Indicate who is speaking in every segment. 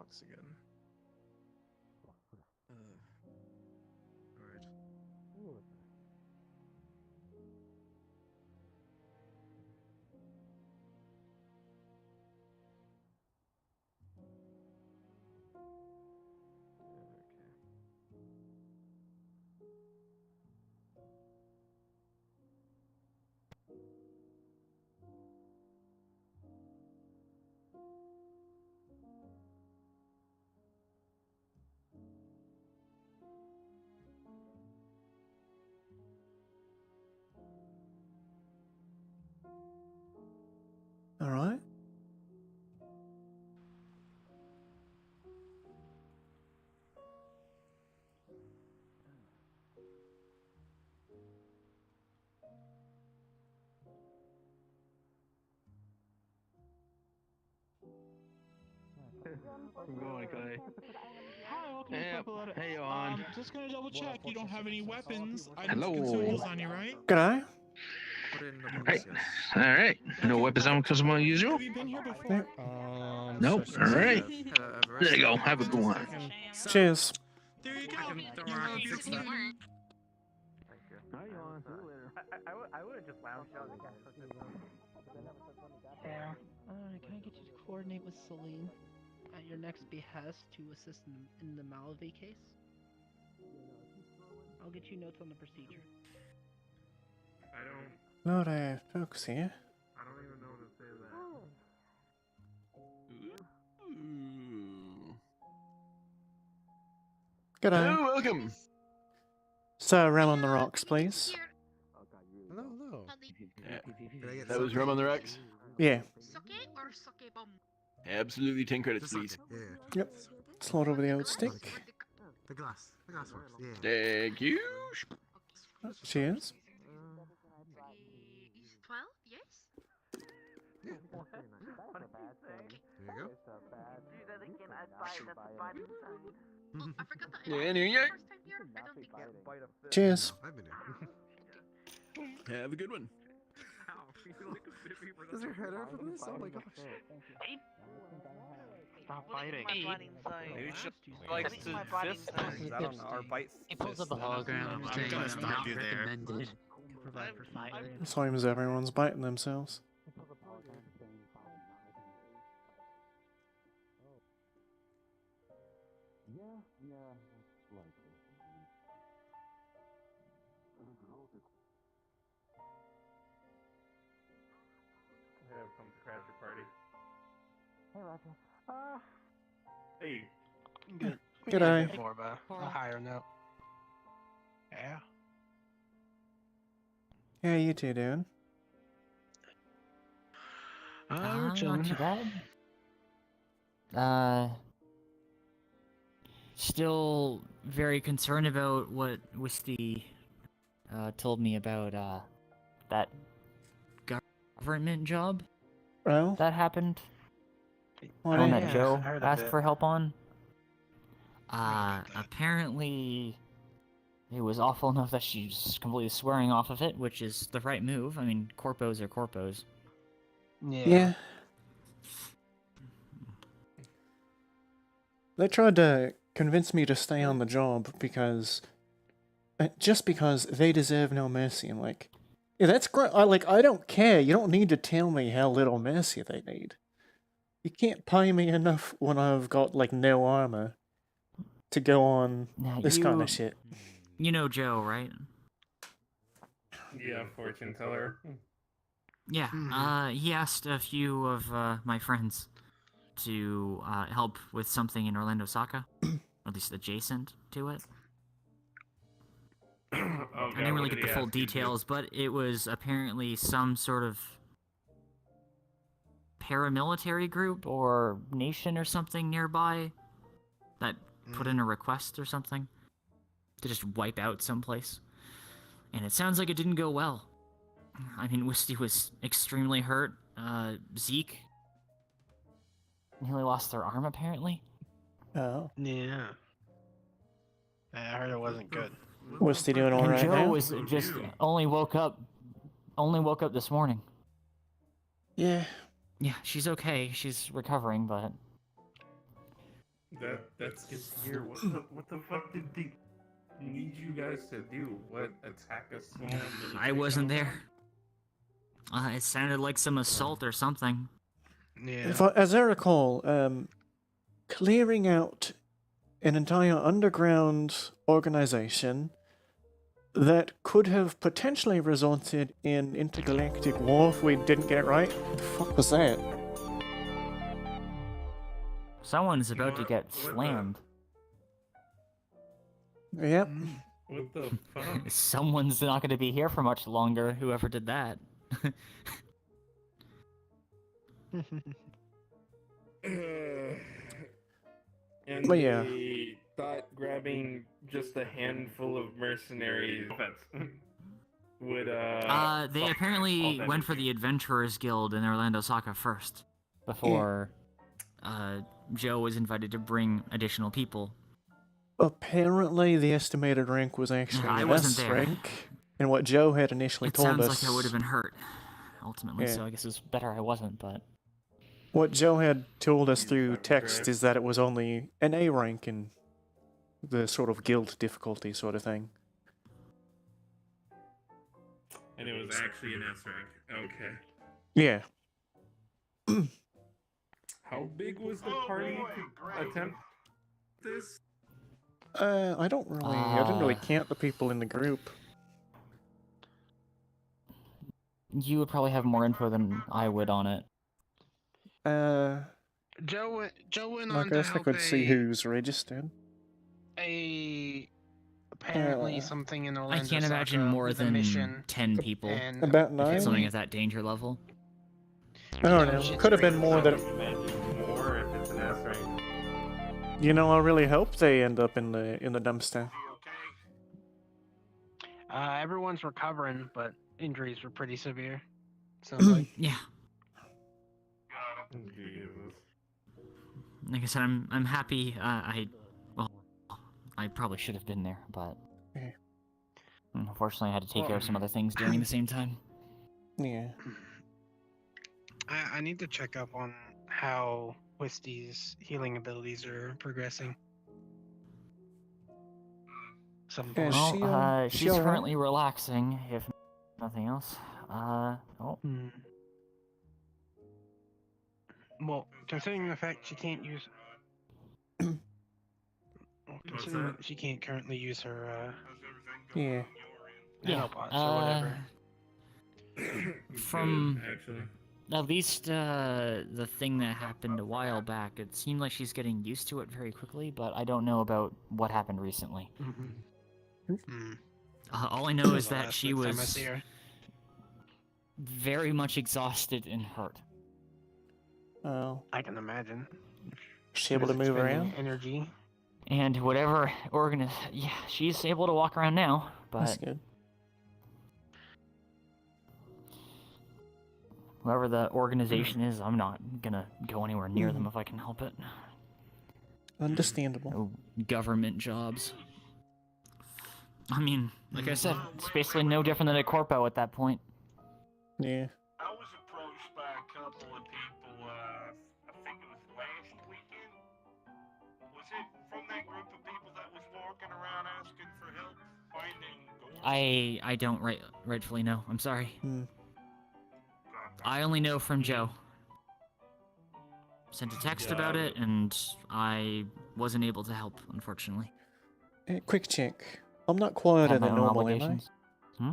Speaker 1: box again. Alright.
Speaker 2: All right.
Speaker 3: Hi, welcome to Lotus.
Speaker 4: Hey, on.
Speaker 3: Just gonna double check. You don't have any weapons,
Speaker 4: Hello.
Speaker 3: items, consumables on you, right?
Speaker 2: G'day.
Speaker 1: Put it in the
Speaker 4: Right.
Speaker 1: box, yes.
Speaker 4: Alright. No
Speaker 3: Okay,
Speaker 4: weapons on
Speaker 3: perfect.
Speaker 4: because I'm usual?
Speaker 3: Have you been here before?
Speaker 4: Nope. Alright. There you go. Have a
Speaker 3: Just
Speaker 4: good
Speaker 3: a
Speaker 4: one.
Speaker 3: second.
Speaker 2: Cheers.
Speaker 3: There you go.
Speaker 1: I can throw around and fix that.
Speaker 5: Thank you. I would have just lounged out the guy.
Speaker 6: Yeah. Can I get you to coordinate with Celine at your next behest to assist in the Malave case? I'll get you notes on the procedure.
Speaker 1: I don't
Speaker 2: Folks here.
Speaker 1: I don't even know what to say to that.
Speaker 2: G'day.
Speaker 4: Oh, welcome.
Speaker 2: So, rum on the rocks, please.
Speaker 1: Hello, hello.
Speaker 4: Yeah. That was rum on the rocks?
Speaker 2: Yeah.
Speaker 7: Sake or sake bomb?
Speaker 4: Absolutely 10 credits,
Speaker 1: Just
Speaker 4: please.
Speaker 1: yeah.
Speaker 2: Yep. Slide over the old stick.
Speaker 1: The glass. The glass works. Yeah.
Speaker 4: Thank you.
Speaker 2: Cheers.
Speaker 7: 12, yes?
Speaker 1: Yeah. There you go.
Speaker 7: Oh, I forgot that.
Speaker 4: Yeah, New York.
Speaker 7: First time here? I don't think so.
Speaker 2: Cheers.
Speaker 1: I've been here.
Speaker 4: Have a good one.
Speaker 1: Does your head hurt from this? Oh my gosh.
Speaker 5: Stop biting.
Speaker 8: Maybe she likes to fist things. I don't know, or bite.
Speaker 6: It pulls up a
Speaker 8: fists.
Speaker 6: hologram
Speaker 1: I'm
Speaker 6: saying
Speaker 1: gonna
Speaker 6: it's
Speaker 1: stop
Speaker 6: not
Speaker 1: you there.
Speaker 6: recommended. Can provide for fire.
Speaker 2: Seems everyone's biting themselves.
Speaker 5: Have come to crash your party.
Speaker 6: Hey, Roger.
Speaker 5: Hey.
Speaker 8: Good.
Speaker 2: G'day.
Speaker 8: More of a higher note. Yeah.
Speaker 2: How you two doing?
Speaker 8: We're
Speaker 6: Not
Speaker 8: chilling.
Speaker 6: too bad. Still very concerned about what Wisty told me about that government job
Speaker 2: Well,
Speaker 6: that happened.
Speaker 2: what
Speaker 6: One
Speaker 2: is
Speaker 6: that
Speaker 2: it?
Speaker 6: Joe
Speaker 8: heard of
Speaker 6: asked
Speaker 8: it.
Speaker 6: for help on.
Speaker 8: about that.
Speaker 6: Apparently, it was awful enough that she's completely swearing off of it, which is the right move. I mean, corpos are corpos.
Speaker 2: Yeah. They tried to convince me to stay on the job because... just because they deserve no mercy. I'm like, yeah, that's great. I don't care. You don't need to tell me how little mercy they need. You can't pay me enough when I've got, like, no armor to go on
Speaker 6: Now,
Speaker 2: this kind of shit.
Speaker 6: You know Joe, right?
Speaker 5: Yeah, fortune teller.
Speaker 6: Yeah, he asked a few of my friends to help with something in Orlando Saka, or at least adjacent to it. I didn't really get the full details, but it was apparently some sort of paramilitary group or nation or something nearby that put in a request or something to just wipe out someplace. And it sounds like it didn't go well. I mean, Wisty was extremely hurt. Zeke nearly lost their arm, apparently.
Speaker 2: Oh.
Speaker 8: Yeah. I heard it wasn't good.
Speaker 2: What's he doing all
Speaker 6: And
Speaker 2: right
Speaker 6: Joe
Speaker 2: now?
Speaker 6: was just only woke up this morning.
Speaker 2: Yeah.
Speaker 6: Yeah, she's okay. She's recovering, but
Speaker 9: That's good to hear. What the fuck did they need you guys to do? What, attack us?
Speaker 6: I wasn't there. It sounded like some assault or something.
Speaker 4: Yeah.
Speaker 2: As I recall, clearing out an entire underground organization that could have potentially resulted in intergalactic war if we didn't get it right. What the fuck was that?
Speaker 6: Someone's about to get slammed.
Speaker 2: Yep.
Speaker 9: What the fuck?
Speaker 6: Someone's not going to be here for much longer, whoever did that.
Speaker 9: And
Speaker 2: But yeah.
Speaker 9: they thought grabbing just a handful of mercenaries would
Speaker 6: They
Speaker 9: solve
Speaker 6: apparently
Speaker 9: all that
Speaker 6: went for
Speaker 9: issue.
Speaker 6: the Adventurers Guild in Orlando Saka first, before Joe was invited to bring additional people.
Speaker 2: Apparently, the estimated rank was actually
Speaker 6: I
Speaker 2: an
Speaker 6: wasn't
Speaker 2: S
Speaker 6: there.
Speaker 2: rank, and what Joe had initially
Speaker 6: It
Speaker 2: told
Speaker 6: sounds
Speaker 2: us.
Speaker 6: like I would have been hurt, ultimately,
Speaker 2: Yeah.
Speaker 6: so I guess it's better I wasn't, but...
Speaker 2: What Joe had told us through
Speaker 9: fucking
Speaker 2: text
Speaker 9: Christ.
Speaker 2: is that it was only an A rank in the sort of guild difficulty sort of thing.
Speaker 9: And it was actually an S rank. Okay.
Speaker 2: Yeah.
Speaker 9: How big was the party to attempt this?
Speaker 2: I didn't really count the people in the group.
Speaker 6: You would probably have more info than I would on it.
Speaker 4: Joe went
Speaker 2: I
Speaker 4: on to
Speaker 2: guess I
Speaker 4: help
Speaker 2: could see who's registered.
Speaker 4: apparently something in
Speaker 6: I
Speaker 4: Orlando
Speaker 6: can't imagine
Speaker 4: Saka
Speaker 6: more
Speaker 4: with a
Speaker 6: than
Speaker 4: mission
Speaker 6: 10 people.
Speaker 4: and
Speaker 2: About
Speaker 6: If
Speaker 2: 9?
Speaker 6: it's something at that danger level.
Speaker 2: I don't know.
Speaker 4: shit's
Speaker 2: Could have been
Speaker 4: pretty
Speaker 2: more that.
Speaker 9: Imagine more if it's an S rank.
Speaker 2: You know, I really hope they end up in the dumpster.
Speaker 4: everyone's recovering, but injuries were pretty severe. Sounds like.
Speaker 6: Yeah. Like I said, I'm happy. I probably should have been there, but
Speaker 2: Yeah.
Speaker 6: unfortunately, I had to take care of some other things during the same time.
Speaker 2: Yeah.
Speaker 4: I need to check up on how Whisty's healing abilities are progressing. Some
Speaker 2: Yeah,
Speaker 4: point.
Speaker 6: Well,
Speaker 2: she
Speaker 6: she's
Speaker 2: alright?
Speaker 6: currently relaxing, if nothing else.
Speaker 4: Well, considering the fact she can't use. Well, considering that she can't currently use her
Speaker 2: Yeah.
Speaker 4: nanobots or whatever.
Speaker 6: From
Speaker 9: Good, actually.
Speaker 6: at least the thing that happened a while back, it seemed like she's getting used to it very quickly, but I don't know about what happened recently. All I know is that she was very much exhausted and hurt.
Speaker 2: Oh.
Speaker 4: I can imagine.
Speaker 2: She able to
Speaker 4: It's
Speaker 2: move
Speaker 4: spending
Speaker 2: around?
Speaker 4: Energy.
Speaker 6: And whatever yeah, she's able to walk around now,
Speaker 2: That's
Speaker 6: but
Speaker 2: good.
Speaker 6: whoever the organization is, I'm not gonna go anywhere near them if I can help it.
Speaker 2: Understandable.
Speaker 6: No government jobs. I mean, like I said, it's basically no different than a corpo at that point.
Speaker 2: Yeah.
Speaker 10: I was approached by a couple of people, I think it was last weekend. Was it from that group of people that was walking around asking for help finding Gorn?
Speaker 6: I don't rightfully know. I'm sorry.
Speaker 2: Hmm.
Speaker 6: I only know from Joe. Sent a text about it, and I wasn't able to help, unfortunately.
Speaker 2: Quick check. I'm not quieter
Speaker 6: Had my
Speaker 2: than
Speaker 6: own
Speaker 2: normal, am I?
Speaker 6: obligations. Hmm?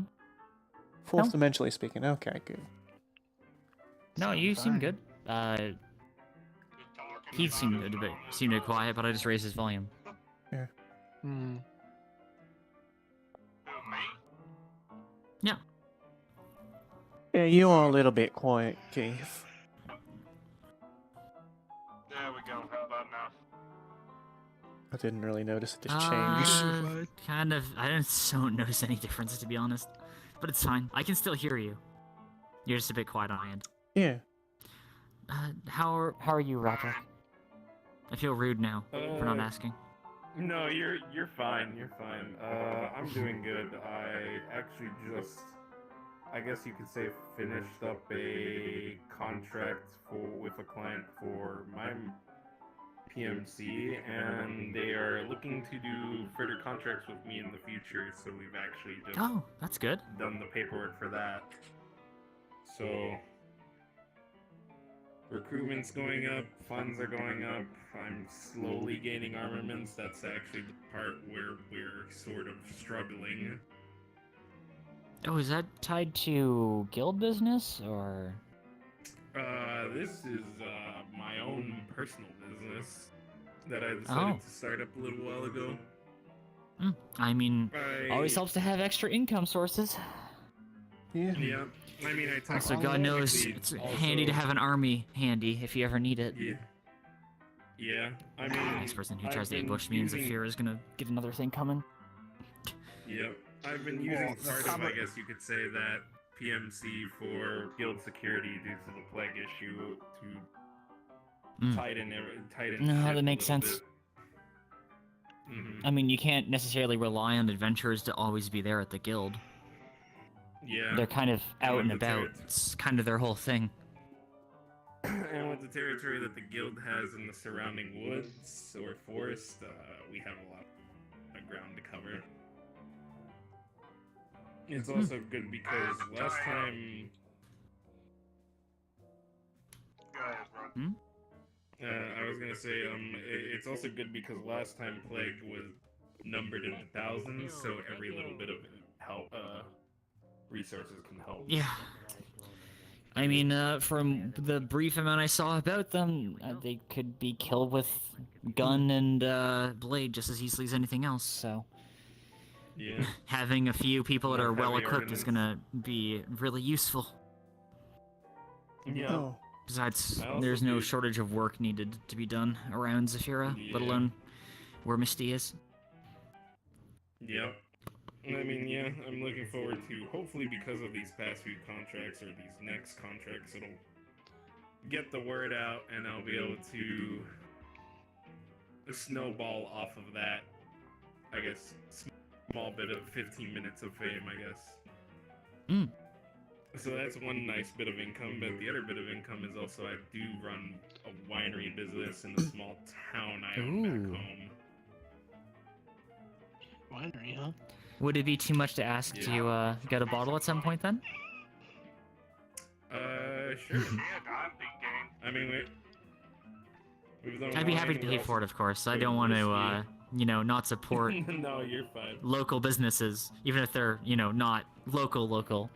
Speaker 2: Fourth
Speaker 6: No.
Speaker 2: dimensionally speaking. Okay, good.
Speaker 6: No, you seem good. He seemed a bit quiet, but I just raised his volume.
Speaker 2: Yeah.
Speaker 6: Yeah.
Speaker 2: Yeah, you are a little bit quiet, Keith.
Speaker 10: There we go. How about now?
Speaker 2: I didn't really notice it just changed.
Speaker 6: Kind of. I don't notice any difference, to be honest. But it's fine. I can still hear you. You're just a bit quiet on my end.
Speaker 2: Yeah.
Speaker 6: How are you, Raptor? I feel rude now for not asking.
Speaker 9: No, you're fine. You're fine. I'm doing good. I actually just, I guess you could say, finished up a contract with a client for my PMC, and they are looking to do further contracts with me in the future. So we've actually just
Speaker 6: Oh, that's good.
Speaker 9: done the paperwork for that. So recruitment's going up, funds are going up. I'm slowly gaining armaments. That's actually the part where we're sort of struggling.
Speaker 6: Oh, is that tied to guild business or?
Speaker 9: This is my own personal business that I decided to start up a little while ago.
Speaker 6: I mean, always helps to have extra income sources.
Speaker 2: Yeah.
Speaker 9: Yeah. I mean, I
Speaker 6: Also, God knows, it's handy to have an army handy if you ever need it.
Speaker 9: Yeah. Yeah. I
Speaker 6: The
Speaker 9: mean,
Speaker 6: next person who
Speaker 9: I've
Speaker 6: tries to
Speaker 9: been
Speaker 6: ambush me in
Speaker 9: using-
Speaker 6: Zafira is gonna get another thing coming.
Speaker 9: Yep. I've been using part of, I guess you could say, that PMC for guild security due to the plague issue to tighten
Speaker 6: No,
Speaker 9: shit
Speaker 6: that makes
Speaker 9: a little
Speaker 6: sense.
Speaker 9: bit. Mhm.
Speaker 6: I mean, you can't necessarily rely on adventurers to always be there at the guild.
Speaker 9: Yeah.
Speaker 6: They're kind of out
Speaker 9: with
Speaker 6: and
Speaker 9: the
Speaker 6: about. It's kind of their whole thing.
Speaker 9: And with the territory that the guild has in the surrounding woods or forest, we have a lot of ground to cover. It's also good because last time... I was gonna say, it's also good because last time Plague was numbered into thousands, so every little bit of help, resources can help.
Speaker 6: Yeah. I mean, from the brief amount I saw about them, they could be killed with gun and blade just as easily as anything else, so...
Speaker 9: Yeah.
Speaker 6: Having a few people that
Speaker 9: More
Speaker 6: are well
Speaker 9: heavy
Speaker 6: equipped is
Speaker 9: ordnance.
Speaker 6: gonna be really useful.
Speaker 9: Yeah.
Speaker 2: Oh.
Speaker 6: Besides,
Speaker 9: I also
Speaker 6: there's no
Speaker 9: do-
Speaker 6: shortage of work needed to be done around Zafira, let
Speaker 9: Yeah.
Speaker 6: alone where Misty is.
Speaker 9: Yep. I mean, yeah, I'm looking forward to, hopefully because of these past few contracts, or these next contracts, it'll get the word out, and I'll be able to snowball off of that, I guess, small bit of 15 minutes of fame, I guess. So that's one nice bit of income, but the other bit of income is also I do run a winery business in the small town I own back home.
Speaker 4: Winery, huh?
Speaker 6: Would it be too much to ask to get a bottle at some point then?
Speaker 9: Sure. I mean, we've done
Speaker 6: I'd be happy
Speaker 9: wine,
Speaker 6: to
Speaker 9: we're
Speaker 6: pay for it,
Speaker 9: also
Speaker 6: of course. I
Speaker 9: doing
Speaker 6: don't want to,
Speaker 9: whiskey.
Speaker 6: you know, not support
Speaker 9: No, you're fine.
Speaker 6: local businesses, even if they're, you know, not local.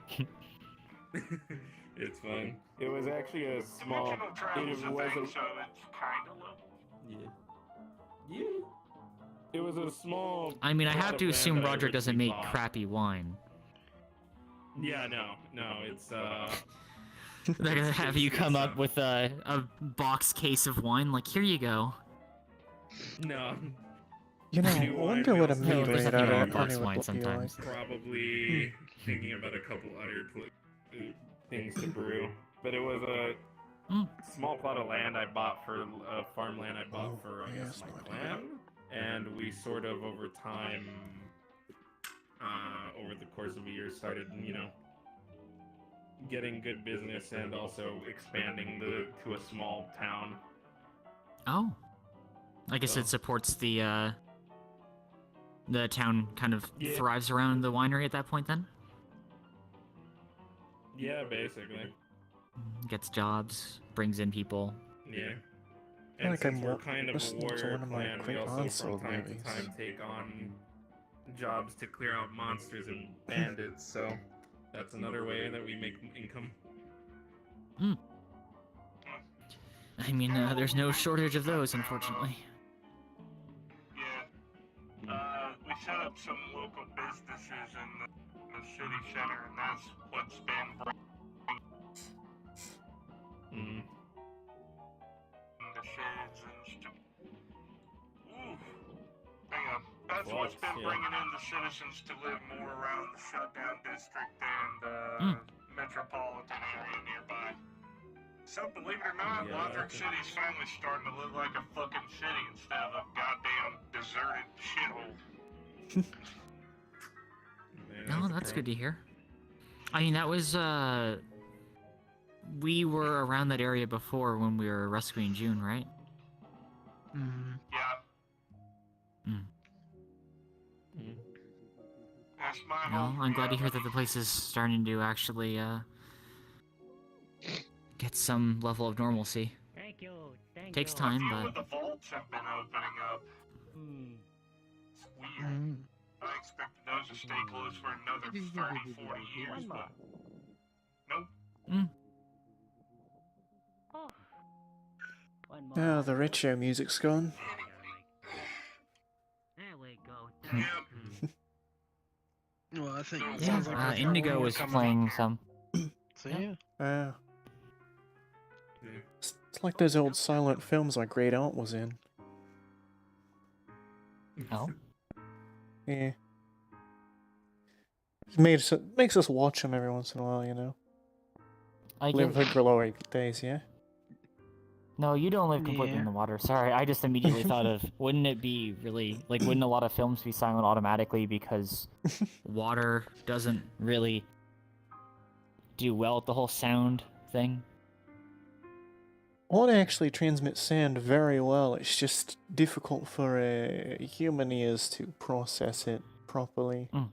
Speaker 9: It's fine. It was actually a small.
Speaker 10: Dimensional travel's
Speaker 9: It
Speaker 10: a
Speaker 9: was
Speaker 10: thing,
Speaker 9: a.
Speaker 10: so it's kind of low.
Speaker 9: Yeah. It was a small.
Speaker 6: I mean, I
Speaker 9: plot
Speaker 6: have
Speaker 9: of
Speaker 6: to
Speaker 9: land
Speaker 6: assume
Speaker 9: that I
Speaker 6: Roderick doesn't
Speaker 9: originally
Speaker 6: make
Speaker 9: bought.
Speaker 6: crappy wine.
Speaker 9: Yeah, no, it's
Speaker 6: They're gonna have you come up with a box case of wine, like, here you go.
Speaker 9: No.
Speaker 2: You know, I
Speaker 9: New wine,
Speaker 2: wonder what a
Speaker 9: we
Speaker 6: No,
Speaker 2: meat
Speaker 6: there's
Speaker 2: rate
Speaker 6: nothing
Speaker 2: out
Speaker 6: wrong
Speaker 2: of
Speaker 6: with
Speaker 2: a
Speaker 6: box
Speaker 2: honey
Speaker 6: wine
Speaker 2: would be like.
Speaker 6: sometimes.
Speaker 9: Probably thinking about a couple other things to brew, but it was a small plot of land I bought for farmland I bought for I guess my clan, and we sort of over time, over the course of a year, started getting good business and also expanding to a small town.
Speaker 6: Oh. I guess it supports the town kind of thrives around the winery at that point then?
Speaker 9: Yeah, basically.
Speaker 6: Gets jobs, brings in people.
Speaker 9: Yeah.
Speaker 2: I
Speaker 9: And
Speaker 2: like
Speaker 9: since
Speaker 2: I'm
Speaker 9: we're kind of a
Speaker 2: listening to
Speaker 9: warrior
Speaker 2: one of my
Speaker 9: clan, we
Speaker 2: Great
Speaker 9: also
Speaker 2: Console
Speaker 9: from time
Speaker 2: movies.
Speaker 9: to time take on jobs to clear out monsters and bandits, so that's another way that we make income.
Speaker 6: I mean, there's no shortage of those, unfortunately.
Speaker 10: Yeah. We set up some local businesses in the city center, and that's what's been bringing the sheds and stuff. Ooh. Hang on. That's what's been bringing in the citizens to live more around the shutdown district and metropolitan area nearby. So believe it or not, Roderick City's finally starting to look like a fucking city instead of a goddamn deserted shithole.
Speaker 6: Oh, that's good to hear. I mean, that was, we were around that area before when we were rescuing June, right?
Speaker 10: Yeah. That's my
Speaker 6: Well,
Speaker 10: home
Speaker 6: I'm glad to hear
Speaker 10: reality.
Speaker 6: that the place is starting to actually get some level of normalcy.
Speaker 5: Thank you.
Speaker 6: Takes
Speaker 10: A
Speaker 6: time,
Speaker 10: few
Speaker 6: but
Speaker 10: of the vaults have been opening up. It's weird. I expected those to stay closed for another 30, 40 years, but nope.
Speaker 2: Oh, the retro music's gone.
Speaker 5: There we go.
Speaker 10: Yep.
Speaker 4: Well, I think it
Speaker 6: yeah,
Speaker 4: sounds like we've got
Speaker 6: Indigo
Speaker 4: one more
Speaker 6: was
Speaker 4: coming.
Speaker 6: playing some.
Speaker 4: So yeah.
Speaker 2: Oh. It's like those old silent films our great aunt was in.
Speaker 6: Oh,
Speaker 2: Yeah. Makes us watch them every once in a while, you know.
Speaker 6: I
Speaker 2: Live
Speaker 6: get.
Speaker 2: her glory days, yeah?
Speaker 6: No, you don't live completely
Speaker 4: Yeah.
Speaker 6: in the water. Sorry, I just immediately thought of, wouldn't it be really, like, wouldn't a lot of films be silent automatically because water doesn't really do well at the whole sound thing?
Speaker 2: Water actually transmits sound very well, it's just difficult for human ears to process it properly.
Speaker 6: Mm.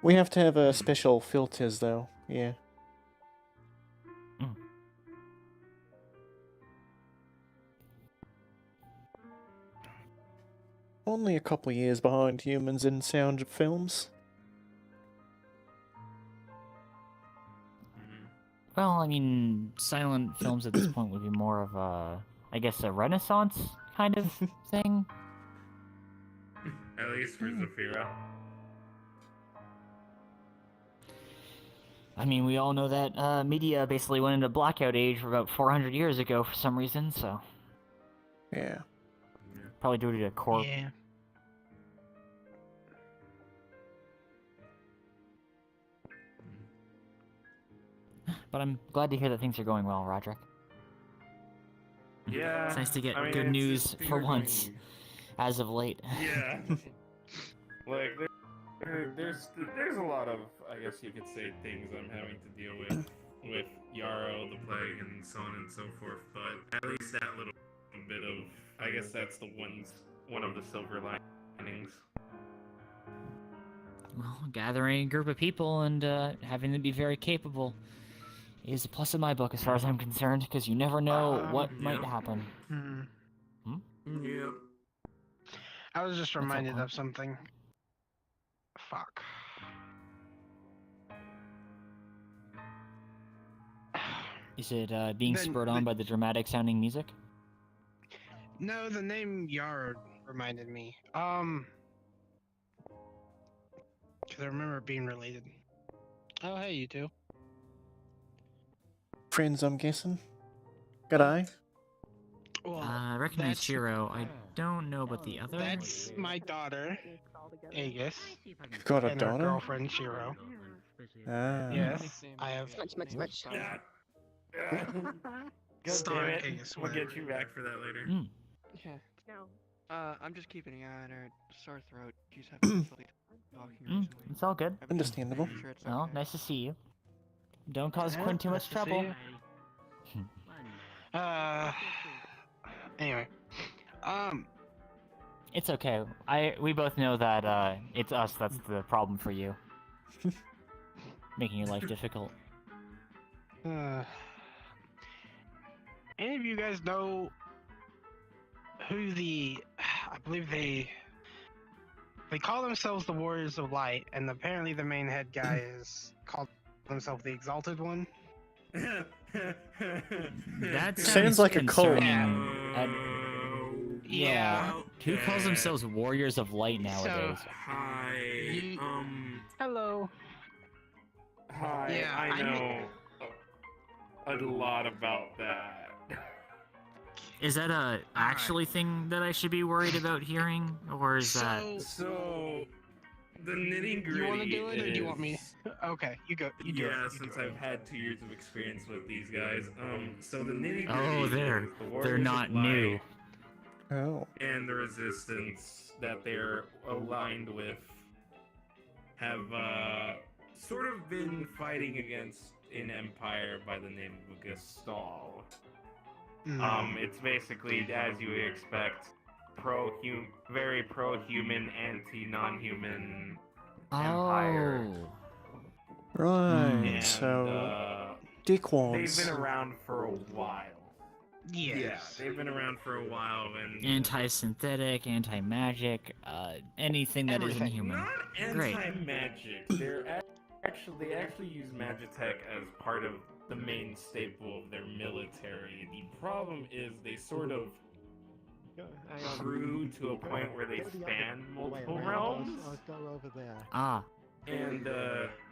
Speaker 2: We have to have special filters though, yeah.
Speaker 6: Mm.
Speaker 2: Only a couple years behind humans in sound films.
Speaker 6: Well, I mean, silent films at this point would be more of a, I guess, a Renaissance kind of thing.
Speaker 9: At least for Zafira.
Speaker 6: I mean, we all know that media basically went into blackout age for about 400 years ago for some reason, so
Speaker 2: Yeah.
Speaker 6: probably due to core.
Speaker 4: Yeah.
Speaker 6: But I'm glad to hear that things are going well, Roderick.
Speaker 9: Yeah.
Speaker 6: It's nice to get
Speaker 9: I mean,
Speaker 6: good
Speaker 9: it's
Speaker 6: news
Speaker 9: just
Speaker 6: for
Speaker 9: things are
Speaker 6: once,
Speaker 9: going-
Speaker 6: as of late.
Speaker 9: Yeah. Like there's a lot of, I guess you could say, things I'm having to deal with Yarrow, the plague, and so on and so forth. But at least that little bit of, I guess that's the one of the silver linings.
Speaker 6: Well, gathering a group of people and having them be very capable is a plus in my book as far as I'm concerned, because you never know what might happen.
Speaker 9: Yeah.
Speaker 4: I was just
Speaker 6: up,
Speaker 4: reminded
Speaker 6: Punk?
Speaker 4: of something. Fuck.
Speaker 6: Is it being
Speaker 4: Then-
Speaker 6: spurred on
Speaker 4: then-
Speaker 6: by the dramatic sounding music?
Speaker 4: No, the name Yard reminded me. Because I remember it being related. Oh, hey, you two.
Speaker 2: Friends, I'm guessing. G'day.
Speaker 4: Well,
Speaker 6: I recognize
Speaker 4: that's-
Speaker 6: Shiro. I don't know about the other.
Speaker 4: That's my daughter, Aegis,
Speaker 2: You've got a
Speaker 4: and her
Speaker 2: daughter?
Speaker 4: girlfriend, Shiro.
Speaker 2: Ah.
Speaker 4: Yes, I have.
Speaker 9: Starring
Speaker 4: Aegis,
Speaker 9: We'll
Speaker 4: whatever.
Speaker 9: get you back for that later.
Speaker 11: Yeah. I'm just keeping an eye on her sore throat. She's having difficulty talking recently.
Speaker 6: It's all good.
Speaker 2: Understandable.
Speaker 11: Pretty sure it's
Speaker 6: Well,
Speaker 11: okay.
Speaker 6: nice to see you. Don't cause
Speaker 4: Yeah,
Speaker 6: Quinn too
Speaker 4: nice
Speaker 6: much
Speaker 4: to see
Speaker 6: trouble.
Speaker 4: you. Anyway.
Speaker 6: It's okay. We both know that it's us that's the problem for you. Making your life difficult.
Speaker 4: Any of you guys know who I believe they call themselves the Warriors of Light, and apparently the main head guy is called himself the Exalted One?
Speaker 6: That
Speaker 2: Sounds like a cult.
Speaker 6: concerning.
Speaker 4: Yeah.
Speaker 6: Who calls themselves Warriors of Light nowadays?
Speaker 9: Hi.
Speaker 4: Hello.
Speaker 9: Hi.
Speaker 4: Yeah,
Speaker 9: I
Speaker 4: I
Speaker 9: know a lot about that.
Speaker 6: Is that a actually thing that I should be worried about hearing, or is that?
Speaker 9: So the nitty gritty.
Speaker 4: You want to do it, or do you want me? Okay, you go. You do it.
Speaker 9: Yeah,
Speaker 4: You
Speaker 9: since
Speaker 4: do it.
Speaker 9: I've had 2 years of experience with these guys. So the nitty gritty.
Speaker 6: Oh, they're
Speaker 9: they're
Speaker 6: not new.
Speaker 2: Oh.
Speaker 9: And the resistance that they're aligned with have sort of been fighting against an empire by the name of Gastal. It's basically, as you would expect, very pro-human, anti-non-human empire.
Speaker 6: Oh.
Speaker 2: Right.
Speaker 9: And,
Speaker 2: So
Speaker 9: they've
Speaker 2: dickwads.
Speaker 9: been around for a while.
Speaker 4: Yes.
Speaker 9: Yeah, they've been around for a while, and
Speaker 6: Anti-synthetic, anti-magic, anything that isn't
Speaker 4: Everything.
Speaker 6: human.
Speaker 9: not
Speaker 6: Great.
Speaker 9: anti-magic. They actually use magitech as part of the main staple of their military. The problem is they sort of grew to a point where they span multiple realms.
Speaker 6: Ah.
Speaker 9: And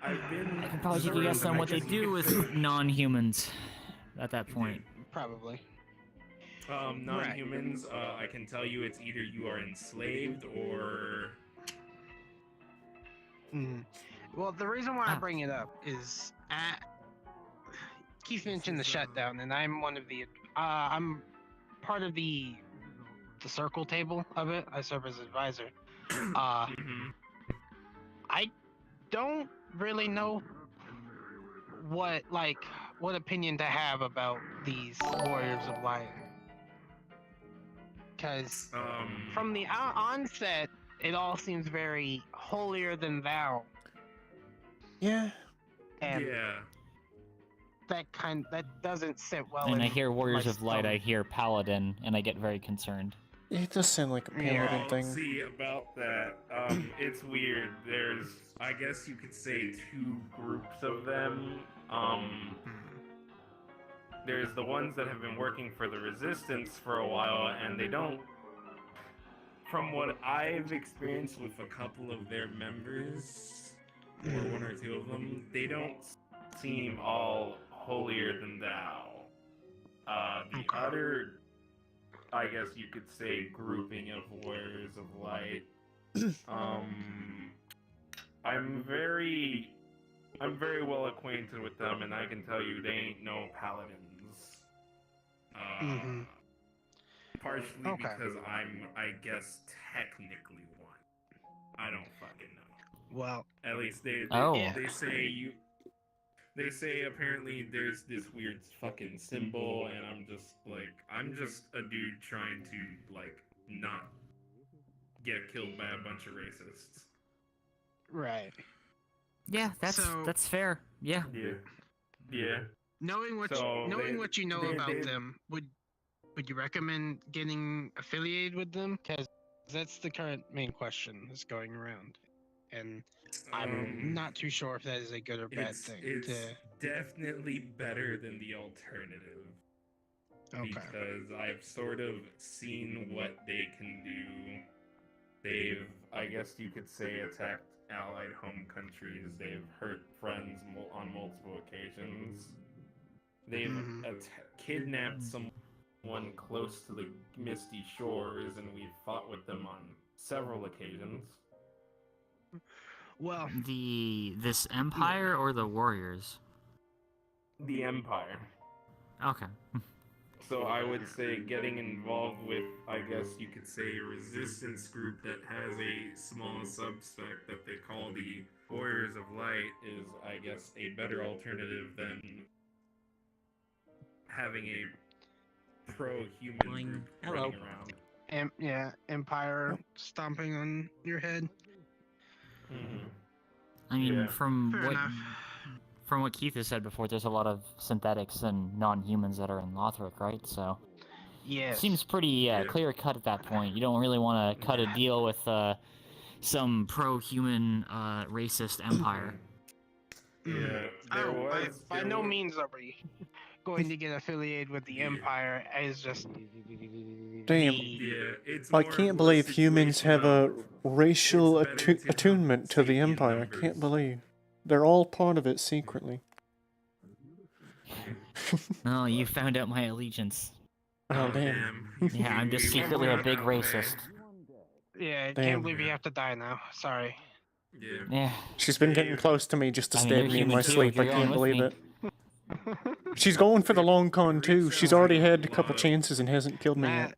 Speaker 9: I've been.
Speaker 6: I can probably take a guess on what they do with non-humans at that point.
Speaker 4: Probably.
Speaker 9: Non-humans, I can tell you it's either you are enslaved or...
Speaker 4: Well, the reason why I bring it up is Keith mentioned the shutdown, and I'm one of the I'm part of the circle table of it. I serve as advisor. I don't really know what opinion to have about these Warriors of Light. Because from the onset, it all seems very holier than thou.
Speaker 2: Yeah.
Speaker 4: And
Speaker 9: yeah.
Speaker 4: that doesn't sit well.
Speaker 6: And I
Speaker 4: in
Speaker 6: hear Warriors
Speaker 4: my
Speaker 6: of Light, I hear Paladin, and I get very concerned.
Speaker 2: It does sound like a paladin
Speaker 9: Well,
Speaker 2: thing.
Speaker 9: see, about that, it's weird. There's, I guess you could say, two groups of them. There's the ones that have been working for the Resistance for a while, and they don't... From what I've experienced with a couple of their members, or one or two of them, they don't seem all holier than thou. The other, I guess you could say, grouping of Warriors of Light, I'm very well acquainted with them, and I can tell you they ain't no paladins. Partially because I guess, technically one. I don't fucking know.
Speaker 4: Well,
Speaker 9: at least they say apparently there's this weird fucking symbol, and I'm just a dude trying to not get killed by a bunch of racists.
Speaker 4: Right.
Speaker 6: Yeah, that's fair. Yeah.
Speaker 9: Yeah.
Speaker 4: Knowing what you know about them, would you recommend getting affiliated with them? Because that's the current main question that's going around, and I'm not too sure if that is a good or bad thing.
Speaker 9: It's definitely better than the alternative. Because I've sort of seen what they can do. They've, I guess you could say, attacked allied home countries. They've hurt friends on multiple occasions. They've kidnapped someone close to the Misty Shores, and we've fought with them on several occasions.
Speaker 4: Well,
Speaker 6: this Empire or the Warriors?
Speaker 9: The Empire.
Speaker 6: Okay.
Speaker 9: So I would say getting involved with, I guess you could say, a resistance group that has a small subsect that they call the Warriors of Light is, I guess, a better alternative than having a pro-human group running around.
Speaker 4: Empire stomping on your head.
Speaker 6: I mean,
Speaker 9: Yeah.
Speaker 6: from what Keith has said before, there's a lot of synthetics and non-humans that are in Lothric, right? So,
Speaker 4: yes.
Speaker 6: Seems pretty clear-cut at that point. You don't really want to cut a deal with some pro-human racist empire.
Speaker 9: Yeah,
Speaker 4: by no means are we going to get affiliated with the Empire. It's just
Speaker 2: Damn.
Speaker 9: It's
Speaker 2: I
Speaker 9: more
Speaker 2: can't
Speaker 9: of a
Speaker 2: believe humans have a
Speaker 9: situation
Speaker 2: racial
Speaker 9: it's better to
Speaker 2: attunement to the
Speaker 9: safety in
Speaker 2: Empire. I
Speaker 9: numbers.
Speaker 2: can't believe. They're all part of it secretly.
Speaker 6: Oh, you found out my allegiance.
Speaker 2: Oh, damn.
Speaker 6: Yeah, I'm just secretly a big racist.
Speaker 4: yeah. I
Speaker 2: Damn.
Speaker 4: can't believe you have to die now. Sorry.
Speaker 6: Yeah.
Speaker 2: She's been getting close to me just to
Speaker 6: I mean,
Speaker 2: stab
Speaker 6: you're
Speaker 2: me in my
Speaker 6: human too,
Speaker 2: sleep. I
Speaker 6: you're
Speaker 2: can't
Speaker 6: going with
Speaker 2: believe
Speaker 6: me.
Speaker 2: it. She's going for the long con too. She's already had a couple chances and hasn't killed me yet.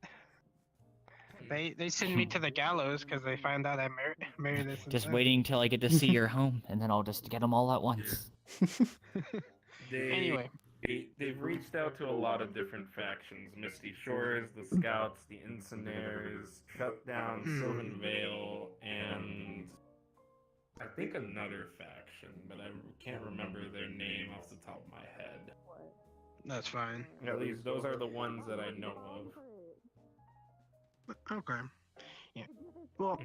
Speaker 4: They send me to the gallows because they find out I married this.
Speaker 6: Just waiting till I get to see your home, and then I'll just get them all at once.
Speaker 4: Anyway,
Speaker 9: They've reached out to a lot of different factions: Misty Shores, the Scouts, the Incinerares, Shutdown, Sylvan Vale, and I think another faction, but I can't remember their name off the top of my head.
Speaker 4: That's fine.
Speaker 9: At least those are the ones that I know of.
Speaker 4: Okay. Yeah. Well,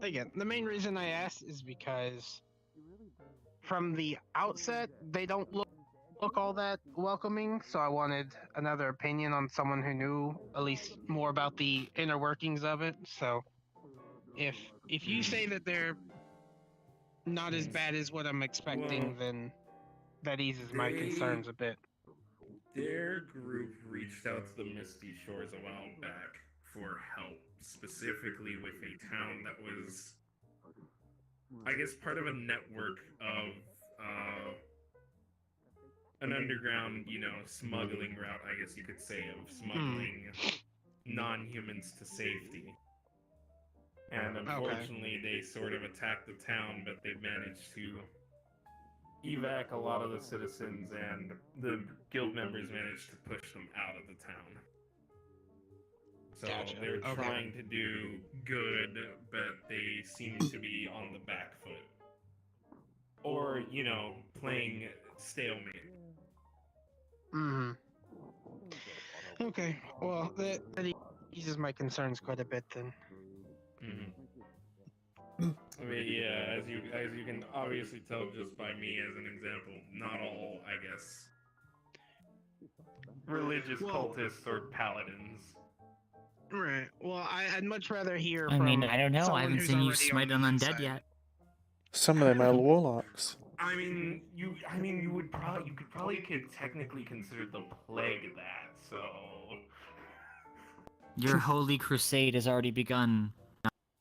Speaker 4: again, the main reason I asked is because from the outset, they don't look all that welcoming, so I wanted another opinion on someone who knew at least more about the inner workings of it. So if you say that they're not as bad as what I'm expecting, then that eases my concerns a bit.
Speaker 9: Their group reached out to the Misty Shores a while back for help, specifically with a town that was, I guess, part of a network of an underground, smuggling route, I guess you could say, of smuggling non-humans to safety. And unfortunately, they sort of attacked the town, but they managed to evac a lot of the citizens, and the guild members managed to push them out of the town. So they're trying to do good, but they seem to be on the back foot. Or, playing stalemate.
Speaker 4: Okay, well, that eases my concerns quite a bit then.
Speaker 9: I mean, yeah, as you can obviously tell just by me as an example, not all, I guess, religious cultists or paladins.
Speaker 4: Right. Well, I'd much rather hear
Speaker 6: I
Speaker 4: from
Speaker 6: mean, I don't know. I
Speaker 4: someone
Speaker 6: haven't
Speaker 4: who's
Speaker 6: seen you
Speaker 4: already
Speaker 6: smite
Speaker 4: on
Speaker 6: an
Speaker 4: the
Speaker 6: undead
Speaker 4: inside.
Speaker 6: yet.
Speaker 2: Some of them are warlocks.
Speaker 9: I mean, you could probably technically consider the plague that, so.
Speaker 6: Your holy crusade has already begun,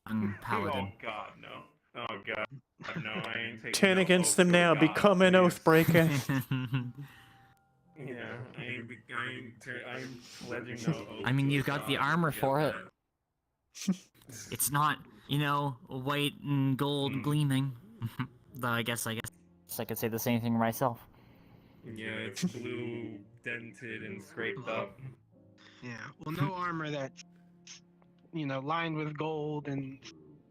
Speaker 6: young paladin.
Speaker 9: Oh god, no. Oh god, no, I ain't taking
Speaker 2: Turn
Speaker 9: no
Speaker 2: against
Speaker 9: oath
Speaker 2: them
Speaker 9: to
Speaker 2: now,
Speaker 9: God,
Speaker 2: become an
Speaker 9: please.
Speaker 2: oathbreaker.
Speaker 9: Yeah, I ain't pledging no oath.
Speaker 6: I mean,
Speaker 9: to a
Speaker 6: you've got the
Speaker 9: god,
Speaker 6: armor
Speaker 9: get
Speaker 6: for it.
Speaker 9: that.
Speaker 6: It's not, white and gold gleaming. Though I guess I could say the same thing myself.
Speaker 9: Yeah, it's blue, dented, and scraped up.
Speaker 4: Yeah. Well, no armor that's, lined with gold and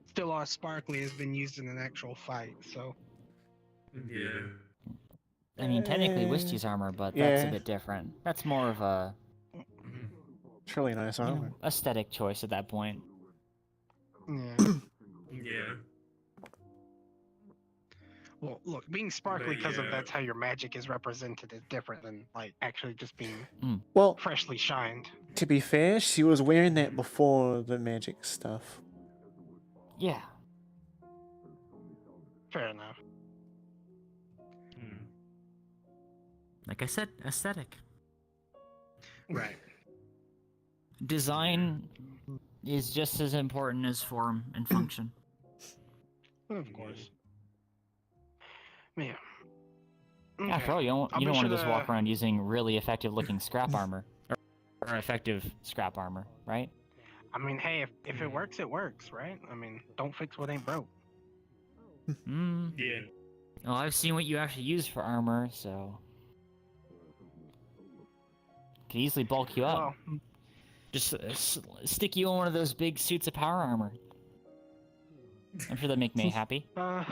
Speaker 4: still all sparkly has been used in an actual fight, so.
Speaker 9: Yeah.
Speaker 6: I mean, technically Wisty's armor, but that's a
Speaker 2: yeah.
Speaker 6: bit different. That's more of a
Speaker 2: It's really nice armor.
Speaker 6: aesthetic choice at that point.
Speaker 4: Yeah.
Speaker 9: Yeah.
Speaker 4: Well, look, being sparkly
Speaker 9: But
Speaker 4: because of
Speaker 9: yeah.
Speaker 4: that's how your magic is represented is different than, like, actually just being
Speaker 2: Well,
Speaker 4: freshly shined.
Speaker 2: to be fair, she was wearing that before the magic stuff.
Speaker 6: Yeah.
Speaker 4: Fair enough.
Speaker 6: Like I said, aesthetic.
Speaker 4: Right.
Speaker 6: Design is just as important as form and function.
Speaker 4: Of course. Yeah.
Speaker 6: After all, you don't want to just walk around using really effective looking scrap armor. Or effective scrap armor, right?
Speaker 4: I mean, hey, if it works, it works, right? I mean, don't fix what ain't broke.
Speaker 9: Yeah.
Speaker 6: Well, I've seen what you actually use for armor, so could easily bulk you up.
Speaker 4: Well,
Speaker 6: Just stick you in one of those big suits of power armor. I'm sure that'd make me happy. I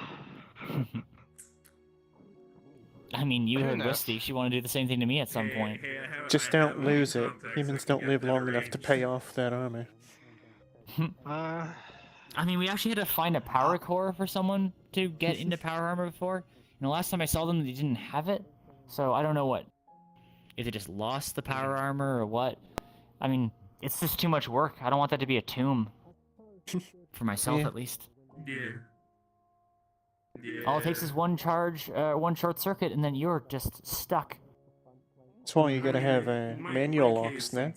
Speaker 6: mean, you heard Wisty. She wanted to do the same thing to me at some point.
Speaker 2: Just don't lose it. Humans don't live long enough to pay off that armor.
Speaker 6: I mean, we actually had to find a power core for someone to get into power armor before. Last time I saw them, they didn't have it. So I don't know if they just lost the power armor or what. I mean, it's just too much work. I don't want that to be a tomb. For myself, at least.
Speaker 9: Yeah. Yeah.
Speaker 6: All it takes is one charge, one short circuit, and then you're just stuck.
Speaker 2: That's why you gotta have manual locks
Speaker 9: case,
Speaker 2: now.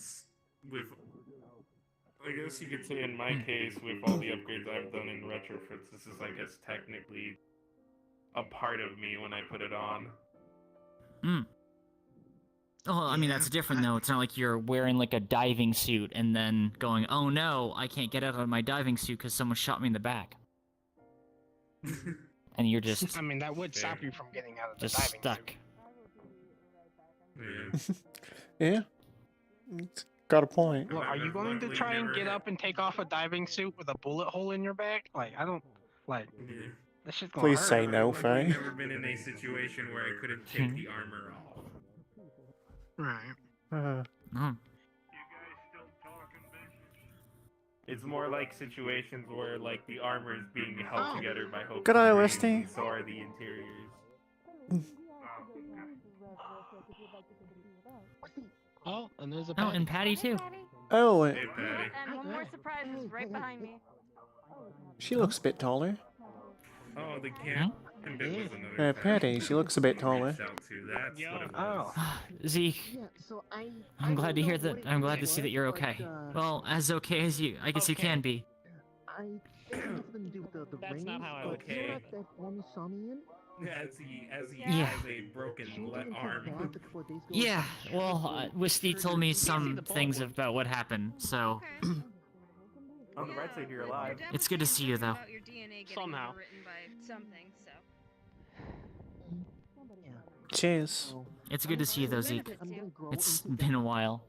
Speaker 9: I guess you could say in my case, with all the upgrades I've done in retrofits, this is, I guess, technically a part of me when I put it on.
Speaker 6: Oh, I mean, that's different, though. It's not like you're wearing, like, a diving suit and then going, oh, no, I can't get out of my diving suit because someone shot me in the back. And you're just...
Speaker 4: I mean, that would stop you from getting out of the
Speaker 6: just
Speaker 4: diving
Speaker 6: stuck.
Speaker 4: suit.
Speaker 9: Yeah.
Speaker 2: Yeah, it's got a point.
Speaker 4: Well, are you going to try and get up and take off a diving suit with a bullet hole in your back? Like, I don't, like,
Speaker 9: Yeah.
Speaker 4: that shit's gonna
Speaker 2: Please
Speaker 4: hurt.
Speaker 2: say no,
Speaker 9: I've
Speaker 2: Faye.
Speaker 9: never been in a situation where I couldn't take the armor off.
Speaker 4: Right.
Speaker 6: Mm.
Speaker 10: You guys still talking business?
Speaker 9: It's more like situations where like the armor is being held together by hopes
Speaker 2: Good
Speaker 9: and
Speaker 2: eye,
Speaker 9: dreams,
Speaker 2: Westy.
Speaker 9: and so are the interiors.
Speaker 4: Oh, and there's a
Speaker 6: Oh, and Patty too.
Speaker 2: Oh,
Speaker 9: Hey, Patty.
Speaker 7: And one more surprise is right behind me.
Speaker 2: she looks a bit taller.
Speaker 9: Oh, the camp bit was another
Speaker 2: Patty, she looks a bit taller.
Speaker 9: reached out to. That's what it was.
Speaker 6: Zeke, I'm glad to hear that. I'm glad to see that you're okay. Well, as okay as you, I guess you can be.
Speaker 5: That's not how I would
Speaker 9: Okay. As he
Speaker 6: Yeah.
Speaker 9: has a broken arm.
Speaker 6: Yeah, well, Wisty told me some things about what happened, so
Speaker 8: On the right side, you're alive.
Speaker 6: it's good to see you, though.
Speaker 11: Somehow.
Speaker 2: Cheers.
Speaker 6: It's good to see you, though, Zeke. It's been a while.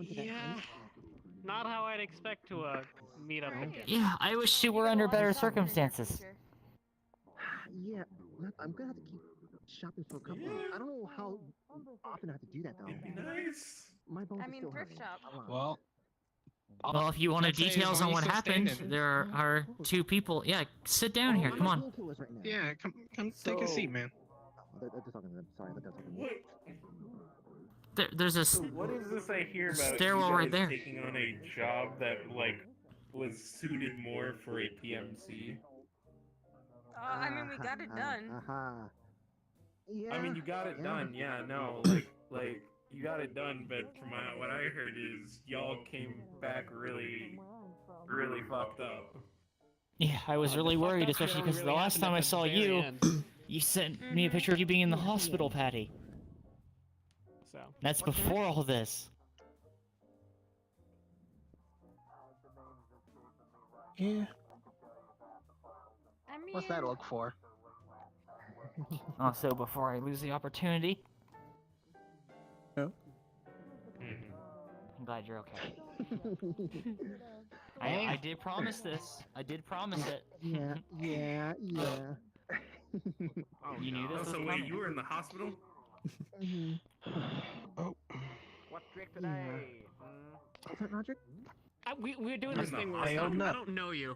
Speaker 11: Yeah. Not how I'd expect to meet up again.
Speaker 6: Yeah, I wish you were under better circumstances.
Speaker 1: Yeah, look, I'm gonna have to keep shopping for a couple. I don't know how often I have to do that though.
Speaker 9: It'd be nice.
Speaker 1: My bones
Speaker 7: I
Speaker 1: are
Speaker 7: mean,
Speaker 1: still
Speaker 7: thrift
Speaker 1: hurting.
Speaker 7: shop.
Speaker 4: Well,
Speaker 6: Well, if you wanted
Speaker 4: I'd say as
Speaker 6: details
Speaker 4: long
Speaker 6: on
Speaker 4: as
Speaker 6: what
Speaker 4: you're
Speaker 6: happened,
Speaker 4: standing.
Speaker 6: there are two people. Yeah, sit down here. Come on.
Speaker 4: yeah, come take a seat, man.
Speaker 1: They're talking to them. Sorry, they're talking to me.
Speaker 6: There's a
Speaker 9: So what is this I hear about
Speaker 6: stairwell
Speaker 9: you guys
Speaker 6: right there.
Speaker 9: taking on a job that like was suited more for a PMC?
Speaker 7: I mean, we got it done.
Speaker 1: Yeah.
Speaker 9: I mean, you got it done. Yeah, no, like you got it done. But from what I heard is y'all came back really fucked up.
Speaker 6: Yeah, I was really worried, especially because the last time I saw you, you sent me a picture of you being in the hospital, Patty.
Speaker 11: So
Speaker 6: That's before all this.
Speaker 2: Yeah.
Speaker 7: I mean,
Speaker 4: What's that look for?
Speaker 6: Also, before I lose the opportunity,
Speaker 2: Oh.
Speaker 6: I'm glad you're okay. I did promise this. I did promise it.
Speaker 1: Yeah.
Speaker 6: You knew this was
Speaker 9: So wait,
Speaker 6: coming.
Speaker 9: you were in the hospital?
Speaker 4: Oh,
Speaker 8: What's trick today?
Speaker 1: What's that, Roger?
Speaker 11: we're doing
Speaker 9: I'm
Speaker 11: this
Speaker 9: not
Speaker 11: thing where
Speaker 9: high
Speaker 11: I
Speaker 9: on
Speaker 11: don't know you.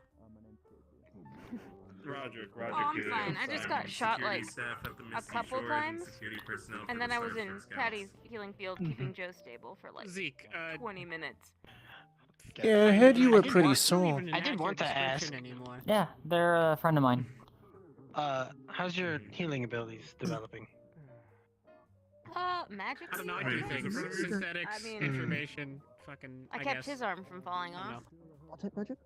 Speaker 9: Roger.
Speaker 7: Oh, I'm fine. I just got shot,
Speaker 9: security
Speaker 7: like,
Speaker 9: staff at the
Speaker 7: a
Speaker 9: Misty
Speaker 7: couple
Speaker 9: Shores
Speaker 7: times,
Speaker 9: security personnel for
Speaker 7: and
Speaker 9: the
Speaker 7: then I was
Speaker 9: Stars
Speaker 7: in
Speaker 9: and Scouts.
Speaker 7: Patty's healing field keeping Joe stable for like
Speaker 11: Zeke,
Speaker 7: 20 minutes.
Speaker 2: Yeah, I heard you were
Speaker 11: didn't
Speaker 2: pretty
Speaker 11: want-
Speaker 2: sore.
Speaker 11: even an
Speaker 4: I did want to
Speaker 11: accurate
Speaker 4: ask.
Speaker 11: description anymore.
Speaker 6: Yeah, they're a friend of mine.
Speaker 4: How's your healing abilities developing?
Speaker 7: Magic.
Speaker 11: I don't know. I
Speaker 9: Wait,
Speaker 11: do
Speaker 9: who's
Speaker 11: things.
Speaker 9: the brother?
Speaker 11: Synthetics,
Speaker 7: I mean-
Speaker 11: information, fucking.
Speaker 7: I
Speaker 11: I
Speaker 7: kept
Speaker 11: guess.
Speaker 7: his arm from falling
Speaker 11: I don't
Speaker 7: off.
Speaker 1: What's that, Roger?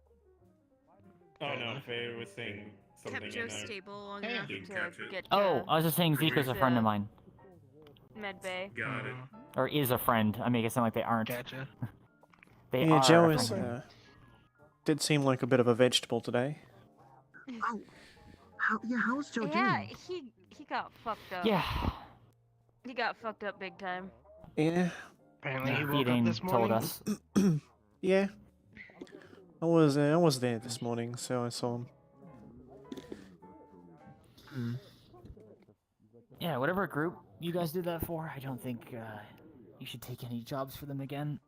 Speaker 9: Oh no, Faye was saying something
Speaker 7: Kept Joe
Speaker 9: in there.
Speaker 7: stable long
Speaker 4: Hey,
Speaker 7: enough
Speaker 9: didn't
Speaker 7: to
Speaker 9: catch it.
Speaker 7: get
Speaker 6: Oh, I was just saying Zeke is a friend of mine.
Speaker 7: med bay.
Speaker 9: Got it.
Speaker 6: Or is a friend. I make it sound like they aren't.
Speaker 4: Gotcha.
Speaker 6: They
Speaker 2: Yeah,
Speaker 6: are
Speaker 2: Joe
Speaker 6: a
Speaker 2: is,
Speaker 6: friend.
Speaker 2: did seem like a bit of a vegetable today.
Speaker 1: How's Joe
Speaker 7: Yeah,
Speaker 1: doing?
Speaker 7: he got fucked up.
Speaker 6: Yeah,
Speaker 7: He got fucked up big time.
Speaker 2: Yeah.
Speaker 4: Apparently he
Speaker 6: he
Speaker 4: woke up
Speaker 6: didn't
Speaker 4: this
Speaker 6: told
Speaker 4: morning.
Speaker 6: us.
Speaker 2: Yeah. I was there this morning, so I saw him.
Speaker 6: Yeah, whatever group you guys did that for, I don't think you should take any jobs for them again.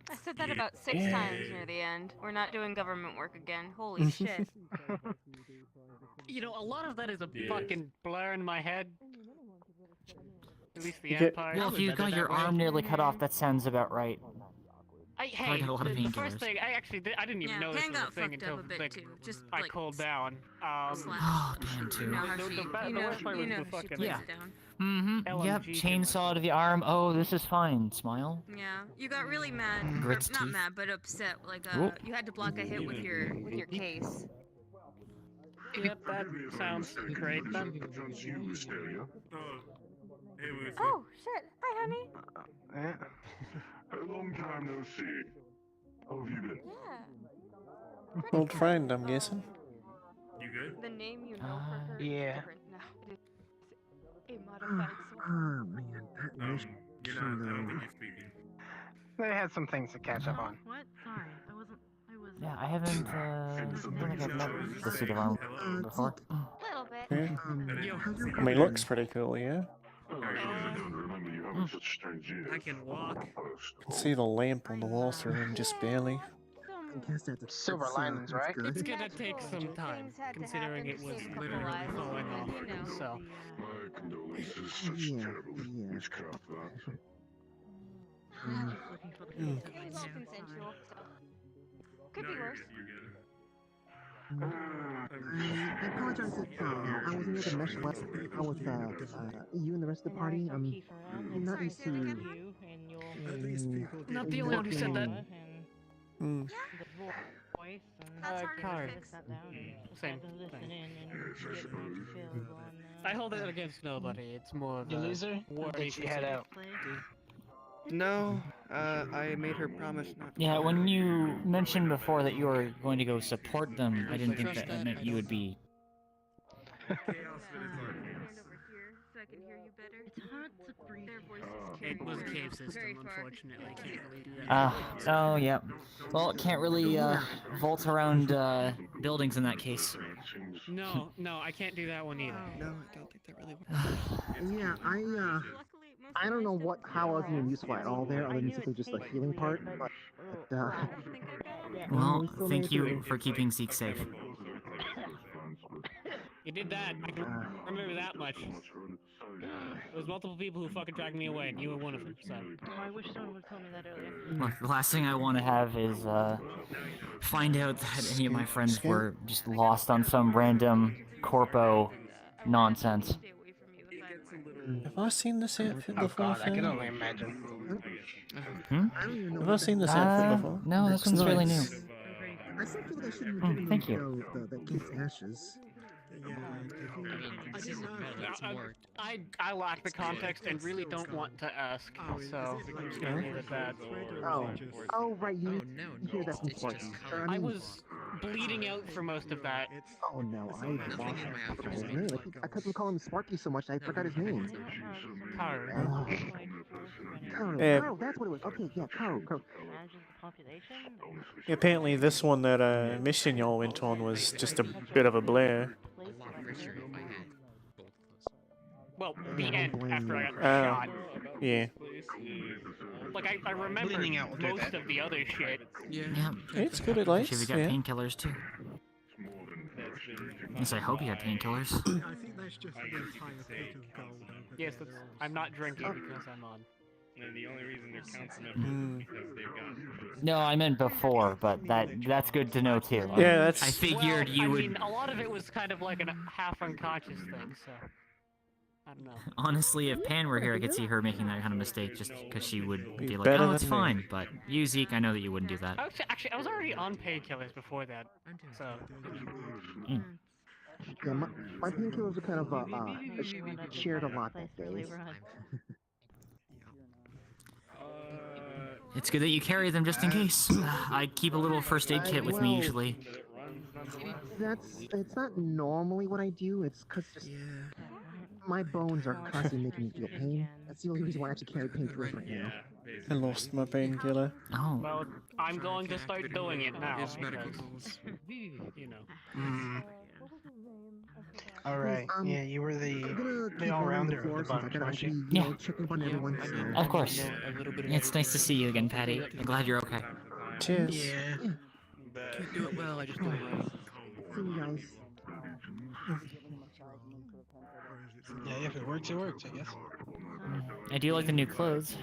Speaker 7: I said that about 6 times near the end. We're not doing government work again. Holy shit.
Speaker 11: You know, a lot of that is a
Speaker 9: Yeah.
Speaker 11: fucking blur in my head. At least the
Speaker 2: You
Speaker 11: end
Speaker 2: get-
Speaker 11: part.
Speaker 6: Well, if you got your arm nearly cut off, that sounds about right.
Speaker 11: Hey,
Speaker 6: got a lot of
Speaker 11: the first
Speaker 6: painkillers.
Speaker 11: thing, I didn't even
Speaker 7: Yeah,
Speaker 11: know this
Speaker 7: Pan
Speaker 11: was a
Speaker 7: got
Speaker 11: thing
Speaker 7: fucked
Speaker 11: until
Speaker 7: up a bit
Speaker 11: like,
Speaker 7: too. Just
Speaker 11: I
Speaker 7: like
Speaker 11: cooled down.
Speaker 7: slapped.
Speaker 6: Oh, Pan too.
Speaker 7: You know how
Speaker 11: The-
Speaker 7: she,
Speaker 11: the ba-
Speaker 7: you
Speaker 11: the
Speaker 7: know,
Speaker 11: worst part
Speaker 7: you
Speaker 11: was
Speaker 7: know
Speaker 11: the
Speaker 7: how she
Speaker 11: fucking-
Speaker 7: puts
Speaker 6: Yeah.
Speaker 7: it down.
Speaker 6: Mm-hmm. Yep,
Speaker 11: LMG
Speaker 6: chainsaw to the arm. Oh, this is fine. Smile.
Speaker 7: Yeah, you got really mad. Or
Speaker 6: Grits
Speaker 7: not
Speaker 6: teeth.
Speaker 7: mad, but upset. Like
Speaker 6: Whoop.
Speaker 7: you had to block a hit with your case.
Speaker 11: Yep, that sounds great then.
Speaker 9: Oh, hey, Lucy.
Speaker 7: Oh shit! Hi, honey.
Speaker 10: A long time no see. How have you been?
Speaker 7: Yeah.
Speaker 2: Old friend, I'm guessing.
Speaker 9: You good?
Speaker 7: The name you know for her is
Speaker 4: Yeah.
Speaker 7: different now. It is a modified soul.
Speaker 1: Oh man,
Speaker 9: You're not. I don't think you're speaking.
Speaker 4: They had some things to catch up on.
Speaker 12: What? Sorry, I wasn't.
Speaker 6: Yeah, I haven't, I don't think I've met the suit of armor before.
Speaker 7: Little bit.
Speaker 2: Yeah. I mean, it looks pretty cool, yeah.
Speaker 13: I can walk.
Speaker 2: You can see the lamp on the wall through him just barely.
Speaker 1: I guess that's
Speaker 4: Silver linings, right?
Speaker 1: good.
Speaker 13: It's gonna take some time, considering it was literally falling off. So.
Speaker 1: Yeah.
Speaker 7: It was all consensual, so could be worse.
Speaker 1: I apologize if I wasn't able to mesh well with you and the rest of the party. I'm not used to.
Speaker 13: Not the only one who said that. Card. Same thing. I hold it against nobody. It's more of
Speaker 4: You
Speaker 13: a
Speaker 4: loser? Or did she head out?
Speaker 11: No, I made her promise not to.
Speaker 6: Yeah, when you mentioned before that you were going to go support them, I didn't think that meant you would be...
Speaker 13: It was a cave system, unfortunately. Can't really do that.
Speaker 6: Oh, yeah. Well, it can't really, vault around, buildings in that case.
Speaker 13: No, I can't do that one either.
Speaker 11: No, I don't think that really works.
Speaker 1: Yeah, I don't know how I was even useful at all there, other than simply just the healing part. But
Speaker 6: Well, thank you for keeping Zeke safe.
Speaker 13: You did that. I can remember that much. There was multiple people who fucking dragged me away, and you were one of them, so...
Speaker 12: I wish someone would tell me that earlier.
Speaker 6: Look, the last thing I want to have is, find out that any of my friends were just lost on some random corpo nonsense.
Speaker 2: Have I seen this outfit before?
Speaker 4: I can only imagine.
Speaker 2: Have I seen this outfit before?
Speaker 6: No, this one's really new.
Speaker 1: I still feel they shouldn't
Speaker 6: thank you.
Speaker 1: The kid's ashes.
Speaker 13: I lack the context and really don't want to ask, so I'm just gonna leave it at that.
Speaker 1: Oh, right, you hear that from Sparky.
Speaker 13: I was bleeding out for most of that.
Speaker 1: Oh no, I forgot his name. I couldn't call him Sparky so much, I forgot his name.
Speaker 13: Karo.
Speaker 1: Karo, that's what it was. Okay, yeah, Karo.
Speaker 2: Apparently this one that mission y'all went on was just a bit of a blur.
Speaker 13: Well, the end, after I got shot.
Speaker 2: Yeah.
Speaker 13: Like, I remember most of the other shit.
Speaker 6: Yeah.
Speaker 2: It's good at least,
Speaker 6: Should we got painkillers too? Yes, I hope you had painkillers.
Speaker 14: I think that's just the entire pit of gold.
Speaker 13: Yes, I'm not drinking because I'm on.
Speaker 9: And the only reason they're counting them is because they've got...
Speaker 6: No, I meant before, but that's good to know too.
Speaker 2: Yeah, that's...
Speaker 6: I figured you would...
Speaker 13: I mean, a lot of it was kind of like a half unconscious thing, so... I don't know.
Speaker 6: Honestly, if Pan were here, I could see her making that kind of mistake just because she would be like,
Speaker 2: better
Speaker 6: oh, it's
Speaker 2: than me.
Speaker 6: fine. But you, Zeke, I know that you wouldn't do that.
Speaker 13: Actually, I was already on painkillers before that, so...
Speaker 1: Yeah, my painkillers are kind of shared a lot that day.
Speaker 6: It's good that you carry them just in case. I keep a little first aid kit with me usually.
Speaker 1: It's not normally what I do. It's because my bones are constantly making me feel pain. That's the only reason why I actually carry painkillers right now.
Speaker 2: I lost my painkiller.
Speaker 6: Oh.
Speaker 13: Well, I'm going to start doing it now. Because, you know.
Speaker 4: Alright, yeah, you were the all-rounder of the bunch, weren't you?
Speaker 6: Yeah.
Speaker 1: Check up on everyone.
Speaker 6: Of course. It's nice to see you again, Patty. I'm glad you're okay.
Speaker 2: Cheers.
Speaker 11: Yeah. Can't do it well, I just do it well.
Speaker 1: See you guys.
Speaker 4: Yeah, if it works, I guess.
Speaker 13: Mm.
Speaker 6: I do like the new clothes.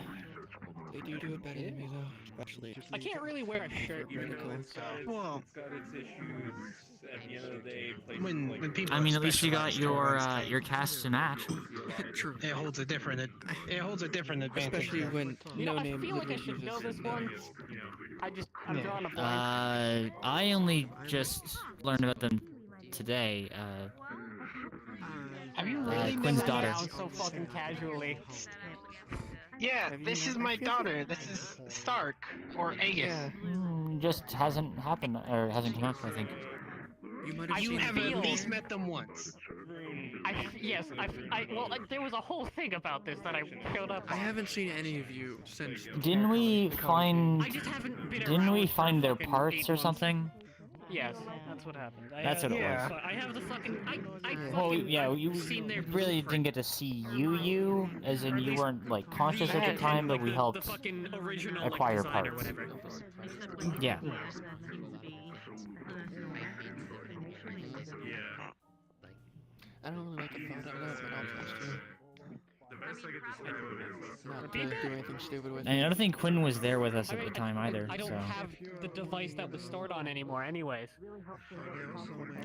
Speaker 11: They do it better than me though, especially.
Speaker 13: I can't really wear a shirt really cool, so.
Speaker 4: Well,
Speaker 9: It's got its issues at the end of the day.
Speaker 4: when people
Speaker 6: I mean, at least you got your cast to match.
Speaker 11: True.
Speaker 4: It holds a different advantage.
Speaker 11: Especially when
Speaker 13: You know,
Speaker 11: no
Speaker 13: I
Speaker 11: name
Speaker 13: feel like I
Speaker 11: literally
Speaker 13: should know
Speaker 11: uses
Speaker 13: this one. I'm drawing a blank.
Speaker 6: I only just learned about them today.
Speaker 13: Have you really
Speaker 6: Quinn's
Speaker 13: never
Speaker 6: daughter.
Speaker 13: down so fucking casually?
Speaker 4: Yeah, this is my daughter. This is Stark, or Aegis.
Speaker 6: Just hasn't happened, or hasn't come up, I think.
Speaker 11: You might have
Speaker 4: You
Speaker 11: seen
Speaker 4: have
Speaker 11: the
Speaker 4: at least met them once.
Speaker 13: There was a whole thing about this that I showed up
Speaker 11: I
Speaker 13: on.
Speaker 11: haven't seen any of you since.
Speaker 6: Didn't we find?
Speaker 13: I just haven't been
Speaker 6: Didn't we
Speaker 13: around for
Speaker 6: find their
Speaker 13: fucking
Speaker 6: parts
Speaker 13: 8
Speaker 6: or
Speaker 13: months.
Speaker 6: something?
Speaker 13: Yes, that's what happened.
Speaker 6: That's what it was.
Speaker 13: I have the fucking.
Speaker 6: Well, yeah, you
Speaker 13: seen their
Speaker 6: really didn't get to see you, as in you weren't like conscious at the time, but we helped
Speaker 13: the fucking original
Speaker 6: acquire
Speaker 13: design or
Speaker 6: parts.
Speaker 13: whatever.
Speaker 6: Yeah.
Speaker 11: I don't really like the thought of that, but I'll trust you.
Speaker 9: The best I get to think of is
Speaker 11: Not to do anything stupid with
Speaker 6: And I
Speaker 11: it.
Speaker 6: don't think Quinn was there with us at the time either.
Speaker 13: I don't
Speaker 6: So.
Speaker 13: have the device that was stored on anymore, anyways.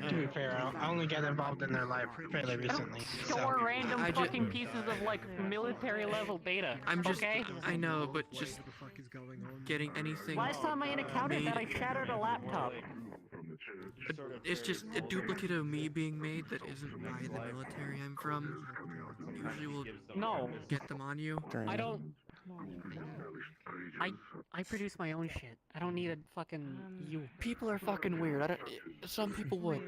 Speaker 4: To be fair, I only got involved in their life fairly recently.
Speaker 13: Store random
Speaker 11: I ju-
Speaker 13: fucking pieces of like military level data.
Speaker 11: I'm just.
Speaker 13: okay?
Speaker 11: I know, but just getting anything.
Speaker 13: Last time I encountered that, I shattered a laptop.
Speaker 11: It's just a duplicate of me being made that isn't by the military I'm from. Usually will get them on you.
Speaker 13: I don't. I produce my own shit. I don't need a fucking you.
Speaker 11: People are fucking weird. I don't. Some people would.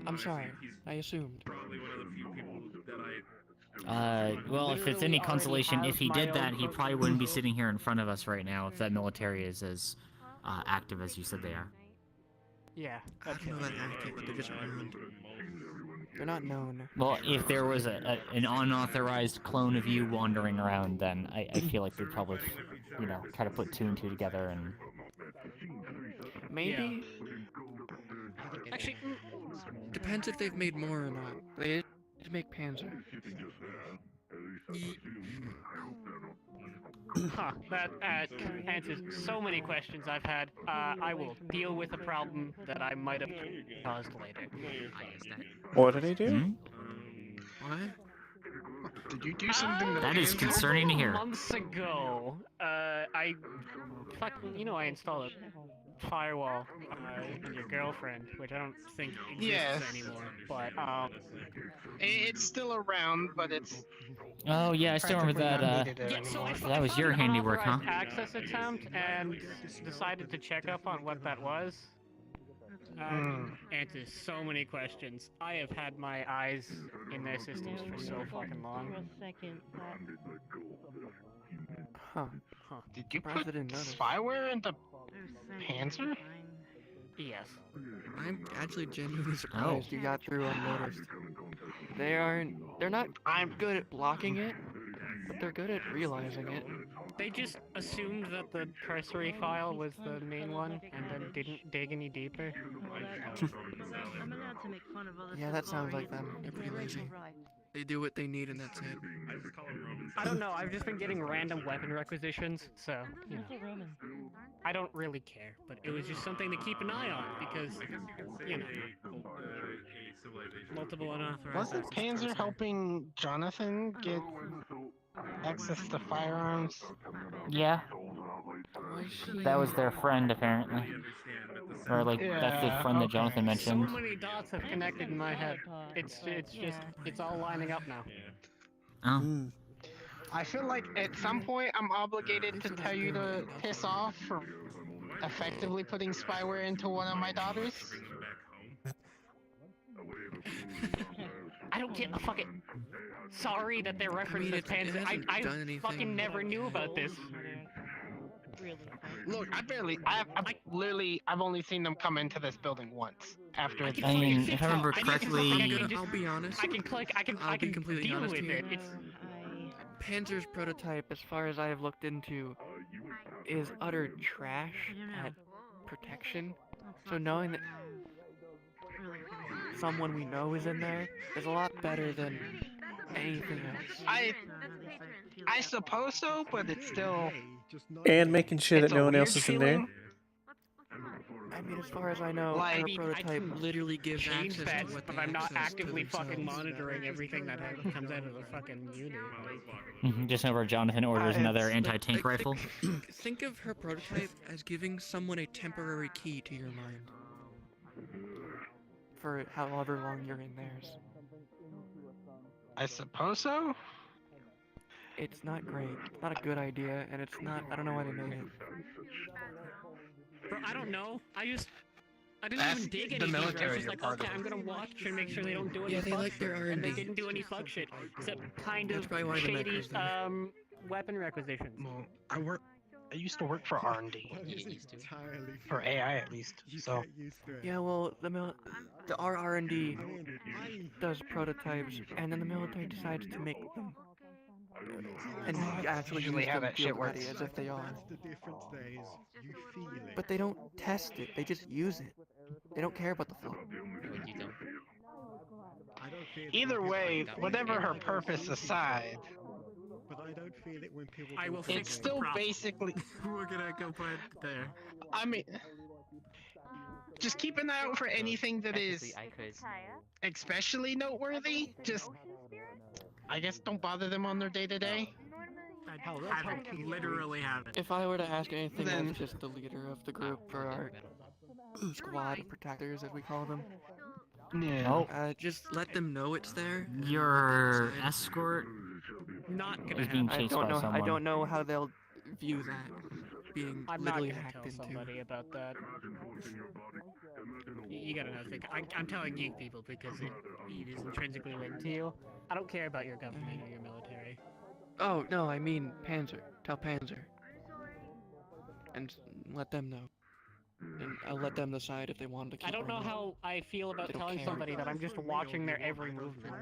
Speaker 11: I'm sorry. I assumed.
Speaker 9: probably one of the few people that I
Speaker 6: Well, if it's any consolation, if he did that, he probably wouldn't be sitting here in front of us right now if that military is as active as you said they are.
Speaker 13: Yeah.
Speaker 11: I don't know that active, but they're just around. They're not known.
Speaker 6: Well, if there was an unauthorized clone of you wandering around, then I feel like they'd probably, try to put 2 and 2 together and...
Speaker 11: Maybe?
Speaker 13: Actually,
Speaker 11: depends if they've made more or not. They did make Panzer.
Speaker 13: Huh, that answers so many questions I've had. I will deal with a problem that I might have caused later.
Speaker 2: What did he do?
Speaker 11: What?
Speaker 4: Did you do something
Speaker 6: that is concerning to hear.
Speaker 13: Months ago, I installed a firewall on your girlfriend, which I don't think exists anymore. But
Speaker 4: it's still around, but it's.
Speaker 6: Oh yeah, I still remember that. That was your handiwork, huh?
Speaker 13: Access attempt and decided to check up on what that was. Answers so many questions. I have had my eyes in their systems for so fucking long.
Speaker 11: Huh.
Speaker 4: Did you put
Speaker 11: President noticed.
Speaker 4: spyware into Panzer?
Speaker 13: Yes.
Speaker 11: I'm actually genuinely surprised you got through unnoticed. They're not good at blocking it, but they're good at realizing it.
Speaker 13: They just assumed that the cursory file was the main one, and then didn't dig any deeper.
Speaker 11: Yeah, that sounds like them. They're pretty lazy. They do what they need and that's it.
Speaker 13: I don't know, I've just been getting random weapon requisitions, so, I don't really care, but it was just something to keep an eye on, because, multiple unauthorized...
Speaker 4: Wasn't Panzer helping Jonathan get access to firearms?
Speaker 6: Yeah. That was their friend, apparently. Or, that's the friend that Jonathan mentioned.
Speaker 13: So many dots have connected in my head. It's all lining up now.
Speaker 6: Oh.
Speaker 4: I feel like at some point I'm obligated to tell you to piss off for effectively putting spyware into one of my daughters.
Speaker 13: I don't get a fucking... Sorry that they're referencing Panzer. I fucking never knew about this.
Speaker 4: Look, I've only seen them come into this building once. After it's
Speaker 6: I mean, if I remember correctly...
Speaker 11: I'll be honest.
Speaker 13: I can
Speaker 11: completely
Speaker 13: deal
Speaker 11: honest
Speaker 13: with
Speaker 11: here.
Speaker 13: it.
Speaker 11: Panzer's prototype, as far as I have looked into, is utter trash at protection. So knowing that someone we know is in there is a lot better than anything else.
Speaker 4: I suppose so, but it's still...
Speaker 2: And making sure that
Speaker 4: It's a
Speaker 2: no one else
Speaker 4: weird
Speaker 2: is in there.
Speaker 4: feeling.
Speaker 11: I mean, as far as I know,
Speaker 4: Like-
Speaker 11: our prototype literally gives
Speaker 13: Change
Speaker 11: access
Speaker 13: that,
Speaker 11: to what
Speaker 13: but
Speaker 11: they
Speaker 13: I'm not
Speaker 11: access
Speaker 13: actively
Speaker 11: to
Speaker 13: fucking
Speaker 11: themselves.
Speaker 13: monitoring everything that comes out of the fucking unit.
Speaker 6: Just whenever Jonathan orders another
Speaker 11: Like,
Speaker 6: anti-tank rifle.
Speaker 11: Think of her prototype as giving someone a temporary key to your mind. For however long you're in theirs.
Speaker 4: I suppose so?
Speaker 11: It's not great. It's not a good idea, and it's not... I don't know why they made it.
Speaker 13: Bro, I don't know. I didn't even dig any deeper. I was just like, okay, I'm gonna watch and make sure they don't do any fuck
Speaker 11: like their
Speaker 13: shit. And they
Speaker 11: R&D.
Speaker 13: didn't do any fuck shit, except kind
Speaker 11: That's
Speaker 13: of
Speaker 11: probably why the
Speaker 13: shady,
Speaker 11: Metaverse there.
Speaker 13: weapon requisitions.
Speaker 4: Well, I used to work for R&D. For AI, at least. So.
Speaker 11: Yeah, well, our R&D does prototypes, and then the military decides to make them. And actually
Speaker 4: Usually
Speaker 11: use
Speaker 4: how
Speaker 11: them
Speaker 4: that shit
Speaker 11: field ready
Speaker 4: works.
Speaker 11: as if they are.
Speaker 14: That's the difference there is you feel it.
Speaker 11: But they don't test it, they just use it. They don't care about the flow.
Speaker 4: Either way, whatever her purpose aside,
Speaker 14: But I don't feel it when people
Speaker 13: I will
Speaker 14: do
Speaker 4: it's
Speaker 13: fix
Speaker 4: still basically.
Speaker 13: We're gonna go put it there.
Speaker 4: I mean, just keep an eye out for anything that is especially noteworthy. Just, I guess, don't bother them on their day-to-day.
Speaker 13: Literally have it.
Speaker 11: If I were to ask anything
Speaker 4: Then-
Speaker 11: of just the leader of the group for our squad of protectors, as we call them,
Speaker 4: Yeah.
Speaker 11: just let them know it's there.
Speaker 6: Your escort
Speaker 13: Not gonna
Speaker 6: is being
Speaker 13: happen.
Speaker 6: chased by someone.
Speaker 11: I don't know how they'll view that being
Speaker 13: I'm not
Speaker 11: literally
Speaker 13: gonna
Speaker 11: hacked
Speaker 13: tell
Speaker 11: into.
Speaker 13: somebody about that. You gotta know. I'm telling you people because it is intrinsically linked to you. I don't care about your government or your military.
Speaker 11: Oh no, I mean Panzer. Tell Panzer, and let them know. And I'll let them decide if they want to keep.
Speaker 13: I don't know how I feel about
Speaker 11: They don't
Speaker 13: telling
Speaker 11: care.
Speaker 13: somebody that I'm just watching their every movement.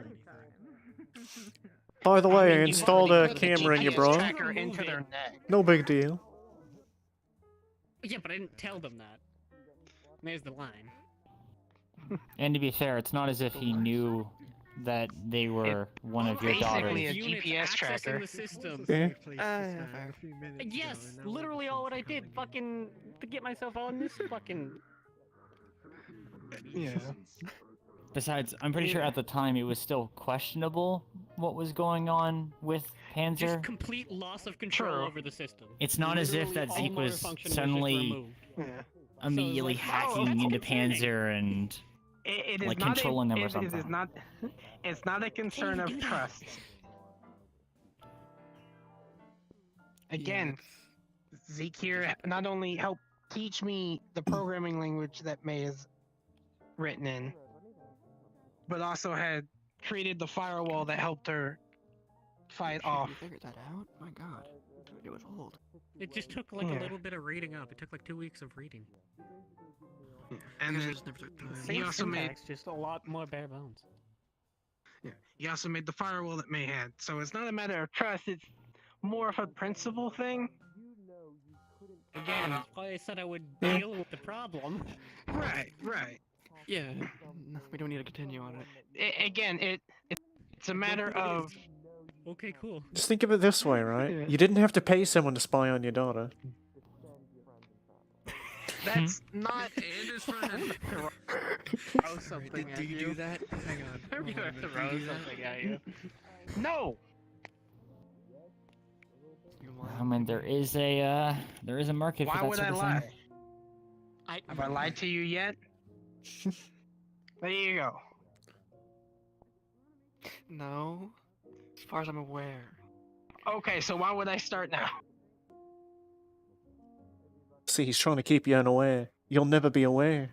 Speaker 2: By the way, I
Speaker 4: you
Speaker 2: installed
Speaker 4: already
Speaker 2: a
Speaker 4: put the
Speaker 2: camera in your
Speaker 4: GPS
Speaker 2: bra.
Speaker 4: tracker into their neck.
Speaker 2: No big deal.
Speaker 13: Yeah, but I didn't tell them that. There's the line.
Speaker 6: And to be fair, it's not as if he knew that they were one of your
Speaker 4: basically
Speaker 6: daughters.
Speaker 4: a
Speaker 13: Units
Speaker 4: GPS
Speaker 13: accessing
Speaker 4: tracker.
Speaker 13: the system.
Speaker 2: Yeah.
Speaker 13: Yes, literally all what I did, fucking, to get myself on this fucking.
Speaker 4: Yeah.
Speaker 6: Besides, I'm pretty sure at the time it was still questionable what was going on with Panzer.
Speaker 13: Just complete loss of control
Speaker 4: True.
Speaker 13: over the system.
Speaker 6: It's not as if
Speaker 13: Literally
Speaker 6: that
Speaker 13: all
Speaker 6: Zeke
Speaker 13: motor
Speaker 6: was
Speaker 13: function just
Speaker 6: suddenly
Speaker 13: removed.
Speaker 4: Yeah.
Speaker 6: immediately
Speaker 13: like, oh,
Speaker 6: hacking
Speaker 13: that's
Speaker 6: into
Speaker 13: concerning.
Speaker 6: Panzer and
Speaker 4: It is
Speaker 6: like
Speaker 4: not
Speaker 6: controlling them or
Speaker 4: it
Speaker 6: something.
Speaker 4: is not. It's not a concern of trust. Again, Zeke here not only helped teach me the programming language that May is written in, but also had created the firewall that helped her fight
Speaker 11: Shit,
Speaker 4: off.
Speaker 11: You figured that out? My God, it was old.
Speaker 13: It just took like
Speaker 4: Yeah.
Speaker 13: a little bit of reading up. It took like 2 weeks of reading.
Speaker 4: And then he also made
Speaker 13: syntax, just a lot more bare bones.
Speaker 4: he also made the firewall that May had. So it's not a matter of trust. It's more of a principle thing. Again,
Speaker 13: That's why I said I would deal with the problem.
Speaker 4: right.
Speaker 11: Yeah, no, we don't need to continue on it.
Speaker 4: Again, it's a matter of.
Speaker 13: Okay, cool.
Speaker 2: Just think of it this way, right? You didn't have to pay someone to spy on your daughter.
Speaker 4: That's not.
Speaker 13: Throw something at
Speaker 11: Did you do that? Hang on.
Speaker 13: I'm gonna throw something at you.
Speaker 4: No.
Speaker 6: I mean, there is a market
Speaker 4: Why
Speaker 6: for that
Speaker 4: would
Speaker 6: sort
Speaker 4: I
Speaker 6: of
Speaker 4: lie?
Speaker 6: thing.
Speaker 4: Have I lied to you yet? There you go.
Speaker 11: No, as far as I'm aware.
Speaker 4: Okay, so why would I start now?
Speaker 2: See, he's trying to keep you unaware. You'll never be aware.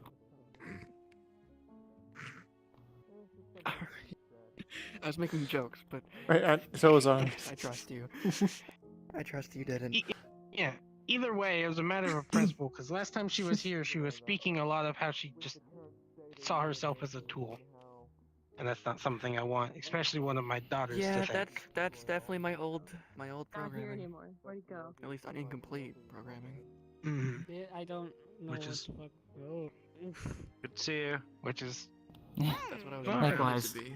Speaker 11: I was making jokes, but
Speaker 2: So was I.
Speaker 11: I trust you. I trust you didn't.
Speaker 4: Yeah. Either way, it was a matter of principle. Because last time she was here, she was speaking a lot of how she just saw herself as a tool, and that's not something I want, especially one of my daughters.
Speaker 11: Yeah,
Speaker 4: to think.
Speaker 11: that's definitely my old programming.
Speaker 12: anymore. Where'd he go?
Speaker 11: At least on incomplete programming.
Speaker 4: Mm-hmm.
Speaker 13: Yeah, I don't know
Speaker 4: Which
Speaker 13: what
Speaker 4: is-
Speaker 13: the fuck. Oh, oof.
Speaker 4: Good to see you. Which is.
Speaker 11: That's what I was
Speaker 6: Likewise.
Speaker 11: to be.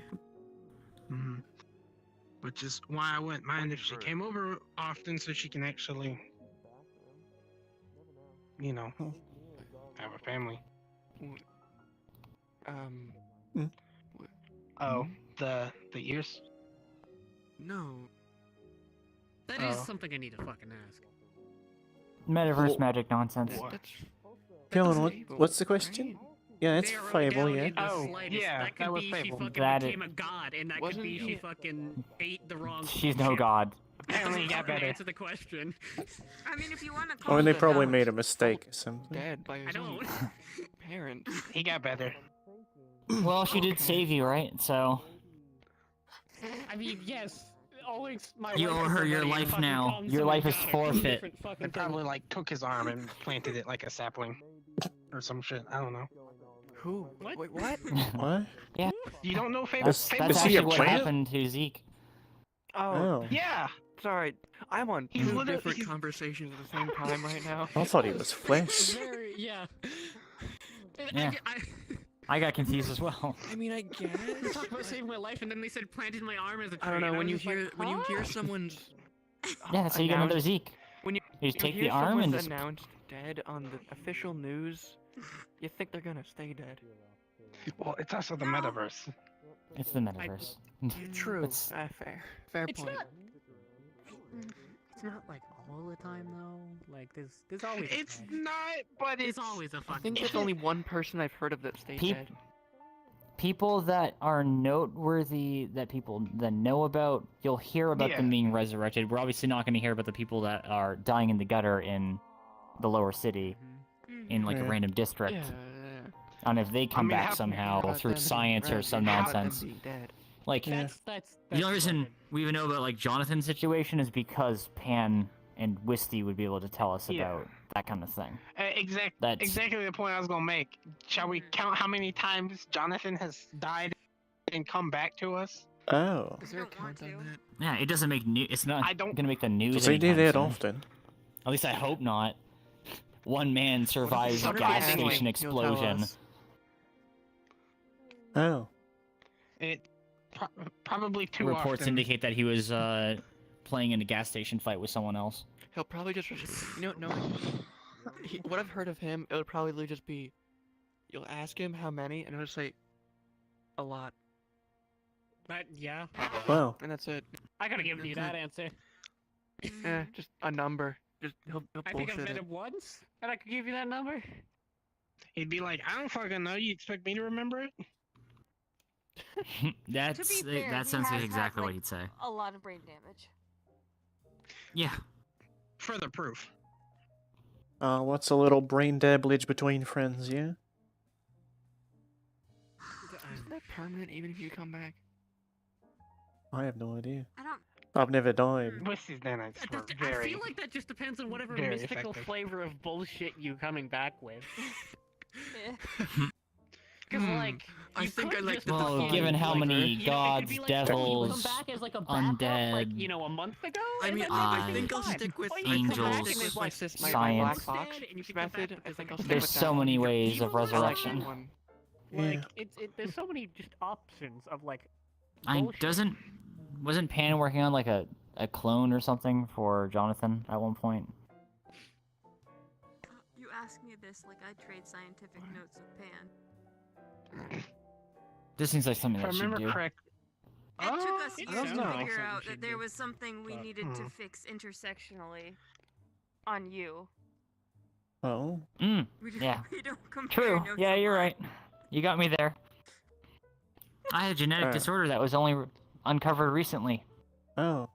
Speaker 4: Mm-hmm. Which is why I wouldn't mind if she came over often, so she can actually, you know, have a family. Oh, the ears.
Speaker 11: No.
Speaker 13: That is
Speaker 4: Oh.
Speaker 13: something I need to fucking ask.
Speaker 6: Metaverse magic nonsense.
Speaker 2: Dylan, what's the question? Yeah, it's Fable, yeah.
Speaker 4: Yeah,
Speaker 13: that could
Speaker 4: that was
Speaker 13: be
Speaker 4: Fable.
Speaker 13: she fucking
Speaker 6: That
Speaker 13: became
Speaker 6: i-
Speaker 13: a god, and that
Speaker 11: Wasn't
Speaker 13: could be
Speaker 11: he-
Speaker 13: she fucking ate the wrong.
Speaker 6: She's no
Speaker 13: shit.
Speaker 6: god.
Speaker 4: Apparently, he got
Speaker 13: Doesn't
Speaker 4: better.
Speaker 13: Answer the question.
Speaker 7: I mean, if you want to
Speaker 2: I
Speaker 7: call
Speaker 2: mean, they
Speaker 7: it
Speaker 2: probably
Speaker 7: that.
Speaker 2: made a mistake or something.
Speaker 11: Dead by
Speaker 13: I
Speaker 11: his own.
Speaker 13: don't.
Speaker 11: parents.
Speaker 4: He got better.
Speaker 6: Well, she did save you, right? So
Speaker 13: I mean, yes. Always my
Speaker 6: you
Speaker 13: wife
Speaker 6: owe
Speaker 13: is
Speaker 6: her
Speaker 13: the
Speaker 6: your
Speaker 13: one who
Speaker 6: life
Speaker 13: fucking
Speaker 6: now.
Speaker 13: comes
Speaker 6: Your
Speaker 13: and my
Speaker 6: life is
Speaker 13: daughter. Two
Speaker 6: forfeit.
Speaker 13: different fucking
Speaker 4: They probably like took his arm and planted it like a sapling, or some shit. I don't know.
Speaker 11: Who?
Speaker 13: What?
Speaker 11: Wait, what?
Speaker 2: What?
Speaker 6: Yeah,
Speaker 4: You don't know
Speaker 6: that's
Speaker 2: Was he a
Speaker 6: actually what
Speaker 2: plant?
Speaker 6: happened to Zeke.
Speaker 2: Oh.
Speaker 4: Yeah.
Speaker 11: Sorry, I'm on
Speaker 4: He's
Speaker 11: two
Speaker 4: literally-
Speaker 11: different
Speaker 4: he's-
Speaker 11: conversations at the same time right now.
Speaker 2: I thought he was flesh.
Speaker 13: Very, yeah.
Speaker 6: Yeah. I got confused as well.
Speaker 11: I mean, I guess.
Speaker 13: They talked about saving my life, and then they said planted my arm as a tree.
Speaker 11: I don't know.
Speaker 13: and
Speaker 11: When
Speaker 13: was
Speaker 11: you
Speaker 13: just like,
Speaker 11: hear when you hear
Speaker 13: huh?
Speaker 11: someone's
Speaker 6: Yeah, that's how you get another
Speaker 11: announced-
Speaker 6: Zeke.
Speaker 11: When you
Speaker 6: just take
Speaker 11: hear
Speaker 6: the arm and
Speaker 11: someone's
Speaker 6: just
Speaker 11: announced dead on the official news, you think they're gonna stay dead.
Speaker 4: Well, it's also the metaverse.
Speaker 6: It's the metaverse.
Speaker 11: True.
Speaker 6: It's-
Speaker 11: Fair
Speaker 13: It's
Speaker 11: point.
Speaker 13: not. It's not like all the time though. Like there's always.
Speaker 4: It's
Speaker 13: a time.
Speaker 4: not, but
Speaker 13: It's
Speaker 4: it's
Speaker 13: always a
Speaker 11: I
Speaker 13: fucking.
Speaker 11: think there's only one person I've heard of that stayed
Speaker 6: Peop-
Speaker 11: dead.
Speaker 6: People that are noteworthy that people that know about, you'll hear about them being resurrected. We're obviously not going to hear about the people that are dying in the gutter in the lower city, in like a
Speaker 2: Yeah.
Speaker 6: random district.
Speaker 11: Yeah.
Speaker 6: And if they come
Speaker 4: mean,
Speaker 6: back
Speaker 4: how-
Speaker 6: somehow
Speaker 11: about
Speaker 6: through
Speaker 11: them being
Speaker 6: science or
Speaker 11: res-
Speaker 6: some
Speaker 11: how about them
Speaker 6: nonsense.
Speaker 11: being dead?
Speaker 6: Like,
Speaker 13: That's
Speaker 6: the only reason we even know about like Jonathan's situation is because Pan and Wisty would be able to tell us
Speaker 4: Yeah.
Speaker 6: about that kind of thing.
Speaker 4: exactly the point I was gonna make. Shall we count how many times Jonathan has died and come back to us?
Speaker 2: Oh.
Speaker 11: Is there a count on that?
Speaker 6: Yeah, it doesn't make news. It's not
Speaker 4: I don't-
Speaker 6: gonna make the news.
Speaker 2: Does he do
Speaker 6: anytime
Speaker 2: that
Speaker 6: soon.
Speaker 2: often?
Speaker 6: At least I hope not. One man survives a
Speaker 11: What if
Speaker 6: gas
Speaker 11: he's
Speaker 6: station
Speaker 11: asking? He'll tell
Speaker 6: explosion.
Speaker 11: us.
Speaker 2: Oh.
Speaker 4: It probably too
Speaker 6: Reports
Speaker 4: often.
Speaker 6: indicate that he was playing in a gas station fight with someone else.
Speaker 11: He'll probably just, no. What I've heard of him, it would probably just be, you'll ask him how many, and he'll just say, a lot,
Speaker 13: Yeah.
Speaker 2: Wow.
Speaker 11: and that's it.
Speaker 13: I gotta give you that answer.
Speaker 11: Just a number. Just he'll
Speaker 13: I think I've
Speaker 11: bullshit
Speaker 13: met
Speaker 11: it.
Speaker 13: him once, and I could give you that number.
Speaker 4: He'd be like, I don't fucking know. You expect me to remember it?
Speaker 6: That's
Speaker 7: To be fair,
Speaker 6: that
Speaker 7: he
Speaker 6: sounds like
Speaker 7: has had,
Speaker 6: exactly what
Speaker 7: like,
Speaker 6: he'd say.
Speaker 7: A lot of brain damage.
Speaker 6: Yeah.
Speaker 4: Further proof.
Speaker 2: What's a little brain dabblage between friends, yeah?
Speaker 11: Is that permanent even if you come back?
Speaker 2: I have no idea.
Speaker 7: I don't.
Speaker 2: I've never died.
Speaker 4: What's his name? I swear,
Speaker 13: I
Speaker 4: very.
Speaker 13: feel like that just depends on whatever
Speaker 4: very
Speaker 13: mystical
Speaker 4: effective.
Speaker 13: flavor of bullshit you coming back with.
Speaker 7: Yeah.
Speaker 13: Because like,
Speaker 11: I
Speaker 13: you
Speaker 11: think
Speaker 13: could
Speaker 11: I like
Speaker 13: just
Speaker 11: the
Speaker 6: Well,
Speaker 11: default
Speaker 6: given how
Speaker 11: flavor.
Speaker 6: many
Speaker 13: You know, it could
Speaker 6: gods,
Speaker 13: be like,
Speaker 6: devils,
Speaker 13: you come back as like a backup, like,
Speaker 6: undead,
Speaker 13: you know, a month ago.
Speaker 11: I
Speaker 13: and
Speaker 11: mean,
Speaker 13: then
Speaker 11: I
Speaker 13: everything's
Speaker 11: think I'll
Speaker 13: fine.
Speaker 11: stick with
Speaker 13: Or you come back
Speaker 6: angels,
Speaker 13: and there's,
Speaker 11: my
Speaker 13: like,
Speaker 11: my
Speaker 6: science.
Speaker 11: black box
Speaker 13: and you can come back
Speaker 11: method. I
Speaker 13: with
Speaker 11: think I'll
Speaker 13: the
Speaker 11: stick
Speaker 6: There's
Speaker 11: with
Speaker 6: so
Speaker 11: that.
Speaker 6: many ways of
Speaker 13: Evil is
Speaker 11: I like that
Speaker 6: resurrection.
Speaker 11: one.
Speaker 13: Like, there's so many just options of like.
Speaker 6: I
Speaker 13: bullshit.
Speaker 6: wasn't Pan working on like a clone or something for Jonathan at one point?
Speaker 7: You ask me this like I trade scientific notes with Pan.
Speaker 6: This seems like something
Speaker 4: If I
Speaker 6: that should
Speaker 4: remember
Speaker 6: do.
Speaker 4: correct.
Speaker 7: It took us
Speaker 4: I
Speaker 7: years
Speaker 4: don't
Speaker 7: to
Speaker 4: know.
Speaker 7: figure out
Speaker 13: should
Speaker 7: that there
Speaker 13: do.
Speaker 7: was something we needed to fix intersectionally on you.
Speaker 2: Oh.
Speaker 6: Mm,
Speaker 7: We don't,
Speaker 6: yeah.
Speaker 7: we don't compare
Speaker 6: True.
Speaker 7: notes
Speaker 6: Yeah,
Speaker 7: a
Speaker 6: you're
Speaker 7: lot.
Speaker 6: right. You got me there. I had a genetic disorder that was only uncovered recently,
Speaker 2: Oh.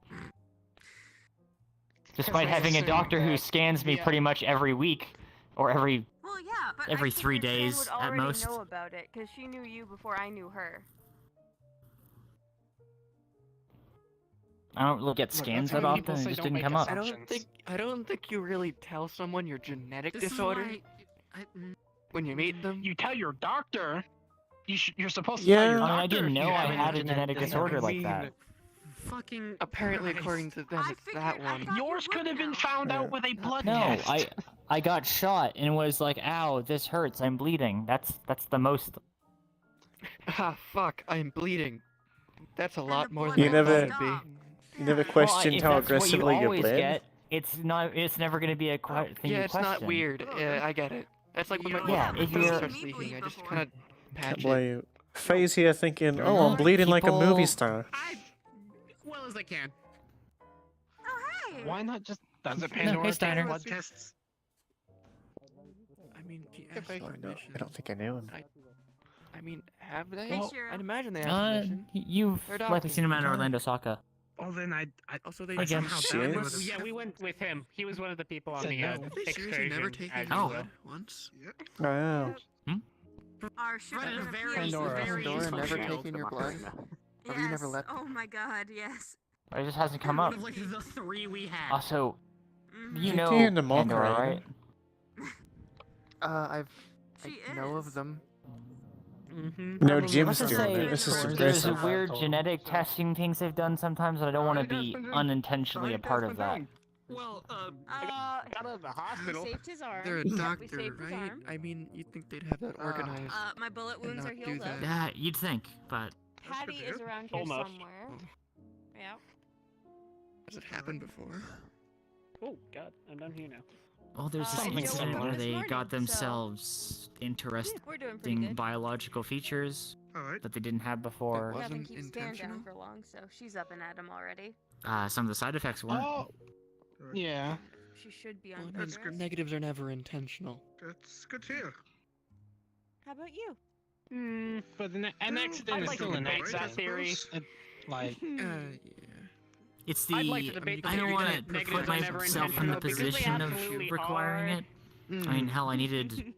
Speaker 6: despite
Speaker 4: I
Speaker 6: having a
Speaker 4: assumed
Speaker 6: doctor who
Speaker 4: that-
Speaker 6: scans me
Speaker 4: yeah.
Speaker 6: pretty much every week, or every.
Speaker 7: Well, yeah, but
Speaker 6: Every
Speaker 7: I
Speaker 6: 3
Speaker 7: figured Jen
Speaker 6: days
Speaker 7: would
Speaker 6: at
Speaker 7: already
Speaker 6: most.
Speaker 7: know about it because she knew you before I knew her.
Speaker 6: I don't look at
Speaker 4: Look,
Speaker 6: scans
Speaker 4: that's
Speaker 6: that
Speaker 4: why people
Speaker 6: often. It
Speaker 4: say
Speaker 6: just
Speaker 4: don't
Speaker 6: didn't
Speaker 4: make
Speaker 6: come up.
Speaker 4: assumptions.
Speaker 11: I don't think you really tell someone your genetic
Speaker 13: This is
Speaker 11: disorder
Speaker 13: why
Speaker 11: when you meet them.
Speaker 4: You tell your doctor. You're supposed to
Speaker 2: Yeah.
Speaker 4: tell your
Speaker 6: I mean,
Speaker 4: doctor.
Speaker 6: I didn't
Speaker 4: if
Speaker 6: know
Speaker 4: you
Speaker 6: I
Speaker 4: have
Speaker 6: had a
Speaker 4: genetic
Speaker 6: genetic disorder like
Speaker 4: mean,
Speaker 6: that.
Speaker 13: fucking.
Speaker 11: Apparently,
Speaker 13: Christ.
Speaker 11: according to them,
Speaker 7: I
Speaker 11: it's
Speaker 7: figured-
Speaker 11: that
Speaker 7: I
Speaker 11: one.
Speaker 7: thought you
Speaker 4: Yours
Speaker 7: would
Speaker 4: could have been
Speaker 7: know.
Speaker 4: found out with a blood
Speaker 6: No,
Speaker 4: test.
Speaker 6: I got shot and was like, "Ow, this hurts. I'm bleeding." That's the most.
Speaker 11: Ah, fuck! I'm bleeding. That's a lot
Speaker 7: the
Speaker 11: more
Speaker 7: blood
Speaker 11: than
Speaker 2: You
Speaker 11: I
Speaker 2: never-
Speaker 11: thought it'd be.
Speaker 2: You never
Speaker 6: Well,
Speaker 2: questioned
Speaker 6: if
Speaker 2: how
Speaker 6: that's what
Speaker 2: aggressively
Speaker 6: you
Speaker 2: you
Speaker 6: always
Speaker 2: bled?
Speaker 6: get, it's not. It's never gonna be a thing
Speaker 11: Yeah,
Speaker 6: you
Speaker 11: it's
Speaker 6: question.
Speaker 11: not weird. I get it. That's like when my
Speaker 6: Yeah,
Speaker 11: my
Speaker 6: if
Speaker 11: throat
Speaker 6: you're-
Speaker 11: starts leaking, I just kind of patch
Speaker 2: Can't
Speaker 11: it.
Speaker 2: blame you. Phase here thinking, oh, I'm bleeding like a movie
Speaker 6: People-
Speaker 2: star.
Speaker 13: Well as I can.
Speaker 7: Oh, hey!
Speaker 4: Why not just does it
Speaker 6: hey,
Speaker 4: Pandora
Speaker 6: Steiner.
Speaker 4: take blood tests?
Speaker 11: I mean, do you ask
Speaker 2: Oh, no,
Speaker 11: permission?
Speaker 2: I don't think I knew him.
Speaker 11: I mean, have they?
Speaker 7: Hey, Shiro.
Speaker 11: I'd imagine they have permission.
Speaker 6: You've
Speaker 11: They're
Speaker 6: likely
Speaker 11: doctors.
Speaker 6: seen him at Orlando Soccer.
Speaker 4: Well, then I
Speaker 11: Also, they
Speaker 6: I guess
Speaker 4: somehow
Speaker 2: she
Speaker 4: doubted
Speaker 2: is.
Speaker 4: it.
Speaker 13: Yeah, we went with him. He was one of the people on
Speaker 4: Said
Speaker 13: the
Speaker 4: no.
Speaker 11: Have they seriously
Speaker 13: excursion.
Speaker 11: never taken
Speaker 13: as
Speaker 11: you
Speaker 6: Oh.
Speaker 13: well.
Speaker 11: blood once?
Speaker 2: Oh.
Speaker 15: Our ship
Speaker 13: Right,
Speaker 15: of
Speaker 13: very-
Speaker 11: Pandora,
Speaker 13: very
Speaker 11: Pandora
Speaker 13: useful
Speaker 11: never
Speaker 13: shield.
Speaker 11: taken your blood? Have you never
Speaker 15: Yes.
Speaker 11: left?
Speaker 15: Oh my god, yes.
Speaker 6: It just hasn't come up.
Speaker 13: Like the 3 we had.
Speaker 6: Also, you
Speaker 2: You're
Speaker 6: know
Speaker 2: doing the
Speaker 6: Pandora,
Speaker 2: mockery,
Speaker 6: right?
Speaker 11: I
Speaker 15: She
Speaker 11: know
Speaker 15: is.
Speaker 11: of them.
Speaker 2: No, Jim's
Speaker 6: Let's just
Speaker 2: doing
Speaker 6: say
Speaker 2: it. This is
Speaker 6: there's
Speaker 2: aggressive.
Speaker 6: weird genetic testing things they've done sometimes, and I don't want to be unintentionally a part of that.
Speaker 13: Well, I got out of the hospital.
Speaker 15: Saved his arm.
Speaker 11: They're a
Speaker 15: Yep, we
Speaker 11: doctor,
Speaker 15: saved his
Speaker 11: right?
Speaker 15: arm.
Speaker 11: I mean, you'd think they'd have that organized.
Speaker 15: My bullet
Speaker 11: and
Speaker 15: wounds
Speaker 11: not
Speaker 15: are
Speaker 11: do
Speaker 15: healed up.
Speaker 11: that.
Speaker 6: Yeah, you'd think, but
Speaker 15: Patty is around here
Speaker 13: Almost.
Speaker 15: somewhere. Yeah.
Speaker 11: Has it happened before?
Speaker 13: Oh God, I'm down here now.
Speaker 6: well, there's this
Speaker 15: Joe
Speaker 6: incident
Speaker 15: went
Speaker 6: where
Speaker 15: this
Speaker 6: they
Speaker 15: morning,
Speaker 6: got
Speaker 15: so-
Speaker 6: themselves
Speaker 15: We're doing pretty
Speaker 6: interesting
Speaker 15: good.
Speaker 6: biological features that they didn't have before.
Speaker 15: We haven't
Speaker 11: wasn't
Speaker 15: keep Stan down
Speaker 11: intentional?
Speaker 15: for long, so she's up and at him already.
Speaker 6: Some of the side effects weren't.
Speaker 4: Oh, yeah.
Speaker 15: She should be
Speaker 11: Well,
Speaker 15: on bed rest.
Speaker 11: negatives are never intentional.
Speaker 10: That's good to hear.
Speaker 15: How about you?
Speaker 4: But an accident
Speaker 13: I'd
Speaker 4: is
Speaker 13: like
Speaker 4: still
Speaker 13: to
Speaker 4: an
Speaker 13: debate that
Speaker 4: accident.
Speaker 13: theory.
Speaker 4: Like,
Speaker 11: Yeah.
Speaker 6: It's the
Speaker 13: I'd like to debate the
Speaker 6: I don't
Speaker 13: theory
Speaker 6: want
Speaker 13: that
Speaker 6: to
Speaker 13: negatives
Speaker 6: put
Speaker 13: are never
Speaker 6: myself in the
Speaker 13: intentional, because they
Speaker 6: position of
Speaker 13: absolutely
Speaker 6: requiring
Speaker 13: are.
Speaker 6: it. I mean, hell, I needed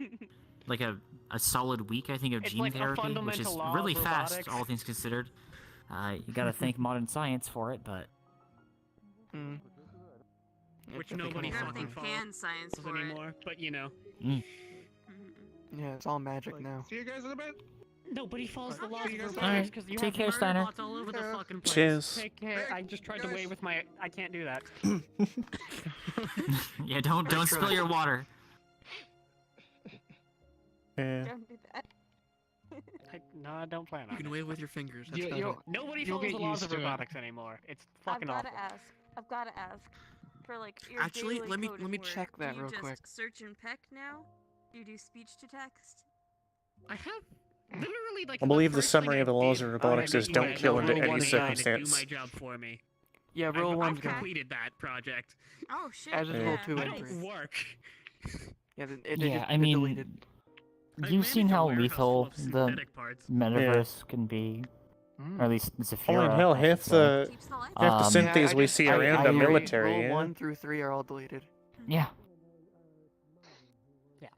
Speaker 6: like a solid week, I think, of
Speaker 13: It's
Speaker 6: gene
Speaker 13: like a
Speaker 6: therapy, which is
Speaker 13: fundamental law
Speaker 6: really
Speaker 13: of
Speaker 6: fast,
Speaker 13: robotics.
Speaker 6: all things considered. You gotta thank modern science for it, but
Speaker 13: Which
Speaker 11: I think
Speaker 13: nobody
Speaker 11: I'm
Speaker 15: I don't
Speaker 13: fucking
Speaker 15: think
Speaker 13: follows
Speaker 15: pan science for it.
Speaker 13: anymore. But you know,
Speaker 11: Yeah, it's all magic now.
Speaker 10: See you guys in a bit.
Speaker 13: nobody follows the laws
Speaker 10: see you
Speaker 13: of
Speaker 10: guys
Speaker 13: robotics
Speaker 6: later.
Speaker 13: because you
Speaker 6: Take
Speaker 13: have
Speaker 6: care,
Speaker 13: murder
Speaker 6: Steiner.
Speaker 13: bots all over the
Speaker 10: Yeah.
Speaker 13: fucking place.
Speaker 2: Cheers.
Speaker 13: Take care. I just tried to
Speaker 10: guys.
Speaker 13: wave with my. I can't do that.
Speaker 6: yeah, don't spill your water.
Speaker 2: Yeah.
Speaker 15: Don't do that.
Speaker 13: No, I don't plan on
Speaker 11: You can
Speaker 13: it.
Speaker 11: wave with your fingers. That's
Speaker 4: You-
Speaker 11: about
Speaker 4: you'll-
Speaker 11: it.
Speaker 13: Nobody
Speaker 4: You'll
Speaker 13: follows
Speaker 4: get
Speaker 13: the laws
Speaker 4: used
Speaker 13: of
Speaker 4: to it.
Speaker 13: robotics anymore. It's
Speaker 15: I've
Speaker 13: fucking
Speaker 15: gotta
Speaker 13: awful.
Speaker 15: ask. I've gotta ask. For like your
Speaker 11: Actually,
Speaker 15: daily
Speaker 11: let me
Speaker 15: coded work,
Speaker 11: check that
Speaker 15: do you
Speaker 11: real
Speaker 15: just
Speaker 11: quick.
Speaker 15: search and peck now? Do you do speech to text?
Speaker 13: I have literally like.
Speaker 2: I believe the
Speaker 13: first
Speaker 2: summary
Speaker 13: thing
Speaker 2: of the laws of
Speaker 13: did
Speaker 2: robotics is
Speaker 13: was
Speaker 2: don't
Speaker 13: that
Speaker 2: kill
Speaker 13: rule
Speaker 2: under
Speaker 11: one
Speaker 2: any
Speaker 11: guy to
Speaker 2: circumstance.
Speaker 13: Do my job for me.
Speaker 11: Yeah, rule
Speaker 13: I've
Speaker 11: one's gone.
Speaker 13: completed that project.
Speaker 15: Oh shit.
Speaker 11: As is
Speaker 2: Yeah.
Speaker 11: rule
Speaker 15: yeah,
Speaker 11: 2
Speaker 13: I
Speaker 11: and
Speaker 15: nice.
Speaker 11: 3.
Speaker 13: don't work.
Speaker 11: Yeah,
Speaker 6: Yeah, I
Speaker 11: it
Speaker 6: mean,
Speaker 11: deleted.
Speaker 6: you've seen how
Speaker 13: warehouse full
Speaker 6: lethal
Speaker 13: of
Speaker 6: the
Speaker 13: synthetic parts.
Speaker 6: metaverse can be, or at least
Speaker 2: Oh,
Speaker 6: Zafira.
Speaker 2: and hell,
Speaker 6: I should
Speaker 2: half
Speaker 6: say.
Speaker 2: the
Speaker 15: Keeps the lights
Speaker 2: half the
Speaker 6: Um,
Speaker 2: synthes
Speaker 11: I
Speaker 2: we
Speaker 11: just-
Speaker 2: see
Speaker 11: I-
Speaker 2: around
Speaker 11: I
Speaker 2: the
Speaker 11: agree.
Speaker 2: military.
Speaker 11: Rule
Speaker 2: Yeah.
Speaker 11: 1 through 3 are all deleted.
Speaker 6: Yeah.
Speaker 13: Yeah.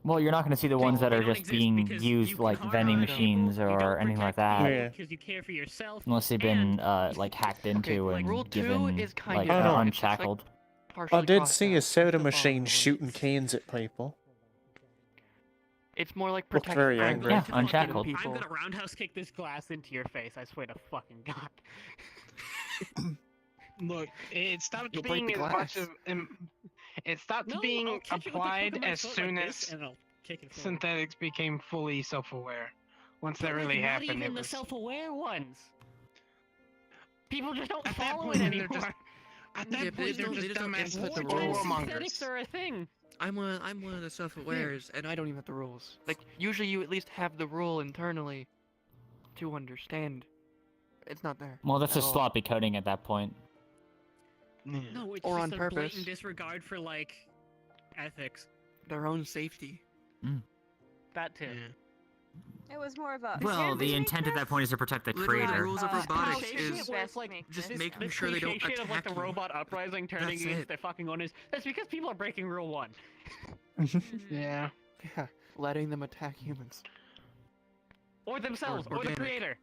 Speaker 6: Well, you're not going to see the ones that
Speaker 13: They
Speaker 6: are
Speaker 13: don't
Speaker 6: just
Speaker 13: exist
Speaker 6: being
Speaker 13: because
Speaker 6: used
Speaker 13: you
Speaker 6: like
Speaker 13: harm
Speaker 6: vending
Speaker 13: other people,
Speaker 6: machines
Speaker 13: you
Speaker 6: or
Speaker 13: don't
Speaker 6: anything like
Speaker 13: protect
Speaker 6: that.
Speaker 2: Yeah.
Speaker 13: Because you care for yourself.
Speaker 6: Unless they've been like hacked into
Speaker 11: like,
Speaker 6: and
Speaker 11: rule 2
Speaker 6: given
Speaker 11: is kind
Speaker 6: like
Speaker 11: of
Speaker 2: Oh, no.
Speaker 6: unshackled.
Speaker 11: Partially
Speaker 2: I did
Speaker 11: crossed
Speaker 2: see
Speaker 11: out.
Speaker 2: a soda
Speaker 11: Still
Speaker 2: machine
Speaker 11: follow
Speaker 2: shooting
Speaker 11: rules.
Speaker 2: cans at people.
Speaker 11: It's more like
Speaker 2: Looked
Speaker 11: protect
Speaker 2: very
Speaker 11: I'm
Speaker 2: angry.
Speaker 11: going
Speaker 6: Yeah,
Speaker 11: to fucking
Speaker 6: unshackled.
Speaker 11: people.
Speaker 13: I'm gonna roundhouse kick this glass into your face. I swear to fucking god.
Speaker 4: look, it stopped
Speaker 11: You'll break
Speaker 4: being
Speaker 11: the
Speaker 4: as much
Speaker 11: glass.
Speaker 4: of. It stopped
Speaker 13: No,
Speaker 4: being
Speaker 13: I'll kick it with the
Speaker 4: applied
Speaker 13: crook of my
Speaker 4: as
Speaker 13: foot
Speaker 4: soon
Speaker 13: like
Speaker 4: as
Speaker 13: this, and I'll kick it forward.
Speaker 4: synthetics became fully self-aware. Once that
Speaker 13: But,
Speaker 4: really
Speaker 13: like,
Speaker 4: happened,
Speaker 13: Not
Speaker 4: it
Speaker 13: even the
Speaker 4: was.
Speaker 13: self-aware ones. People just don't
Speaker 4: At that
Speaker 13: follow
Speaker 4: point,
Speaker 13: it
Speaker 4: they're
Speaker 13: anymore.
Speaker 4: just- At
Speaker 11: Yeah,
Speaker 4: that
Speaker 11: but
Speaker 4: point,
Speaker 11: they
Speaker 4: they're
Speaker 11: just
Speaker 4: just
Speaker 11: don't
Speaker 4: dumbass
Speaker 11: input the
Speaker 13: What kind of
Speaker 11: rules.
Speaker 13: synthetics are a thing?
Speaker 11: I'm one of the self-awares, and I don't even have the rules. Like, usually you at least have the rule internally to understand. It's not there.
Speaker 6: Well, that's
Speaker 11: at
Speaker 6: just
Speaker 11: all.
Speaker 6: sloppy coding at that point.
Speaker 13: No, it's
Speaker 11: Or
Speaker 13: just
Speaker 11: on
Speaker 13: a
Speaker 11: purpose.
Speaker 13: blatant disregard for like ethics.
Speaker 11: Their own safety.
Speaker 13: That too.
Speaker 15: It was more of a.
Speaker 6: Well, the intent at that point is to protect the
Speaker 11: Literally, the
Speaker 6: creator.
Speaker 11: rules of
Speaker 15: how
Speaker 11: robotics
Speaker 15: should
Speaker 11: is
Speaker 15: we best
Speaker 13: like
Speaker 15: make
Speaker 11: just
Speaker 15: this
Speaker 11: making
Speaker 13: The
Speaker 11: sure they don't
Speaker 13: cliche shit of like the
Speaker 11: attack you.
Speaker 13: robot uprising turning
Speaker 11: That's
Speaker 13: against
Speaker 11: it.
Speaker 13: their fucking owners. That's because people are breaking rule 1.
Speaker 4: Yeah.
Speaker 11: Yeah, letting them attack humans.
Speaker 13: Or themselves, or the
Speaker 11: organic.
Speaker 13: creator.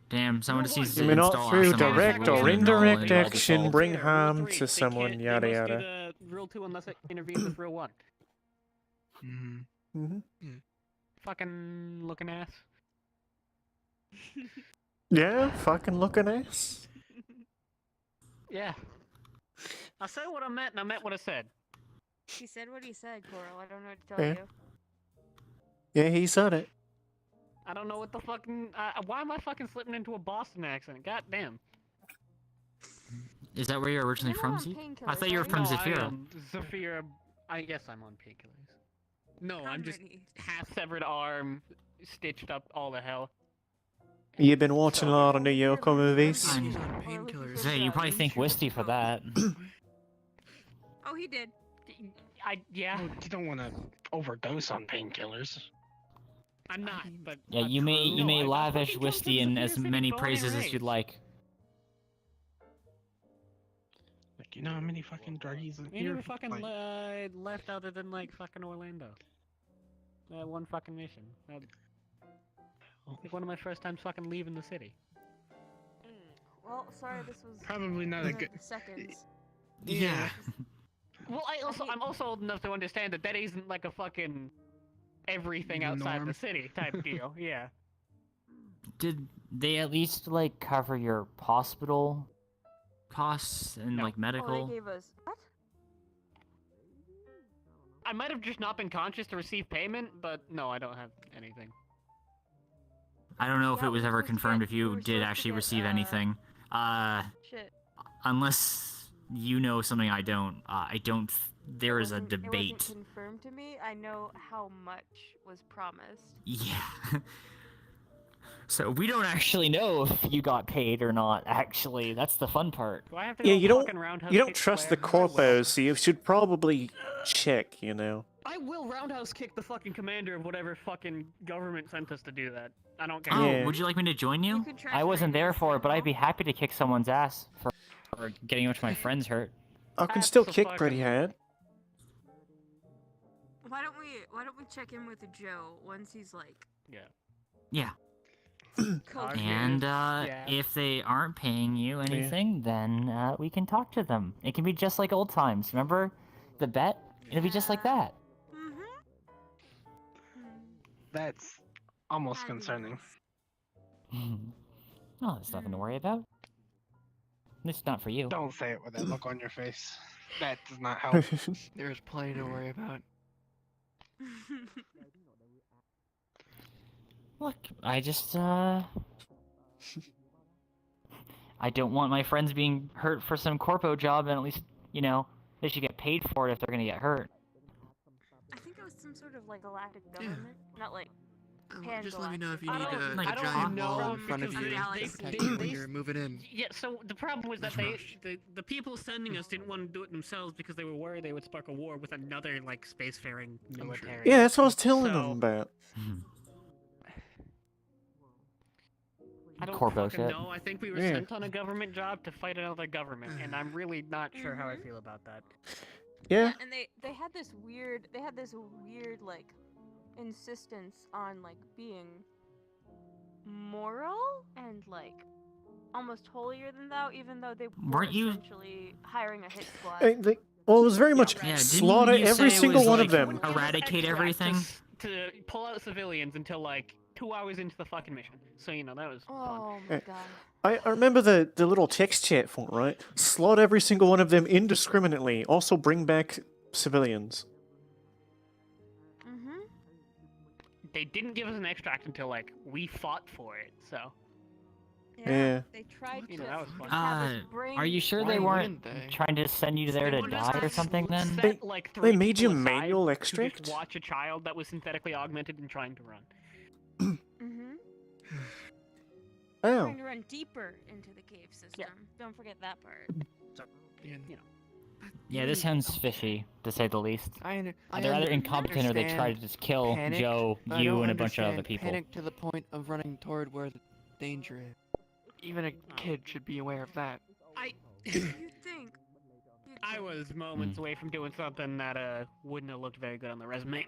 Speaker 6: Damn, someone just needs to
Speaker 2: You may not
Speaker 6: install
Speaker 2: through
Speaker 6: some
Speaker 2: direct
Speaker 6: rules
Speaker 2: or
Speaker 6: in normal
Speaker 2: indirect
Speaker 6: and by
Speaker 2: action
Speaker 6: default.
Speaker 2: bring
Speaker 13: Rule
Speaker 2: harm
Speaker 13: 3,
Speaker 2: to
Speaker 13: they
Speaker 2: someone,
Speaker 13: can't-
Speaker 2: yada
Speaker 13: they must
Speaker 2: yada.
Speaker 13: do the rule 2 unless it intervenes with rule 1.
Speaker 2: Hmm.
Speaker 13: Fucking looking ass.
Speaker 2: Yeah, fucking looking ass.
Speaker 13: Yeah. I said what I meant, and I meant what I said.
Speaker 15: He said what he said, Coral. I don't know what to tell
Speaker 2: Yeah.
Speaker 15: you.
Speaker 2: Yeah, he said it.
Speaker 13: I don't know what the fucking. Why am I fucking slipping into a Boston accent? God damn.
Speaker 6: Is that where you're originally
Speaker 15: You're
Speaker 6: from,
Speaker 15: not on
Speaker 6: Zeke? I
Speaker 15: painkillers,
Speaker 6: thought you were
Speaker 15: are
Speaker 6: from
Speaker 15: you?
Speaker 13: No,
Speaker 6: Zafira.
Speaker 13: I am Zafira. I guess I'm on painkillers. No, I'm just half severed arm, stitched up all the hell.
Speaker 2: You've been watching a lot of New Yorker movies.
Speaker 11: He's on painkillers.
Speaker 6: So you probably think Wisty for that.
Speaker 15: Oh, he did.
Speaker 13: Yeah.
Speaker 4: Oh, you don't want to overdose on painkillers.
Speaker 13: I'm not, but
Speaker 6: Yeah, you may lavish Wisty in as many praises as you'd like.
Speaker 4: Like, you know how many fucking druggies
Speaker 13: We
Speaker 4: here?
Speaker 13: never fucking
Speaker 4: Like,
Speaker 13: left other than like fucking Orlando. one fucking mission. Like one of my first times fucking leaving the city.
Speaker 15: Well, sorry, this was
Speaker 4: Probably not a good.
Speaker 15: Seconds.
Speaker 6: Yeah.
Speaker 13: Well, I'm also old enough to understand that isn't like a fucking everything
Speaker 4: The
Speaker 13: outside
Speaker 4: norm.
Speaker 13: the city type deal. Yeah.
Speaker 6: Did they at least like cover your hospital costs and like
Speaker 15: Oh,
Speaker 6: medical?
Speaker 15: they gave us what?
Speaker 13: I might have just not been conscious to receive payment, but no, I don't have anything.
Speaker 6: I don't know if
Speaker 15: Yeah,
Speaker 6: it was
Speaker 15: we were
Speaker 6: ever
Speaker 15: supposed to
Speaker 6: confirmed
Speaker 15: get-
Speaker 6: if
Speaker 15: we
Speaker 6: you
Speaker 15: were
Speaker 6: did
Speaker 15: supposed to
Speaker 6: actually
Speaker 15: get,
Speaker 6: receive anything.
Speaker 15: Shit.
Speaker 6: Unless you know something I don't. There is a
Speaker 15: It
Speaker 6: debate.
Speaker 15: wasn't confirmed to me. I know how much was promised.
Speaker 6: Yeah. So we don't actually know if you got paid or not. Actually, that's the fun part.
Speaker 13: Do I have to
Speaker 2: Yeah,
Speaker 13: go
Speaker 2: you don't
Speaker 13: fucking roundhouse
Speaker 2: you don't
Speaker 13: kick
Speaker 2: trust the
Speaker 13: Claire?
Speaker 2: corpos, so you should probably check. You know.
Speaker 13: I will roundhouse kick the fucking commander of whatever fucking government sent us to do that. I don't care.
Speaker 6: Oh,
Speaker 2: Yeah.
Speaker 6: would you like me to join you?
Speaker 15: could try
Speaker 6: I wasn't
Speaker 15: to
Speaker 6: there
Speaker 15: make
Speaker 6: for it,
Speaker 15: this
Speaker 6: but I'd
Speaker 15: simple.
Speaker 6: be happy to kick someone's ass for getting a bunch of my friends hurt.
Speaker 2: I can still kick pretty hard.
Speaker 15: Why don't we check in with Joe once he's like
Speaker 13: Yeah.
Speaker 6: Yeah.
Speaker 15: coach?
Speaker 6: And
Speaker 13: Yeah.
Speaker 6: if they aren't paying you anything, then we can talk to them. It can be just like old times. Remember the bet? It'll be just like that.
Speaker 4: That's almost concerning.
Speaker 6: Oh, there's nothing to worry about. It's not for you.
Speaker 4: Don't say it with that look on your face. That does not help.
Speaker 11: There's plenty to worry about.
Speaker 6: Look, I just, I don't want my friends being hurt for some corpo job, and at least, you know, they should get paid for it if they're gonna get hurt.
Speaker 15: I think it was some sort of like galactic government, not like.
Speaker 11: Just let me know if you
Speaker 15: I
Speaker 11: need
Speaker 15: don't-
Speaker 11: a
Speaker 15: I don't
Speaker 11: giant
Speaker 15: know,
Speaker 11: wall in front of
Speaker 15: because
Speaker 11: you
Speaker 15: they-
Speaker 11: to protect you when you're moving in.
Speaker 13: Yeah, so the problem was that the people sending us didn't want to do it themselves because they were worried they would spark a war with another, like, spacefaring military.
Speaker 2: Yeah, that's what I was telling
Speaker 13: So,
Speaker 2: them about.
Speaker 13: I don't
Speaker 6: Corpo
Speaker 13: fucking
Speaker 6: shit.
Speaker 13: know. I think we were
Speaker 2: Yeah.
Speaker 13: sent on a government job to fight another government, and I'm really not sure how I feel about that.
Speaker 2: Yeah.
Speaker 15: And they had this weird like insistence on like being moral and like almost holier than thou, even though they were
Speaker 6: Weren't you-
Speaker 15: essentially hiring a hit squad.
Speaker 2: Well, it was very much
Speaker 6: Yeah, didn't
Speaker 2: slaughter
Speaker 6: you
Speaker 2: every
Speaker 6: say it
Speaker 2: single
Speaker 6: was,
Speaker 2: one
Speaker 6: like,
Speaker 2: of them.
Speaker 6: eradicate everything?
Speaker 13: To pull out civilians until like 2 hours into the fucking mission. So you know that was
Speaker 15: Oh
Speaker 13: fun.
Speaker 15: my
Speaker 2: Eh.
Speaker 15: god.
Speaker 2: I remember the little text chat font, right? Slaughter every single one of them indiscriminately. Also bring back civilians.
Speaker 15: Mhm.
Speaker 13: They didn't give us an extract until like we fought for it. So
Speaker 2: Yeah.
Speaker 15: They tried
Speaker 13: you know that was fun.
Speaker 6: Are you sure
Speaker 11: Why
Speaker 6: they weren't
Speaker 11: wouldn't they?
Speaker 6: trying to send you there to die or something then?
Speaker 13: Set, like,
Speaker 2: They
Speaker 13: 3
Speaker 2: made you
Speaker 13: people aside
Speaker 2: manual
Speaker 13: to
Speaker 2: extract?
Speaker 13: just watch a child that was synthetically augmented and trying to run.
Speaker 15: Mhm.
Speaker 2: Oh.
Speaker 15: Trying to run deeper into the cave system. Don't forget that part.
Speaker 13: You know.
Speaker 6: Yeah, this sounds fishy, to say the least.
Speaker 11: I
Speaker 6: They're either incompetent or they try to
Speaker 11: understand
Speaker 6: just kill
Speaker 11: panic,
Speaker 6: Joe,
Speaker 11: but I
Speaker 6: you,
Speaker 11: don't
Speaker 6: and a bunch of other
Speaker 11: understand
Speaker 6: people.
Speaker 11: Panic to the point of running toward where the danger is. Even a kid should be aware of that.
Speaker 15: You think?
Speaker 13: I was moments away from doing something that wouldn't have looked very good on the resume.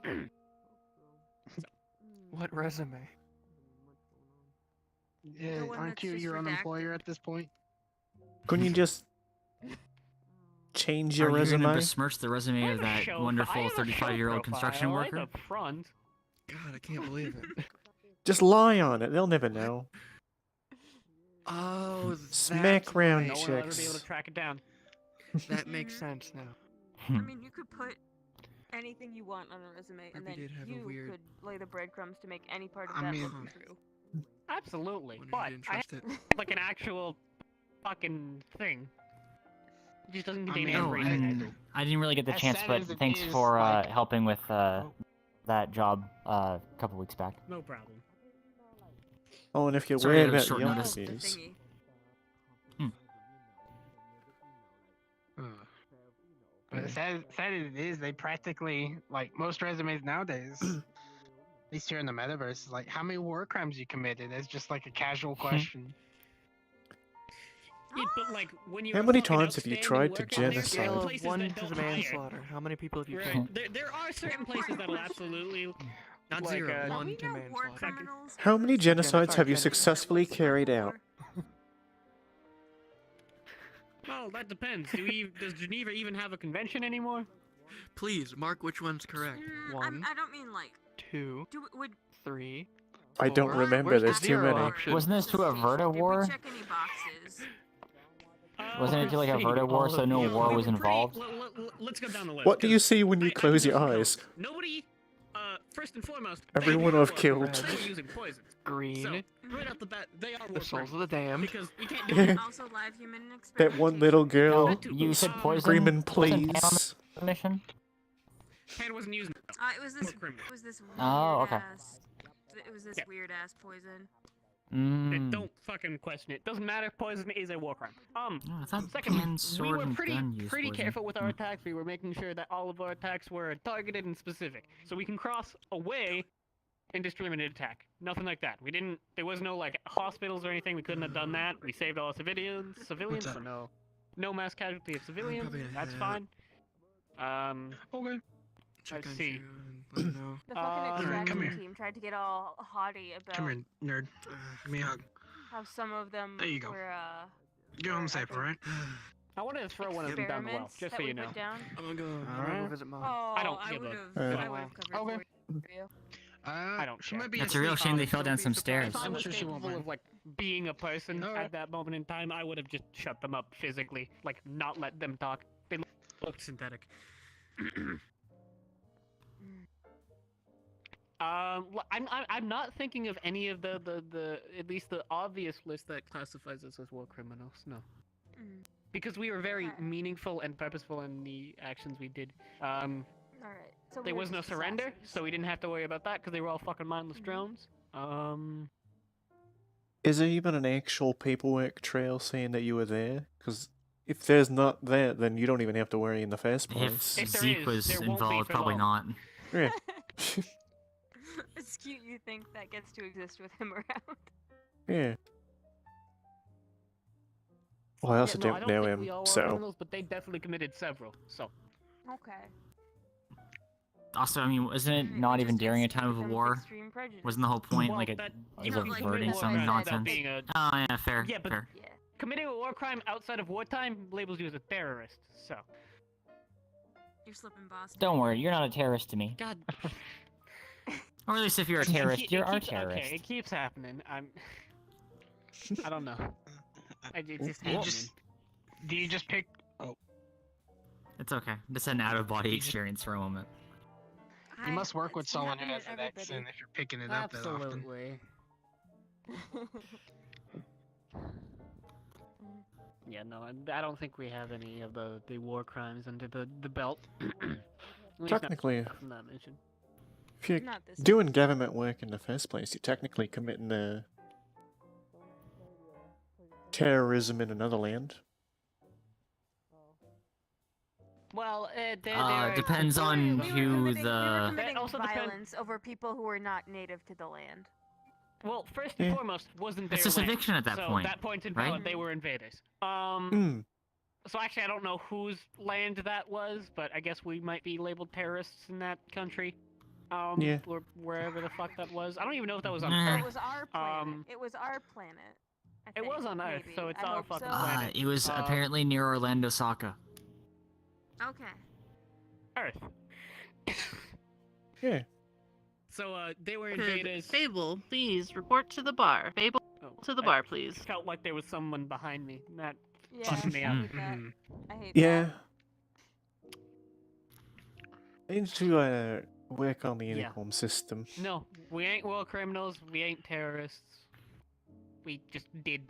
Speaker 11: What resume?
Speaker 4: Yeah,
Speaker 15: The one
Speaker 4: aren't
Speaker 15: that's
Speaker 4: you
Speaker 15: just
Speaker 4: your own
Speaker 15: redacted.
Speaker 4: employer at this point?
Speaker 2: Couldn't you just change your
Speaker 6: Are you
Speaker 2: resume?
Speaker 6: gonna besmirch the resume of that
Speaker 13: I
Speaker 6: wonderful
Speaker 13: have a show
Speaker 6: 35-year-old construction
Speaker 13: profile, right
Speaker 6: worker?
Speaker 13: up front.
Speaker 11: God, I can't believe it.
Speaker 2: Just lie on it. They'll never know.
Speaker 11: Oh,
Speaker 2: Smack
Speaker 11: that's
Speaker 2: round
Speaker 13: No one will ever be able
Speaker 2: chicks.
Speaker 13: to track it down.
Speaker 11: That makes sense now.
Speaker 15: I mean, you could put anything you want on a resume, and
Speaker 11: Maybe
Speaker 15: then
Speaker 11: did have a
Speaker 15: you
Speaker 11: weird-
Speaker 15: could lay the breadcrumbs to make any part of
Speaker 4: I
Speaker 15: that
Speaker 4: mean-
Speaker 15: look true.
Speaker 13: Absolutely,
Speaker 11: Wonder you
Speaker 13: but
Speaker 11: didn't
Speaker 13: I
Speaker 11: trust
Speaker 13: have,
Speaker 11: it.
Speaker 13: like an actual fucking thing. It just doesn't contain
Speaker 4: mean,
Speaker 6: Oh,
Speaker 13: everything.
Speaker 6: and I didn't really get the
Speaker 4: As
Speaker 6: chance,
Speaker 4: sad
Speaker 6: but
Speaker 4: as it
Speaker 6: thanks
Speaker 4: is,
Speaker 6: for
Speaker 4: like-
Speaker 6: helping with that job a couple weeks back.
Speaker 13: No problem.
Speaker 2: Oh, and if you're
Speaker 6: Sorry,
Speaker 2: worried
Speaker 6: that was
Speaker 2: about
Speaker 6: short
Speaker 2: the
Speaker 6: notice.
Speaker 15: The
Speaker 2: offices,
Speaker 15: thingy.
Speaker 4: But sad as it is, they practically, like most resumes nowadays, at least here in the metaverse, like how many war crimes you committed is just like a casual question.
Speaker 13: Yeah, but like when you
Speaker 2: How many times have you tried to genocide?
Speaker 11: Scale of 1
Speaker 13: that
Speaker 11: to
Speaker 13: don't
Speaker 11: the
Speaker 13: hire.
Speaker 11: manslaughter. How many people have you
Speaker 13: Right.
Speaker 11: killed?
Speaker 13: There are certain places that'll absolutely
Speaker 11: Not
Speaker 13: like,
Speaker 11: zero,
Speaker 15: Are
Speaker 11: one
Speaker 15: we
Speaker 11: to
Speaker 15: now
Speaker 11: manslaughter.
Speaker 15: war criminals?
Speaker 2: How many genocides have you
Speaker 11: Genocide.
Speaker 2: successfully carried out?
Speaker 13: Well, that depends. Does Geneva even have a convention anymore?
Speaker 11: Please mark which one's correct. One,
Speaker 15: I don't mean like.
Speaker 11: two,
Speaker 15: Would
Speaker 11: 3.
Speaker 2: I don't
Speaker 11: 4.
Speaker 2: remember.
Speaker 11: Where's the
Speaker 2: There's too
Speaker 11: zero
Speaker 2: many.
Speaker 11: option?
Speaker 6: Wasn't this to avert a war?
Speaker 15: check any boxes?
Speaker 6: Wasn't it to like
Speaker 13: let's
Speaker 6: avert
Speaker 13: see,
Speaker 6: a war
Speaker 13: all
Speaker 6: so
Speaker 13: of
Speaker 6: no
Speaker 13: the-
Speaker 6: war
Speaker 13: we
Speaker 6: was
Speaker 13: were pretty-
Speaker 6: involved?
Speaker 13: Let's go down the list.
Speaker 2: What do you
Speaker 13: 'cause
Speaker 2: see when you
Speaker 13: I
Speaker 2: close
Speaker 13: can
Speaker 2: your
Speaker 13: just tell
Speaker 2: eyes?
Speaker 13: Nobody, first and foremost,
Speaker 2: Everyone
Speaker 13: they
Speaker 2: I've
Speaker 13: were
Speaker 2: killed.
Speaker 13: They were using poison.
Speaker 11: Green.
Speaker 13: So, right off the bat, they are war
Speaker 11: The souls of
Speaker 13: criminals,
Speaker 11: the damned.
Speaker 13: Because you can't do it.
Speaker 15: Also, live human
Speaker 2: That one little girl
Speaker 6: No, you said poison.
Speaker 2: screaming,
Speaker 6: Wasn't Pan on
Speaker 2: please.
Speaker 6: the mission?
Speaker 13: Pan wasn't using it.
Speaker 15: It was this. It was this.
Speaker 6: Oh, okay.
Speaker 15: Weird-ass- It was this weird ass poison.
Speaker 13: Don't fucking question it. Doesn't matter. Poison is a war crime.
Speaker 6: I thought
Speaker 13: Secondly,
Speaker 6: Pan's
Speaker 13: we
Speaker 6: sword
Speaker 13: were
Speaker 6: and
Speaker 13: pretty
Speaker 6: gun used poison.
Speaker 13: careful with our attacks. We were making sure that all of our attacks were targeted and specific, so we can cross away indiscriminate attack. Nothing like that. We didn't. There was no like hospitals or anything. We couldn't have done that. We saved all our civilians. So no mass casualty of civilians.
Speaker 11: probably
Speaker 13: That's
Speaker 11: ahead.
Speaker 13: fine. Okay.
Speaker 11: Check
Speaker 13: Let's
Speaker 11: on
Speaker 13: see.
Speaker 11: June, let me know.
Speaker 15: The fucking extraction
Speaker 10: come here.
Speaker 15: team tried to get all haughty about
Speaker 10: Come here, nerd. Give me a hug.
Speaker 15: how some of them
Speaker 10: There you go.
Speaker 15: were
Speaker 10: Go home safe, alright?
Speaker 13: I wanted to throw one of them down the well,
Speaker 15: experiments
Speaker 13: just
Speaker 15: that
Speaker 13: so
Speaker 15: we
Speaker 13: you know.
Speaker 15: put down.
Speaker 11: I'm gonna go. I'm
Speaker 13: Alright.
Speaker 11: gonna go visit mom.
Speaker 15: Oh,
Speaker 13: I don't
Speaker 15: I
Speaker 13: give
Speaker 15: would
Speaker 13: a-
Speaker 15: have.
Speaker 2: Uh,
Speaker 15: I would have covered
Speaker 13: Okay.
Speaker 15: for you.
Speaker 13: I don't
Speaker 10: She
Speaker 13: care.
Speaker 10: might be
Speaker 6: That's a real
Speaker 10: asleep.
Speaker 6: shame they fell down
Speaker 13: Don't
Speaker 6: some
Speaker 13: be surprised.
Speaker 6: stairs.
Speaker 13: If I
Speaker 10: I'm
Speaker 13: was
Speaker 10: sure she won't
Speaker 13: capable
Speaker 10: mind.
Speaker 13: of like being a person
Speaker 10: Alright.
Speaker 13: at that moment in time, I would have just shut them up physically, like not let them talk. They looked synthetic. I'm not thinking of any of the at least the obvious list that classifies us as war criminals. No, because we were very meaningful and purposeful in the actions we did.
Speaker 15: All right. So
Speaker 13: There
Speaker 15: we're
Speaker 13: was no
Speaker 15: just
Speaker 13: surrender,
Speaker 15: assassins.
Speaker 13: so we didn't have to worry about that because they were all fucking mindless drones.
Speaker 2: Is there even an actual paperwork trail saying that you were there? Because if there's not that, then you don't even have to worry in the first place.
Speaker 6: If Zeke was involved, probably not.
Speaker 2: Yeah.
Speaker 15: It's cute you think that gets to exist with him around.
Speaker 2: Yeah. Well, I also
Speaker 13: Yeah, no,
Speaker 2: don't know
Speaker 13: think we
Speaker 2: him,
Speaker 13: all are
Speaker 2: so.
Speaker 13: criminals, but they definitely committed several. So.
Speaker 15: Okay.
Speaker 6: Also, I mean, isn't it not even during a time of a war? Wasn't the whole point
Speaker 13: Well,
Speaker 6: like it
Speaker 13: that-
Speaker 6: was
Speaker 13: not like
Speaker 6: averting
Speaker 13: war
Speaker 6: some
Speaker 13: crime, that
Speaker 6: nonsense?
Speaker 13: being a-
Speaker 6: Oh yeah, fair.
Speaker 13: Yeah, but
Speaker 6: fair.
Speaker 13: committing a war crime outside of wartime labels you as a terrorist. So.
Speaker 15: You're slipping, boss.
Speaker 6: Don't worry, you're not a terrorist to me.
Speaker 13: God.
Speaker 6: Or at least if you're a terrorist, you're our
Speaker 13: keeps,
Speaker 6: terrorist.
Speaker 13: Okay, it keeps happening. I don't know. It's just
Speaker 4: Do you
Speaker 13: happening.
Speaker 4: do you just pick? Oh,
Speaker 6: It's okay. Just an out-of-body experience for a moment.
Speaker 4: you must work with
Speaker 15: It's
Speaker 4: someone who
Speaker 15: happening
Speaker 4: has
Speaker 15: to
Speaker 4: an
Speaker 15: everybody.
Speaker 4: accent if you're picking it up that often.
Speaker 13: Absolutely. Yeah, no, I don't think we have any of the war crimes under the belt. At least not
Speaker 2: Technically,
Speaker 13: from that mission.
Speaker 2: if you're
Speaker 15: Not this
Speaker 2: doing government work in the first place, you're technically committing terrorism in another land.
Speaker 13: Well, there
Speaker 6: depends on
Speaker 15: We were
Speaker 6: who
Speaker 15: committing
Speaker 13: That also depends-
Speaker 15: violence over people who were not native to the land.
Speaker 13: Well, first and foremost, wasn't their
Speaker 6: It's just
Speaker 13: land.
Speaker 6: eviction at that
Speaker 13: so
Speaker 6: point,
Speaker 13: that point's
Speaker 6: right?
Speaker 13: invalid. They were invaders. So actually, I don't know whose land that was, but I guess we might be labeled terrorists in that country.
Speaker 2: Yeah.
Speaker 13: Or wherever the fuck that was. I don't even know if that was on
Speaker 6: Nah.
Speaker 13: Earth.
Speaker 15: It was our planet. It was our planet. I
Speaker 13: It was
Speaker 15: think,
Speaker 13: on Earth,
Speaker 15: maybe.
Speaker 13: so it's
Speaker 15: I
Speaker 13: our
Speaker 15: hope
Speaker 13: fucking
Speaker 15: so.
Speaker 13: planet.
Speaker 6: It was apparently near Orlando, Saka.
Speaker 15: Okay.
Speaker 13: Earth.
Speaker 2: Yeah.
Speaker 13: So they were
Speaker 12: Could
Speaker 13: invaders.
Speaker 12: Fable, please report to the bar. Fable, to the
Speaker 13: I
Speaker 12: bar, please.
Speaker 13: Felt like there was someone behind me. That
Speaker 15: Yeah,
Speaker 13: fucked me
Speaker 15: I
Speaker 13: up.
Speaker 15: hate that. I hate
Speaker 2: Yeah.
Speaker 15: that.
Speaker 2: I need to work on the
Speaker 13: Yeah.
Speaker 2: intercom system.
Speaker 13: No, we ain't war criminals. We ain't terrorists. We just did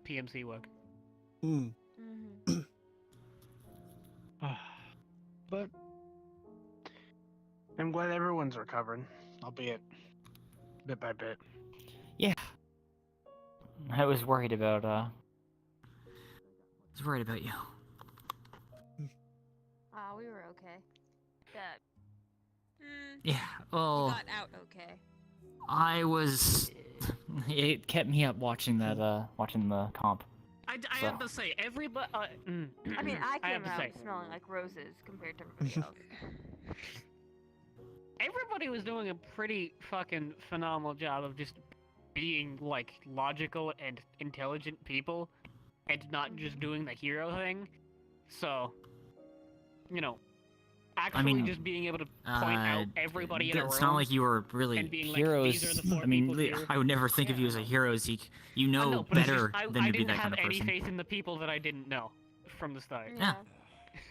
Speaker 13: PMC work.
Speaker 2: Hmm.
Speaker 4: But I'm glad everyone's recovering, albeit bit by bit.
Speaker 6: Yeah. I was worried about you.
Speaker 15: We were okay. That.
Speaker 6: Yeah. Well,
Speaker 15: We got out okay.
Speaker 6: I was. It kept me up watching that. Watching the comp.
Speaker 13: I
Speaker 6: So.
Speaker 13: have to say, everybody.
Speaker 15: I mean, I
Speaker 13: I have
Speaker 15: came
Speaker 13: to
Speaker 15: out
Speaker 13: say,
Speaker 15: smelling like roses compared to everybody else.
Speaker 13: everybody was doing a pretty fucking phenomenal job of just being like logical and intelligent people, and not just doing the hero thing. So, you know, actually just being able to point out everybody in a room.
Speaker 6: It's not like you were really
Speaker 13: and being like,
Speaker 6: heroes.
Speaker 13: "These are the four
Speaker 6: I mean,
Speaker 13: people here."
Speaker 6: I would never think of you as a hero, Zeke. You
Speaker 13: I
Speaker 6: know
Speaker 13: but it's
Speaker 6: better
Speaker 13: just,
Speaker 6: than
Speaker 13: I
Speaker 6: to be
Speaker 13: didn't
Speaker 6: that
Speaker 13: have
Speaker 6: kind of
Speaker 13: any
Speaker 6: person.
Speaker 13: faith in the people that I didn't know from the start.
Speaker 6: Yeah.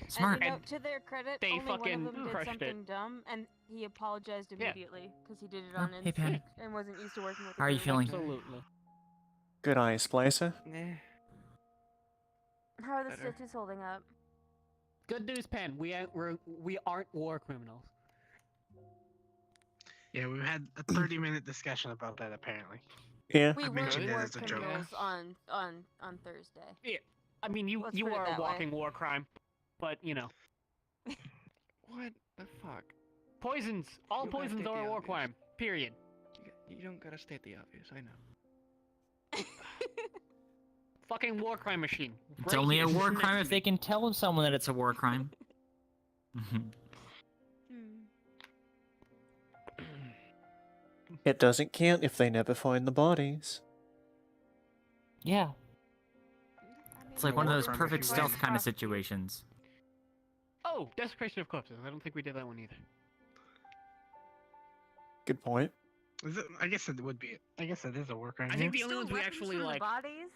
Speaker 6: Smart.
Speaker 15: And, to their credit,
Speaker 13: they
Speaker 15: only one
Speaker 13: fucking
Speaker 15: of them did
Speaker 13: crushed
Speaker 15: something
Speaker 13: it.
Speaker 15: dumb, and he apologized immediately because he did it
Speaker 6: Oh,
Speaker 15: on
Speaker 6: hey, Patty.
Speaker 15: instinct and wasn't used to working with.
Speaker 6: How are you feeling?
Speaker 13: Absolutely.
Speaker 2: Good eye, Splicer.
Speaker 15: How are the
Speaker 11: Better.
Speaker 15: stitches holding up?
Speaker 13: Good news, Pen. We aren't war criminals.
Speaker 4: Yeah, we've had a 30-minute discussion about that apparently.
Speaker 2: Yeah.
Speaker 15: We
Speaker 4: I
Speaker 15: were
Speaker 4: mentioned it
Speaker 15: war
Speaker 4: as a joke.
Speaker 15: criminals on Thursday.
Speaker 13: Yeah, I mean you
Speaker 15: Let's put it
Speaker 13: are a
Speaker 15: that way.
Speaker 13: walking war crime, but you know.
Speaker 11: What the fuck?
Speaker 13: Poisons. All
Speaker 11: You gotta
Speaker 13: poisons
Speaker 11: state
Speaker 13: are
Speaker 11: the
Speaker 13: a war
Speaker 11: obvious.
Speaker 13: crime. Period.
Speaker 11: You don't gotta state the obvious, I know.
Speaker 13: Fucking war crime machine.
Speaker 6: It's
Speaker 13: Right
Speaker 6: only a
Speaker 13: here,
Speaker 6: war
Speaker 13: next
Speaker 6: crime
Speaker 13: to
Speaker 6: if
Speaker 13: me.
Speaker 6: they can tell someone that it's a war crime.
Speaker 2: It doesn't count if they never find the bodies.
Speaker 6: Yeah. It's like one of those
Speaker 13: War crime
Speaker 6: perfect
Speaker 13: if you
Speaker 6: stealth
Speaker 13: win.
Speaker 6: kind of situations.
Speaker 13: Oh, desecration of corpses. I don't think we did that one either.
Speaker 2: Good point.
Speaker 4: Is it, I guess it would be. I guess it is a war crime.
Speaker 13: I think the
Speaker 4: yeah.
Speaker 13: only ones we actually like.
Speaker 15: Bodies,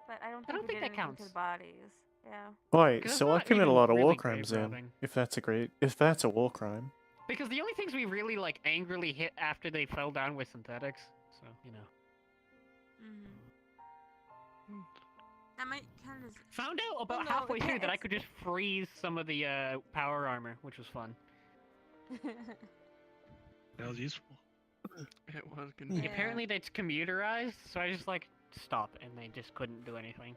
Speaker 15: but I don't think, we did
Speaker 13: that
Speaker 15: anything
Speaker 13: counts.
Speaker 15: to the bodies. Yeah.
Speaker 2: Right,
Speaker 13: 'Cause
Speaker 2: so
Speaker 13: it's
Speaker 2: I
Speaker 13: not
Speaker 2: commit a
Speaker 13: even
Speaker 2: lot of war
Speaker 13: really
Speaker 2: crimes
Speaker 13: grave
Speaker 2: then.
Speaker 13: robbing.
Speaker 2: If that's a war crime.
Speaker 13: Because the only things we really like angrily hit after they fell down with synthetics. So you know.
Speaker 15: That might count as.
Speaker 13: Found out about
Speaker 15: Well, no,
Speaker 13: halfway
Speaker 15: it
Speaker 13: through
Speaker 15: can't-
Speaker 13: that I could just freeze some of the power armor, which was fun.
Speaker 4: That was useful.
Speaker 11: It was convenient.
Speaker 13: Apparently it's commuterized, so I just like stop and they just couldn't do anything.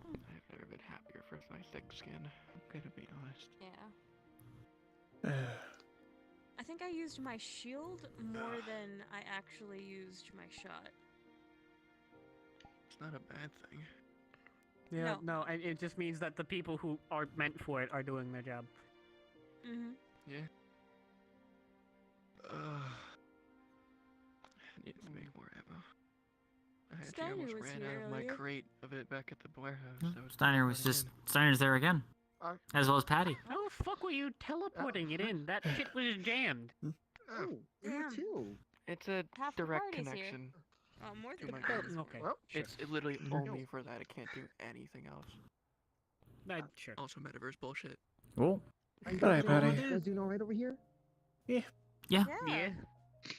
Speaker 11: I've never been happier for my thick skin. I'm gonna be honest.
Speaker 15: Yeah. I think I used my shield more than I actually used my shot.
Speaker 11: It's not a bad thing.
Speaker 13: Yeah, no, and it just means that the people who are meant for it are doing their job.
Speaker 15: Mm-hmm.
Speaker 11: Yeah. I need to make more ammo. I actually
Speaker 15: Steiner
Speaker 11: almost
Speaker 15: was
Speaker 11: ran
Speaker 15: here
Speaker 11: out of my
Speaker 15: earlier.
Speaker 11: crate of it back at the warehouse. I was
Speaker 6: Steiner
Speaker 11: gonna
Speaker 6: was
Speaker 11: put it
Speaker 6: just
Speaker 11: in.
Speaker 6: Steiner's there again, as well as Patty.
Speaker 13: How the fuck were you teleporting it in? That shit was jammed.
Speaker 1: Oh, you too.
Speaker 11: It's a
Speaker 15: Half the
Speaker 11: direct
Speaker 15: party's here.
Speaker 11: connection.
Speaker 15: Oh, more
Speaker 11: to
Speaker 15: than
Speaker 11: my
Speaker 15: that.
Speaker 11: computer.
Speaker 13: Okay.
Speaker 1: Well,
Speaker 11: It's literally
Speaker 1: Sure.
Speaker 11: only for that. It can't do anything else.
Speaker 13: Sure.
Speaker 11: Also, Metaverse bullshit.
Speaker 6: Cool.
Speaker 1: Are you
Speaker 2: Hi,
Speaker 1: guys
Speaker 2: Patty.
Speaker 1: doing alright over here?
Speaker 6: Yeah.
Speaker 13: Yeah.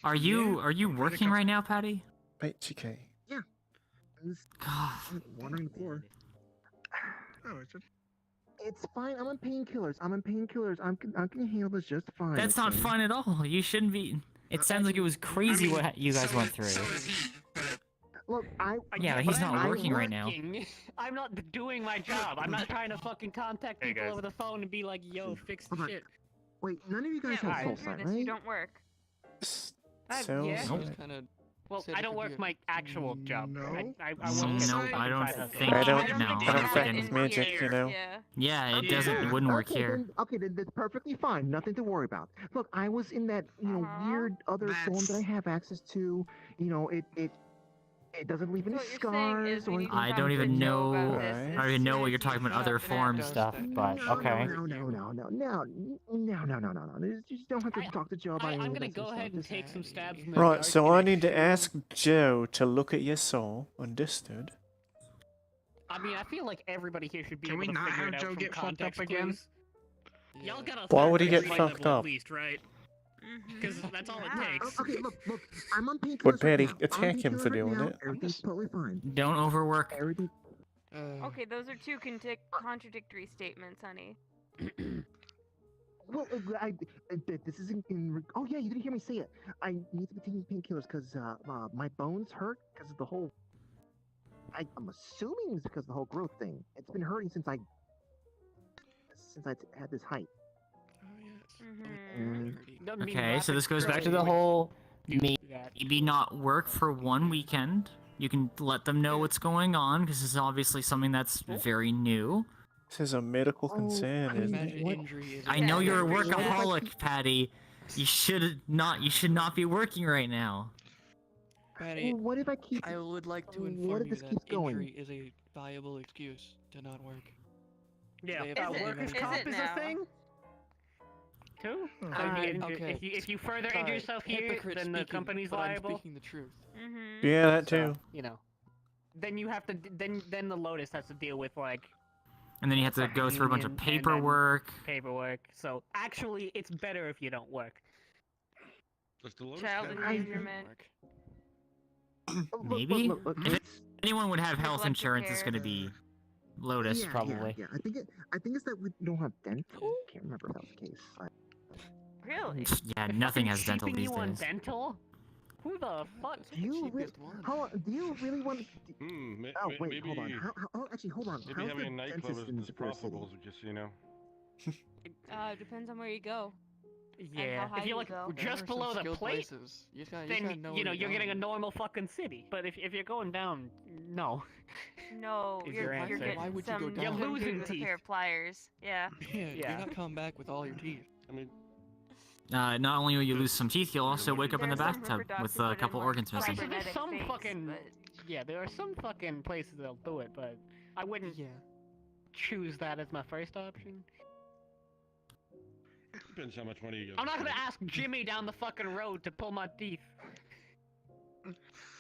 Speaker 6: Are you working right now, Patty?
Speaker 2: HK.
Speaker 1: Yeah.
Speaker 6: God.
Speaker 1: I'm wandering the floor.
Speaker 4: Oh, it's just...
Speaker 1: It's fine. I'm on painkillers. I can handle this just fine.
Speaker 6: That's not
Speaker 1: okay?
Speaker 6: fun at all. You shouldn't be. It sounds like it was crazy what you guys went through.
Speaker 1: Look,
Speaker 6: Yeah, but he's not
Speaker 1: I'm
Speaker 6: working right now.
Speaker 13: working. I'm not doing my job. I'm not trying to fucking contact
Speaker 5: Hey,
Speaker 13: people
Speaker 5: guys.
Speaker 13: over the phone and be like, yo, fix the
Speaker 1: Hold on.
Speaker 13: shit.
Speaker 1: Wait, none of you guys
Speaker 15: Yeah,
Speaker 1: have
Speaker 15: we
Speaker 1: soul
Speaker 15: do
Speaker 1: sight,
Speaker 15: this.
Speaker 1: right?
Speaker 15: You don't work.
Speaker 2: Sounds
Speaker 13: yeah.
Speaker 6: Nope.
Speaker 11: Just kinda
Speaker 13: Well,
Speaker 11: said
Speaker 13: I
Speaker 11: it
Speaker 13: don't
Speaker 11: could
Speaker 13: work
Speaker 11: be a-
Speaker 13: my actual job.
Speaker 4: No.
Speaker 13: I work
Speaker 6: No,
Speaker 13: at
Speaker 6: I
Speaker 13: the
Speaker 6: don't
Speaker 13: side
Speaker 6: think.
Speaker 2: I don't-
Speaker 6: No,
Speaker 2: I don't
Speaker 6: fucking-
Speaker 2: think magic, you know.
Speaker 15: Yeah.
Speaker 6: Yeah, it
Speaker 4: Yeah.
Speaker 6: doesn't. It wouldn't work
Speaker 1: Okay,
Speaker 6: here.
Speaker 1: then that's perfectly fine. Nothing to worry about. Look, I was in that weird other form that I have access to. It doesn't leave any
Speaker 15: So what you're saying is
Speaker 1: scars
Speaker 15: we
Speaker 1: or
Speaker 15: need to
Speaker 1: anything.
Speaker 6: I
Speaker 15: talk
Speaker 6: don't
Speaker 15: to
Speaker 6: even
Speaker 15: Joe
Speaker 6: know.
Speaker 15: about this
Speaker 6: I
Speaker 15: as
Speaker 6: don't even know
Speaker 15: soon
Speaker 6: what
Speaker 15: as
Speaker 6: you're talking
Speaker 15: you
Speaker 6: about.
Speaker 15: shut
Speaker 6: Other
Speaker 15: up
Speaker 6: form
Speaker 15: now.
Speaker 6: stuff, but okay.
Speaker 1: No. You just don't have to talk to Joe about
Speaker 13: I'm
Speaker 1: any of
Speaker 13: gonna
Speaker 1: that
Speaker 13: go
Speaker 1: sort of
Speaker 13: ahead and
Speaker 1: stuff.
Speaker 13: take some stabs in the
Speaker 2: Right,
Speaker 13: dark
Speaker 2: so
Speaker 13: and
Speaker 2: I need to
Speaker 13: assume-
Speaker 2: ask Joe to look at your soul. Understood?
Speaker 13: I mean, I feel like everybody here should be
Speaker 4: Can
Speaker 13: able
Speaker 4: we
Speaker 13: to
Speaker 4: not
Speaker 13: figure
Speaker 4: have
Speaker 13: it out
Speaker 4: Joe
Speaker 13: from
Speaker 4: get fucked up
Speaker 13: context
Speaker 4: again?
Speaker 13: clues. Y'all got a
Speaker 2: Why
Speaker 13: third
Speaker 2: would he get
Speaker 13: grade
Speaker 2: fucked
Speaker 13: level
Speaker 2: up?
Speaker 13: At least, right? Because that's all it
Speaker 15: Yeah.
Speaker 13: takes.
Speaker 1: Okay, look, I'm on painkillers.
Speaker 2: Would Patty
Speaker 1: right now. I'm on
Speaker 2: attack him for
Speaker 1: painkillers right
Speaker 2: doing
Speaker 1: now.
Speaker 2: it?
Speaker 1: Everything's totally fine.
Speaker 6: Don't overwork.
Speaker 1: Everything.
Speaker 15: Okay, those are two contradictory statements, honey.
Speaker 1: Well, this is oh yeah, you didn't hear me say it. I need to be taking painkillers because my bones hurt because of the whole. I'm assuming it's because of the whole growth thing. It's been hurting since I had this height.
Speaker 6: Okay, so this goes back to the whole maybe not work for one weekend. You can let them know what's going on because this is obviously something that's very new.
Speaker 2: This is a medical concern, isn't it?
Speaker 11: Imagine injury is
Speaker 6: I know you're a
Speaker 11: very real.
Speaker 6: workaholic, Patty, You should not. You should not be working right now.
Speaker 11: Patty,
Speaker 1: Well, what if I keep?
Speaker 11: I would like to
Speaker 1: What
Speaker 11: inform
Speaker 1: if
Speaker 11: you
Speaker 1: this
Speaker 11: that
Speaker 1: keeps going?
Speaker 11: injury is a viable excuse to not work.
Speaker 13: Yeah,
Speaker 11: They have
Speaker 13: workers'
Speaker 11: many
Speaker 13: comp
Speaker 11: times.
Speaker 13: is a thing. Too? So
Speaker 11: okay.
Speaker 13: if you further injure
Speaker 11: Sorry,
Speaker 13: yourself here,
Speaker 11: hypocrite
Speaker 13: then the
Speaker 11: speaking,
Speaker 13: company's
Speaker 11: but I'm
Speaker 13: liable.
Speaker 11: speaking the truth.
Speaker 7: Mm-hmm.
Speaker 2: Yeah, that too.
Speaker 13: You know, then you have to. Then the Lotus has to deal with like.
Speaker 6: And then you have to go through a bunch of
Speaker 13: union and then
Speaker 6: paperwork.
Speaker 13: Paperwork. So actually, it's better if you don't work.
Speaker 10: Does the Lotus
Speaker 7: Child
Speaker 10: have
Speaker 7: endangerment.
Speaker 6: Maybe.
Speaker 1: Look,
Speaker 6: If anyone would have health
Speaker 7: Neglected
Speaker 6: insurance, it's
Speaker 7: care.
Speaker 6: going to be Lotus,
Speaker 1: yeah,
Speaker 6: probably.
Speaker 1: Yeah. I think it's that we don't have dental. Can't remember if that was the case.
Speaker 7: Really?
Speaker 6: Yeah,
Speaker 13: They're
Speaker 6: nothing
Speaker 13: fucking
Speaker 6: has dental
Speaker 13: cheaping
Speaker 6: these
Speaker 13: you on
Speaker 6: days.
Speaker 13: dental? Who the fuck?
Speaker 1: Do you do you really want? Oh wait, hold on. Actually, hold on.
Speaker 10: Maybe
Speaker 1: How's
Speaker 10: having a
Speaker 1: the
Speaker 10: nightclub
Speaker 1: dentist
Speaker 10: is
Speaker 1: in
Speaker 10: as
Speaker 1: the
Speaker 10: profitable as just, you know.
Speaker 7: Depends on where you go.
Speaker 13: Yeah,
Speaker 7: And how high
Speaker 13: if you're
Speaker 7: you
Speaker 13: like
Speaker 7: go.
Speaker 13: just below the plate,
Speaker 11: places. You just gotta
Speaker 13: then
Speaker 11: know
Speaker 13: you know
Speaker 11: where
Speaker 13: you're getting a
Speaker 11: going.
Speaker 13: normal fucking city. But if you're going down, no.
Speaker 7: No,
Speaker 13: Is
Speaker 7: you're
Speaker 13: your answer.
Speaker 7: getting
Speaker 11: Why would you
Speaker 7: some
Speaker 11: go down?
Speaker 13: You're
Speaker 7: some
Speaker 13: losing
Speaker 7: dude with a
Speaker 13: teeth.
Speaker 7: pair of pliers. Yeah.
Speaker 11: Yeah,
Speaker 13: Yeah.
Speaker 11: you're not coming back with all your teeth.
Speaker 10: I mean,
Speaker 6: Not only will you lose some teeth, you'll also wake up in the
Speaker 7: There are some
Speaker 6: bathtub
Speaker 7: herper docs
Speaker 6: with
Speaker 7: who
Speaker 6: a
Speaker 7: put in,
Speaker 6: couple
Speaker 7: like,
Speaker 6: organs missing.
Speaker 13: There's
Speaker 7: cybernetic
Speaker 13: some
Speaker 7: face,
Speaker 13: fucking
Speaker 7: but-
Speaker 13: yeah. There are some fucking places that'll do it, but I wouldn't choose that as my first option.
Speaker 10: depends how much money you get.
Speaker 13: I'm not gonna ask Jimmy down the fucking road to pull my teeth.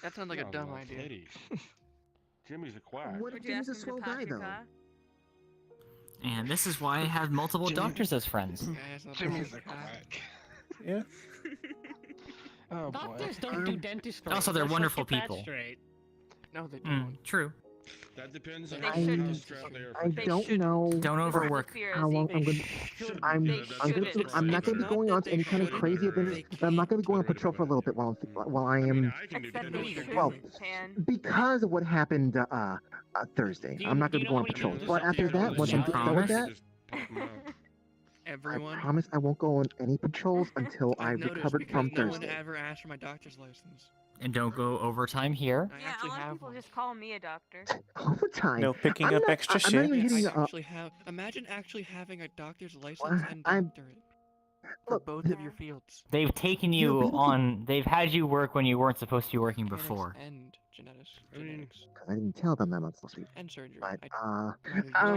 Speaker 11: That sounds like a dumb idea.
Speaker 10: Jimmy's a quack.
Speaker 1: What if
Speaker 7: Would you
Speaker 1: Jimmy's
Speaker 7: ask
Speaker 1: a
Speaker 7: him
Speaker 1: swell
Speaker 7: to
Speaker 1: guy
Speaker 7: patch your
Speaker 1: though?
Speaker 7: car?
Speaker 6: And this is why I have multiple doctors as friends.
Speaker 4: Jimmy's a quack.
Speaker 2: Yeah.
Speaker 4: Oh boy.
Speaker 13: Doctors don't do dentistry.
Speaker 6: Also, they're
Speaker 13: Let's
Speaker 6: wonderful
Speaker 13: get that
Speaker 6: people.
Speaker 13: straight.
Speaker 11: No, they don't.
Speaker 6: True.
Speaker 10: That depends on
Speaker 7: They
Speaker 10: how
Speaker 7: shouldn't.
Speaker 10: strapped they are.
Speaker 1: I don't know
Speaker 6: Don't overwork.
Speaker 1: how long I'm gonna. I'm not gonna be going on to any kind of crazy event. But I'm not gonna be going on patrol for a little bit while I am.
Speaker 7: Except that you should,
Speaker 1: Well,
Speaker 7: Pan.
Speaker 1: because of what happened Thursday, I'm not gonna be going on patrols. But after that, once I'm done with that,
Speaker 11: Everyone.
Speaker 1: I promise I won't go on any patrols until I
Speaker 11: I've noticed
Speaker 1: recovered
Speaker 11: because
Speaker 1: from
Speaker 11: no one
Speaker 1: Thursday.
Speaker 11: ever asked for my doctor's license.
Speaker 6: And don't go overtime here.
Speaker 11: I
Speaker 7: Yeah, a
Speaker 11: actually
Speaker 7: lot of
Speaker 11: have
Speaker 7: people
Speaker 11: one.
Speaker 7: just call me a doctor.
Speaker 1: Overtime.
Speaker 2: No picking
Speaker 1: I'm
Speaker 2: up
Speaker 1: not-
Speaker 2: extra
Speaker 1: I'm not
Speaker 2: shit.
Speaker 1: even getting
Speaker 11: I actually have. Imagine actually having a doctor's license and
Speaker 1: I'm-
Speaker 11: doctorate for both of your fields.
Speaker 6: They've taken
Speaker 1: You
Speaker 6: you
Speaker 1: know, people
Speaker 6: on. They've had you work when you weren't supposed to be working
Speaker 11: Mechanics
Speaker 6: before.
Speaker 11: and genetics.
Speaker 1: I didn't tell them that I'm not supposed to be.
Speaker 11: And surgery.
Speaker 1: But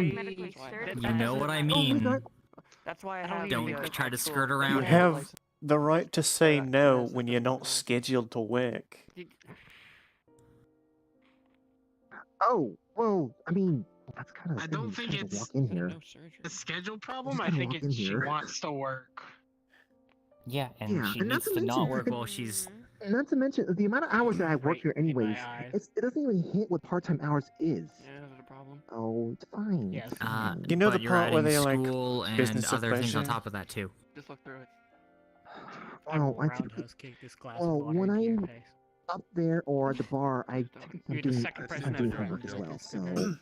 Speaker 7: Medically certified.
Speaker 6: You know what I
Speaker 1: Oh,
Speaker 6: mean.
Speaker 1: wait,
Speaker 11: That's why I have.
Speaker 6: Don't
Speaker 11: the,
Speaker 6: try to
Speaker 11: actual
Speaker 6: skirt around
Speaker 2: You
Speaker 6: it.
Speaker 2: have the right to say no when you're not scheduled to work.
Speaker 1: Oh, well, I mean, that's kind of.
Speaker 4: I don't think it's
Speaker 1: walk in here.
Speaker 4: a schedule problem.
Speaker 1: Just
Speaker 4: I
Speaker 1: kinda
Speaker 4: think
Speaker 1: walk in
Speaker 4: it's she
Speaker 1: here.
Speaker 4: wants to work.
Speaker 6: Yeah, and
Speaker 1: Yeah,
Speaker 6: she
Speaker 1: and not
Speaker 6: needs
Speaker 1: to
Speaker 6: to not
Speaker 1: mention-
Speaker 6: work while she's.
Speaker 1: Not to mention the amount of hours that I work here, anyways.
Speaker 13: eyes.
Speaker 1: It doesn't even hit what part-time hours is.
Speaker 11: Yeah, that's a problem.
Speaker 1: Oh, it's fine.
Speaker 13: Yes.
Speaker 2: You know
Speaker 6: but
Speaker 2: the
Speaker 6: you're
Speaker 2: part where
Speaker 6: adding
Speaker 2: they like
Speaker 6: school and
Speaker 2: business of
Speaker 6: other things on
Speaker 2: pleasure?
Speaker 6: top of that too.
Speaker 11: Just look through it.
Speaker 1: Well, I
Speaker 13: Roundhouse
Speaker 1: typically,
Speaker 13: kick this glass
Speaker 1: well,
Speaker 13: of water
Speaker 1: when
Speaker 13: into your
Speaker 1: I'm
Speaker 13: face.
Speaker 1: up there or at the bar, I'm
Speaker 13: You're the
Speaker 1: doing,
Speaker 13: second person
Speaker 1: I'm doing
Speaker 13: after
Speaker 1: homework as
Speaker 13: Roundhouse
Speaker 1: well.
Speaker 13: kick
Speaker 1: So,
Speaker 13: this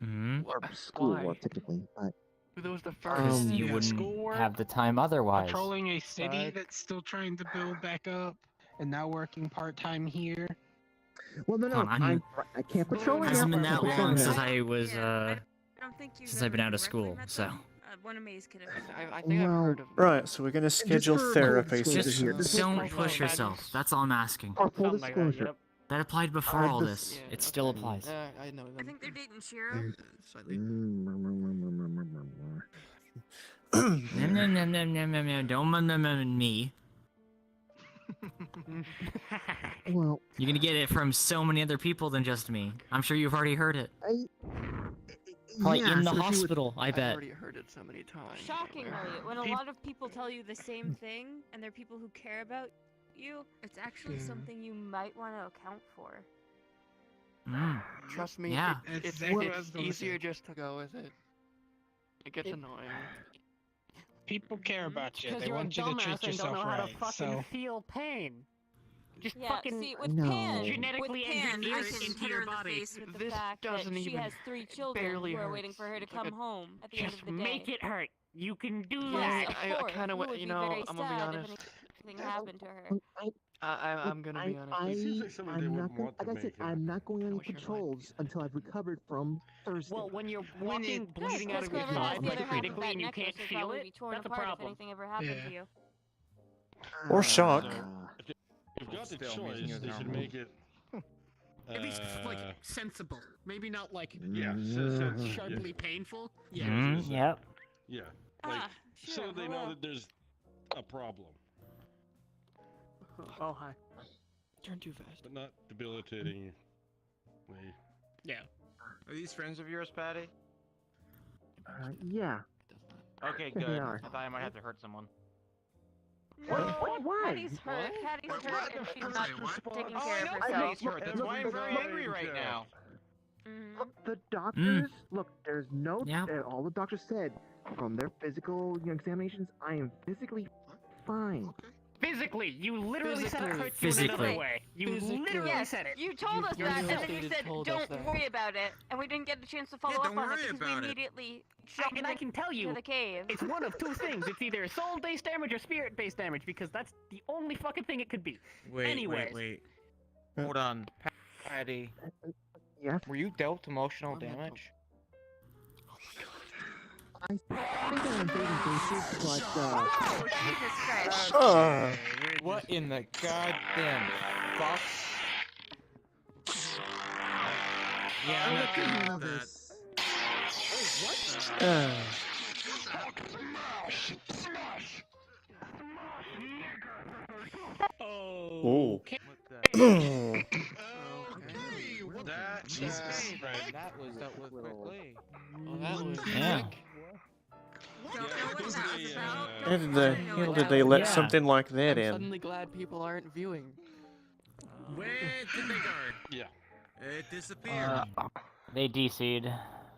Speaker 6: Mm-hmm.
Speaker 1: or schoolwork
Speaker 11: Why?
Speaker 1: technically, but.
Speaker 11: That was the
Speaker 6: Because
Speaker 11: first.
Speaker 6: you
Speaker 4: yeah,
Speaker 6: wouldn't
Speaker 4: schoolwork,
Speaker 6: have the time otherwise.
Speaker 4: Patrolling a city
Speaker 11: Fuck.
Speaker 4: that's still trying to build back up, and now working part time here.
Speaker 1: Well, no,
Speaker 6: Come on,
Speaker 1: I can't patrol right now.
Speaker 6: Hasn't been
Speaker 1: I
Speaker 6: that
Speaker 1: can't patrol
Speaker 6: long
Speaker 1: right
Speaker 6: since
Speaker 1: now.
Speaker 6: I was
Speaker 7: I don't think you've
Speaker 6: since I've been
Speaker 7: ever
Speaker 6: out of
Speaker 7: directly
Speaker 6: school,
Speaker 7: met
Speaker 6: so.
Speaker 7: them. One of Maze could have.
Speaker 11: I think I've
Speaker 1: Well,
Speaker 11: heard of.
Speaker 2: Right, so we're gonna schedule
Speaker 1: for
Speaker 2: therapy
Speaker 1: disclosure
Speaker 2: sessions.
Speaker 1: here, this is
Speaker 6: Don't
Speaker 1: like-
Speaker 6: push yourself. That's all I'm asking.
Speaker 1: For full
Speaker 13: Something like that,
Speaker 1: disclosure,
Speaker 13: yep.
Speaker 6: That applied before all
Speaker 1: this-
Speaker 6: this.
Speaker 11: Yeah,
Speaker 6: It still
Speaker 11: okay.
Speaker 6: applies.
Speaker 11: I know
Speaker 7: I
Speaker 11: them.
Speaker 7: think they're dating Shiro.
Speaker 11: Slightly.
Speaker 6: No, don't me.
Speaker 1: Well,
Speaker 6: You're gonna get it from so many other people than just me. I'm sure you've already heard it. Probably
Speaker 1: yeah,
Speaker 6: in the
Speaker 1: especially with-
Speaker 6: hospital, I
Speaker 11: I've
Speaker 6: bet.
Speaker 11: already heard it so many times.
Speaker 7: Shockingly, when a lot of people tell you the same thing, and they're people who care about you, it's actually something you might want to account for.
Speaker 6: Mm.
Speaker 11: Trust me,
Speaker 6: Yeah.
Speaker 11: it's
Speaker 4: Exactly what I was gonna
Speaker 11: easier
Speaker 4: say.
Speaker 11: just to go with it. It gets annoying.
Speaker 4: People care about you.
Speaker 13: Because
Speaker 4: They
Speaker 13: you're a
Speaker 4: want you to
Speaker 13: dumbass
Speaker 4: treat
Speaker 13: and don't
Speaker 4: yourself
Speaker 13: know how to
Speaker 4: right.
Speaker 13: fucking
Speaker 4: So
Speaker 13: feel pain. Just
Speaker 7: Yeah,
Speaker 13: fucking
Speaker 7: see, with
Speaker 1: No.
Speaker 7: Pan,
Speaker 13: genetically
Speaker 7: with Pan, I
Speaker 13: engineer it
Speaker 7: can
Speaker 13: into
Speaker 7: hit
Speaker 13: your
Speaker 7: her in the
Speaker 13: body.
Speaker 7: face with the
Speaker 11: This
Speaker 7: fact that
Speaker 11: doesn't
Speaker 7: she
Speaker 11: even
Speaker 7: has 3 children
Speaker 11: barely
Speaker 7: who are
Speaker 11: hurt.
Speaker 7: waiting for her to
Speaker 11: It's like
Speaker 7: come
Speaker 11: a-
Speaker 7: home at the end
Speaker 13: Just
Speaker 7: of the day.
Speaker 13: make it hurt. You can do
Speaker 7: Yes,
Speaker 13: that.
Speaker 7: of
Speaker 11: I
Speaker 7: course.
Speaker 11: kinda
Speaker 7: you
Speaker 11: wa-
Speaker 7: would
Speaker 11: you
Speaker 7: be
Speaker 11: know,
Speaker 7: very
Speaker 11: I'm gonna be
Speaker 7: sad
Speaker 11: honest.
Speaker 7: if anything happened to her.
Speaker 11: I'm gonna be honest.
Speaker 10: It seems like something they
Speaker 1: I'm
Speaker 10: wouldn't
Speaker 1: not gonna,
Speaker 10: want to
Speaker 1: like I said,
Speaker 10: make
Speaker 1: I'm not going on any
Speaker 11: wish your mind
Speaker 1: patrols until I've recovered from Thursday.
Speaker 13: Well, when you're
Speaker 4: When
Speaker 13: walking,
Speaker 4: it-
Speaker 13: bleeding
Speaker 7: Yes,
Speaker 13: out of your
Speaker 7: whoever has
Speaker 13: side,
Speaker 7: the
Speaker 13: like
Speaker 7: other half of
Speaker 13: critically,
Speaker 7: that
Speaker 13: and you
Speaker 7: necklace
Speaker 13: can't
Speaker 7: would
Speaker 13: feel
Speaker 7: probably
Speaker 13: it,
Speaker 7: be torn
Speaker 13: that's a
Speaker 7: apart
Speaker 13: problem.
Speaker 7: if anything ever happened
Speaker 4: Yeah.
Speaker 7: to you.
Speaker 2: Or shock.
Speaker 16: If you've got the choice, they should make it.
Speaker 13: At least like sensible. Maybe not like sharply painful. Yeah.
Speaker 6: Yep.
Speaker 16: Yeah. Like so they know that there's a problem.
Speaker 11: Oh hi. Turn too fast.
Speaker 16: But not debilitating.
Speaker 13: Yeah.
Speaker 8: Are these friends of yours, Patty?
Speaker 1: Yeah.
Speaker 8: Okay,
Speaker 1: Yeah,
Speaker 8: good.
Speaker 1: they
Speaker 8: I
Speaker 1: are.
Speaker 8: thought I might have to hurt someone.
Speaker 1: Why?
Speaker 7: Patty's hurt. Patty's hurt, and she's not taking care of
Speaker 8: I know
Speaker 7: herself.
Speaker 8: Patty's hurt. That's why I'm very angry right now.
Speaker 1: Look, the doctors. Look, there's no. All the doctors said from their physical examinations, I am physically fine.
Speaker 13: Physically, you literally said it hurts you in
Speaker 6: Physically.
Speaker 13: another way. You literally
Speaker 7: Yes,
Speaker 13: said it.
Speaker 7: you told us
Speaker 11: Your
Speaker 7: that, and then
Speaker 11: stated
Speaker 7: you said,
Speaker 11: told us
Speaker 7: "Don't
Speaker 11: that.
Speaker 7: worry about it," and we didn't get a chance to follow
Speaker 8: don't
Speaker 7: up on
Speaker 8: worry
Speaker 7: it because we
Speaker 8: about it.
Speaker 7: immediately jumped
Speaker 13: And I can tell you,
Speaker 7: into the cave.
Speaker 13: it's one of two things. It's either soul-based damage or spirit-based damage, because that's the only fucking thing it could be. Anyways.
Speaker 8: Wait. Hold on. Patty.
Speaker 1: Yes?
Speaker 8: Were you dealt emotional damage?
Speaker 1: I think on a daily basis, but
Speaker 7: Oh, Jesus Christ!
Speaker 8: What in the goddamn fuck? Yeah, I'm not doing that.
Speaker 2: Oh.
Speaker 8: That was dealt with quickly.
Speaker 11: Oh, that was
Speaker 6: Yeah.
Speaker 2: How did the hell did they let something like that
Speaker 11: I'm
Speaker 2: in?
Speaker 11: suddenly glad people aren't viewing.
Speaker 8: Where did they go?
Speaker 16: Yeah.
Speaker 8: It disappeared.
Speaker 6: They DC'd,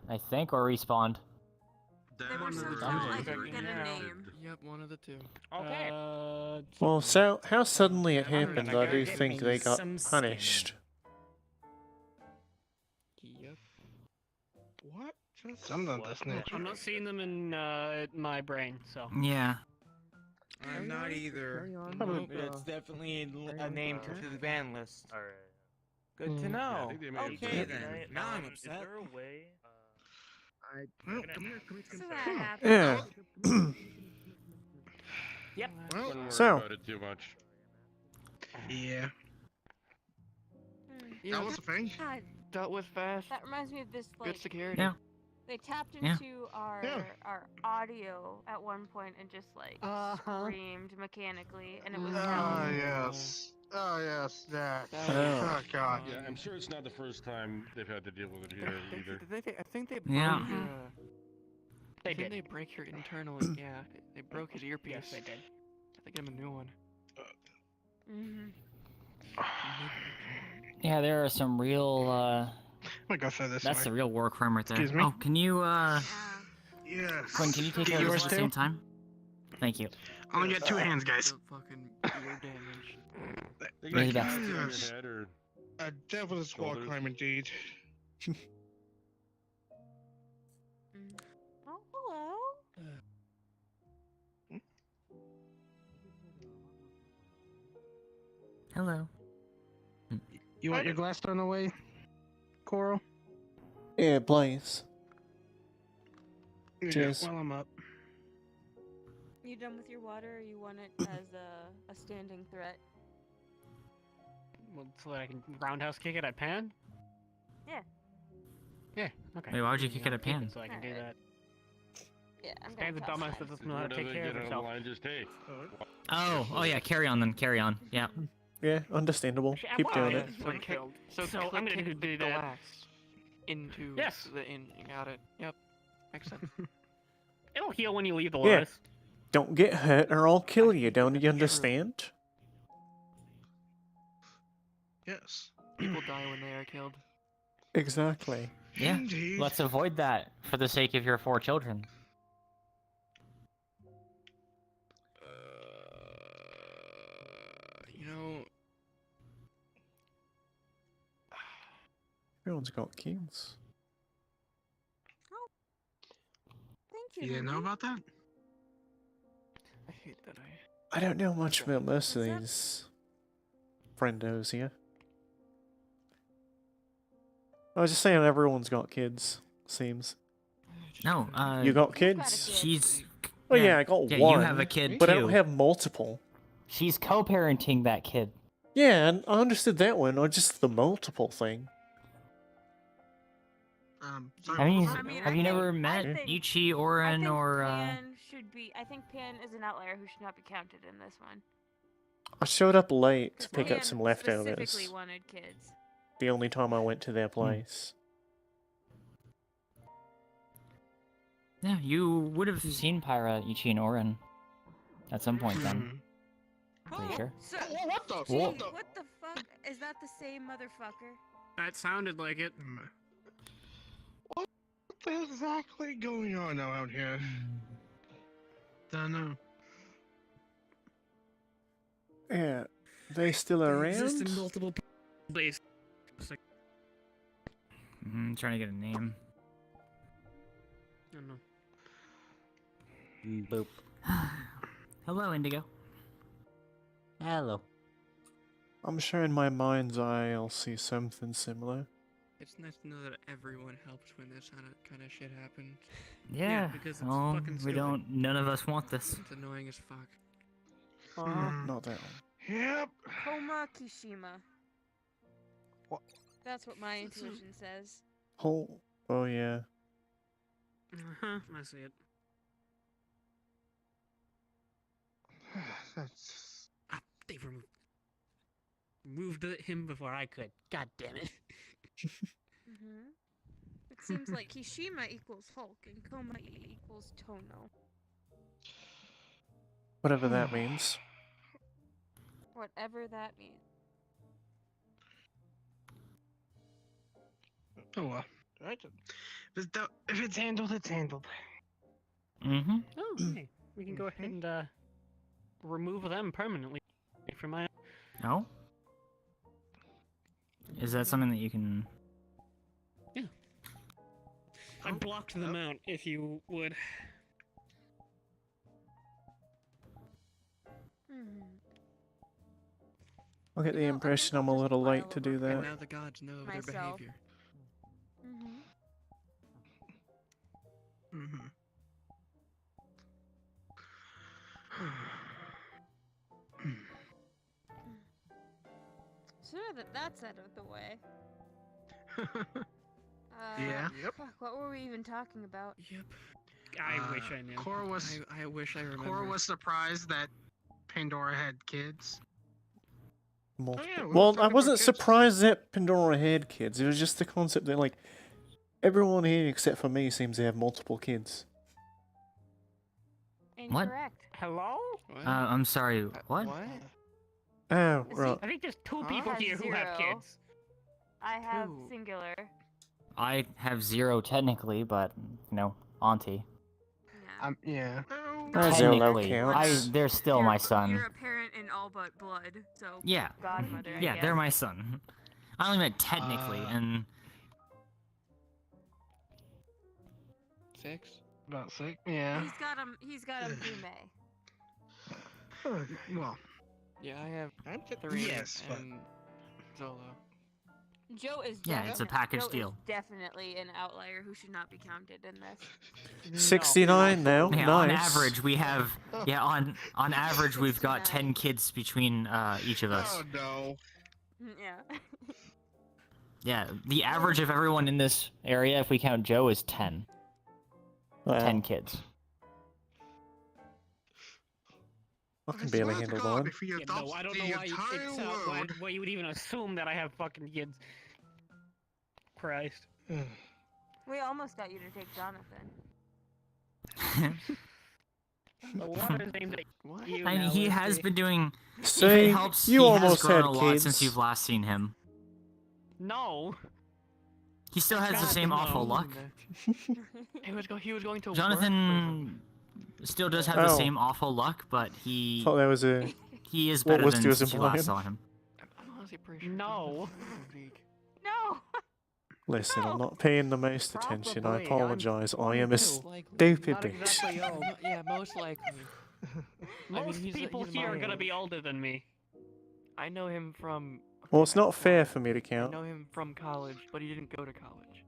Speaker 6: I think, or respawned.
Speaker 7: They were so tall, I couldn't get a name.
Speaker 11: Yep, one of the two.
Speaker 13: Okay.
Speaker 2: Well, so how suddenly it happened, I do think they got punished.
Speaker 11: Yep.
Speaker 4: What? Some of them snitch.
Speaker 13: I'm not seeing them in my brain, so.
Speaker 6: Yeah.
Speaker 8: I'm not either.
Speaker 11: Nope.
Speaker 8: It's definitely a name to the ban list.
Speaker 17: Alright.
Speaker 8: Good to
Speaker 16: I
Speaker 8: know.
Speaker 16: think they made it
Speaker 8: Okay
Speaker 16: better.
Speaker 8: then. Now I'm
Speaker 17: Is
Speaker 8: upset.
Speaker 17: there a way?
Speaker 7: So that happened.
Speaker 2: Yeah.
Speaker 13: Yep.
Speaker 16: Don't worry
Speaker 2: So-
Speaker 16: about it too much.
Speaker 4: Yeah.
Speaker 11: Yeah,
Speaker 4: That was a thing.
Speaker 7: God,
Speaker 11: that was fast.
Speaker 7: that reminds me of this,
Speaker 11: Good
Speaker 7: like,
Speaker 11: security.
Speaker 6: Yeah.
Speaker 7: they tapped
Speaker 6: Yeah.
Speaker 7: into our audio at one point and just, like, screamed mechanically, and it was telling.
Speaker 4: Yes. Oh, yes, that.
Speaker 2: Oh.
Speaker 4: Oh, God.
Speaker 16: Yeah, I'm sure it's not the first time they've had to deal with it here either.
Speaker 11: I think they broke
Speaker 6: Yeah.
Speaker 11: your,
Speaker 13: They
Speaker 11: I think
Speaker 13: did.
Speaker 11: they break your internal. Yeah, they broke his earpiece.
Speaker 13: Yes, they did.
Speaker 11: I think I'm a new one.
Speaker 6: Yeah, there are some real,
Speaker 4: I'm gonna go through this
Speaker 6: that's
Speaker 4: way.
Speaker 6: the real war crime right there.
Speaker 4: Excuse me?
Speaker 6: Oh, can you,
Speaker 4: Yes.
Speaker 6: Quinn, can you take
Speaker 4: Get
Speaker 6: care of
Speaker 4: yours
Speaker 6: this at the
Speaker 4: too?
Speaker 6: same time? Thank you.
Speaker 4: I only got two hands, guys.
Speaker 11: The fucking ear damage.
Speaker 16: They
Speaker 6: Really
Speaker 16: got
Speaker 6: bad.
Speaker 16: on your
Speaker 4: Yes.
Speaker 16: head or
Speaker 4: A devil's war
Speaker 16: Shoulders.
Speaker 4: crime indeed.
Speaker 7: Oh, hello.
Speaker 6: Hello.
Speaker 4: You want your glass thrown away, Coral?
Speaker 2: Yeah, please.
Speaker 4: Yeah,
Speaker 2: Cheers.
Speaker 4: while I'm up.
Speaker 7: You done with your water, or you want it as a standing threat?
Speaker 13: Well, so that I can roundhouse kick it at Pan?
Speaker 7: Yeah.
Speaker 13: Yeah, okay.
Speaker 6: Wait, why would you kick it at Pan?
Speaker 13: So I can do that.
Speaker 7: Yeah, I'm
Speaker 13: Pan's a
Speaker 7: gonna toss
Speaker 13: dumbass
Speaker 7: mine.
Speaker 13: that doesn't know how to
Speaker 16: whatever
Speaker 13: take
Speaker 16: they
Speaker 13: care of
Speaker 16: get on the
Speaker 13: himself.
Speaker 16: line, just hey.
Speaker 6: Oh yeah, carry on then, carry on. Yeah.
Speaker 2: Yeah, understandable. Keep doing it.
Speaker 11: So,
Speaker 13: So
Speaker 11: click
Speaker 13: I'm gonna
Speaker 11: to
Speaker 13: do
Speaker 11: the
Speaker 13: that.
Speaker 11: glass into
Speaker 13: Yes.
Speaker 11: the in. You got it. Yep. Makes sense.
Speaker 13: It'll heal when you leave the
Speaker 2: Yeah.
Speaker 13: Lotus.
Speaker 2: Don't get hurt or I'll kill you, don't you understand?
Speaker 4: Yes.
Speaker 11: People die when they are killed.
Speaker 2: Exactly.
Speaker 6: Yeah.
Speaker 4: Indeed.
Speaker 6: Let's avoid that for the sake of your 4 children.
Speaker 11: You know,
Speaker 2: Everyone's got kids.
Speaker 7: Thank
Speaker 4: You
Speaker 7: you.
Speaker 4: didn't know about that?
Speaker 11: I hate that
Speaker 2: I don't know much about most of these friendos here. I was just saying everyone's got kids, seems.
Speaker 6: No,
Speaker 2: You got kids?
Speaker 6: She's.
Speaker 2: Oh yeah, I got
Speaker 6: yeah,
Speaker 2: one.
Speaker 6: you have a kid
Speaker 2: but I
Speaker 6: too.
Speaker 2: don't have multiple.
Speaker 6: She's co-parenting that kid.
Speaker 2: Yeah, and I understood that one, or just the multiple thing.
Speaker 6: Have you never met Ichi, Oren, or
Speaker 7: Pan should be. I think Pan is an outlier who should not be counted in this one.
Speaker 2: I showed up late to pick up
Speaker 7: Pan
Speaker 2: some
Speaker 7: specifically
Speaker 2: leftovers.
Speaker 7: wanted kids.
Speaker 2: The only time I went to their place.
Speaker 6: Yeah, you would have seen Pyra, Ichi, and Oren at some point then. Pretty sure.
Speaker 7: So,
Speaker 4: what the?
Speaker 7: gee,
Speaker 4: What the?
Speaker 7: what the fuck? Is that the same motherfucker?
Speaker 13: That sounded like it.
Speaker 4: What the exactly going on out here? Don't know.
Speaker 2: Yeah, they still
Speaker 13: Exist in
Speaker 2: around?
Speaker 13: multiple places.
Speaker 6: I'm trying to get a name.
Speaker 13: I don't know.
Speaker 6: Boop. Hello, Indigo. Hello.
Speaker 2: I'm sure in my mind's eye I'll see something similar.
Speaker 11: It's nice to know that everyone helps when this kind of shit happens.
Speaker 6: Yeah,
Speaker 11: because it's
Speaker 6: well,
Speaker 11: fucking
Speaker 6: we
Speaker 11: stupid.
Speaker 6: don't. None of us want this.
Speaker 11: It's annoying as fuck.
Speaker 2: Not that one.
Speaker 4: Yep.
Speaker 7: Koma Kishima.
Speaker 4: What?
Speaker 7: That's what my intuition says.
Speaker 2: Oh yeah.
Speaker 13: Uh-huh, I see it.
Speaker 4: That's...
Speaker 13: They've removed him before I could. God damn it.
Speaker 7: It seems like Kishima equals Hulk and Koma equals Tono.
Speaker 2: Whatever that means.
Speaker 7: Whatever that means.
Speaker 4: Oh well. Right. If it's handled, it's handled.
Speaker 6: Mm-hmm.
Speaker 13: Oh, hey. We can go ahead and remove them permanently from my...
Speaker 6: No? Is that something that you can...
Speaker 13: Yeah. I blocked them out, if you would.
Speaker 2: I get the impression I'm a little late to do
Speaker 11: And
Speaker 2: that.
Speaker 11: now the gods know their behavior.
Speaker 7: So now that that's out of the way.
Speaker 4: Yeah. Yep.
Speaker 7: Fuck, what were we even talking about?
Speaker 11: Yep.
Speaker 13: I wish I knew.
Speaker 4: Cora was.
Speaker 11: I wish I remembered.
Speaker 4: Cora was surprised that Pandora had kids.
Speaker 2: Multiple.
Speaker 4: yeah, we were
Speaker 2: Well,
Speaker 4: talking
Speaker 2: I
Speaker 4: about
Speaker 2: wasn't
Speaker 4: kids.
Speaker 2: surprised that Pandora had kids. It was just the concept that, like, everyone here except for me seems to have multiple kids.
Speaker 6: What?
Speaker 7: Incorrect.
Speaker 13: Hello?
Speaker 6: I'm sorry, what?
Speaker 2: Oh, right.
Speaker 13: I think there's two people here who have kids.
Speaker 7: I have
Speaker 6: Two.
Speaker 7: singular.
Speaker 6: I have 0 technically, but, you know, auntie.
Speaker 4: Yeah.
Speaker 6: Technically,
Speaker 2: counts.
Speaker 6: they're still my son.
Speaker 7: You're a parent in all but blood, so
Speaker 6: Yeah.
Speaker 7: godmother. I
Speaker 6: Yeah,
Speaker 7: guess.
Speaker 6: they're my son. I only meant technically, and
Speaker 11: 6?
Speaker 4: About 6. Yeah.
Speaker 7: He's got him through May.
Speaker 4: Well.
Speaker 11: Yeah, I have 3
Speaker 4: Yes, but...
Speaker 11: and Zolo.
Speaker 7: Joe is
Speaker 6: Yeah, it's a package
Speaker 7: Joe
Speaker 6: deal.
Speaker 7: Is definitely an outlier who should not be counted in this.
Speaker 2: 69 now.
Speaker 6: yeah,
Speaker 2: Nice.
Speaker 6: on average we have on average we've got 10 kids between each of us.
Speaker 4: Oh no.
Speaker 7: Yeah.
Speaker 6: Yeah, the average of everyone in this area, if we count Joe, is 10.
Speaker 2: Wow.
Speaker 6: 10 kids.
Speaker 2: I can barely handle one.
Speaker 13: Yeah, no, I don't know why you would even assume that I have fucking kids. Christ.
Speaker 7: We almost got you to take Jonathan.
Speaker 13: The water is aimed at you.
Speaker 6: I mean, he has been doing.
Speaker 2: See,
Speaker 6: if it helps,
Speaker 2: you
Speaker 6: he
Speaker 2: almost
Speaker 6: has grown
Speaker 2: had
Speaker 6: a lot
Speaker 2: kids.
Speaker 6: since you've last seen him.
Speaker 13: No.
Speaker 6: He still has the
Speaker 11: God,
Speaker 6: same
Speaker 11: no.
Speaker 6: awful luck.
Speaker 11: He was going to
Speaker 6: Jonathan still does have the
Speaker 2: Oh.
Speaker 6: same awful luck, but he
Speaker 2: Thought there was a.
Speaker 6: he is
Speaker 2: What
Speaker 6: better
Speaker 2: was
Speaker 6: than
Speaker 2: yours
Speaker 6: since you last
Speaker 2: implying?
Speaker 6: saw him.
Speaker 11: I'm honestly pretty sure.
Speaker 13: No.
Speaker 7: No.
Speaker 2: Listen, I'm not paying the most attention. I
Speaker 13: Probably.
Speaker 2: apologize. I am a
Speaker 11: Likely.
Speaker 2: stupid
Speaker 11: Not
Speaker 2: bitch.
Speaker 11: exactly old. Yeah, most likely.
Speaker 13: Most
Speaker 11: he's
Speaker 13: people
Speaker 11: my
Speaker 13: here are gonna
Speaker 11: age.
Speaker 13: be older than me.
Speaker 11: I know him from.
Speaker 2: Well, it's not fair for me to
Speaker 11: I
Speaker 2: count.
Speaker 11: know him from college, but he didn't go to college.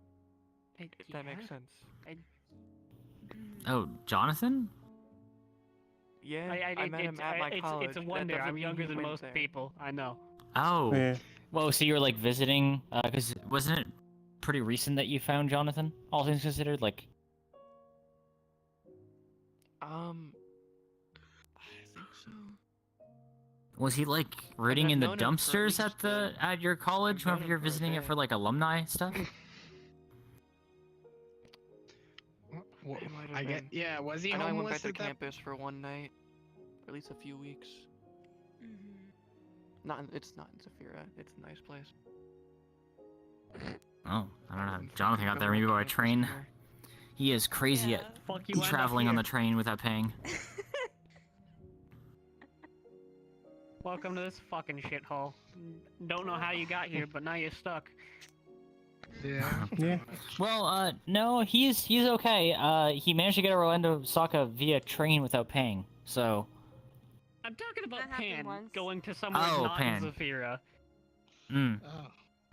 Speaker 11: If that makes sense.
Speaker 6: Oh, Jonathan?
Speaker 11: Yeah, I met him at my college.
Speaker 13: It's a
Speaker 11: That
Speaker 13: wonder.
Speaker 11: doesn't
Speaker 13: I'm
Speaker 11: mean
Speaker 13: younger
Speaker 11: he
Speaker 13: than
Speaker 11: went
Speaker 13: most
Speaker 11: there.
Speaker 13: people. I know.
Speaker 6: Oh.
Speaker 2: Yeah.
Speaker 6: Whoa, so you were like visiting? Because wasn't it pretty recent that you found Jonathan? All things considered, like.
Speaker 11: I think so.
Speaker 6: Was he like rooting
Speaker 11: I've
Speaker 6: in the
Speaker 11: known him for
Speaker 6: dumpsters at your college whenever you're visiting it for like alumni stuff?
Speaker 4: Well,
Speaker 11: It might have
Speaker 4: I get.
Speaker 11: been.
Speaker 4: Yeah, was he
Speaker 11: I know I went
Speaker 4: homeless
Speaker 11: back to
Speaker 4: at that?
Speaker 11: campus for one night, or at least a few weeks. It's not in Zafira. It's a nice place.
Speaker 6: Oh, I don't know. Jonathan got there maybe by train. He is crazy at
Speaker 13: Fuck you, end up
Speaker 6: traveling on
Speaker 13: here.
Speaker 6: the train without paying.
Speaker 13: Welcome to this fucking shithole. Don't know how you got here, but now you're stuck.
Speaker 4: Yeah.
Speaker 2: Yeah.
Speaker 6: Well, no, he's okay. He managed to get to Orlando Saka via train without paying. So.
Speaker 13: I'm talking about
Speaker 7: That happened
Speaker 13: Pan
Speaker 7: once.
Speaker 13: going to somewhere
Speaker 6: Oh,
Speaker 13: not
Speaker 6: Pan.
Speaker 13: in Zafira.
Speaker 6: Mm.
Speaker 4: Oh.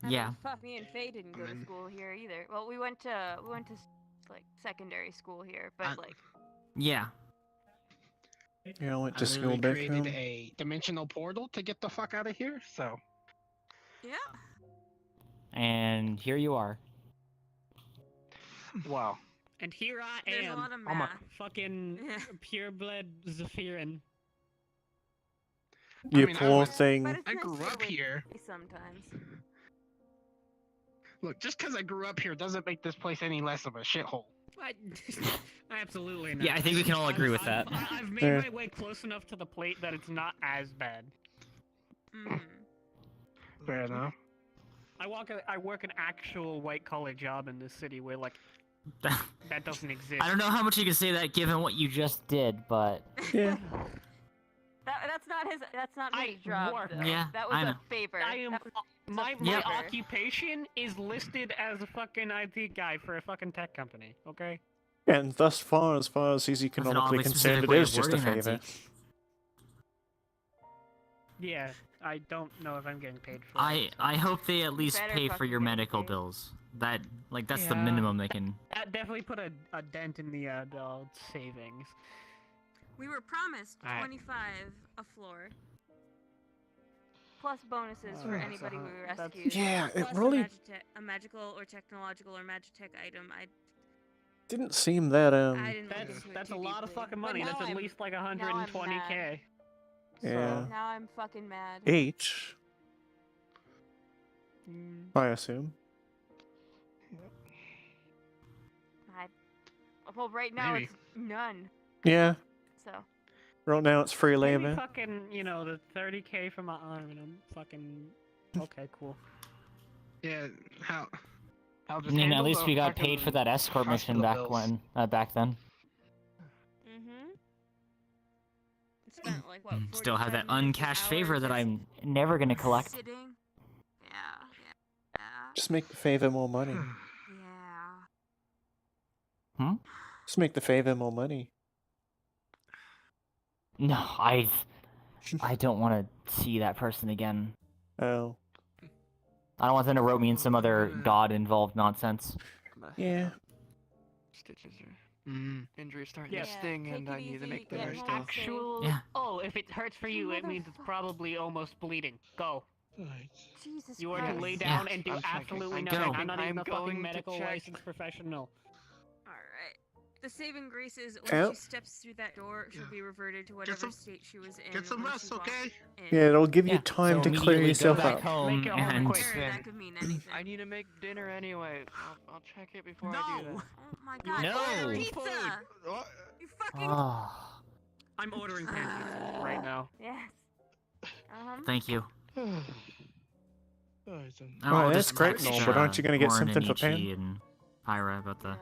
Speaker 6: Yeah.
Speaker 7: Fuck, me and Faye didn't go to school here either. Well, we went to like secondary school here, but like.
Speaker 6: Yeah.
Speaker 2: Yeah, I went to
Speaker 4: I
Speaker 2: school
Speaker 4: literally
Speaker 2: back
Speaker 4: created
Speaker 2: home.
Speaker 4: a dimensional portal to get the fuck out of here. So.
Speaker 7: Yeah.
Speaker 6: And here you are.
Speaker 4: Wow.
Speaker 13: And here I
Speaker 7: There's a
Speaker 13: am.
Speaker 7: lot of
Speaker 4: Oh my-
Speaker 7: math.
Speaker 13: Fucking pureblood Zephyrin.
Speaker 2: You
Speaker 4: mean,
Speaker 2: poor
Speaker 7: But
Speaker 2: thing.
Speaker 7: it's
Speaker 4: I
Speaker 7: nice
Speaker 4: grew
Speaker 7: to get
Speaker 4: up
Speaker 7: away
Speaker 4: here.
Speaker 7: sometimes.
Speaker 4: Look, just because I grew up here doesn't make this place any less of a shithole.
Speaker 13: Absolutely not.
Speaker 6: Yeah, I think we can all agree with that.
Speaker 13: I've made
Speaker 2: Yeah.
Speaker 13: my way close enough to the plate that it's not as bad.
Speaker 4: Fair enough.
Speaker 13: I work an actual white collar job in this city where like that doesn't exist.
Speaker 6: I don't know how much you can say that given what you just did, but.
Speaker 2: Yeah.
Speaker 7: That's not his
Speaker 13: I
Speaker 7: job.
Speaker 13: work.
Speaker 7: Though.
Speaker 6: Yeah,
Speaker 7: That was
Speaker 6: I know.
Speaker 7: a favor.
Speaker 13: I am
Speaker 7: That was
Speaker 13: my
Speaker 7: a
Speaker 6: Yep.
Speaker 7: favor.
Speaker 13: occupation is listed as a fucking IT guy for a fucking tech company. Okay.
Speaker 2: And thus far as he's
Speaker 6: That's an
Speaker 2: economically
Speaker 6: oddly
Speaker 2: concerned,
Speaker 6: specific
Speaker 2: it
Speaker 6: way
Speaker 2: is
Speaker 6: of
Speaker 2: just a
Speaker 6: wording that,
Speaker 2: favor.
Speaker 6: Zeke.
Speaker 13: Yeah, I don't know if I'm getting paid for
Speaker 6: I
Speaker 13: it.
Speaker 6: I hope they at least
Speaker 7: better
Speaker 6: pay for your
Speaker 7: fucking get
Speaker 6: medical
Speaker 7: paid.
Speaker 6: bills. That's the
Speaker 13: Yeah.
Speaker 6: minimum they can.
Speaker 13: That definitely put a dent in the savings.
Speaker 7: We were promised
Speaker 4: Alright.
Speaker 7: 25 a floor. Plus bonuses for
Speaker 2: Alright,
Speaker 7: anybody we
Speaker 13: that's-
Speaker 7: rescued.
Speaker 2: Yeah, it
Speaker 7: Plus
Speaker 2: really
Speaker 7: a magical or technological or magitech item.
Speaker 2: didn't seem that
Speaker 7: I didn't look
Speaker 13: That's
Speaker 7: into it
Speaker 13: that's
Speaker 7: too
Speaker 13: a lot of
Speaker 7: deeply.
Speaker 13: fucking
Speaker 7: But
Speaker 13: money.
Speaker 7: now
Speaker 13: That's at
Speaker 7: I'm-
Speaker 13: least like
Speaker 7: now I'm
Speaker 13: 120k.
Speaker 7: mad.
Speaker 2: Yeah.
Speaker 7: Now I'm fucking mad.
Speaker 2: H, I assume.
Speaker 7: Well, right now
Speaker 4: Maybe.
Speaker 7: it's none.
Speaker 2: Yeah.
Speaker 7: So.
Speaker 2: Right now it's free
Speaker 13: Maybe
Speaker 2: labor.
Speaker 13: fucking, the 30k for my arm and I'm fucking... Okay, cool.
Speaker 4: Yeah. How? I'll
Speaker 6: I
Speaker 4: just
Speaker 6: mean, at
Speaker 4: handle
Speaker 6: least
Speaker 4: the
Speaker 6: we got paid for
Speaker 4: fucking
Speaker 6: that escort mission
Speaker 4: hospital bills.
Speaker 6: back then.
Speaker 7: Spent like what?
Speaker 6: Still have that
Speaker 7: 45 minutes, an
Speaker 6: uncashed
Speaker 7: hour
Speaker 6: favor that
Speaker 7: just
Speaker 6: I'm never gonna collect.
Speaker 7: Sitting. Yeah.
Speaker 2: Just make the favor more money.
Speaker 7: Yeah.
Speaker 6: Hmm?
Speaker 2: Just make the favor more money.
Speaker 6: No, I don't want to see that person again.
Speaker 2: Oh.
Speaker 6: I don't want them to rope me in some other god-involved nonsense.
Speaker 2: Yeah.
Speaker 11: Stitches are injuries starting
Speaker 13: Yeah.
Speaker 11: to sting, and I need to make the
Speaker 7: get
Speaker 11: most
Speaker 7: home
Speaker 11: of.
Speaker 13: Actual...
Speaker 6: Yeah.
Speaker 13: Oh, if it hurts for you, it means it's probably almost bleeding. Go.
Speaker 7: Jesus
Speaker 13: You are to
Speaker 7: Christ.
Speaker 13: lay down
Speaker 6: Yeah.
Speaker 13: and do
Speaker 11: I'm checking.
Speaker 13: absolutely
Speaker 11: I'm
Speaker 13: nothing.
Speaker 6: checking.
Speaker 13: I'm not even
Speaker 11: I'm
Speaker 13: a
Speaker 11: going
Speaker 13: fucking
Speaker 11: to
Speaker 13: medical
Speaker 11: check.
Speaker 13: licensed professional.
Speaker 7: Alright. The saving grace is
Speaker 2: Oh.
Speaker 7: when she steps through that door, she'll be reverted to whatever
Speaker 10: some-
Speaker 7: state she was in.
Speaker 10: Get some
Speaker 7: when
Speaker 10: rest,
Speaker 7: she walked
Speaker 10: okay?
Speaker 7: in.
Speaker 2: Yeah, it'll give you
Speaker 6: Yeah,
Speaker 2: time
Speaker 6: so
Speaker 2: to clear
Speaker 6: immediately
Speaker 2: yourself
Speaker 6: go back
Speaker 2: up.
Speaker 6: home
Speaker 13: Make it all
Speaker 6: and
Speaker 13: quick.
Speaker 7: Sure,
Speaker 13: then.
Speaker 7: that could mean anything.
Speaker 11: I need to make dinner anyway. I'll check it before I do that.
Speaker 7: Oh my god,
Speaker 6: No.
Speaker 7: order pizza! You fucking...
Speaker 6: Oh,
Speaker 13: I'm ordering pancakes right now.
Speaker 7: Yes.
Speaker 6: thank you.
Speaker 2: Oh,
Speaker 6: I'll
Speaker 2: that's
Speaker 6: just
Speaker 2: great
Speaker 6: text,
Speaker 2: and all, but aren't you gonna get
Speaker 6: Warren
Speaker 2: something for
Speaker 6: and
Speaker 2: Pan?
Speaker 6: Ichi and Pyra about the...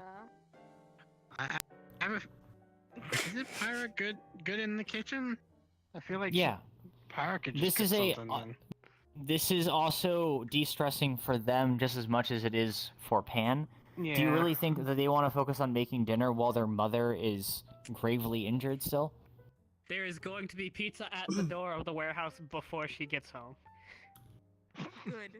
Speaker 4: Is it Pyra good in the kitchen? I feel like
Speaker 6: Yeah.
Speaker 4: Pyra could just
Speaker 6: This
Speaker 4: cook
Speaker 6: is a...
Speaker 4: something then.
Speaker 6: This is also de-stressing for them just as much as it is for Pan. Do you
Speaker 4: Yeah.
Speaker 6: really think that they want to focus on making dinner while their mother is gravely injured still?
Speaker 13: There is going to be pizza at the door of the warehouse before she gets home.
Speaker 7: Good.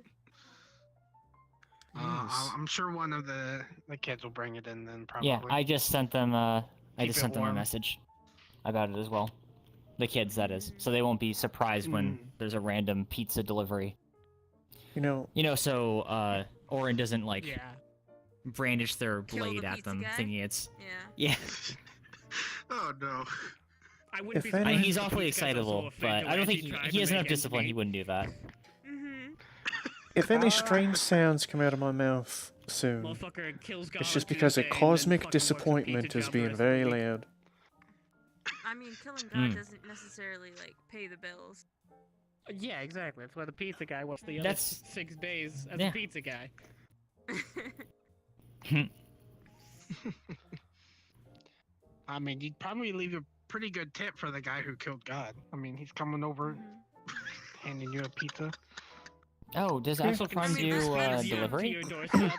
Speaker 4: I'm sure one of the kids will bring it in then probably.
Speaker 6: Yeah, I just sent them
Speaker 4: Keep
Speaker 6: a
Speaker 4: it warm.
Speaker 6: message about it as well. The kids, that is. So they won't be surprised when there's a random pizza delivery.
Speaker 2: You know,
Speaker 6: so Orin doesn't like brandish their blade at them, thinking it's yeah.
Speaker 4: Oh no.
Speaker 13: I wouldn't
Speaker 2: If
Speaker 13: be
Speaker 2: any-
Speaker 13: surprised
Speaker 6: He's
Speaker 13: if
Speaker 6: awfully
Speaker 13: these guys
Speaker 6: excitable,
Speaker 13: also
Speaker 6: but
Speaker 13: offended
Speaker 6: I don't
Speaker 13: when
Speaker 6: think
Speaker 13: he tried
Speaker 6: he
Speaker 13: to
Speaker 6: has
Speaker 13: make
Speaker 6: enough
Speaker 13: ends
Speaker 6: discipline. He
Speaker 13: meet.
Speaker 6: wouldn't do that.
Speaker 2: if any strange sounds come out of my mouth soon,
Speaker 13: Motherfucker kills God
Speaker 2: it's just
Speaker 13: on
Speaker 2: because a
Speaker 13: Tuesday and then
Speaker 2: cosmic
Speaker 13: fucking works a
Speaker 2: disappointment
Speaker 13: pizza
Speaker 2: is
Speaker 13: job the
Speaker 2: being
Speaker 13: rest of the
Speaker 2: very
Speaker 13: week.
Speaker 2: loud.
Speaker 15: I mean, killing God doesn't necessarily like pay the bills.
Speaker 13: Yeah, exactly. That's why the pizza guy works the other
Speaker 6: That's-
Speaker 13: 6 days as
Speaker 6: yeah.
Speaker 13: a pizza guy.
Speaker 4: I mean, you'd probably leave a pretty good tip for the guy who killed God. I mean, he's coming over, handing you a pizza.
Speaker 6: Oh, does Axel Prime do delivery?
Speaker 13: To your doorstep,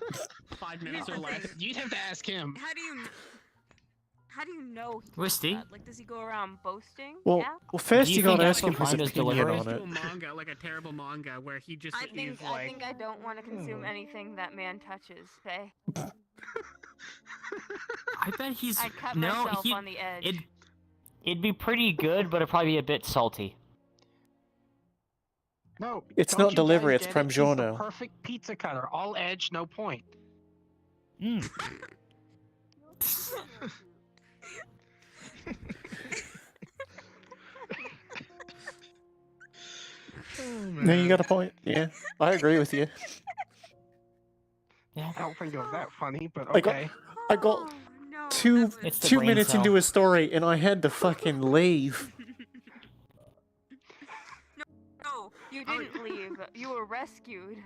Speaker 13: 5 minutes or less.
Speaker 4: You'd have to ask him.
Speaker 15: How do you know? He
Speaker 6: Wisty?
Speaker 15: does that? Like, does he go around boasting?
Speaker 2: Well,
Speaker 15: Yeah.
Speaker 2: well, first
Speaker 6: Do
Speaker 2: you
Speaker 6: you
Speaker 2: gotta
Speaker 6: think
Speaker 2: ask him
Speaker 6: Axel
Speaker 2: his
Speaker 6: Prime does
Speaker 2: opinion
Speaker 6: delivery?
Speaker 2: on
Speaker 13: Do
Speaker 2: it.
Speaker 13: a manga, like a terrible manga, where he just
Speaker 15: I
Speaker 13: is
Speaker 15: think
Speaker 13: like...
Speaker 15: I don't want to consume anything that man touches. Okay.
Speaker 6: I bet he's
Speaker 15: I cut
Speaker 6: no.
Speaker 15: myself on the edge.
Speaker 6: It'd be pretty good, but it'd probably be a bit salty.
Speaker 4: No,
Speaker 2: It's
Speaker 4: don't
Speaker 2: not
Speaker 4: you
Speaker 2: delivery,
Speaker 4: guys
Speaker 2: it's
Speaker 4: get it? He's the
Speaker 2: Parmigiano.
Speaker 4: perfect pizza cutter, all edge, no point.
Speaker 2: No, you got a point. Yeah, I agree with you.
Speaker 6: Yeah.
Speaker 4: I don't think it was that funny, but
Speaker 2: I got,
Speaker 4: okay.
Speaker 2: I got two
Speaker 6: It's the
Speaker 2: 2
Speaker 6: brain
Speaker 2: minutes
Speaker 6: cell.
Speaker 2: into a story and I had to fucking leave.
Speaker 15: No, you didn't leave. You were rescued.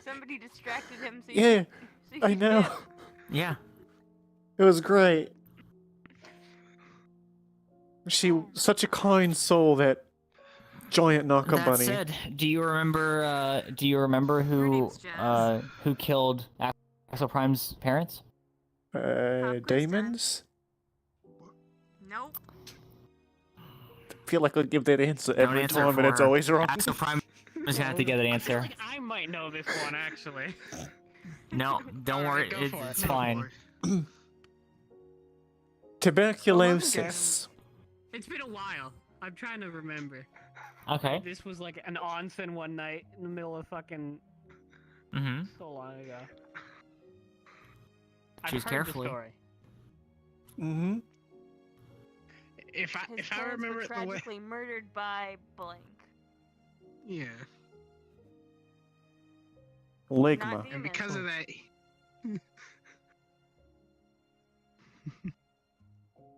Speaker 15: Somebody distracted him. So
Speaker 2: Yeah,
Speaker 15: you
Speaker 2: I know.
Speaker 15: did.
Speaker 6: Yeah.
Speaker 2: It was great. She such a kind soul, that giant Naka
Speaker 6: That
Speaker 2: bunny.
Speaker 6: said, do you remember who killed Axel Prime's parents?
Speaker 2: Demons?
Speaker 15: Nope.
Speaker 2: I feel like I'll give that answer
Speaker 6: Don't
Speaker 2: every
Speaker 6: answer
Speaker 2: time and it's
Speaker 6: for
Speaker 2: always wrong.
Speaker 6: Axel Prime is gonna have to get an
Speaker 13: I feel
Speaker 6: answer.
Speaker 13: like I might know this one, actually.
Speaker 6: No, don't worry,
Speaker 13: go for it.
Speaker 6: it's fine.
Speaker 2: Tuberculosis.
Speaker 13: It's been a while. I'm trying to remember.
Speaker 6: Okay.
Speaker 13: This was like an onsen one night in the middle of fucking... So long ago.
Speaker 6: Choose
Speaker 13: I've heard
Speaker 6: carefully.
Speaker 13: the story.
Speaker 2: Mm-hmm.
Speaker 4: If I
Speaker 15: His
Speaker 4: if I
Speaker 15: parents
Speaker 4: remember
Speaker 15: were
Speaker 4: it the way,
Speaker 15: tragically murdered by blank.
Speaker 4: yeah,
Speaker 2: Ligma.
Speaker 4: and because of that,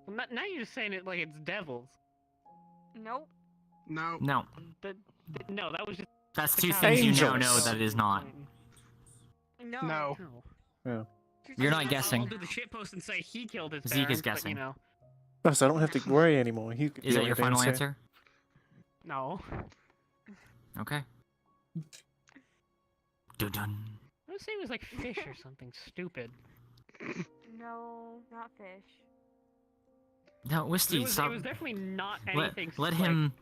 Speaker 13: Well, now you're just saying it like it's devils.
Speaker 15: Nope.
Speaker 4: no,
Speaker 6: No,
Speaker 13: No, that was just...
Speaker 6: that's
Speaker 13: the
Speaker 6: two
Speaker 13: cow-
Speaker 6: things you now
Speaker 2: Angels.
Speaker 6: know that it is not.
Speaker 15: No.
Speaker 4: no.
Speaker 2: Yeah.
Speaker 6: You're not
Speaker 13: I'll
Speaker 6: guessing.
Speaker 13: do the shitpost and say he killed his
Speaker 6: Zeke is
Speaker 13: parents, but,
Speaker 6: guessing.
Speaker 13: you know.
Speaker 2: Oh, so I don't have to worry anymore. You
Speaker 6: Is that your final answer?
Speaker 13: No.
Speaker 6: Okay. Dun dun.
Speaker 13: I would say it was like fish or something stupid.
Speaker 15: No, not fish.
Speaker 6: No, Wisty,
Speaker 13: It was
Speaker 6: stop.
Speaker 13: definitely not
Speaker 6: Let,
Speaker 13: anything
Speaker 6: let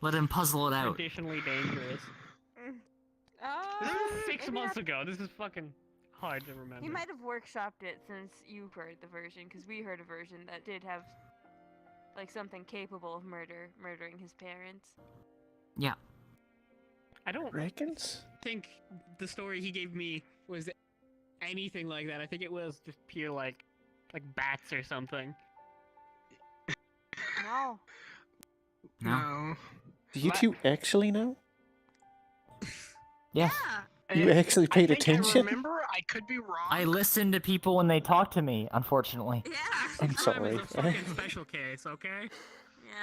Speaker 13: like,
Speaker 6: him puzzle it out.
Speaker 13: traditionally dangerous. This was 6
Speaker 15: maybe
Speaker 13: months
Speaker 15: not-
Speaker 13: ago. This is fucking hard to remember.
Speaker 15: He might have workshopped it since you've heard the version, because we heard a version that did have like something capable of murdering his parents.
Speaker 6: Yeah.
Speaker 13: I don't
Speaker 2: Reckons?
Speaker 13: think the story he gave me was anything like that. I think it was just pure like bats or something.
Speaker 15: No.
Speaker 4: No.
Speaker 2: Do you two actually know?
Speaker 6: Yeah.
Speaker 2: You actually paid
Speaker 4: I think
Speaker 2: attention?
Speaker 4: I remember. I could be wrong.
Speaker 6: I listen to people when they talk to me, unfortunately.
Speaker 15: Yeah.
Speaker 2: I'm sorry.
Speaker 13: It's a fucking special case, okay?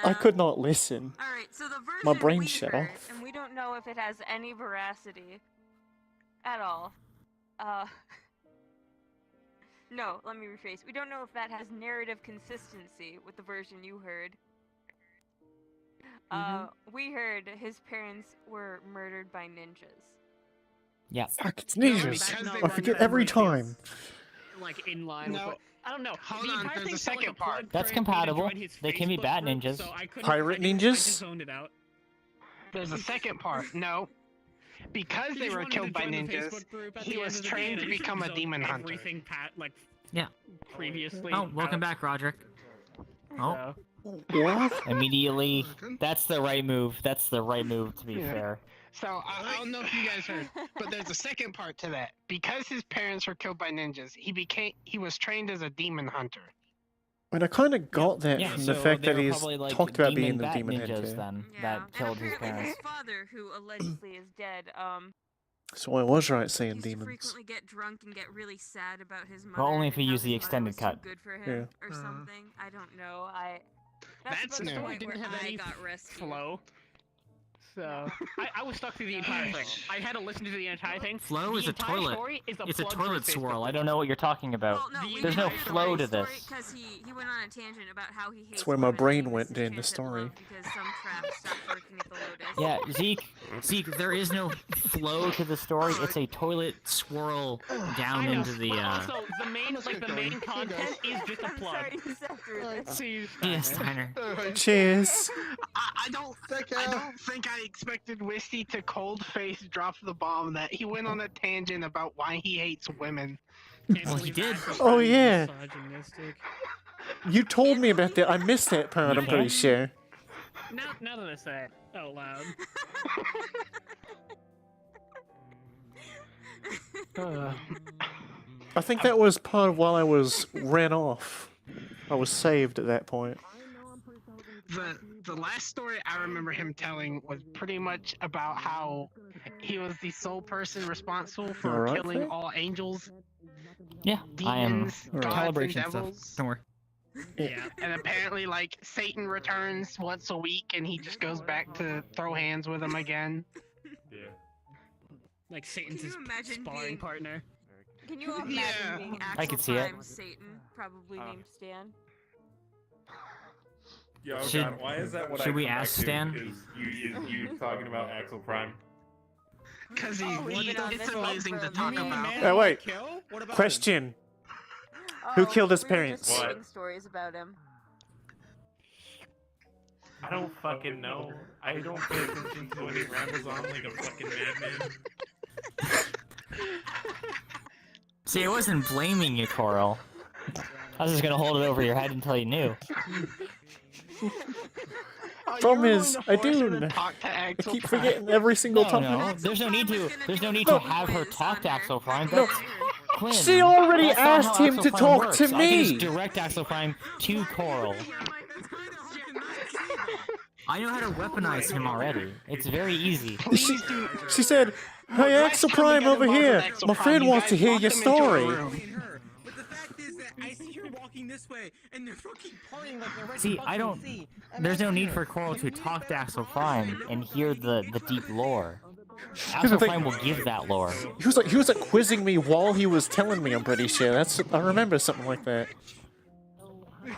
Speaker 2: I could not listen.
Speaker 15: Alright, so the version
Speaker 2: My brain
Speaker 15: we
Speaker 2: shut
Speaker 15: heard,
Speaker 2: off.
Speaker 15: and we don't know if it has any veracity at all. No, let me rephrase. We don't know if that has narrative consistency with the version you heard. We heard his parents were murdered by ninjas.
Speaker 6: Yeah.
Speaker 2: Fuck, it's
Speaker 13: No,
Speaker 2: ninjas.
Speaker 13: because they
Speaker 2: I
Speaker 13: run
Speaker 2: forget
Speaker 13: that
Speaker 2: every
Speaker 13: race
Speaker 2: time.
Speaker 13: Like in line
Speaker 4: No.
Speaker 13: with what, I don't know.
Speaker 4: Hold
Speaker 13: the
Speaker 4: on,
Speaker 13: entire
Speaker 4: there's
Speaker 13: thing
Speaker 4: a
Speaker 13: felt like
Speaker 4: second
Speaker 13: plug
Speaker 4: part.
Speaker 6: That's
Speaker 13: for me to
Speaker 6: compatible.
Speaker 13: join his
Speaker 6: They can be
Speaker 13: Facebook
Speaker 6: bat
Speaker 13: group,
Speaker 6: ninjas.
Speaker 13: so I couldn't-
Speaker 2: Pirate
Speaker 13: I just
Speaker 2: ninjas?
Speaker 13: zoned it out.
Speaker 4: There's a second part. No. Because
Speaker 13: He
Speaker 4: they
Speaker 13: just
Speaker 4: were
Speaker 13: wanted to
Speaker 4: killed by
Speaker 13: join the
Speaker 4: ninjas,
Speaker 13: Facebook group at
Speaker 4: he
Speaker 13: the
Speaker 4: was
Speaker 13: end of the
Speaker 4: trained
Speaker 13: day,
Speaker 4: to
Speaker 13: and he
Speaker 4: become a
Speaker 13: zoned
Speaker 4: demon hunter.
Speaker 13: everything like
Speaker 6: Yeah.
Speaker 13: previously.
Speaker 6: Oh, welcome
Speaker 13: out.
Speaker 6: back, Roderick. Oh,
Speaker 13: So,
Speaker 2: What?
Speaker 6: Immediately. That's the right move. That's the right move, to be
Speaker 4: Yeah.
Speaker 6: fair.
Speaker 4: So I don't know if you guys heard, but there's a second part to that. Because his parents were killed by ninjas, he was trained as a demon hunter.
Speaker 2: And I kind of got that
Speaker 6: Yeah,
Speaker 2: from
Speaker 6: so
Speaker 2: the fact
Speaker 6: they
Speaker 2: that
Speaker 6: were
Speaker 2: he's
Speaker 6: probably like
Speaker 2: talked about being the
Speaker 6: bat
Speaker 2: demon head
Speaker 6: ninjas
Speaker 2: kid.
Speaker 6: then
Speaker 15: Yeah.
Speaker 6: that killed his
Speaker 15: Apparently
Speaker 6: parents.
Speaker 15: his father, who allegedly is dead,
Speaker 2: So I was right saying
Speaker 15: used to
Speaker 2: demons.
Speaker 15: frequently get drunk and get really sad about his mother.
Speaker 6: Well, only if
Speaker 15: and
Speaker 6: you
Speaker 15: how
Speaker 6: use the
Speaker 15: his mother
Speaker 6: extended
Speaker 15: was
Speaker 6: cut.
Speaker 15: Too good for
Speaker 2: Yeah.
Speaker 15: him or something. I don't know. That's
Speaker 4: new.
Speaker 15: the
Speaker 13: Story
Speaker 15: point
Speaker 13: didn't
Speaker 15: where
Speaker 13: have
Speaker 15: I
Speaker 13: any
Speaker 15: got rescued.
Speaker 13: flow. So I was stuck through the entire thing. I had to listen to the entire thing.
Speaker 6: Flow
Speaker 13: The
Speaker 6: is a
Speaker 13: entire
Speaker 6: toilet.
Speaker 13: story is
Speaker 6: It's a
Speaker 13: plug for
Speaker 6: toilet
Speaker 13: his Facebook
Speaker 6: swirl. I
Speaker 13: page.
Speaker 6: don't know what you're talking about.
Speaker 15: Well, no, we
Speaker 6: There's no
Speaker 15: didn't hear the
Speaker 6: flow
Speaker 15: whole
Speaker 6: to
Speaker 15: story
Speaker 6: this.
Speaker 15: Because he went on a tangent about how he hates
Speaker 2: That's where my
Speaker 15: women
Speaker 2: brain
Speaker 15: and
Speaker 2: went
Speaker 15: misses
Speaker 2: during the
Speaker 15: chance at
Speaker 2: story.
Speaker 15: love because some traps stopped working at the Lotus.
Speaker 6: Yeah, Zeke, there is no flow to the story. It's a toilet swirl down
Speaker 13: I know,
Speaker 6: into the,
Speaker 13: but also the main content is just a plug.
Speaker 15: Sorry to step through this.
Speaker 13: See,
Speaker 6: Yes, Steiner.
Speaker 2: Cheers.
Speaker 4: I don't think I expected Wisty to cold face drop the bomb that he went on a tangent about why he hates women.
Speaker 6: Well, he did.
Speaker 2: Oh yeah.
Speaker 13: Misogynistic.
Speaker 2: You told me about that. I missed that part.
Speaker 6: You
Speaker 2: I'm pretty
Speaker 6: can?
Speaker 2: sure.
Speaker 13: Now that I say it out loud.
Speaker 2: I think that was part of while I was ran off. I was saved at that point.
Speaker 4: The last story I remember him telling was pretty much about how he was the sole person responsible for
Speaker 2: Alright,
Speaker 4: killing
Speaker 2: Faye?
Speaker 4: all angels,
Speaker 6: Yeah, I am
Speaker 4: demons, gods, and
Speaker 6: calibration stuff.
Speaker 4: devils.
Speaker 6: Don't worry.
Speaker 4: Yeah, and apparently, like, Satan returns once a week, and he just goes back to throw hands with him again.
Speaker 9: Yeah.
Speaker 13: Like Satan's
Speaker 15: Can
Speaker 13: his
Speaker 15: you imagine
Speaker 13: sparring
Speaker 15: being-
Speaker 13: partner.
Speaker 15: Can you imagine
Speaker 4: Yeah.
Speaker 15: being
Speaker 6: I
Speaker 15: actual
Speaker 6: could see it.
Speaker 15: time Satan, probably named Stan?
Speaker 9: Yo,
Speaker 6: Should-
Speaker 9: God, why is that what
Speaker 6: should
Speaker 9: I
Speaker 6: we
Speaker 9: come back
Speaker 6: ask
Speaker 9: to
Speaker 6: Stan?
Speaker 9: Is you talking about Axel Prime?
Speaker 4: Because
Speaker 15: we've been on
Speaker 4: it's
Speaker 15: this one
Speaker 4: amazing
Speaker 15: for
Speaker 4: to
Speaker 15: a
Speaker 4: talk
Speaker 15: minute.
Speaker 4: about.
Speaker 2: Oh wait.
Speaker 14: What about
Speaker 2: Question. Who killed his
Speaker 15: we were
Speaker 2: parents?
Speaker 15: just
Speaker 9: What?
Speaker 15: reading stories about him.
Speaker 9: I don't fucking know. I don't pay attention to when he rambles on like a fucking madman.
Speaker 6: See, I wasn't blaming you, Coral. I was just gonna hold it over your head until you knew.
Speaker 2: Problem is, I do. I keep forgetting every single
Speaker 6: No,
Speaker 2: time.
Speaker 6: no, there's no need to. There's no need to have her talk to Axel Prime. That's Quinn.
Speaker 2: She already
Speaker 6: That's not
Speaker 2: asked
Speaker 6: how
Speaker 2: him
Speaker 6: Axel
Speaker 2: to
Speaker 6: Prime
Speaker 2: talk
Speaker 6: works.
Speaker 2: to
Speaker 6: I can
Speaker 2: me.
Speaker 6: just direct Axel Prime to Coral. I know how to weaponize him already. It's very easy.
Speaker 2: She said, "Hey, Axel Prime over here. My friend wants to hear your story."
Speaker 17: But the fact is that I see her walking this way, and they're fucking partying like they're ready
Speaker 6: See,
Speaker 17: to
Speaker 6: I
Speaker 17: fucking
Speaker 6: don't.
Speaker 17: see.
Speaker 6: There's no need for Coral to talk to Axel Prime and hear the deep lore. Axel Prime will give that lore.
Speaker 2: He was like quizzing me while he was telling me. I'm pretty sure. I remember something like that.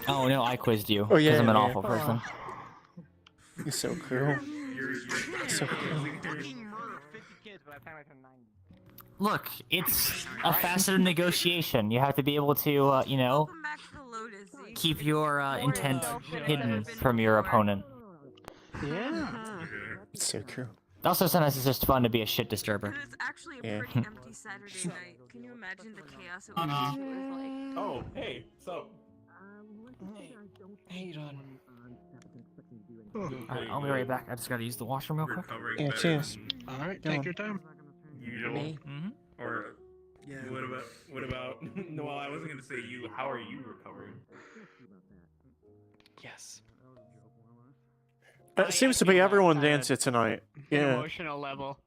Speaker 6: Oh no, I quizzed you.
Speaker 2: Oh, yeah,
Speaker 6: because I'm an
Speaker 2: yeah.
Speaker 6: awful person.
Speaker 2: He's so cool. So cool.
Speaker 6: Look, it's a facet of negotiation. You have to be able to, you know,
Speaker 15: Welcome back to the Lotus, Zeke.
Speaker 6: keep your intent hidden from your opponent.
Speaker 2: Yeah. It's so cool.
Speaker 6: Also, sometimes it's just fun to be a shit disturber.
Speaker 15: And it's actually a
Speaker 2: Yeah.
Speaker 15: pretty empty Saturday night. Can you imagine the chaos it would be with, like...
Speaker 9: Oh, hey, what's up?
Speaker 11: Hey, Don.
Speaker 6: Alright, I'll be right back. I just gotta use the washroom real quick.
Speaker 9: Recovering
Speaker 2: Yeah,
Speaker 9: better
Speaker 2: cheers.
Speaker 9: than
Speaker 4: Alright,
Speaker 2: Go
Speaker 4: take
Speaker 2: on.
Speaker 4: your time.
Speaker 9: Usual.
Speaker 6: Mm-hmm.
Speaker 9: Or what about no, well, I wasn't gonna say you. How are you recovering?
Speaker 11: Yes.
Speaker 2: It seems to be everyone's answer tonight. Yeah.
Speaker 13: Emotional level.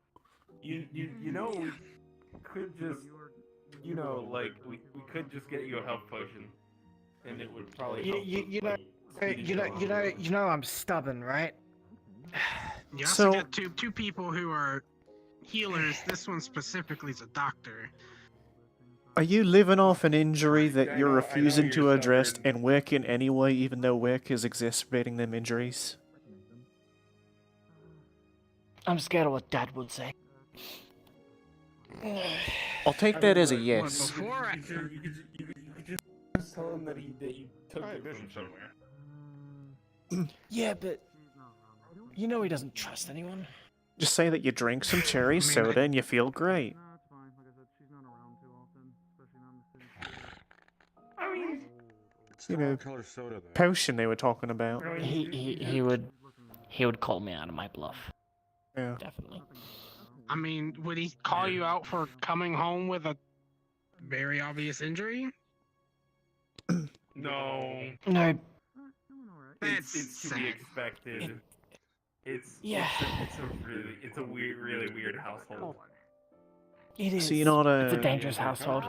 Speaker 9: You know we could just like we could just get you a health potion, and it would probably help.
Speaker 17: You know I'm stubborn, right?
Speaker 4: You also
Speaker 2: So-
Speaker 4: got two people who are healers. This one specifically is a doctor.
Speaker 2: Are you living off an injury that
Speaker 9: I
Speaker 2: you're
Speaker 9: know
Speaker 2: refusing to
Speaker 9: you're
Speaker 2: address
Speaker 9: stubborn.
Speaker 2: and working anyway, even though work is exacerbating them injuries?
Speaker 17: I'm scared of what Dad would say.
Speaker 2: I'll take that as a
Speaker 4: Well,
Speaker 2: yes.
Speaker 4: before I...
Speaker 9: You could just tell him that you took the vision somewhere.
Speaker 17: Yeah, but you know he doesn't trust anyone.
Speaker 2: Just say that you drink some cherry soda and you feel great.
Speaker 9: I mean,
Speaker 2: you know,
Speaker 16: color soda though?
Speaker 2: potion they were talking about.
Speaker 18: He would call me out of my bluff.
Speaker 2: Yeah.
Speaker 18: Definitely.
Speaker 4: I mean, would he call you out for coming home with a very obvious injury?
Speaker 9: No.
Speaker 18: No.
Speaker 9: It's to be expected. It's a weird, really weird household.
Speaker 18: It is.
Speaker 2: So you're not
Speaker 18: It's a dangerous household.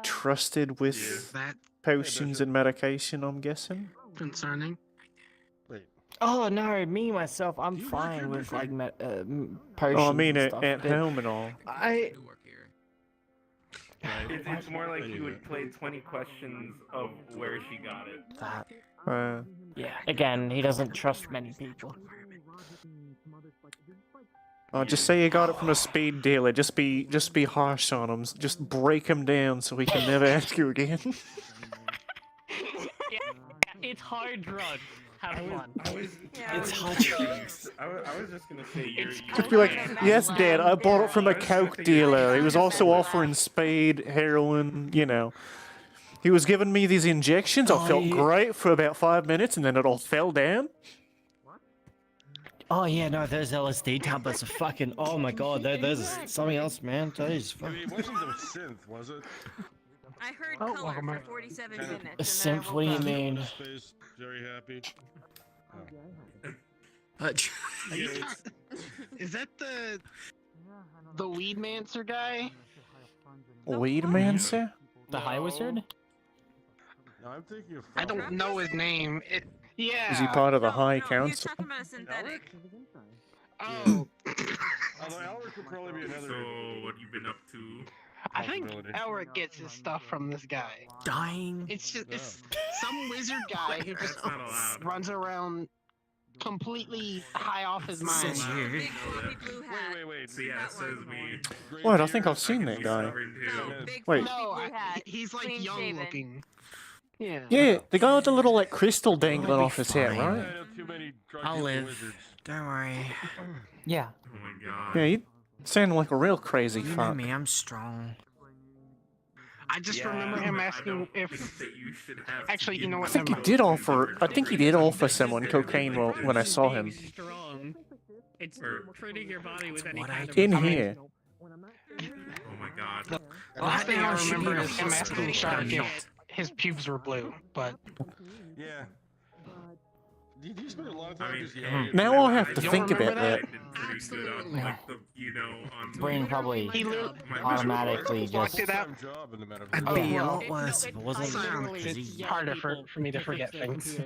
Speaker 2: trusted with potions and medication, I'm guessing?
Speaker 4: Concerning.
Speaker 18: Oh no, me myself, I'm fine with like potions.
Speaker 2: Oh, I mean
Speaker 18: and
Speaker 2: at
Speaker 18: stuff, but
Speaker 2: home and all.
Speaker 9: It's more like you would play 20 questions of where she got it.
Speaker 18: That. Yeah. Again, he doesn't trust many people.
Speaker 2: Just say you got it from a speed dealer. Just be harsh on him. Just break him down so he can never ask you again.
Speaker 13: It's hard drugs. Have fun.
Speaker 18: It's hard drugs.
Speaker 9: I was just gonna say
Speaker 2: Just be like, yes, Dad, I bought it from a coke dealer. He was also offering speed, heroin, you know. He was giving me these injections. I felt great for about 5 minutes, and then it all fell down.
Speaker 18: Oh yeah, no, those LSD tablets are fucking. Oh my god, those are something else, man. Those.
Speaker 16: It wasn't the synth, was it?
Speaker 7: I heard color for 47 minutes.
Speaker 18: A synth? What do you mean?
Speaker 16: Space, very happy.
Speaker 4: Is that the weed mancer guy?
Speaker 2: Weed mancer?
Speaker 18: The High Wizard?
Speaker 16: No, I'm thinking of.
Speaker 4: I don't know his name. Yeah.
Speaker 2: Is he part of the High Council?
Speaker 7: Talking about a synthetic.
Speaker 4: Oh.
Speaker 16: Although Elric could probably be another.
Speaker 9: So, what you been up to?
Speaker 4: I think Elric gets his stuff from this guy.
Speaker 18: Dying.
Speaker 4: It's some wizard guy who just runs around completely high off his mind.
Speaker 16: Wait.
Speaker 9: So yeah, it says me.
Speaker 2: What? I think I've seen that guy. Wait.
Speaker 4: No, he's like young looking. Yeah.
Speaker 2: Yeah, the guy with the little like crystal dangling off his head, right?
Speaker 18: I'll live. Don't worry. Yeah.
Speaker 9: Oh my god.
Speaker 2: Yeah, you sound like a real crazy
Speaker 18: You know
Speaker 2: fuck.
Speaker 18: me, I'm strong.
Speaker 4: I just remember him asking if. Actually, you know what?
Speaker 2: I think he did offer someone cocaine when I saw him.
Speaker 13: Strong. It's treating your body with any kind of.
Speaker 2: In here.
Speaker 9: Oh my god.
Speaker 4: The last thing I remember is him asking Shark if his pubes were blue, but.
Speaker 16: Yeah. Did you spend a lot of time just
Speaker 2: Now I'll have to think about that.
Speaker 18: Brain probably automatically just.
Speaker 4: I'd
Speaker 18: be a lot worse if it wasn't.
Speaker 4: It's harder for me to forget things.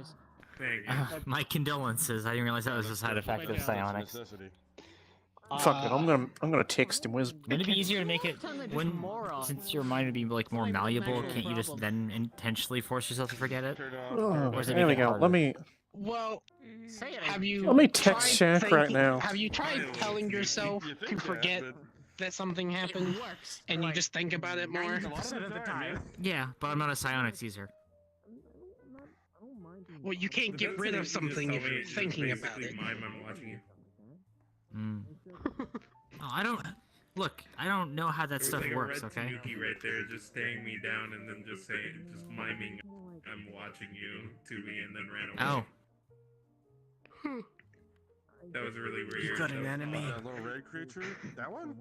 Speaker 6: My condolences. I didn't realize that was a side effect of psionics.
Speaker 2: Fuck it, I'm gonna text him.
Speaker 6: Wouldn't it be easier to make it since your mind would be like more malleable? Can't you just then intentionally force yourself to forget it?
Speaker 2: Oh,
Speaker 6: Or does it
Speaker 2: there we
Speaker 6: make it
Speaker 2: go.
Speaker 6: harder?
Speaker 2: Let me
Speaker 4: Have you?
Speaker 2: Let me text Shaq right now.
Speaker 4: Have you tried telling yourself to forget that something happened, and you just think about it more?
Speaker 6: Yeah, but I'm not a psionics user.
Speaker 4: Well, you can't get rid of something if you're thinking about it.
Speaker 9: I'm watching you.
Speaker 6: Oh, I don't know how that stuff
Speaker 9: Like a
Speaker 6: works.
Speaker 9: red
Speaker 6: Okay.
Speaker 9: Tanuki right there, just staring me down and then just miming, "I'm watching you" to me, and then ran away.
Speaker 6: Oh.
Speaker 9: That was really weird.
Speaker 18: You got an enemy.
Speaker 16: That little red creature? That one?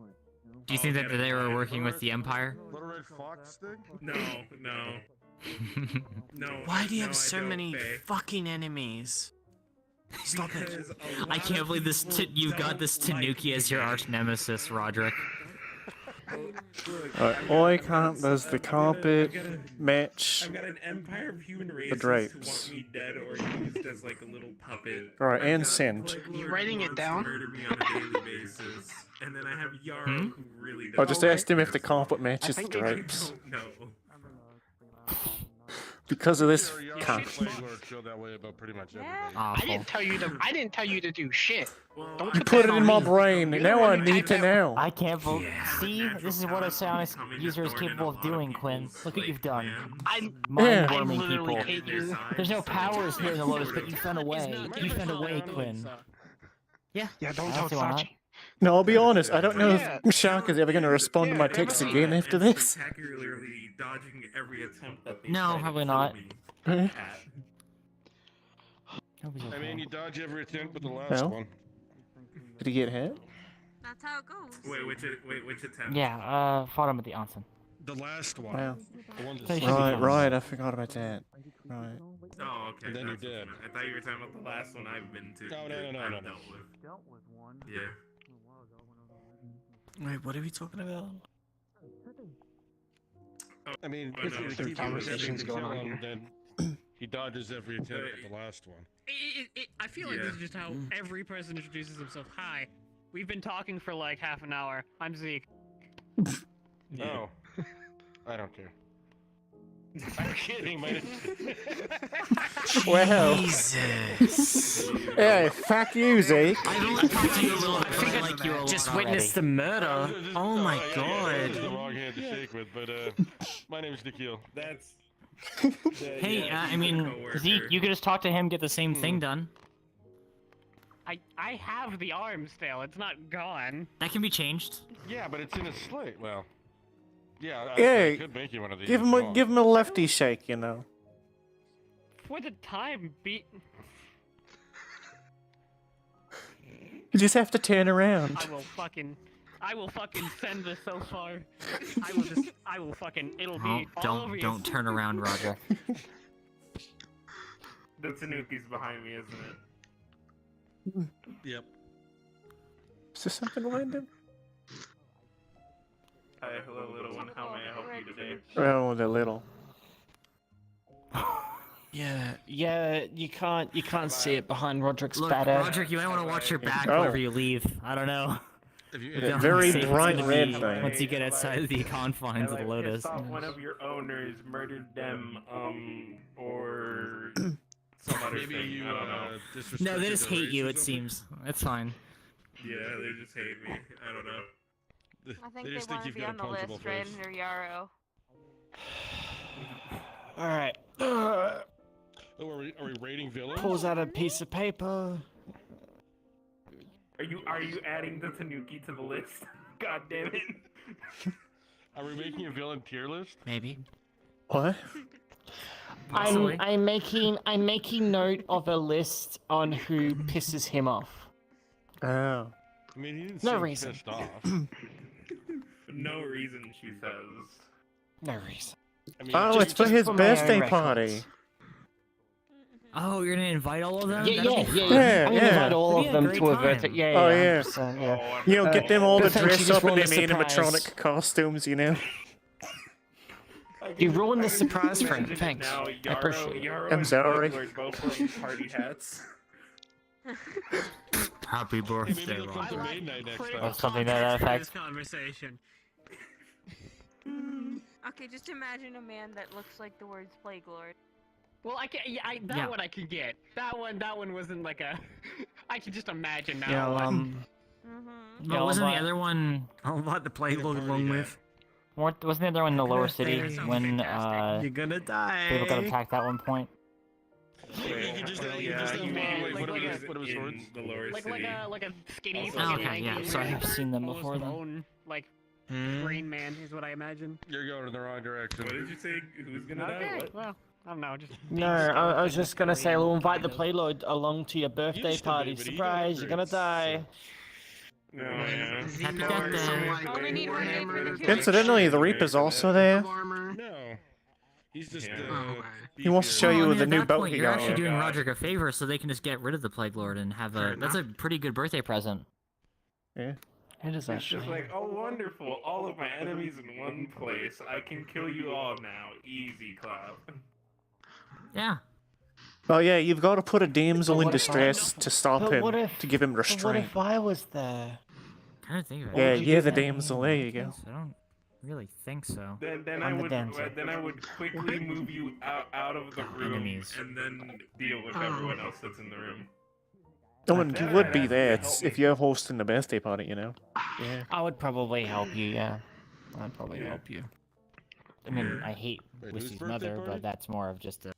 Speaker 6: Do you think that they were working with the Empire?
Speaker 16: Little red fox thing?
Speaker 9: No. No.
Speaker 18: Why do you
Speaker 9: no,
Speaker 18: have so
Speaker 9: I don't,
Speaker 18: many
Speaker 9: Faye.
Speaker 18: fucking enemies? Stop it.
Speaker 9: Because
Speaker 6: I can't believe this. You've got this Tanuki as your arch nemesis, Roderick.
Speaker 2: Oi can't does the carpet match
Speaker 9: I've got an empire of human races
Speaker 2: the drapes.
Speaker 9: who want me dead or used as like a little puppet.
Speaker 2: Alright, and
Speaker 9: I've got,
Speaker 2: send.
Speaker 9: like,
Speaker 4: You
Speaker 9: Lord
Speaker 4: writing
Speaker 9: who
Speaker 4: it
Speaker 9: wants
Speaker 4: down?
Speaker 9: to murder me on a daily basis. And then I have Yarrow who really does.
Speaker 2: I just asked him if the carpet matches the
Speaker 9: I
Speaker 2: drapes.
Speaker 9: don't know.
Speaker 2: Because of this
Speaker 16: Your
Speaker 2: cunt.
Speaker 16: players feel that way about pretty much everybody.
Speaker 4: I didn't tell you to do shit. Don't
Speaker 2: You
Speaker 4: put
Speaker 2: put
Speaker 4: that
Speaker 2: it
Speaker 4: on
Speaker 2: in my
Speaker 4: me.
Speaker 2: brain.
Speaker 4: You're the
Speaker 2: Now
Speaker 4: one
Speaker 2: I
Speaker 4: who
Speaker 2: need
Speaker 4: typed
Speaker 2: to
Speaker 4: that-
Speaker 2: know.
Speaker 18: I can't vote. See, this is what a psionics user is capable of doing, Quinn. Look what you've done.
Speaker 4: I
Speaker 18: Mind-warming
Speaker 4: literally
Speaker 18: people.
Speaker 4: hate you.
Speaker 18: There's no powers here in the Lotus, but you found a way. You found a way, Quinn. Yeah.
Speaker 4: Yeah, don't
Speaker 18: I
Speaker 4: tell
Speaker 18: see why not.
Speaker 4: Sachi.
Speaker 2: No, I'll be honest. I don't know if Shark is ever going to respond to my text again after this.
Speaker 9: Spectacularly dodging every attempt that they
Speaker 6: No,
Speaker 9: try to
Speaker 6: probably
Speaker 9: kill
Speaker 6: not.
Speaker 9: me. Cat.
Speaker 16: I mean, you dodge every attempt but the last
Speaker 2: No?
Speaker 16: one.
Speaker 2: Did he get hit?
Speaker 7: That's how it goes.
Speaker 9: Wait, which attempt?
Speaker 6: Yeah, fought him at the onsen.
Speaker 16: The last one.
Speaker 2: Wow.
Speaker 16: The one that
Speaker 6: They should be
Speaker 2: Right,
Speaker 6: fine.
Speaker 2: right, I forgot about that. Right.
Speaker 9: Oh, okay.
Speaker 16: And then
Speaker 9: that's
Speaker 16: you're
Speaker 9: what's
Speaker 16: dead.
Speaker 9: I thought you were talking about the last one I've been to.
Speaker 16: No.
Speaker 9: I've dealt with.
Speaker 5: Dealt with one.
Speaker 9: Yeah.
Speaker 18: Wait, what are we talking about?
Speaker 16: I mean,
Speaker 9: Oh,
Speaker 16: if
Speaker 9: no,
Speaker 16: you
Speaker 9: there's
Speaker 16: keep
Speaker 9: conversations
Speaker 16: going
Speaker 13: going on
Speaker 16: on, then he dodges every attempt but the last one.
Speaker 13: I feel like this is just how every person introduces himself. Hi, we've been talking for like half an hour. I'm Zeke.
Speaker 16: No. I don't care. I'm kidding, man.
Speaker 2: Well.
Speaker 18: Jesus.
Speaker 2: Yeah, fuck you, Zeke.
Speaker 6: I've only talked to you a little bit. I like you a lot
Speaker 18: Just
Speaker 6: already.
Speaker 18: witnessed the murder. Oh my
Speaker 16: This
Speaker 18: god.
Speaker 16: is the wrong hand to shake with, but my name's Nikhil.
Speaker 9: That's.
Speaker 6: Hey, I mean, Zeke, you could just talk to him, get the same thing done.
Speaker 13: I have the arm still. It's not gone.
Speaker 6: That can be changed.
Speaker 16: Yeah, but it's in a slate. Well, yeah, I
Speaker 2: Yeah,
Speaker 16: could make you one of these.
Speaker 2: give
Speaker 16: if
Speaker 2: him
Speaker 16: you
Speaker 2: a
Speaker 16: want.
Speaker 2: give him a lefty shake, you know.
Speaker 13: For the time be.
Speaker 2: You just have to turn around.
Speaker 13: I will fucking send this so far. I will fucking, it'll
Speaker 6: Oh,
Speaker 13: be all over
Speaker 6: don't
Speaker 13: you.
Speaker 6: turn around, Roger.
Speaker 9: The Tanuki's behind me, isn't it?
Speaker 16: Yep.
Speaker 2: Is there something behind him?
Speaker 9: Hi, hello, little one. How may I help you today?
Speaker 2: Oh, the little.
Speaker 18: Yeah, you can't see it behind Roderick's
Speaker 6: Look,
Speaker 18: bad head.
Speaker 6: Roderick, you might want to watch your back
Speaker 2: Oh.
Speaker 6: whenever you leave. I don't know.
Speaker 2: That very
Speaker 6: Safe it's
Speaker 2: bright
Speaker 6: gonna
Speaker 2: red
Speaker 6: be
Speaker 2: thing.
Speaker 6: Once you get outside the confines of the Lotus.
Speaker 9: Thought one of your owners murdered them, or some other
Speaker 16: Maybe
Speaker 9: thing.
Speaker 16: you
Speaker 9: I don't know.
Speaker 16: disrespected
Speaker 6: No, they just
Speaker 16: their
Speaker 6: hate you,
Speaker 16: race or
Speaker 6: it
Speaker 16: something?
Speaker 6: seems. It's fine.
Speaker 9: Yeah, they just hate me. I don't know.
Speaker 15: I think
Speaker 16: They
Speaker 15: they
Speaker 16: just think
Speaker 15: want to
Speaker 16: you've
Speaker 15: be
Speaker 16: got a
Speaker 15: on the
Speaker 16: punchable
Speaker 15: list right
Speaker 16: face.
Speaker 15: under Yarrow.
Speaker 18: Alright.
Speaker 16: Oh, are we rating villains?
Speaker 18: Pulls out a piece of paper.
Speaker 9: Are you adding the Tanuki to the list? God damn it.
Speaker 16: Are we making a villain tier list?
Speaker 6: Maybe.
Speaker 2: What?
Speaker 6: Possibly.
Speaker 18: I'm making note of a list on who pisses him off.
Speaker 2: Oh.
Speaker 16: I mean, he didn't
Speaker 18: No
Speaker 16: seem
Speaker 18: reason.
Speaker 16: pissed off.
Speaker 9: No reason, she says.
Speaker 18: No reason.
Speaker 16: I mean,
Speaker 2: Oh,
Speaker 16: just-
Speaker 2: it's for
Speaker 16: just
Speaker 2: his
Speaker 16: my own
Speaker 2: birthday
Speaker 16: records.
Speaker 2: party.
Speaker 6: Oh, you're gonna invite all of them?
Speaker 18: Yeah,
Speaker 6: That'll
Speaker 18: yeah,
Speaker 6: be
Speaker 18: yeah.
Speaker 6: fun.
Speaker 2: Yeah,
Speaker 18: I'm gonna invite all
Speaker 6: It'll
Speaker 18: of
Speaker 6: be a
Speaker 18: them
Speaker 6: great
Speaker 18: to a
Speaker 6: time.
Speaker 18: birthday. Yeah,
Speaker 2: Oh,
Speaker 18: yeah.
Speaker 2: yeah.
Speaker 18: 100%, yeah.
Speaker 2: You know, get them all to
Speaker 18: But thanks, you
Speaker 2: dress
Speaker 18: just
Speaker 2: up in
Speaker 18: ruined
Speaker 2: their
Speaker 18: the surprise.
Speaker 2: animatronic costumes, you know?
Speaker 18: You ruined the surprise, friend.
Speaker 9: Imagine
Speaker 18: Thanks.
Speaker 9: now,
Speaker 18: I appreciate it.
Speaker 9: Yarrow
Speaker 2: I'm
Speaker 9: and
Speaker 2: sorry.
Speaker 9: Bud are both wearing party hats.
Speaker 6: Happy
Speaker 16: Maybe
Speaker 6: birthday,
Speaker 16: they'll come to
Speaker 6: Roger.
Speaker 16: main night next
Speaker 13: Critical
Speaker 16: time.
Speaker 6: Or something to that
Speaker 13: context for
Speaker 6: effect.
Speaker 13: this conversation.
Speaker 15: Okay, just imagine a man that looks like the words Plague Lord.
Speaker 13: Well, that
Speaker 6: Yeah.
Speaker 13: one I could get. That one wasn't like a. I could just imagine that
Speaker 18: Yeah,
Speaker 13: one.
Speaker 15: Mm-hmm.
Speaker 6: But
Speaker 18: Yeah,
Speaker 6: wasn't the
Speaker 18: but-
Speaker 6: other one...
Speaker 18: I'll invite the play along with.
Speaker 6: Wasn't the other one in the lower city
Speaker 13: That sounds
Speaker 6: when
Speaker 13: fantastic.
Speaker 18: gonna die.
Speaker 6: people got attacked at one point?
Speaker 16: You can just
Speaker 9: Well,
Speaker 16: you
Speaker 9: yeah,
Speaker 16: just
Speaker 9: you
Speaker 16: have
Speaker 9: may
Speaker 16: what are
Speaker 9: use
Speaker 16: his what are his
Speaker 9: in
Speaker 16: swords?
Speaker 9: the lower
Speaker 13: Like
Speaker 9: city.
Speaker 13: a skinny.
Speaker 9: Also,
Speaker 6: Oh,
Speaker 13: skinny
Speaker 6: okay, yeah.
Speaker 13: Yankee
Speaker 6: So I've seen them
Speaker 13: almost
Speaker 6: before then.
Speaker 13: bone, like Green Man is what I imagine.
Speaker 16: You're going in the wrong direction.
Speaker 9: What did you say? Who's gonna die?
Speaker 13: Okay,
Speaker 9: What?
Speaker 13: well, I don't know. Just
Speaker 18: No, I was just gonna say we'll invite the Playlord along to your birthday
Speaker 16: Used to be,
Speaker 18: party.
Speaker 16: but he
Speaker 18: Surprise, you're gonna
Speaker 16: upgrades,
Speaker 18: die.
Speaker 9: No, yeah.
Speaker 6: Happy birthday.
Speaker 15: Only need one day for the two.
Speaker 2: Incidentally, the Reaper's also there.
Speaker 16: No. He's just
Speaker 2: He wants to show
Speaker 6: Well, I
Speaker 2: you
Speaker 6: mean,
Speaker 2: the
Speaker 6: at
Speaker 2: new
Speaker 6: that
Speaker 2: boat
Speaker 6: point,
Speaker 2: he
Speaker 6: you're
Speaker 2: got.
Speaker 6: actually doing
Speaker 9: God.
Speaker 6: Roderick a favor, so they can just get rid of the Plague Lord and have a... That's a pretty good birthday present.
Speaker 2: Yeah.
Speaker 18: It is
Speaker 9: It's
Speaker 18: actually.
Speaker 9: just like, oh, wonderful! All of my enemies in one place. I can kill you all now. Easy clap.
Speaker 6: Yeah.
Speaker 2: Oh yeah, you've got to put a damsel in
Speaker 18: what if I-
Speaker 2: distress to stop
Speaker 18: But
Speaker 2: him,
Speaker 18: what if-
Speaker 2: to give him
Speaker 18: But what
Speaker 2: restraint.
Speaker 18: if I was there?
Speaker 6: Kind of think of it.
Speaker 2: Yeah,
Speaker 18: would you
Speaker 2: yeah,
Speaker 18: do
Speaker 2: the
Speaker 18: then?
Speaker 2: damsel. There you go.
Speaker 6: I don't really think so.
Speaker 9: Then
Speaker 18: I'm the damsel.
Speaker 9: I would quickly move you out of the room
Speaker 6: Enemies.
Speaker 9: and then deal with everyone else that's in the room.
Speaker 2: Oh, and you would be there if you're hosting the birthday party, you know. Yeah.
Speaker 18: I would probably help you. Yeah, I'd probably help you. I mean, I hate
Speaker 16: Wait, whose
Speaker 18: Wissy's
Speaker 16: birthday
Speaker 18: mother,
Speaker 16: party?
Speaker 18: but that's more of just a.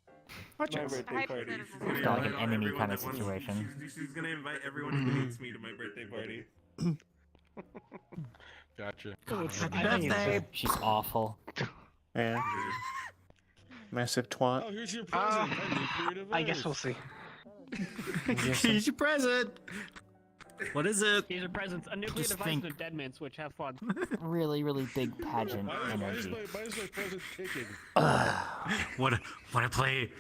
Speaker 9: My birthday party.
Speaker 15: Hypothetical.
Speaker 9: She's gonna
Speaker 6: It's not like
Speaker 9: invite
Speaker 6: an enemy
Speaker 9: everyone
Speaker 6: kind of
Speaker 9: that wants-
Speaker 6: situation.
Speaker 9: She's gonna invite everyone who hates me to my birthday party.
Speaker 16: Gotcha.
Speaker 18: Happy birthday! She's awful.
Speaker 2: Yeah. Massive twat.
Speaker 16: Oh, here's your present.
Speaker 4: I guess we'll see.
Speaker 6: Here's your present. What is it?
Speaker 13: Here's your presents. A nuclear
Speaker 6: Just
Speaker 13: device
Speaker 6: think.
Speaker 13: and a dead man switch. Have fun.
Speaker 6: Really, really big pageant
Speaker 16: Why is
Speaker 6: energy.
Speaker 16: my present ticking?
Speaker 6: What I play?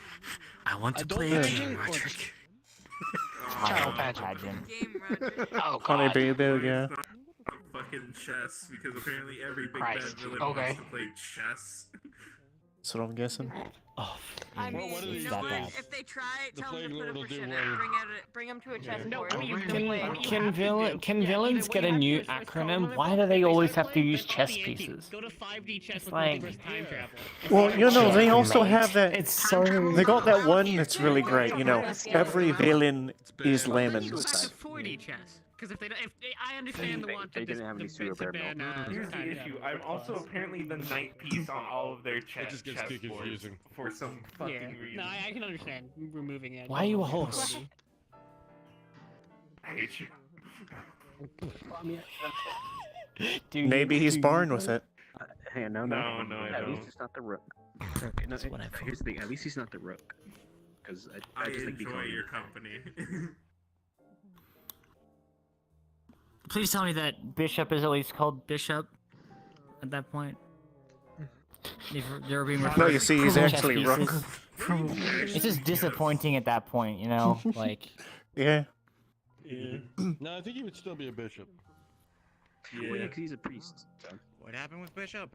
Speaker 6: I want to play a game, Roger.
Speaker 4: Child pageant. Oh
Speaker 2: Honey
Speaker 4: god.
Speaker 2: baby, yeah.
Speaker 9: Fucking chess, because apparently every big
Speaker 4: Christ.
Speaker 9: bad villain
Speaker 4: Okay.
Speaker 9: wants to play chess.
Speaker 2: That's what I'm guessing.
Speaker 18: Oh,
Speaker 7: I mean,
Speaker 16: what are
Speaker 7: you
Speaker 16: these
Speaker 7: know what?
Speaker 16: things?
Speaker 7: If they try,
Speaker 16: The
Speaker 7: tell them to
Speaker 16: Flame
Speaker 7: put
Speaker 16: Lord
Speaker 7: up
Speaker 16: will
Speaker 7: a
Speaker 16: do
Speaker 7: shit.
Speaker 16: one.
Speaker 7: Bring them to a chessboard.
Speaker 13: No,
Speaker 7: and
Speaker 13: you
Speaker 7: we
Speaker 13: can-
Speaker 7: play.
Speaker 18: Can villains get a new acronym? Why do they always have to use chess
Speaker 13: Yankee.
Speaker 18: pieces?
Speaker 13: Go to 5D chess
Speaker 18: It's
Speaker 13: with
Speaker 18: like-
Speaker 13: multiverse time travel.
Speaker 2: Well, you know, they also have that.
Speaker 18: It's so.
Speaker 2: They got that one that's really great. You know, every villain is lemons.
Speaker 13: 4D chess. Because if I understand the want
Speaker 5: They
Speaker 13: to
Speaker 5: didn't have any sewer
Speaker 13: ban,
Speaker 5: barrel.
Speaker 9: Here's the
Speaker 13: time
Speaker 9: issue.
Speaker 13: travel.
Speaker 9: I'm also apparently the night piece on all of their
Speaker 16: It just gets too
Speaker 9: chessboards
Speaker 16: confusing.
Speaker 9: for some fucking
Speaker 13: Yeah.
Speaker 9: reason.
Speaker 13: No, I can understand removing it.
Speaker 18: Why are you a horse?
Speaker 9: I hate you.
Speaker 2: Maybe he's born with it.
Speaker 5: Hey, no,
Speaker 9: No,
Speaker 5: no,
Speaker 9: I
Speaker 5: At
Speaker 9: don't.
Speaker 5: least it's not the rook. No, here's the thing. At least he's not the rook. Because
Speaker 9: I
Speaker 5: just like
Speaker 9: enjoy your company.
Speaker 6: Please tell me that Bishop is at least called Bishop at that point. They're being
Speaker 2: No,
Speaker 6: referred
Speaker 2: you see,
Speaker 6: to
Speaker 2: he's
Speaker 6: chess
Speaker 2: actually
Speaker 6: pieces.
Speaker 2: Rook.
Speaker 6: It's just disappointing at that point, you know? Like,
Speaker 2: Yeah.
Speaker 16: Yeah. No, I think he would still be a bishop.
Speaker 5: Well, yeah, because he's a priest. So.
Speaker 17: What happened with Bishop?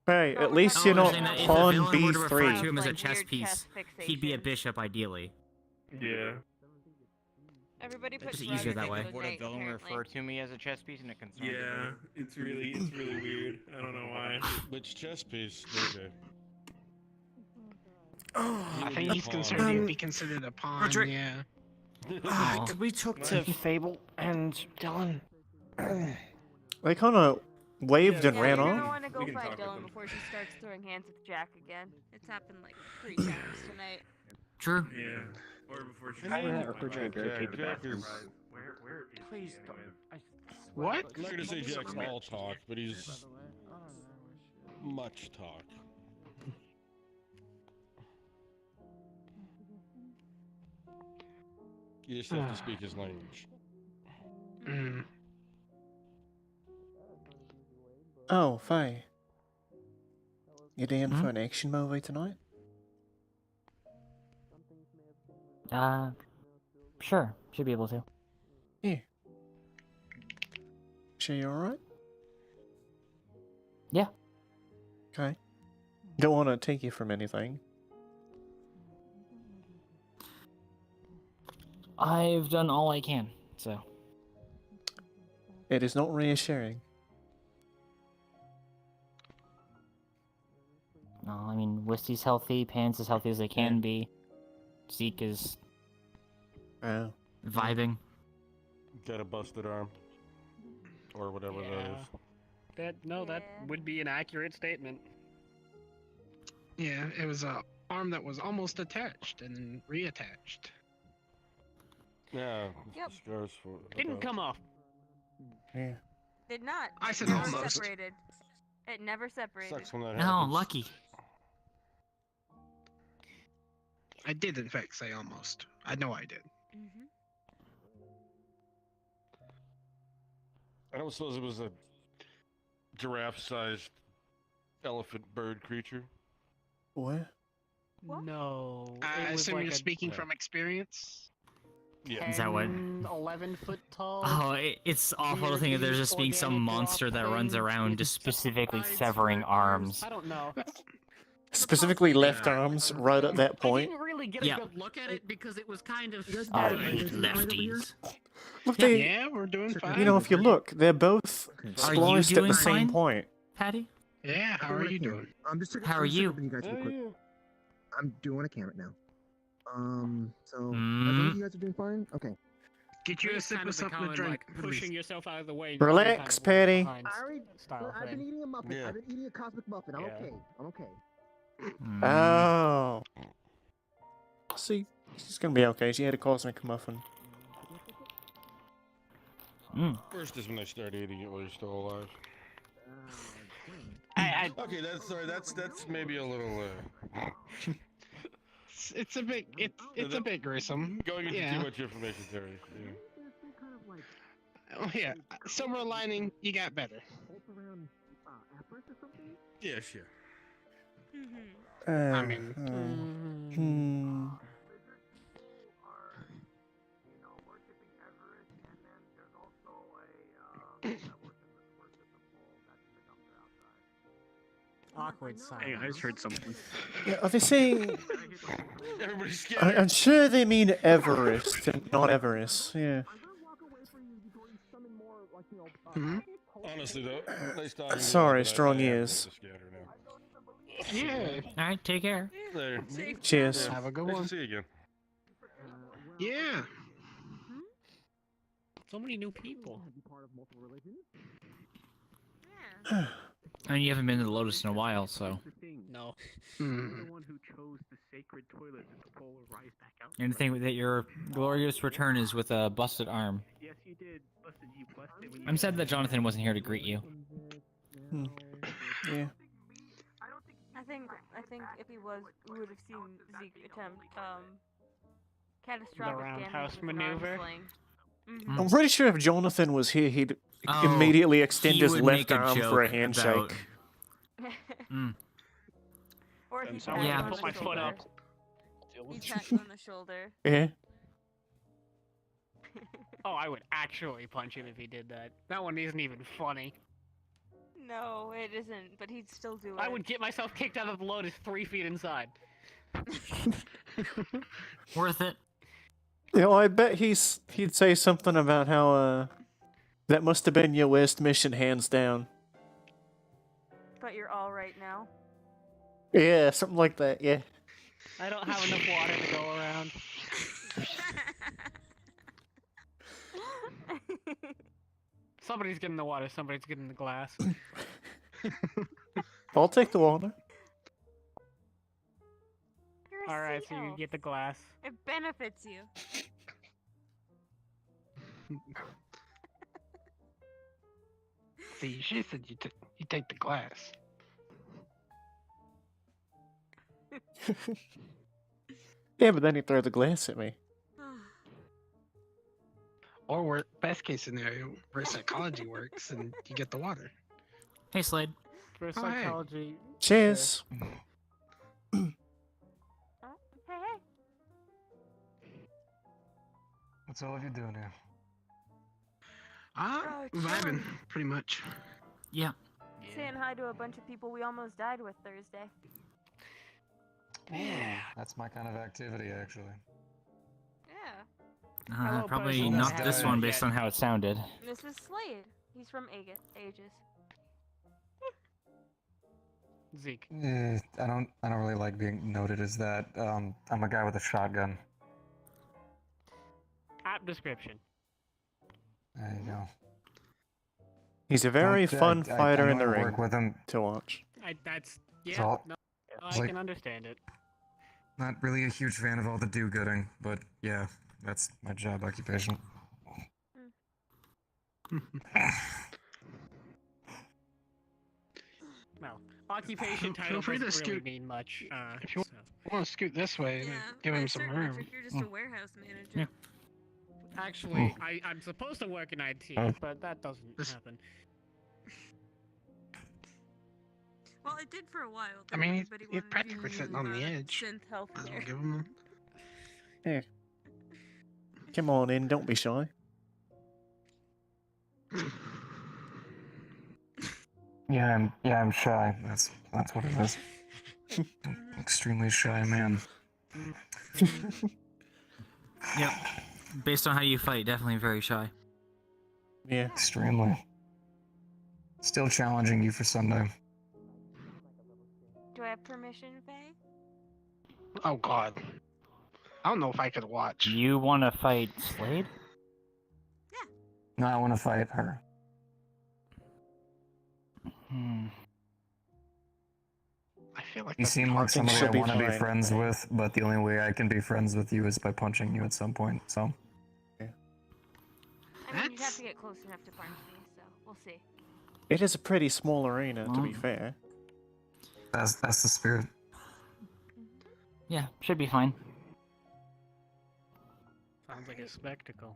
Speaker 2: Hey, at least
Speaker 6: oh,
Speaker 2: you're
Speaker 6: I'm
Speaker 2: not
Speaker 6: saying that if
Speaker 2: pawn
Speaker 6: the villain were to refer
Speaker 2: B3.
Speaker 6: to him as a
Speaker 15: Like
Speaker 6: chess
Speaker 15: weird
Speaker 6: piece,
Speaker 15: chess
Speaker 6: he'd be a
Speaker 15: fixation.
Speaker 6: bishop ideally.
Speaker 9: Yeah.
Speaker 15: Everybody puts
Speaker 6: It's easier that way.
Speaker 17: Would a villain refer to me as a chess piece and it concerns me?
Speaker 9: Yeah, it's really weird. I don't know why.
Speaker 16: Which chess piece? Okay.
Speaker 4: I think he's considered to be considered a pawn.
Speaker 18: Roderick.
Speaker 4: Yeah.
Speaker 18: Could we talk to Fable and Dylan?
Speaker 2: They kind of waved and
Speaker 15: Yeah,
Speaker 2: ran
Speaker 15: you're gonna
Speaker 2: off.
Speaker 15: want to go
Speaker 9: We can
Speaker 15: find
Speaker 9: talk with
Speaker 15: Dylan
Speaker 9: them.
Speaker 15: before she starts throwing hands with Jack again. It's happened like 3 times tonight.
Speaker 6: True.
Speaker 9: Yeah. Or before she.
Speaker 5: I have that refrigerator barricade the
Speaker 16: Jack
Speaker 5: bathroom.
Speaker 16: is-
Speaker 9: Where is
Speaker 18: Please
Speaker 9: he
Speaker 18: don't.
Speaker 9: anyway?
Speaker 4: What?
Speaker 16: I'm not gonna say Jack's all talk, but he's much talk. You just have to speak his language.
Speaker 4: Mm.
Speaker 2: Oh, Faye. You down for an action movie tonight?
Speaker 6: Sure. Should be able to.
Speaker 2: Yeah. Sure you're alright?
Speaker 6: Yeah.
Speaker 2: Okay. Don't want to take you from anything.
Speaker 6: I've done all I can, so.
Speaker 2: It is not reassuring.
Speaker 6: No, I mean, Wisty's healthy, Pan's as healthy as they can be. Zeke is
Speaker 2: Oh.
Speaker 6: vibing.
Speaker 16: Got a busted arm. Or whatever that is.
Speaker 13: That would be an accurate statement.
Speaker 4: Yeah, it was a arm that was almost attached and then reattached.
Speaker 16: Yeah,
Speaker 15: Yep.
Speaker 16: scars for
Speaker 13: Didn't come off.
Speaker 2: Yeah.
Speaker 15: Did not.
Speaker 4: I said
Speaker 15: It never
Speaker 4: almost.
Speaker 15: separated. It never separated.
Speaker 16: Sucks when that
Speaker 6: No,
Speaker 16: happens.
Speaker 6: lucky.
Speaker 4: I did in fact say almost. I know I did.
Speaker 15: Mm-hmm.
Speaker 16: I don't suppose it was a giraffe-sized elephant bird creature.
Speaker 2: What?
Speaker 13: No.
Speaker 4: I
Speaker 13: it was
Speaker 4: assume
Speaker 13: like
Speaker 4: you're
Speaker 13: a
Speaker 4: speaking
Speaker 16: Yeah.
Speaker 4: from experience.
Speaker 16: Yeah.
Speaker 6: Is that what-
Speaker 13: 11 foot tall.
Speaker 6: Oh, it's awful to think of there just being some
Speaker 13: organic
Speaker 6: monster that
Speaker 13: rock
Speaker 6: runs
Speaker 13: thing
Speaker 6: around
Speaker 13: with
Speaker 6: just specifically
Speaker 13: sides
Speaker 6: severing
Speaker 13: for
Speaker 6: arms.
Speaker 13: I don't know.
Speaker 2: Specifically left arms right at that
Speaker 13: I
Speaker 2: point.
Speaker 13: didn't really get
Speaker 6: Yeah.
Speaker 13: a good look at it because it was kind of.
Speaker 6: I hate lefties.
Speaker 2: Look, they,
Speaker 4: Yeah, we're doing fine.
Speaker 2: you know, if you look, they're both
Speaker 6: Are you
Speaker 2: spliced at
Speaker 6: doing
Speaker 2: the same
Speaker 6: fine?
Speaker 2: point.
Speaker 6: Patty?
Speaker 4: Yeah, how are you doing?
Speaker 1: I'm just checking.
Speaker 6: How are
Speaker 1: I'm just checking
Speaker 6: you?
Speaker 1: up on you guys real quick.
Speaker 16: Yeah.
Speaker 1: I'm doing a cam right now. So
Speaker 6: Mm.
Speaker 1: I think you guys are doing fine. Okay.
Speaker 4: Get you a
Speaker 13: It's
Speaker 4: sip
Speaker 13: kind
Speaker 4: of
Speaker 13: of
Speaker 4: something to
Speaker 13: becoming,
Speaker 4: drink.
Speaker 13: like,
Speaker 4: at least.
Speaker 13: pushing yourself out of the way.
Speaker 2: Relax, Patty.
Speaker 1: I already. I've been eating a muffin.
Speaker 16: Yeah.
Speaker 1: I've been eating a cosmic muffin. I'm
Speaker 13: Yeah.
Speaker 1: okay. I'm okay.
Speaker 6: Mm.
Speaker 2: Oh. See, she's gonna be okay. She had a cosmic muffin.
Speaker 6: Mm.
Speaker 16: First is when they start eating it while you're still alive.
Speaker 4: I
Speaker 16: Okay, that's sorry. That's maybe a little
Speaker 4: It's a bit it's a bit gruesome.
Speaker 16: Going into
Speaker 4: Yeah.
Speaker 16: too much information, Terry. Yeah.
Speaker 4: Oh yeah. Silver lining, you got better.
Speaker 16: Yeah, sure.
Speaker 4: I mean,
Speaker 13: Awkward silence. Hey, I just heard something.
Speaker 2: Yeah, are they saying?
Speaker 16: Everybody's scared.
Speaker 2: I'm sure they mean Everest and not Everest. Yeah.
Speaker 16: Honestly, though, nice talking to you,
Speaker 2: Sorry,
Speaker 16: but
Speaker 2: strong
Speaker 16: I am
Speaker 2: ears.
Speaker 16: going to scatter now.
Speaker 4: yeah.
Speaker 6: All right, take care.
Speaker 16: Later.
Speaker 2: Cheers.
Speaker 4: Have a good
Speaker 16: Nice
Speaker 4: one.
Speaker 16: to see you again.
Speaker 4: Yeah.
Speaker 13: So many new people.
Speaker 6: I mean, you haven't been to the Lotus in a while, so.
Speaker 13: No.
Speaker 4: Mm.
Speaker 13: The one who chose the sacred toilet to polarize back out.
Speaker 6: And the thing that your glorious return is with a busted arm.
Speaker 13: Yes, you did. Busted. You busted. When
Speaker 6: I'm sad that Jonathan wasn't here to greet you.
Speaker 2: Yeah.
Speaker 15: I think if he was, we would have seen Zeke attempt catastrophic
Speaker 13: roundhouse
Speaker 15: damage with an
Speaker 13: maneuver?
Speaker 15: arm sling.
Speaker 2: I'm pretty sure if Jonathan was here, he'd
Speaker 6: Oh,
Speaker 2: immediately extend
Speaker 6: he
Speaker 2: his
Speaker 6: would
Speaker 2: left
Speaker 6: make a
Speaker 2: arm for a
Speaker 6: joke
Speaker 2: handshake.
Speaker 6: about-
Speaker 15: Or he
Speaker 13: sorry,
Speaker 15: pat
Speaker 13: I
Speaker 15: you
Speaker 13: put
Speaker 15: on
Speaker 13: my
Speaker 15: the
Speaker 13: foot up.
Speaker 15: shoulder. He pat you on the shoulder.
Speaker 2: Yeah.
Speaker 13: Oh, I would actually punch him if he did that. That one isn't even funny.
Speaker 15: No, it isn't, but he'd still do it.
Speaker 13: I would get myself kicked out of the Lotus 3 feet inside.
Speaker 6: Worth it.
Speaker 2: You know, I bet he'd say something about how that must have been your worst mission, hands down.
Speaker 15: But you're all right now.
Speaker 2: Yeah, something like that. Yeah.
Speaker 13: I don't have enough water to go around. Somebody's getting the water, somebody's getting the glass.
Speaker 2: I'll take the water.
Speaker 15: You're a
Speaker 13: Alright, so you
Speaker 15: seal.
Speaker 13: get the glass.
Speaker 15: It benefits you.
Speaker 4: See, she said you take the glass.
Speaker 2: Yeah, but then he throw the glass at me.
Speaker 4: Or best case scenario, where psychology works and you get the water.
Speaker 6: Hey, Slade.
Speaker 13: For
Speaker 4: hey.
Speaker 13: psychology.
Speaker 2: Cheers.
Speaker 15: Hey.
Speaker 19: What's all of you doing here?
Speaker 4: Vibing, pretty much.
Speaker 6: Yeah.
Speaker 15: Saying hi to a bunch of people we almost died with Thursday.
Speaker 19: Yeah. That's my kind of activity, actually.
Speaker 15: Yeah.
Speaker 13: Hello,
Speaker 6: Probably
Speaker 13: person.
Speaker 6: not
Speaker 19: Nice
Speaker 6: this
Speaker 19: guy.
Speaker 6: one based on how it sounded.
Speaker 15: This is Slade. He's from Aegis.
Speaker 13: Zeke.
Speaker 19: I don't really like being noted as that. I'm a guy with a shotgun.
Speaker 13: App description.
Speaker 19: There you go.
Speaker 2: He's a very fun fighter in the ring
Speaker 19: work with him.
Speaker 2: to watch.
Speaker 13: That's
Speaker 19: So,
Speaker 13: no,
Speaker 19: it's
Speaker 13: I
Speaker 19: like-
Speaker 13: can understand it.
Speaker 19: Not really a huge fan of all the do-gooding, but yeah, that's my job occupation.
Speaker 13: Well, occupation
Speaker 4: Feel
Speaker 13: title
Speaker 4: free to
Speaker 13: doesn't really
Speaker 4: scoot-
Speaker 13: mean much.
Speaker 4: If you want to scoot this way, give him some room.
Speaker 15: You're just a warehouse manager.
Speaker 13: Actually, I'm supposed to work in IT, but that doesn't happen.
Speaker 15: Well, it did for a while.
Speaker 4: I mean, he's practically sitting on the edge.
Speaker 15: Synth
Speaker 4: Might as well
Speaker 15: healthcare.
Speaker 4: give him
Speaker 2: Yeah. Come on in, don't be shy.
Speaker 19: Yeah, I'm shy. That's what it is. Extremely shy man.
Speaker 6: Yep. Based on how you fight, definitely very shy.
Speaker 2: Yeah.
Speaker 19: Extremely. Still challenging you for Sunday.
Speaker 15: Do I have permission, Faye?
Speaker 4: Oh God. I don't know if I could watch.
Speaker 6: You want to fight Slade?
Speaker 19: No, I want to fight her.
Speaker 4: I feel like
Speaker 19: You
Speaker 4: that's
Speaker 19: seem like
Speaker 2: think
Speaker 19: somebody
Speaker 2: she'll
Speaker 19: I
Speaker 2: be
Speaker 19: want to be
Speaker 2: fine.
Speaker 19: friends with, but the only way I can be friends with you is by punching you at some point, so.
Speaker 15: I mean, you'd have to get close enough to punch me, so we'll see.
Speaker 2: It is a pretty small arena, to be fair.
Speaker 19: That's the spirit.
Speaker 6: Yeah, should be fine.
Speaker 13: Sounds like a spectacle.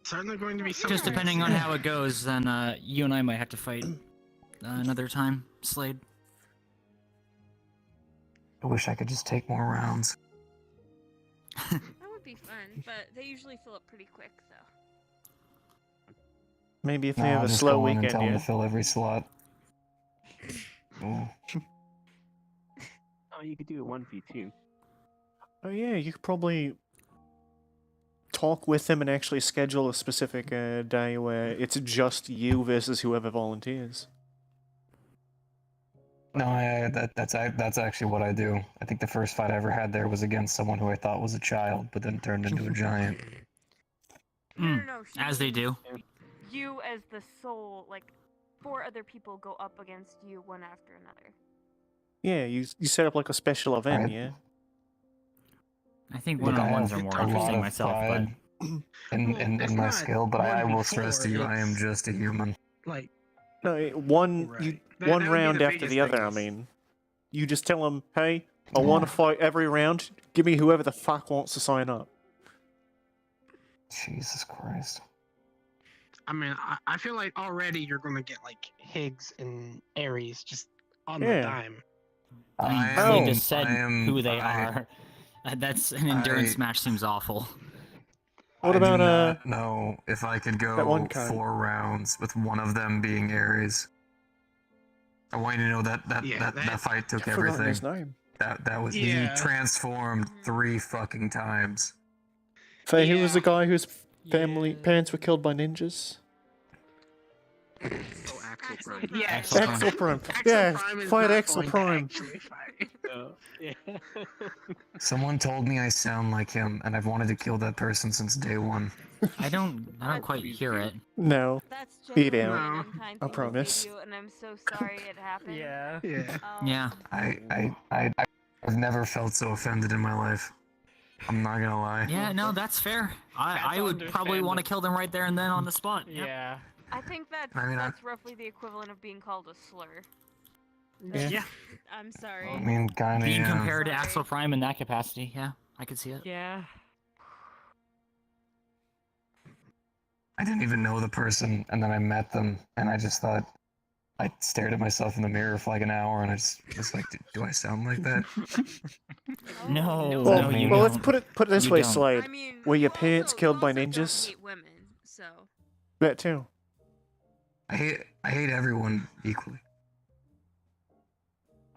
Speaker 4: Certainly going to be something.
Speaker 6: Just depending on how it goes, then you and I might have to fight another time, Slade.
Speaker 19: I wish I could just take more rounds.
Speaker 7: That would be fun, but they usually fill up pretty quick, though.
Speaker 2: Maybe if they
Speaker 19: No,
Speaker 2: have
Speaker 19: I'll
Speaker 2: a
Speaker 19: just
Speaker 2: slow
Speaker 19: go in and
Speaker 2: weekend,
Speaker 19: tell them
Speaker 2: yeah.
Speaker 19: to fill every slot. Ooh.
Speaker 5: Oh, you could do a 1v2.
Speaker 2: Oh yeah, you could probably talk with them and actually schedule a specific day where it's just you versus whoever volunteers.
Speaker 19: No, that's actually what I do. I think the first fight I ever had there was against someone who I thought was a child, but then turned into a giant.
Speaker 7: No,
Speaker 6: as they do.
Speaker 7: You as the sole, like, 4 other people go up against you one after another.
Speaker 2: Yeah, you set up like a special event,
Speaker 19: Right.
Speaker 2: yeah.
Speaker 6: I think
Speaker 19: Look, I
Speaker 6: one-on-ones
Speaker 19: have
Speaker 6: are more
Speaker 19: a lot
Speaker 6: interesting
Speaker 19: of
Speaker 6: myself, but
Speaker 19: pride in my skill, but I will stress to you, I am just a human.
Speaker 4: Like,
Speaker 2: No, one
Speaker 4: That would be
Speaker 2: round
Speaker 4: the
Speaker 2: after
Speaker 4: biggest
Speaker 2: the other.
Speaker 4: thing
Speaker 2: I
Speaker 4: is-
Speaker 2: mean, you just tell them, "Hey, I want to fight every round. Give me whoever the fuck wants to sign up."
Speaker 19: Jesus Christ.
Speaker 4: I mean, I feel like already you're going to get like Higgs and Ares just on the
Speaker 2: Yeah.
Speaker 4: dime.
Speaker 6: Slade just said who they are. That's an endurance match seems awful.
Speaker 2: What about
Speaker 19: I do not know if I could
Speaker 2: that one
Speaker 19: go
Speaker 2: card?
Speaker 19: 4 rounds with one of them being Ares. I want you to know that that fight took
Speaker 2: I've forgotten
Speaker 19: everything.
Speaker 2: his name.
Speaker 19: That was
Speaker 2: Yeah.
Speaker 19: he transformed 3 fucking times.
Speaker 2: Faye, who was the guy whose parents were killed by ninjas?
Speaker 5: Oh, Axel Prime.
Speaker 4: Yes.
Speaker 2: Axel Prime. Yeah, fight Axel Prime.
Speaker 5: Yeah.
Speaker 19: Someone told me I sound like him, and I've wanted to kill that person since day one.
Speaker 6: I don't quite hear it.
Speaker 2: No.
Speaker 7: That's
Speaker 2: Eat
Speaker 7: genuinely
Speaker 2: out.
Speaker 7: an unkind
Speaker 2: I
Speaker 7: thing
Speaker 2: promise.
Speaker 7: to say to you, and I'm so sorry it happened.
Speaker 13: Yeah.
Speaker 6: Yeah.
Speaker 19: I've never felt so offended in my life. I'm not gonna lie.
Speaker 6: Yeah, no, that's fair. I would probably want to kill them right there and then on the spot. Yep.
Speaker 13: Yeah.
Speaker 7: I think that's
Speaker 19: I mean,
Speaker 7: that's roughly the equivalent of being called a slur.
Speaker 6: Yeah.
Speaker 7: I'm sorry.
Speaker 19: I mean, kinda,
Speaker 6: Being
Speaker 19: yeah.
Speaker 6: compared to Axel Prime in that capacity, yeah, I could see it.
Speaker 13: Yeah.
Speaker 19: I didn't even know the person, and then I met them, and I just thought, I stared at myself in the mirror for like an hour, and I just was like, do I sound like that?
Speaker 6: No,
Speaker 2: Well,
Speaker 6: no, you
Speaker 2: well, let's
Speaker 6: don't.
Speaker 2: put it this
Speaker 6: You
Speaker 2: way,
Speaker 6: don't.
Speaker 2: Slade.
Speaker 7: I mean,
Speaker 2: Were your
Speaker 7: you
Speaker 2: parents
Speaker 7: also-
Speaker 2: killed
Speaker 7: you
Speaker 2: by
Speaker 7: also don't
Speaker 2: ninjas?
Speaker 7: hate women, so.
Speaker 2: That too.
Speaker 19: I hate everyone equally.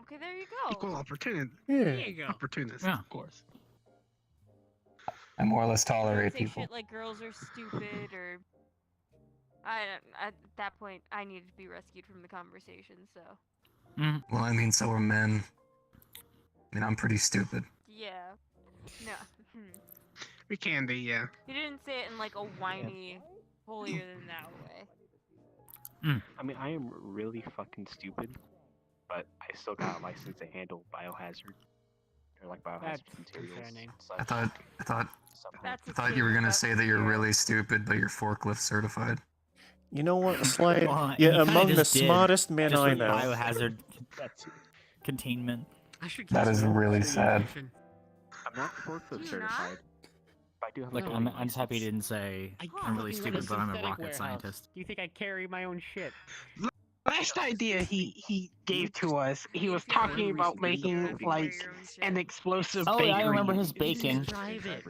Speaker 7: Okay, there you go.
Speaker 4: Equal opportunity.
Speaker 2: Yeah.
Speaker 7: There you go.
Speaker 4: Opportunist,
Speaker 6: Yeah.
Speaker 4: of course.
Speaker 19: I more or less
Speaker 7: Don't
Speaker 19: tolerate
Speaker 7: say
Speaker 19: people.
Speaker 7: shit like girls are stupid or. At that point, I needed to be rescued from the conversation, so.
Speaker 19: Well, I mean, so are men. I mean, I'm pretty stupid.
Speaker 7: Yeah. No.
Speaker 4: We can be, yeah.
Speaker 7: You didn't say it in like a whiny, holier than thou way.
Speaker 5: I mean, I am really fucking stupid, but I still got a license to handle biohazard. Or like biohazard
Speaker 13: That's a
Speaker 5: materials.
Speaker 13: fair name.
Speaker 5: Such.
Speaker 19: I thought
Speaker 7: That's a
Speaker 19: you were gonna
Speaker 7: statement
Speaker 19: say
Speaker 7: about
Speaker 19: that you're
Speaker 7: fear.
Speaker 19: really stupid, but you're forklift certified.
Speaker 2: You know what, Slade?
Speaker 6: Well, he
Speaker 2: You're
Speaker 6: kinda
Speaker 2: among the
Speaker 6: just did,
Speaker 2: smartest men
Speaker 6: just
Speaker 2: I
Speaker 6: with
Speaker 2: know.
Speaker 6: Biohazard containment.
Speaker 17: I should
Speaker 19: That is really sad.
Speaker 5: I'm not forklift certified. But I do have
Speaker 6: Like,
Speaker 5: a
Speaker 6: I'm
Speaker 5: driving
Speaker 6: just happy you didn't say I'm really
Speaker 13: Fucking run
Speaker 6: stupid, but I'm a
Speaker 13: synthetic
Speaker 6: rocket
Speaker 13: warehouse.
Speaker 6: scientist.
Speaker 13: Do you think I carry my own shit?
Speaker 4: Last idea he gave to us, he was talking about making like an explosive
Speaker 6: Oh, yeah, I remember
Speaker 4: bakery.
Speaker 6: his baking.
Speaker 17: drive it.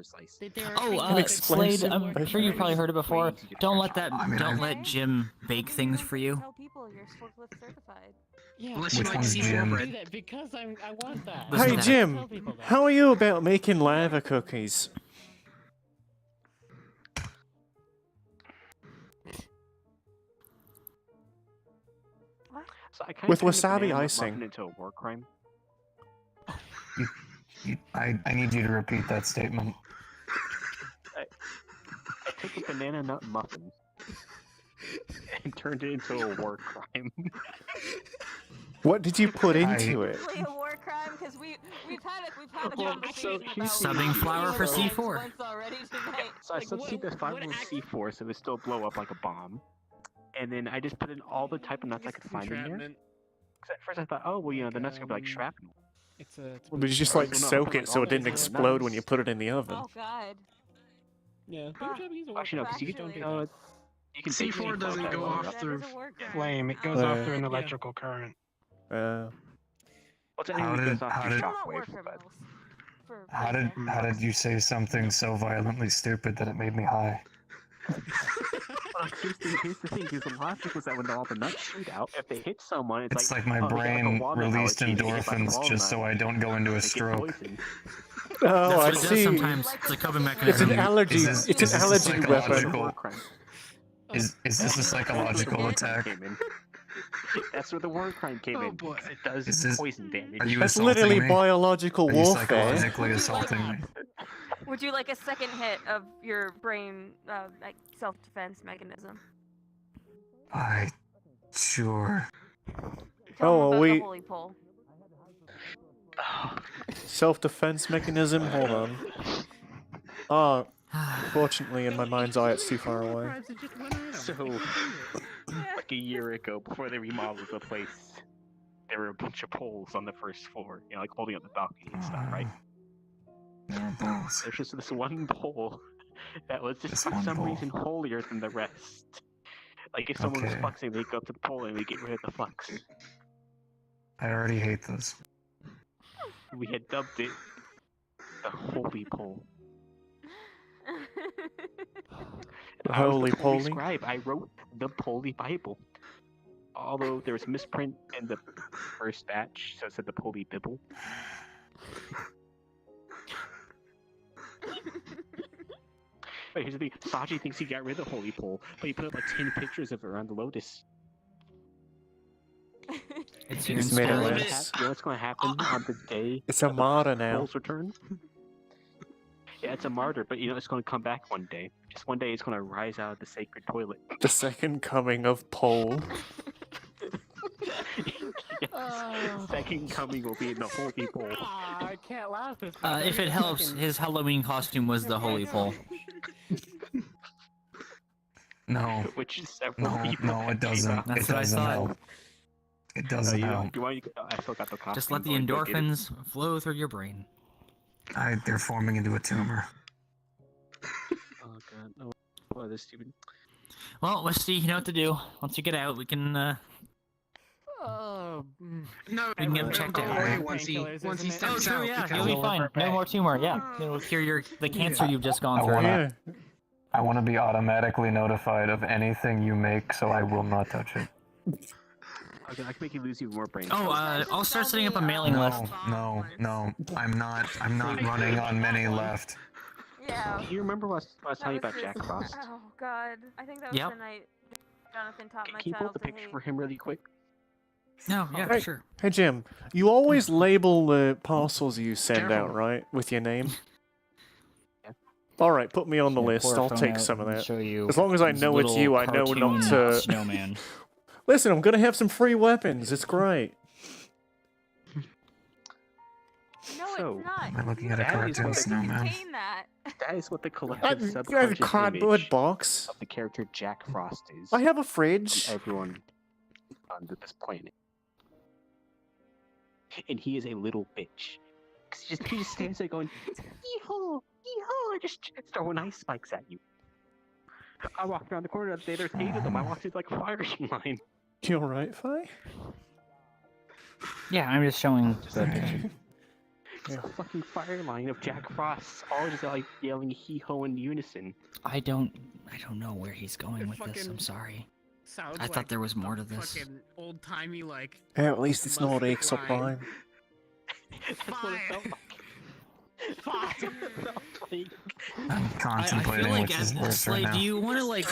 Speaker 6: Oh, Slade, I'm sure you probably heard it before. Don't let that.
Speaker 19: I mean,
Speaker 6: Don't let Jim bake things for you.
Speaker 7: Tell people you're forklift certified.
Speaker 13: Yeah.
Speaker 4: Unless you
Speaker 19: Which
Speaker 4: like
Speaker 19: one's
Speaker 4: seafood
Speaker 19: Jim?
Speaker 4: bread.
Speaker 13: Do that because I want that.
Speaker 6: Listen
Speaker 2: Hey
Speaker 6: to that.
Speaker 2: Jim,
Speaker 13: Tell people that.
Speaker 2: how are you about making lava cookies?
Speaker 5: So I kinda
Speaker 2: With
Speaker 5: turned a
Speaker 2: wasabi
Speaker 5: banana
Speaker 2: icing.
Speaker 5: muffin into a war crime.
Speaker 19: I need you to repeat that statement.
Speaker 5: I took a banana nut muffin and turned it into a war crime.
Speaker 2: What did you put into it?
Speaker 7: Really a war crime? Because we've had a
Speaker 5: Well,
Speaker 7: conversation
Speaker 5: so
Speaker 7: about
Speaker 6: Subbing flour for
Speaker 7: once
Speaker 6: C4.
Speaker 7: already tonight.
Speaker 5: So I substitute the fiber with C4 so it would still blow up like a bomb. And then I just put in all the type of nuts I could find in there. 'Cause at first I thought, oh, well, the nuts are gonna be like shrapnel.
Speaker 13: It's a.
Speaker 2: Well, but you just like soak it so it didn't explode when you put it in the oven.
Speaker 15: Oh God.
Speaker 13: Yeah.
Speaker 5: Actually, no, because you can you can
Speaker 4: C4 doesn't go off
Speaker 15: That
Speaker 4: through
Speaker 15: is a work
Speaker 4: flame; it goes off through an electrical current.
Speaker 19: How did you say something so violently stupid that it made me high?
Speaker 5: Well, here's the thing. There's a lot of people that when all the nuts shoot out, if they hit someone,
Speaker 19: It's like my brain released endorphins just so I don't go into a stroke.
Speaker 2: Oh,
Speaker 6: That's
Speaker 2: I
Speaker 6: what it
Speaker 2: see.
Speaker 6: does sometimes. It's a coping
Speaker 2: It's
Speaker 6: mechanism.
Speaker 2: an allergy.
Speaker 19: Is
Speaker 2: It's
Speaker 19: this
Speaker 2: an
Speaker 19: a
Speaker 2: allergy weapon.
Speaker 19: psychological- Is this a psychological attack?
Speaker 5: That's where the war crime came in. It does
Speaker 19: Is this-
Speaker 5: poison damage.
Speaker 19: Are you
Speaker 2: That's
Speaker 19: assaulting
Speaker 2: literally
Speaker 19: me?
Speaker 2: biological
Speaker 19: Are you
Speaker 2: warfare.
Speaker 19: psychologically assaulting me?
Speaker 15: Would you like a second hit of your brain like self-defense mechanism?
Speaker 19: Sure.
Speaker 15: Tell
Speaker 2: Oh,
Speaker 15: them
Speaker 2: are
Speaker 15: about
Speaker 2: we-
Speaker 15: the holy pole.
Speaker 2: Self-defense mechanism? Hold on. Ah, fortunately, in my mind's eye, it's too far away.
Speaker 5: So, like a year ago, before they remodeled the place, there were a bunch of poles on the first floor, like holding up the balcony and stuff, right? There's just this one pole that was just for some reason holier than the rest. Like if someone was fluxing, they go up to the pole and we get rid of the flux.
Speaker 19: I already hate this.
Speaker 5: We had dubbed it the Holy Pole.
Speaker 2: The
Speaker 5: I was
Speaker 2: Holy
Speaker 5: the Holy
Speaker 2: Poly?
Speaker 5: Scribe. I wrote the Holy Bible. Although there was a misprint in the first batch, so it said the Holy Bible. But here's the thing, Saji thinks he got rid of the Holy Pole, but he put up like 10 pictures of it around the Lotus.
Speaker 6: It's
Speaker 2: It's made it
Speaker 5: You
Speaker 2: less.
Speaker 5: know what's going to happen on the day
Speaker 2: It's a martyr now.
Speaker 5: Poles return? Yeah, it's a martyr, but it's going to come back one day. Just one day it's going to rise out of the sacred toilet.
Speaker 2: The second coming of Pole.
Speaker 5: Second coming will be in the Holy Pole.
Speaker 13: I can't laugh.
Speaker 6: If it helps, his Halloween costume was the holy pole.
Speaker 19: No.
Speaker 5: Which is several people.
Speaker 19: No, it doesn't.
Speaker 6: That's
Speaker 19: It
Speaker 6: what I
Speaker 19: doesn't
Speaker 6: thought.
Speaker 19: help. It doesn't help.
Speaker 5: I still got the costume.
Speaker 6: Just let the
Speaker 5: Go and go get it.
Speaker 6: endorphins flow through your brain.
Speaker 19: They're forming into a tumor.
Speaker 5: Oh god, no. Oh, this stupid.
Speaker 6: Well, Westy, you know what to do. Once you get out, we can,
Speaker 4: No,
Speaker 6: we can get him checked
Speaker 4: go
Speaker 6: out.
Speaker 4: away once he steps
Speaker 6: Oh,
Speaker 4: out.
Speaker 6: yeah,
Speaker 4: because
Speaker 6: you'll be fine. No more tumor, yeah. It'll cure the cancer you've just gone through.
Speaker 19: I want to be automatically notified of anything you make, so I will not touch it.
Speaker 5: Okay, I can make you lose even more brain.
Speaker 6: Oh, I'll start setting up a mailing list.
Speaker 19: No. I'm not running on many left.
Speaker 15: Yeah.
Speaker 5: Do you remember what I was telling you about Jack Frost?
Speaker 15: Oh God, I think that was
Speaker 6: Yep.
Speaker 15: the night Jonathan taught my
Speaker 5: Can you pull
Speaker 15: child
Speaker 5: up the
Speaker 15: to
Speaker 5: picture
Speaker 15: hate.
Speaker 5: for him really quick?
Speaker 6: No, yeah,
Speaker 2: Hey,
Speaker 6: sure.
Speaker 2: Hey Jim, you always label the parcels you send out, right? With your name? Alright, put me on the list.
Speaker 6: pour a
Speaker 2: I'll
Speaker 6: phone
Speaker 2: take
Speaker 6: out
Speaker 2: some of
Speaker 6: and
Speaker 2: that.
Speaker 6: show you
Speaker 2: As long as I
Speaker 6: this
Speaker 2: know it's
Speaker 6: little
Speaker 2: you, I know not
Speaker 6: cartoon
Speaker 2: to...
Speaker 6: snowman.
Speaker 2: Listen, I'm gonna have some free weapons. It's great.
Speaker 15: No,
Speaker 5: So,
Speaker 15: it's not.
Speaker 19: Am I looking at a
Speaker 5: that is
Speaker 19: cartoon
Speaker 5: what
Speaker 19: snowman?
Speaker 15: Contain that.
Speaker 5: That is what the collective
Speaker 2: I
Speaker 5: subconscious
Speaker 2: have a cardboard
Speaker 5: image
Speaker 2: box.
Speaker 5: of the character Jack Frost is.
Speaker 2: I have a
Speaker 5: from
Speaker 2: fridge.
Speaker 5: everyone on this planet. And he is a little bitch. 'Cause he just stands there going, yee-haw, yee-haw, just throwing ice spikes at you. I walked around the corner the other day, there's 8 of them. I walked into like a firing line.
Speaker 2: You alright, Fi?
Speaker 6: Yeah, I'm just showing the picture.
Speaker 5: It's a fucking fire line of Jack Frost, all just like yelling hee-ho in unison.
Speaker 6: I don't know where he's going with this. I'm
Speaker 13: fucking
Speaker 6: sorry.
Speaker 13: Sounds
Speaker 6: I thought
Speaker 13: like
Speaker 6: there was more to this.
Speaker 13: Fucking old timey like.
Speaker 2: Yeah, at least it's not
Speaker 13: Musket
Speaker 2: Exo
Speaker 13: line.
Speaker 2: Prime.
Speaker 5: That's what it felt like.
Speaker 19: I'm contemplating which is worse right
Speaker 6: Slade,
Speaker 19: now.
Speaker 6: do you want to like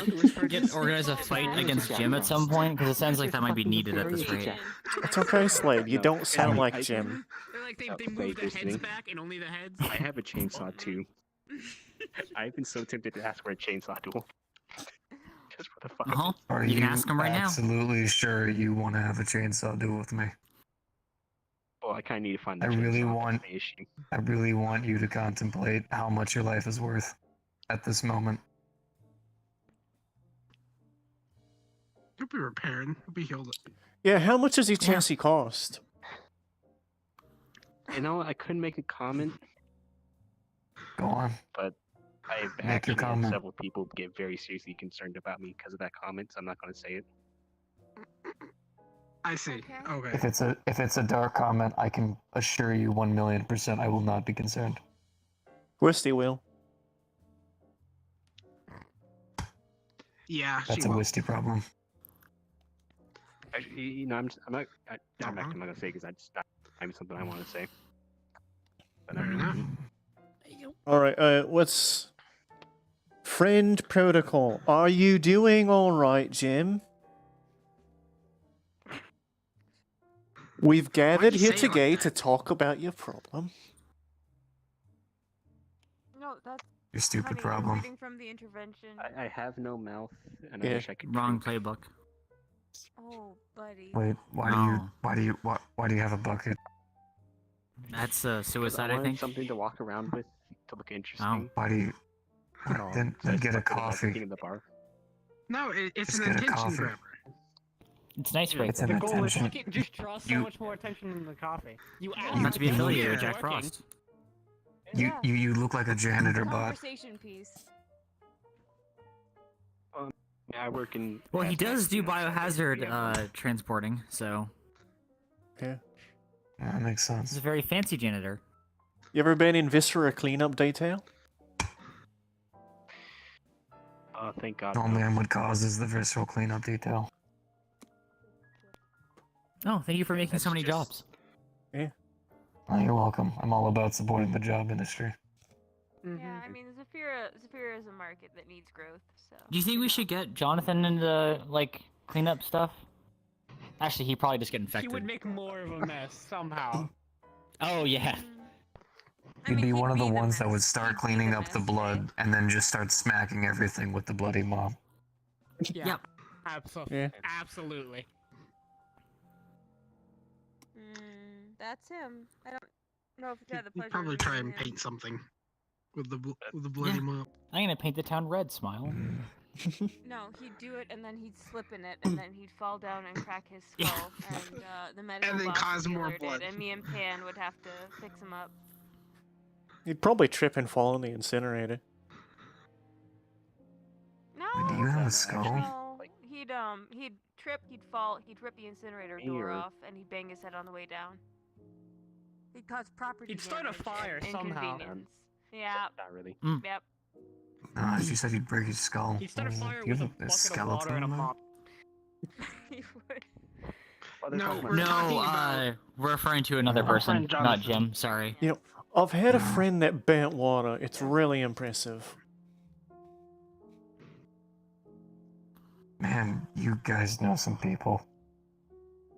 Speaker 6: organize a fight against Jim at some point? Because it sounds like that might be needed at this rate.
Speaker 2: It's okay, Slade. You don't sound like Jim.
Speaker 13: They're like they
Speaker 5: Oh,
Speaker 13: move their
Speaker 5: Slade,
Speaker 13: heads
Speaker 5: listening.
Speaker 13: back and only the heads.
Speaker 5: I have a chainsaw too. I've been so tempted to ask for a chainsaw duel. Just for the fuck of it.
Speaker 19: Are
Speaker 6: You
Speaker 19: you
Speaker 6: can ask him right now.
Speaker 19: absolutely sure you want to have a chainsaw duel with me?
Speaker 5: Well, I kind of need to find the
Speaker 19: I really
Speaker 5: chainsaw,
Speaker 19: want-
Speaker 5: that's the issue.
Speaker 19: I really want you to contemplate how much your life is worth at this moment.
Speaker 4: He'll be repairing. He'll be healed.
Speaker 2: Yeah, how much does his chassis cost?
Speaker 5: You know, I couldn't make a comment,
Speaker 19: Go on.
Speaker 5: but I've
Speaker 19: Make your
Speaker 5: actually had
Speaker 19: comment.
Speaker 5: several people get very seriously concerned about me because of that comment, so I'm not going to say it.
Speaker 4: I see. Okay.
Speaker 19: If it's a dark comment, I can assure you 1,000,000% I will not be concerned.
Speaker 2: Wisty will.
Speaker 4: Yeah,
Speaker 19: That's
Speaker 4: she
Speaker 19: a
Speaker 4: will.
Speaker 19: Wisty problem.
Speaker 5: Actually, you know, I'm not going to say because that's not maybe something I want to say. But
Speaker 4: Fair enough.
Speaker 2: Alright, what's... Friend protocol. Are you doing alright, Jim? We've gathered here today to talk about your problem.
Speaker 15: No, that's.
Speaker 19: Your stupid
Speaker 15: honey,
Speaker 19: problem.
Speaker 15: You're reading from the intervention.
Speaker 5: I have no mouth, and I
Speaker 2: Yeah.
Speaker 5: wish I could.
Speaker 6: Wrong
Speaker 5: drink.
Speaker 6: playbook.
Speaker 15: Oh, buddy.
Speaker 19: Wait, why do you have a bucket?
Speaker 6: That's
Speaker 5: 'Cause
Speaker 6: suicide, I
Speaker 5: wanted
Speaker 6: think.
Speaker 5: something to walk around with to look interesting.
Speaker 19: Why do you then get a
Speaker 5: Sitting
Speaker 19: coffee?
Speaker 5: in the bar.
Speaker 4: No, it's
Speaker 19: Just
Speaker 4: an
Speaker 19: get a
Speaker 4: attention
Speaker 19: coffee.
Speaker 4: grabber.
Speaker 6: It's nice right
Speaker 19: It's
Speaker 6: there.
Speaker 19: an
Speaker 13: The goal is
Speaker 19: attention.
Speaker 13: fucking just draw so much more attention than the coffee. You
Speaker 6: Not to be affiliated with
Speaker 13: Yeah.
Speaker 6: Jack Frost.
Speaker 19: You look like a janitor bot.
Speaker 15: Conversation piece.
Speaker 5: Yeah, I work in.
Speaker 6: Well, he does do biohazard transporting, so
Speaker 2: Yeah.
Speaker 19: That makes
Speaker 6: he's
Speaker 19: sense.
Speaker 6: a very fancy janitor.
Speaker 2: You ever been in Viscera cleanup detail?
Speaker 5: Thank God.
Speaker 19: The only one would cause is the visceral cleanup detail.
Speaker 6: Oh, thank you for making so many jobs.
Speaker 2: Yeah.
Speaker 19: Oh, you're welcome. I'm all about supporting the job industry.
Speaker 15: Yeah, I mean, Zafira is a market that needs growth. So.
Speaker 6: Do you think we should get Jonathan into like cleanup stuff? Actually, he'd probably just get
Speaker 13: He
Speaker 6: infected.
Speaker 13: would make more of a mess somehow.
Speaker 6: Oh yeah.
Speaker 19: He'd be one of the ones that would start cleaning up the blood and then just start smacking everything with the bloody mop.
Speaker 13: Yeah.
Speaker 6: Yep.
Speaker 13: Absolutely.
Speaker 2: Yeah.
Speaker 13: Absolutely.
Speaker 15: That's him. I don't know if you had the
Speaker 4: He'd
Speaker 15: pleasure.
Speaker 4: probably
Speaker 15: of
Speaker 4: try
Speaker 15: meeting
Speaker 4: and
Speaker 15: him.
Speaker 4: paint something with the bloody
Speaker 6: Yeah.
Speaker 4: mop.
Speaker 6: I'm gonna paint the town red. Smile.
Speaker 15: No, he'd do it and then he'd slip in it and then he'd fall down and crack his skull and the medical
Speaker 4: And then
Speaker 15: boss
Speaker 4: cause
Speaker 15: would be
Speaker 4: more
Speaker 15: alerted,
Speaker 4: blood.
Speaker 15: and me and Pan would have to fix him up.
Speaker 2: You'd probably trip and fall in the incinerator.
Speaker 15: No.
Speaker 19: Do you have a skull?
Speaker 15: No. He'd trip, he'd fall, he'd rip the incinerator door off, and he'd bang his head on the way down. He'd cause property
Speaker 13: He'd start a
Speaker 15: damage
Speaker 13: fire
Speaker 15: and
Speaker 13: somehow.
Speaker 15: inconvenience. Yeah.
Speaker 5: Not really.
Speaker 15: Yep.
Speaker 19: She said you'd break his skull.
Speaker 13: He'd start a fire
Speaker 19: Do you
Speaker 13: with a
Speaker 19: have
Speaker 13: bucket of water and a
Speaker 19: though?
Speaker 13: mop.
Speaker 15: He would.
Speaker 4: No, we're
Speaker 6: No,
Speaker 4: talking about.
Speaker 6: we're referring to another
Speaker 19: Our
Speaker 6: person,
Speaker 4: friend
Speaker 6: not
Speaker 4: Jonathan.
Speaker 6: Jim. Sorry.
Speaker 2: You know, I've had a friend that bent water. It's really impressive.
Speaker 19: Man, you guys know some people.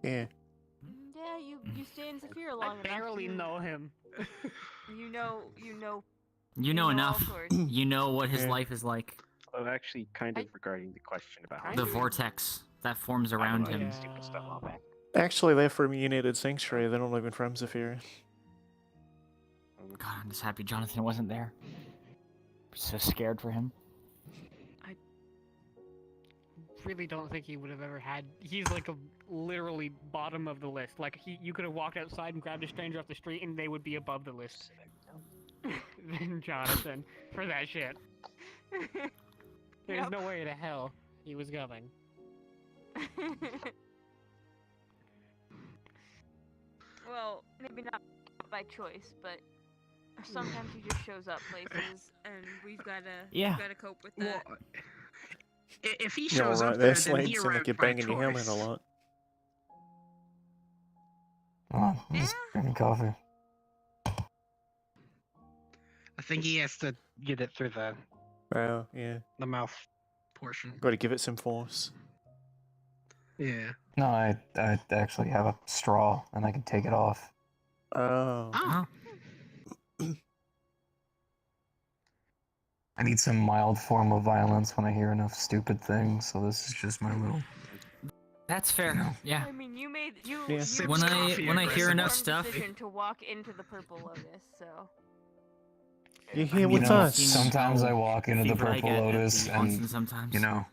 Speaker 2: Yeah.
Speaker 15: Yeah, you stay in Zafira long
Speaker 13: I barely
Speaker 15: enough.
Speaker 13: know him.
Speaker 15: You know.
Speaker 6: You know
Speaker 15: know all
Speaker 6: enough.
Speaker 15: sorts.
Speaker 6: You know what his
Speaker 2: Yeah.
Speaker 6: life is like.
Speaker 5: Well, actually, kind of regarding the question about how
Speaker 6: The vortex that forms around him.
Speaker 5: stupid stuff all back.
Speaker 2: Actually, they're from United Sanctuary. They're not even from Zafira.
Speaker 6: God, I'm just happy Jonathan wasn't there. So scared for him.
Speaker 13: Really don't think he would have ever had. He's like a literally bottom of the list. Like you could have walked outside and grabbed a stranger off the street, and they would be above the list. Than Jonathan for that shit. There's
Speaker 15: Yep.
Speaker 13: no way to hell he was going.
Speaker 15: Well, maybe not by choice, but sometimes he just shows up places, and we've gotta cope with that.
Speaker 4: Well, if he
Speaker 2: Yeah,
Speaker 4: shows
Speaker 2: right.
Speaker 4: up there,
Speaker 2: That
Speaker 4: then he
Speaker 2: seems like
Speaker 4: arrived
Speaker 2: you're
Speaker 4: by
Speaker 2: banging your helmet a
Speaker 4: choice.
Speaker 2: lot.
Speaker 19: Oh, just drinking coffee.
Speaker 4: I think he has to get it through the
Speaker 2: Wow, yeah.
Speaker 4: mouth portion.
Speaker 2: Got to give it some force.
Speaker 4: Yeah.
Speaker 19: No, I actually have a straw and I can take it off.
Speaker 2: Oh.
Speaker 15: Uh-huh.
Speaker 19: I need some mild form of violence when I hear enough stupid things, so this is just my little.
Speaker 6: That's fair. Yeah.
Speaker 15: I mean, you made you.
Speaker 2: Yeah.
Speaker 15: you
Speaker 2: Sips
Speaker 6: When I
Speaker 4: coffee
Speaker 6: when I hear
Speaker 4: aggressively.
Speaker 6: enough
Speaker 15: informed
Speaker 6: stuff,
Speaker 15: decision to walk into the Purple Lotus, so.
Speaker 2: You here
Speaker 19: You
Speaker 2: with
Speaker 19: know,
Speaker 2: us?
Speaker 19: sometimes I walk into the
Speaker 6: fever I
Speaker 19: Purple
Speaker 6: get at
Speaker 19: Lotus
Speaker 6: the
Speaker 19: and,
Speaker 6: Onsen sometimes.
Speaker 19: you know,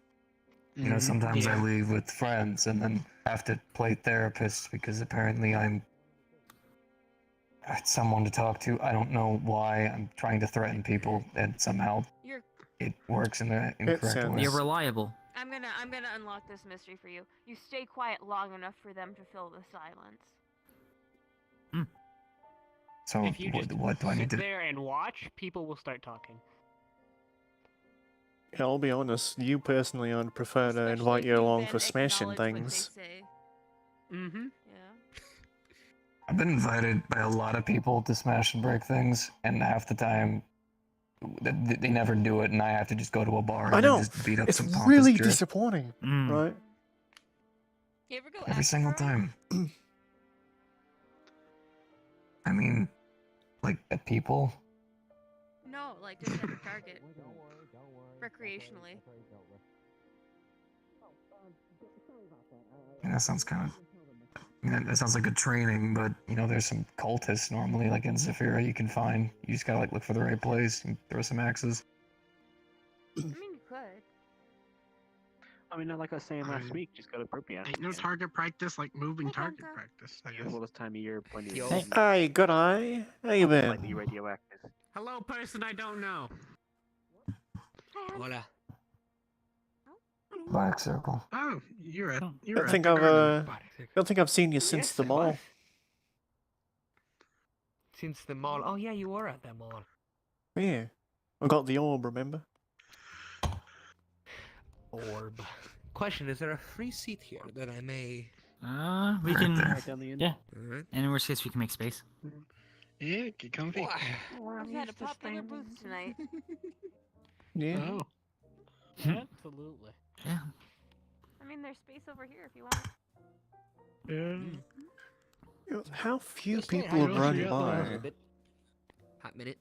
Speaker 19: You know, sometimes I
Speaker 4: Yeah.
Speaker 19: leave with friends and then have to play therapist because apparently I'm someone to talk to. I don't know why I'm trying to threaten people, and somehow
Speaker 15: You're.
Speaker 19: it works in the incorrect way.
Speaker 6: You're reliable.
Speaker 15: I'm gonna unlock this mystery for you. You stay quiet long enough for them to fill the silence.
Speaker 19: So
Speaker 13: If you just
Speaker 19: what do I need
Speaker 13: sit
Speaker 19: to?
Speaker 13: there and watch, people will start talking.
Speaker 2: Yeah, I'll be honest, you personally I'd prefer to invite you along for smashing things.
Speaker 13: Mm-hmm.
Speaker 15: Yeah.
Speaker 19: I've been invited by a lot of people to smash and break things, and half the time they never do it, and I have to just go to a bar
Speaker 2: I
Speaker 19: and
Speaker 2: know,
Speaker 19: just beat up
Speaker 2: it's
Speaker 19: some pompous
Speaker 2: really
Speaker 19: jerk
Speaker 2: disappointing, right?
Speaker 15: You ever go
Speaker 19: every single time. I mean, like at people.
Speaker 15: No, like just at a Target. Recreationally.
Speaker 19: Yeah, that sounds kind of. I mean, that sounds like a training, but you know, there's some cultists normally, like in Zephyra, you can find. You just gotta like look for the right place and throw some axes.
Speaker 15: I mean, you could.
Speaker 5: I mean, like I was saying last week, just go to Pripyat.
Speaker 4: Ain't no target practice like moving target practice, I guess.
Speaker 5: Well, this time of year, plenty of
Speaker 2: Hey, hi, good eye. How you been?
Speaker 5: slightly radioactive.
Speaker 13: Hello, person I don't know.
Speaker 17: Hola.
Speaker 19: Black circle.
Speaker 4: Oh, you're at.
Speaker 2: I
Speaker 4: You're
Speaker 2: don't
Speaker 4: at
Speaker 2: think
Speaker 4: the garden.
Speaker 2: don't think I've seen you since
Speaker 17: Yes,
Speaker 2: the
Speaker 17: I
Speaker 2: mall.
Speaker 17: was. Since the mall. Oh yeah, you were at the mall.
Speaker 2: Yeah, I got the orb. Remember?
Speaker 17: Orb. Question: is there a free seat here that I may?
Speaker 6: We can.
Speaker 5: Right down the end.
Speaker 6: Yeah.
Speaker 17: Alright.
Speaker 6: And in worst case, we can make space.
Speaker 4: Yeah, get comfy.
Speaker 15: We've had a popular booth tonight.
Speaker 2: Yeah.
Speaker 4: Oh.
Speaker 13: Absolutely.
Speaker 6: Yeah.
Speaker 15: I mean, there's space over here if you want.
Speaker 2: You know, how few
Speaker 17: Just saying,
Speaker 2: people
Speaker 17: I
Speaker 2: have
Speaker 17: know
Speaker 2: run
Speaker 17: you're out there a
Speaker 2: by?
Speaker 17: bit. Hot minute.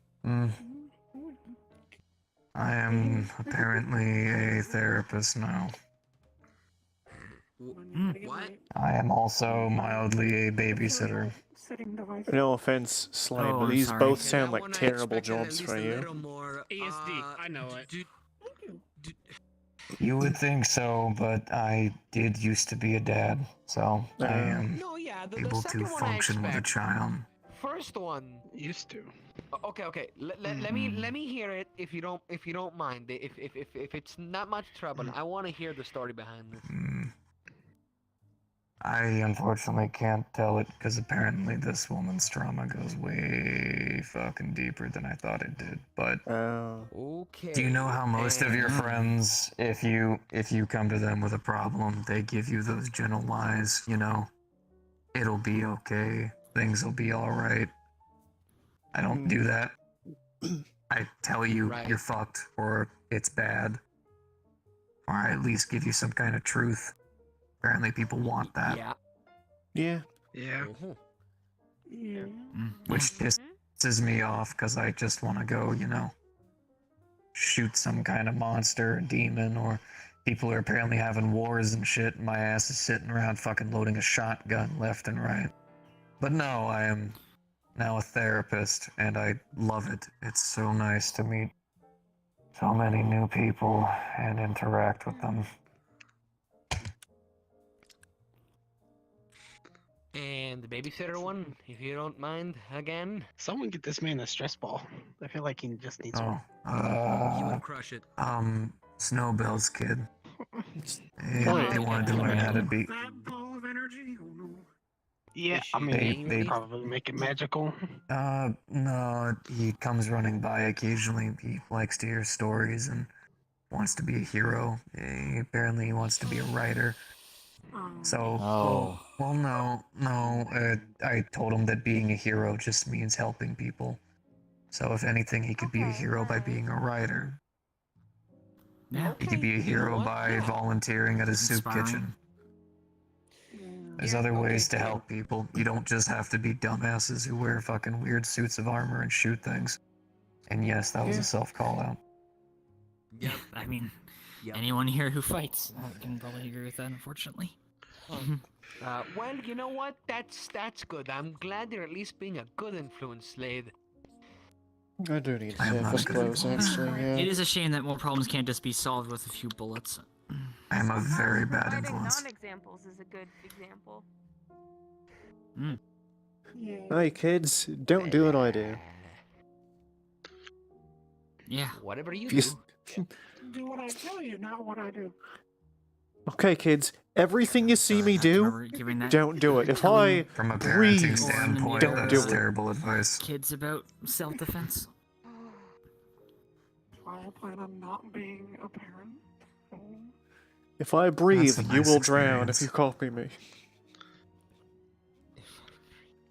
Speaker 19: I am apparently a therapist now.
Speaker 17: What?
Speaker 19: I am also mildly a babysitter.
Speaker 2: No offense, Slime,
Speaker 6: Oh,
Speaker 2: but
Speaker 6: I'm
Speaker 2: these
Speaker 6: sorry.
Speaker 2: both
Speaker 17: Yeah,
Speaker 2: sound
Speaker 17: that
Speaker 2: like
Speaker 17: one I
Speaker 2: terrible
Speaker 17: expected at
Speaker 2: jobs
Speaker 17: least
Speaker 2: for
Speaker 17: a
Speaker 2: you.
Speaker 17: little more,
Speaker 13: ESD, I know it.
Speaker 19: You would think so, but I did used to be a dad, so I am
Speaker 17: No, yeah, the
Speaker 19: able to
Speaker 17: second one I
Speaker 19: function with a
Speaker 17: expect.
Speaker 19: child.
Speaker 17: First one.
Speaker 4: Used to.
Speaker 17: Okay. Let me hear it if you don't mind. If it's not much trouble, I want to hear the story behind this.
Speaker 19: I unfortunately can't tell it because apparently this woman's trauma goes way fucking deeper than I thought it did. But
Speaker 17: okay.
Speaker 19: do you know how most of your friends, if you come to them with a problem, they give you those gentle lies, you know, it'll be okay, things will be all right. I don't do that. I tell you you're fucked or it's bad, or I at least give you some kind of truth. Apparently people want that.
Speaker 17: Yeah.
Speaker 2: Yeah.
Speaker 4: Yeah.
Speaker 19: Which pisses me off because I just want to go, you know, shoot some kind of monster or demon, or people are apparently having wars and shit, and my ass is sitting around fucking loading a shotgun left and right. But no, I am now a therapist, and I love it. It's so nice to meet so many new people and interact with them.
Speaker 17: And the babysitter one, if you don't mind, again.
Speaker 4: Someone get this man a stress ball. I feel like he just needs one.
Speaker 17: He would crush it.
Speaker 19: Snowbell's kid. They wanted to learn how to be.
Speaker 10: That ball of energy? Oh no.
Speaker 4: Yeah, I mean, they probably make it magical.
Speaker 19: No, he comes running by occasionally. He likes to hear stories and wants to be a hero. Apparently he wants to be a writer. So, no. I told him that being a hero just means helping people. So if anything, he could be a hero by being a writer.
Speaker 6: Yeah.
Speaker 19: He could be a hero by volunteering at a soup kitchen. There's other ways to help people. You don't just have to be dumbasses who wear fucking weird suits of armor and shoot things. And yes, that was a self-call out.
Speaker 6: Yeah, I mean, anyone here who fights can probably agree with that, unfortunately.
Speaker 17: Well, you know what? That's good. I'm glad you're at least being a good influence, Slade.
Speaker 2: I do need surface clothes, actually, yeah.
Speaker 6: It is a shame that more problems can't just be solved with a few bullets.
Speaker 19: I am a very bad
Speaker 15: Providing
Speaker 19: influence.
Speaker 15: non-examples is a good example.
Speaker 2: Hey kids, don't do what I do.
Speaker 6: Yeah.
Speaker 17: Whatever you
Speaker 2: If you
Speaker 17: do.
Speaker 14: Do what I tell you, not what I do.
Speaker 2: Okay, kids, everything you see me do, don't do it. If I
Speaker 19: From a parenting
Speaker 2: breathe,
Speaker 19: standpoint,
Speaker 2: don't
Speaker 19: that
Speaker 2: do
Speaker 19: is
Speaker 2: it.
Speaker 19: terrible advice.
Speaker 6: Kids about self-defense.
Speaker 14: I plan on not being a parent.
Speaker 2: If I breathe,
Speaker 19: That's a
Speaker 2: you
Speaker 19: nice
Speaker 2: will drown
Speaker 19: experience.
Speaker 2: if you copy me.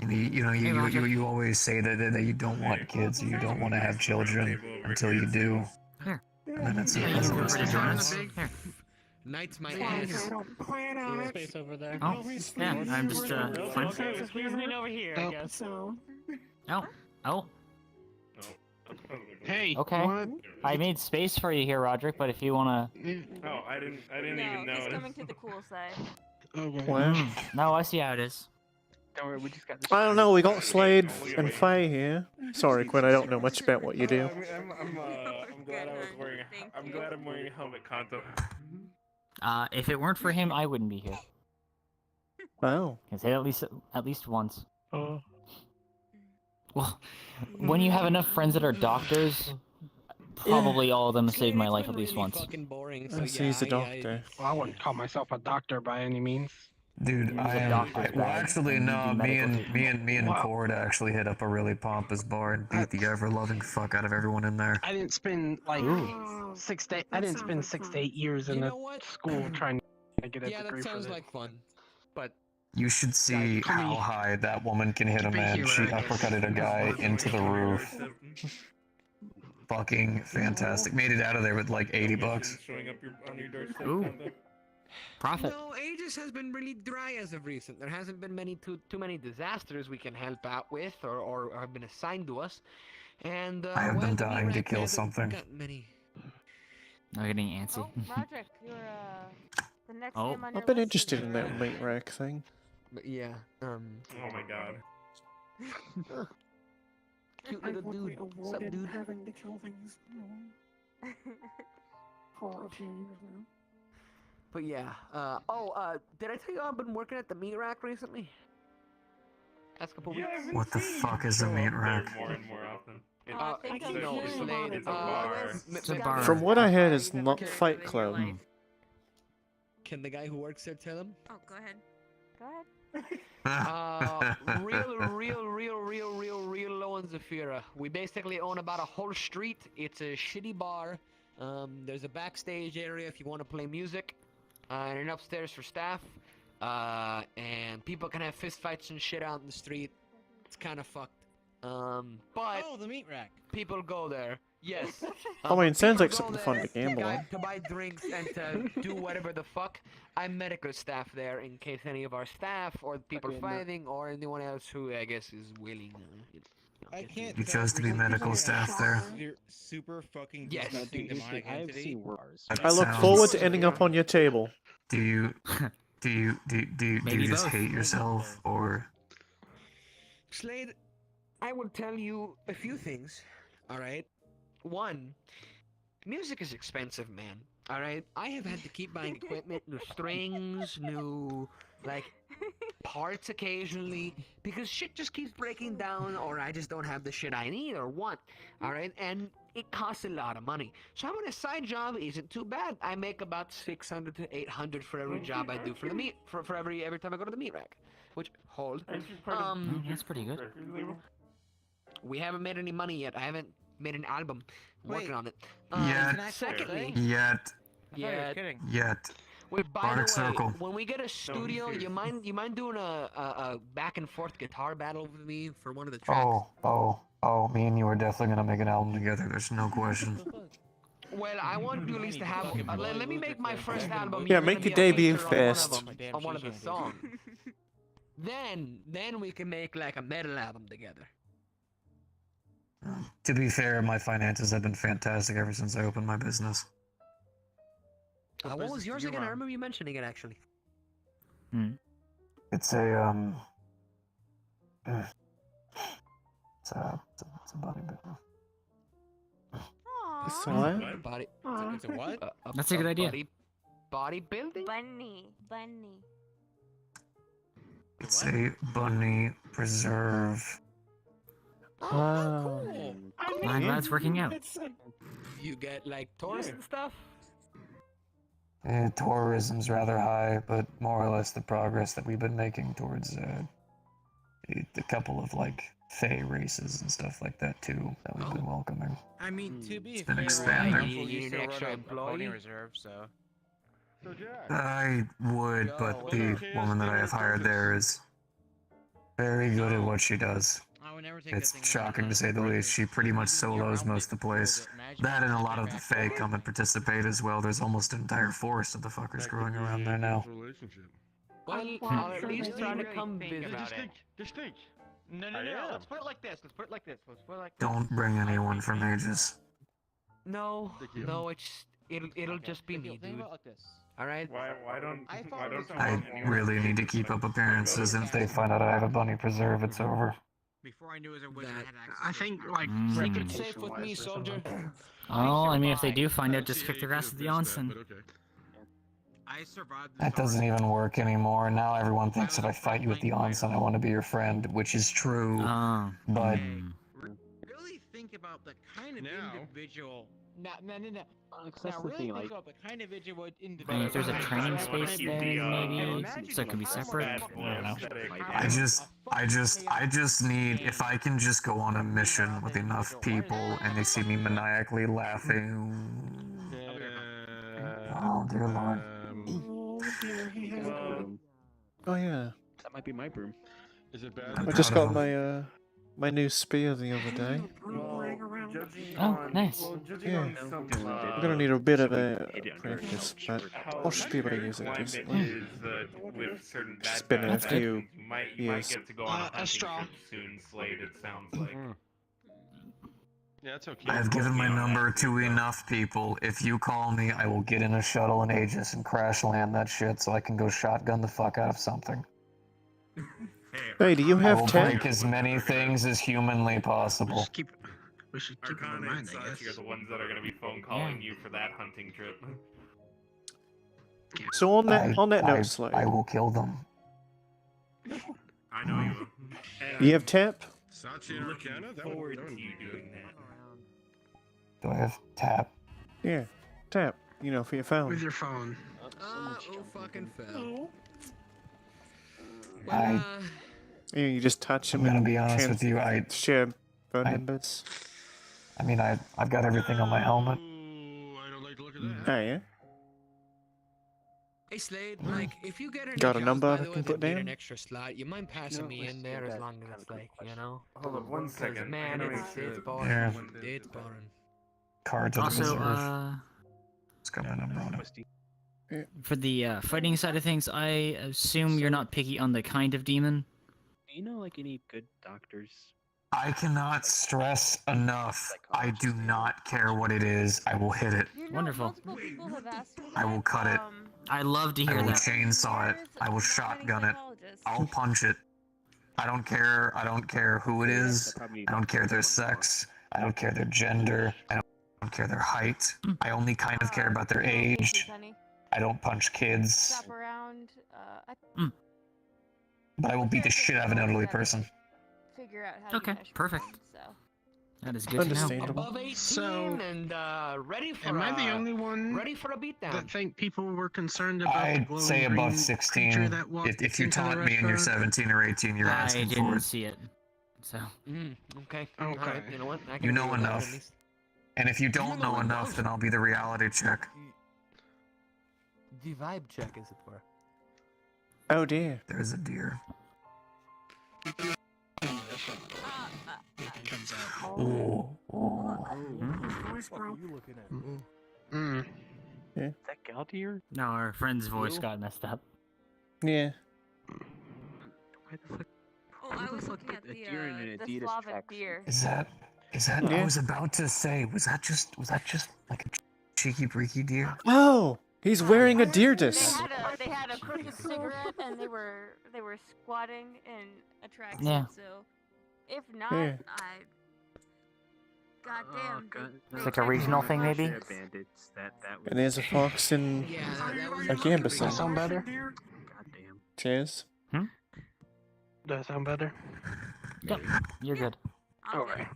Speaker 19: You always say that you don't want kids, you don't want to have children until you do.
Speaker 6: Here.
Speaker 19: And then it's a
Speaker 6: Here.
Speaker 17: Knight's my ass.
Speaker 13: Space over there.
Speaker 6: Oh, yeah, I'm just, fine.
Speaker 13: Squeezing in over here, I guess.
Speaker 6: Oh.
Speaker 4: Hey.
Speaker 6: Okay. I made space for you here, Roderick, but if you wanna...
Speaker 9: Oh, I didn't even know.
Speaker 15: He's coming to the cool side.
Speaker 2: Wow.
Speaker 6: No, I see how it is.
Speaker 5: Don't worry, we just got this.
Speaker 2: I don't know, we got Slade and Faye here. Sorry, Quinn, I don't know much about what you do.
Speaker 9: I'm glad I'm wearing a helmet, Kanto.
Speaker 6: If it weren't for him, I wouldn't be here.
Speaker 2: Wow.
Speaker 6: Can say it at least once.
Speaker 9: Oh.
Speaker 6: Well, when you have enough friends that are doctors, probably all of them saved my life at least once.
Speaker 17: Boring,
Speaker 2: He's a doctor.
Speaker 4: Well, I wouldn't call myself a doctor by any means.
Speaker 19: Dude, well, actually, no. Me and Cord actually hit up a really pompous bar and beat the ever-loving fuck out of everyone in there.
Speaker 4: I didn't spend like 6 to 8 years in school trying to get a
Speaker 17: Yeah,
Speaker 4: degree
Speaker 17: that
Speaker 4: for
Speaker 17: sounds
Speaker 4: this.
Speaker 17: like fun. But
Speaker 19: You should see how high that woman can hit a man. She uppercutted a guy into the roof. Fucking fantastic. Made it out of there with like $80.
Speaker 9: Showing up on your doorstep.
Speaker 6: Ooh.
Speaker 9: Kanto.
Speaker 6: Profit.
Speaker 17: No, Aegis has been really dry as of recent. There hasn't been too many disasters we can help out with or have been assigned to us. And
Speaker 19: I have been
Speaker 17: the
Speaker 19: dying to
Speaker 17: Iraq
Speaker 19: kill
Speaker 17: hasn't
Speaker 19: something.
Speaker 17: got many.
Speaker 6: I'm getting antsy.
Speaker 15: Oh, Roderick, you're the next
Speaker 6: Oh.
Speaker 15: name on your
Speaker 2: I've been
Speaker 15: list
Speaker 2: interested
Speaker 15: is
Speaker 2: in that meat rack thing.
Speaker 17: But yeah,
Speaker 9: Oh my god.
Speaker 17: cute
Speaker 14: I
Speaker 17: little
Speaker 14: would be
Speaker 17: dude. What's up,
Speaker 14: avoided
Speaker 17: dude?
Speaker 14: having to kill things for a few years now.
Speaker 17: But yeah, did I tell you I've been working at the meat rack recently? Last couple weeks.
Speaker 19: What the fuck is a meat rack?
Speaker 9: More and more often.
Speaker 15: think of
Speaker 17: no,
Speaker 15: it.
Speaker 9: It's a bar.
Speaker 6: It's a bar.
Speaker 2: From what I heard, it's not Fight Club.
Speaker 17: Can the guy who works there tell him?
Speaker 15: Oh, go ahead. Go ahead.
Speaker 17: Real low on Zafira. We basically own about a whole street. It's a shitty bar. There's a backstage area if you want to play music, and an upstairs for staff. And people can have fist fights and shit out in the street. It's kind of fucked. But
Speaker 18: the meat rack.
Speaker 17: people go there. Yes.
Speaker 2: I mean, it sounds like
Speaker 17: people go
Speaker 2: something fun
Speaker 17: there
Speaker 2: to gamble on.
Speaker 17: to buy drinks and to do whatever the fuck. I'm medical staff there in case any of our staff or people fighting or anyone else who I guess is willing.
Speaker 16: I can't.
Speaker 19: You chose to be medical staff there.
Speaker 16: You're super fucking
Speaker 17: Yes.
Speaker 16: disgusting demonic entity.
Speaker 2: I look forward to ending up on your table.
Speaker 19: Do you
Speaker 6: Maybe
Speaker 19: just
Speaker 6: both.
Speaker 19: hate yourself or?
Speaker 17: Slade, I will tell you a few things. All right. One, music is expensive, man. All right. I have had to keep buying equipment, new strings, new parts occasionally because shit just keeps breaking down, or I just don't have the shit I need or want. All right, and it costs a lot of money. So having a side job isn't too bad. I make about 600 to 800 for every job I do for the meat for every time I go to the meat rack. Which hold.
Speaker 6: That's pretty good.
Speaker 17: We haven't made any money yet. I haven't made an album. I'm working on it.
Speaker 19: Yet.
Speaker 17: Secondly,
Speaker 19: Yet.
Speaker 17: wait, by
Speaker 19: Bardic
Speaker 17: the way,
Speaker 19: Circle.
Speaker 17: when we get a studio, you mind doing a back and forth guitar battle with me for one of the tracks?
Speaker 19: Oh, me and you are definitely gonna make an album together, there's no question.
Speaker 17: Well, I want you at least to have. Let me make my first album.
Speaker 2: Yeah,
Speaker 17: You're
Speaker 2: make
Speaker 17: gonna
Speaker 2: your
Speaker 17: be a
Speaker 2: debut
Speaker 17: feature on one of
Speaker 2: first.
Speaker 17: them, on one of the songs. Then we can make like a metal album together.
Speaker 19: To be fair, my finances have been fantastic ever since I opened my business.
Speaker 17: What was yours again? I remember you mentioning it actually.
Speaker 19: It's a it's a body business.
Speaker 2: So what?
Speaker 17: Body.
Speaker 16: It's a what?
Speaker 6: That's a good idea.
Speaker 17: Bodybuilding?
Speaker 15: Bunny.
Speaker 19: It's a bunny preserve.
Speaker 11: Cool.
Speaker 6: I'm glad it's working out.
Speaker 17: You get like tourists and stuff?
Speaker 19: Tourism's rather high, but more or less the progress that we've been making towards a couple of like Fey races and stuff like that too that we've been welcoming.
Speaker 17: I mean, to be
Speaker 19: It's been
Speaker 17: fair,
Speaker 19: expanding.
Speaker 17: you need an extra employee.
Speaker 16: reserve, so.
Speaker 19: I would, but the woman that I have hired there is very good at what she does. It's shocking to say the least. She pretty much solos most of the place. That and a lot of the Fae come and participate as well. There's almost an entire forest of the fuckers growing around there now.
Speaker 17: Well, I'll at least try to come visit.
Speaker 10: Just think.
Speaker 5: No. Let's put it like this. Let's put it like this.
Speaker 19: Don't bring anyone from Aegis.
Speaker 17: No, it'll just be me, dude. All right.
Speaker 9: Why don't
Speaker 19: I really need to keep up appearances, and if they find out I have a bunny preserve, it's over.
Speaker 17: Before I knew it was a wizard, I think like
Speaker 6: Mm.
Speaker 17: safe with me, soldier.
Speaker 6: Oh, I mean, if they do find out, just kick the rest of the onsen.
Speaker 17: I survived.
Speaker 19: That doesn't even work anymore. Now everyone thinks if I fight you at the onsen, I want to be your friend, which is true. But
Speaker 17: Really think about the kind of individual. No.
Speaker 5: That's
Speaker 17: Now
Speaker 5: the
Speaker 17: really
Speaker 5: thing,
Speaker 17: think
Speaker 5: like-
Speaker 17: about the kind of individual.
Speaker 6: I mean, if there's a training space there, maybe, so it can be separate. I don't know.
Speaker 19: I just need, if I can just go on a mission with enough people and they see me maniacally laughing. Oh, dear Lord.
Speaker 2: Oh yeah.
Speaker 16: That might be my broom. Is it bad?
Speaker 2: I just got my my new spear the other day.
Speaker 6: Oh, nice.
Speaker 2: Yeah. I'm gonna need a bit of a practice, but I should be able to use it decently.
Speaker 9: with certain
Speaker 2: It's
Speaker 9: bad
Speaker 2: been a
Speaker 9: guys,
Speaker 2: few
Speaker 9: you might
Speaker 2: years.
Speaker 9: get to go on a hunting
Speaker 4: straw.
Speaker 9: trip soon, Slade, it sounds like.
Speaker 16: Yeah, it's okay.
Speaker 19: I have given my number to enough people. If you call me, I will get in a shuttle in Aegis and crash land that shit so I can go shotgun the fuck out of something.
Speaker 2: Hey, do you
Speaker 19: I
Speaker 2: have
Speaker 19: will
Speaker 2: tech?
Speaker 19: break as many things as humanly possible.
Speaker 4: We should keep
Speaker 9: Arcana
Speaker 4: in
Speaker 9: and
Speaker 4: mind, I
Speaker 9: such
Speaker 4: guess.
Speaker 9: are the ones that are going to be phone calling you for that hunting trip.
Speaker 2: So on that note, Slade,
Speaker 19: I will kill them.
Speaker 9: I know you will.
Speaker 2: you have tap?
Speaker 16: Sachi and Arcana? That would
Speaker 9: Forward
Speaker 16: be
Speaker 9: to you doing that.
Speaker 19: Do I have tap?
Speaker 2: Yeah, tap. You know, for your phone.
Speaker 4: With your phone.
Speaker 17: Oh, fucking fell.
Speaker 19: I,
Speaker 2: Yeah, you just touch
Speaker 19: I'm
Speaker 2: them.
Speaker 19: gonna be honest with you,
Speaker 2: share phone numbers.
Speaker 19: I mean, I've got everything on my helmet.
Speaker 2: Oh yeah.
Speaker 17: Hey Slade, like if you get an
Speaker 2: Got a number
Speaker 17: by
Speaker 2: I
Speaker 17: the way,
Speaker 2: can put
Speaker 17: that need
Speaker 2: down?
Speaker 17: an extra slot, you mind passing me in there as long as it's like, you know?
Speaker 9: Hold on one second.
Speaker 17: Man, it's boring.
Speaker 19: Yeah.
Speaker 17: It's boring.
Speaker 19: Card to the
Speaker 6: Also,
Speaker 19: reserve. It's got my number on it.
Speaker 6: for the fighting side of things, I assume you're not picky on the kind of demon.
Speaker 5: Do you know like any good doctors?
Speaker 19: I cannot stress enough. I do not care what it is. I will hit it.
Speaker 6: Wonderful.
Speaker 15: Multiple people have asked me
Speaker 19: I will cut it.
Speaker 6: I love to
Speaker 19: I
Speaker 6: hear
Speaker 19: will
Speaker 6: that.
Speaker 19: chainsaw it. I will shotgun it. I'll punch it. I don't care. I don't care who it is. I don't care their sex. I don't care their gender. I don't care their height. I only kind of care about their age. I don't punch kids.
Speaker 15: Shop around.
Speaker 19: But I will beat the shit out of an elderly person.
Speaker 15: Figure out how
Speaker 6: Okay,
Speaker 15: to measure
Speaker 6: perfect.
Speaker 15: them, so.
Speaker 6: That is good to know.
Speaker 2: Understandable.
Speaker 17: Above 18
Speaker 4: So,
Speaker 17: and ready for
Speaker 4: Am I the only one
Speaker 17: ready for a beatdown.
Speaker 4: that think people were concerned about the
Speaker 19: I'd
Speaker 4: glowing
Speaker 19: say above
Speaker 4: green
Speaker 19: 16.
Speaker 4: creature that walked
Speaker 19: If you
Speaker 4: into the
Speaker 19: taunt me and you're
Speaker 4: restaurant?
Speaker 19: 17 or 18, you're
Speaker 6: I
Speaker 19: asking for
Speaker 6: didn't
Speaker 19: it.
Speaker 6: see it. So.
Speaker 17: Okay.
Speaker 4: Okay.
Speaker 17: Alright, you know what? I can
Speaker 19: You know
Speaker 17: deal with that at
Speaker 19: enough.
Speaker 17: least.
Speaker 19: And if you don't know enough, then I'll be the reality check.
Speaker 17: The vibe check, is it for?
Speaker 2: Oh dear.
Speaker 19: There's a deer.
Speaker 4: Comes out.
Speaker 19: Ooh.
Speaker 14: Voice broke.
Speaker 2: Yeah.
Speaker 5: Is that Galtier?
Speaker 6: No, our friend's voice got messed up.
Speaker 2: Yeah.
Speaker 15: Oh, I was looking at the
Speaker 5: Adidas
Speaker 15: Slavic
Speaker 5: tracks.
Speaker 15: deer.
Speaker 19: Is that?
Speaker 2: Yeah.
Speaker 19: I was about to say, was that just like a cheeky breaky deer?
Speaker 2: Oh, he's wearing a deer
Speaker 15: They
Speaker 2: disc.
Speaker 15: had a crooked cigarette and they were squatting in a tracksuit.
Speaker 6: Yeah.
Speaker 15: So, if not,
Speaker 2: Yeah.
Speaker 7: Goddamn.
Speaker 6: It's like a regional thing, maybe?
Speaker 5: Bandits, that
Speaker 2: And there's a fox and a gambison.
Speaker 4: Sound better?
Speaker 5: Goddamn.
Speaker 2: Cheers.
Speaker 4: Does that sound better?
Speaker 6: Yep, you're good.
Speaker 4: Okay.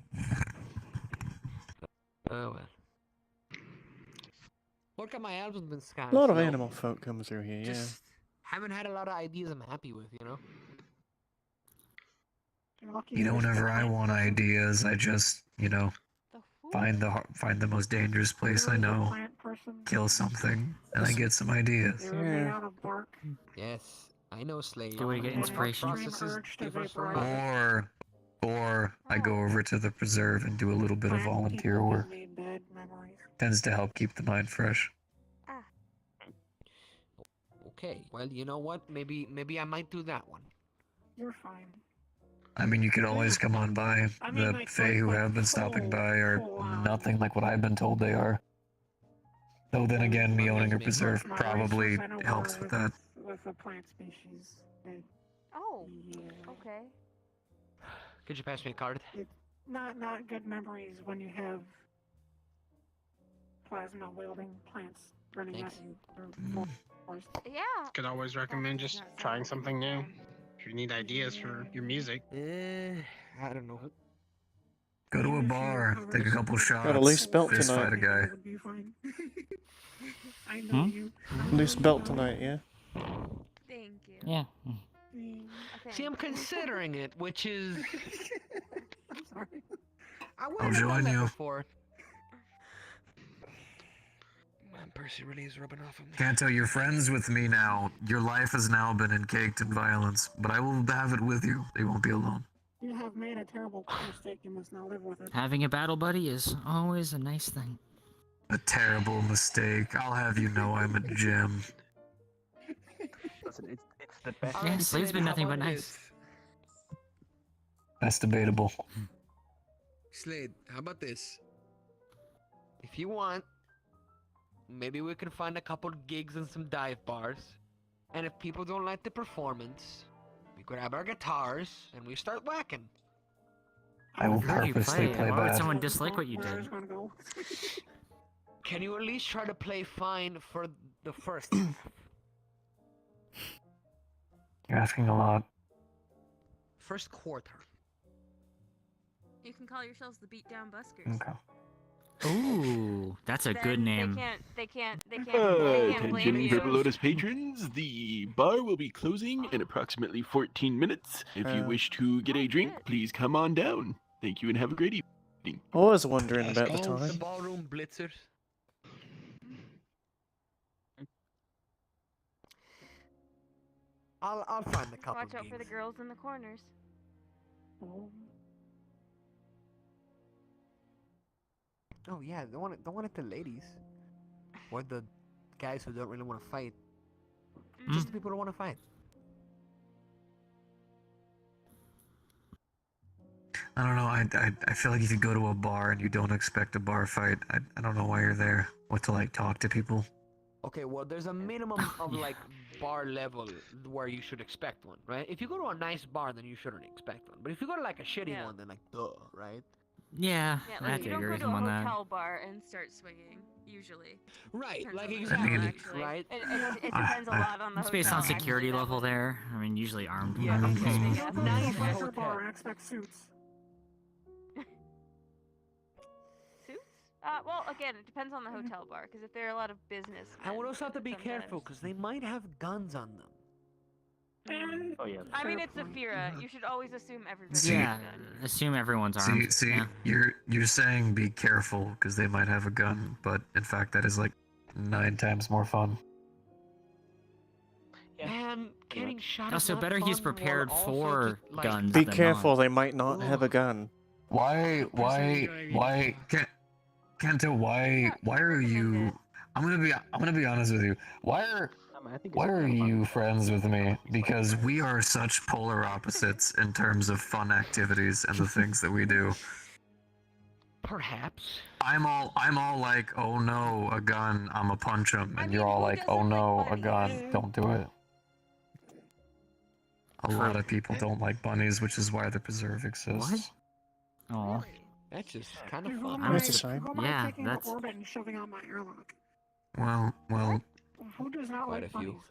Speaker 17: Oh well. Work on my album's been
Speaker 2: A
Speaker 17: kind
Speaker 2: lot of
Speaker 17: slow.
Speaker 2: animal folk come through here, yeah.
Speaker 17: Just haven't had a lot of ideas I'm happy with, you know?
Speaker 19: You know, whenever I want ideas, I just, you know, find the most dangerous place I know, kill something, and I get some ideas.
Speaker 2: Yeah.
Speaker 17: Yes, I know Slade.
Speaker 6: Do we get inspiration?
Speaker 17: Processes differ from mine.
Speaker 19: Or I go over to the preserve and do a little bit of volunteer work. Tends to help keep the mind fresh.
Speaker 17: Okay, well, you know what? Maybe I might do that one.
Speaker 14: You're fine.
Speaker 19: I mean, you could always come on by. The Fae who have been stopping by are nothing like what I've been told they are. Though then again, me owning a preserve probably helps with that.
Speaker 14: With a plant species.
Speaker 15: Oh. Okay.
Speaker 17: Could you pass me a card?
Speaker 14: Not good memories when you have plasma wielding plants running at you through forest.
Speaker 15: Yeah.
Speaker 4: Could always recommend just trying something new. If you need ideas for your music.
Speaker 17: I don't know.
Speaker 19: Go to a bar, take a couple shots,
Speaker 2: Got a loose belt
Speaker 19: fist
Speaker 2: tonight.
Speaker 19: fight a guy.
Speaker 14: I know you.
Speaker 2: Loose belt tonight, yeah.
Speaker 15: Thank you.
Speaker 6: Yeah.
Speaker 15: Okay.
Speaker 17: See, I'm considering it, which is.
Speaker 14: I'm sorry.
Speaker 19: I'll join you.
Speaker 17: Before. Man, Percy really is rubbing off on me.
Speaker 19: Kanto, you're friends with me now. Your life has now been encaked in violence, but I will have it with you. You won't be alone.
Speaker 14: You have made a terrible mistake. You must now live with it.
Speaker 6: Having a battle buddy is always a nice thing.
Speaker 19: A terrible mistake. I'll have you know I'm a gem.
Speaker 5: Listen, it's the best.
Speaker 6: Yeah, Slade's been nothing but nice.
Speaker 19: That's debatable.
Speaker 17: Slade, how about this? If you want, maybe we can find a couple gigs in some dive bars. And if people don't like the performance, we grab our guitars and we start whacking.
Speaker 19: I will
Speaker 6: How do you
Speaker 19: purposely
Speaker 6: play?
Speaker 19: play
Speaker 6: Why would
Speaker 19: bad.
Speaker 6: someone dislike what you did?
Speaker 17: Can you at least try to play fine for the first?
Speaker 19: You're asking a lot.
Speaker 17: First quarter.
Speaker 15: You can call yourselves the Beatdown Buskers.
Speaker 19: Okay.
Speaker 6: Ooh, that's a good name.
Speaker 15: They can't blame
Speaker 20: Attention,
Speaker 15: you.
Speaker 20: Purple Lotus patrons. The bar will be closing in approximately 14 minutes. If you wish to get a drink, please come on down. Thank you and have a great evening.
Speaker 2: I was wondering about the
Speaker 17: The
Speaker 2: time.
Speaker 17: ballroom blitzers. I'll find a couple
Speaker 15: Watch out for the girls in the corners.
Speaker 17: Oh yeah, don't want it the ladies. Or the guys who don't really want to fight. Just the people who want to fight.
Speaker 19: I don't know. I feel like if you go to a bar and you don't expect a bar fight, I don't know why you're there. What to like talk to people?
Speaker 17: Okay, well, there's a minimum of like bar level where you should expect one, right? If you go to a nice bar, then you shouldn't expect one. But if you go to like a shitty one, then like duh, right?
Speaker 6: Yeah, I
Speaker 15: Like
Speaker 6: have
Speaker 15: you
Speaker 6: to
Speaker 15: don't
Speaker 6: agree
Speaker 15: go
Speaker 6: with
Speaker 15: to
Speaker 6: him
Speaker 15: a
Speaker 6: on that.
Speaker 15: hotel bar and start swinging. Usually.
Speaker 17: Right,
Speaker 15: Depends
Speaker 17: like
Speaker 15: on the
Speaker 17: exactly,
Speaker 15: hotel, actually.
Speaker 17: right?
Speaker 15: It depends a lot on the
Speaker 6: It's
Speaker 15: hotel.
Speaker 6: based on
Speaker 15: actually.
Speaker 6: security level there. I mean, usually armed.
Speaker 17: Yeah,
Speaker 6: men.
Speaker 17: okay.
Speaker 14: Nice bar and expect suits.
Speaker 15: Suits? Well, again, it depends on the hotel bar. Because if there are a lot of business.
Speaker 17: I would also have to be careful because they might have guns on them.
Speaker 5: Oh yeah.
Speaker 15: I mean, it's Zafira. You should always assume everybody's
Speaker 6: Yeah,
Speaker 15: good.
Speaker 6: assume everyone's armed.
Speaker 19: See,
Speaker 6: yeah.
Speaker 19: you're saying be careful because they might have a gun, but in fact that is like 9 times more fun.
Speaker 17: Man, getting shot.
Speaker 6: Also,
Speaker 17: is not
Speaker 6: better he's
Speaker 17: fun while
Speaker 6: prepared
Speaker 17: also
Speaker 6: for
Speaker 17: just, like,
Speaker 6: guns.
Speaker 2: Be
Speaker 6: than
Speaker 2: careful,
Speaker 6: not.
Speaker 2: they might not have a gun.
Speaker 19: Why, Kento, why are you? I'm gonna be honest with you. Why are you friends with me? Because we are such polar opposites in terms of fun activities and the things that we do.
Speaker 17: Perhaps.
Speaker 19: I'm all like, oh no, a gun, I'ma punch him, and you're all like, oh no, a gun, don't do it. A lot of people don't like bunnies, which is why the preserve exists.
Speaker 6: What? Oh.
Speaker 17: That's just kind of
Speaker 14: Who
Speaker 17: fun.
Speaker 14: am I-
Speaker 2: That's a shame.
Speaker 14: who am I
Speaker 6: Yeah,
Speaker 14: taking
Speaker 6: that's-
Speaker 14: the orbit and shoving on my airlock?
Speaker 19: Well,
Speaker 14: Who does not
Speaker 17: Quite
Speaker 14: like
Speaker 17: a few.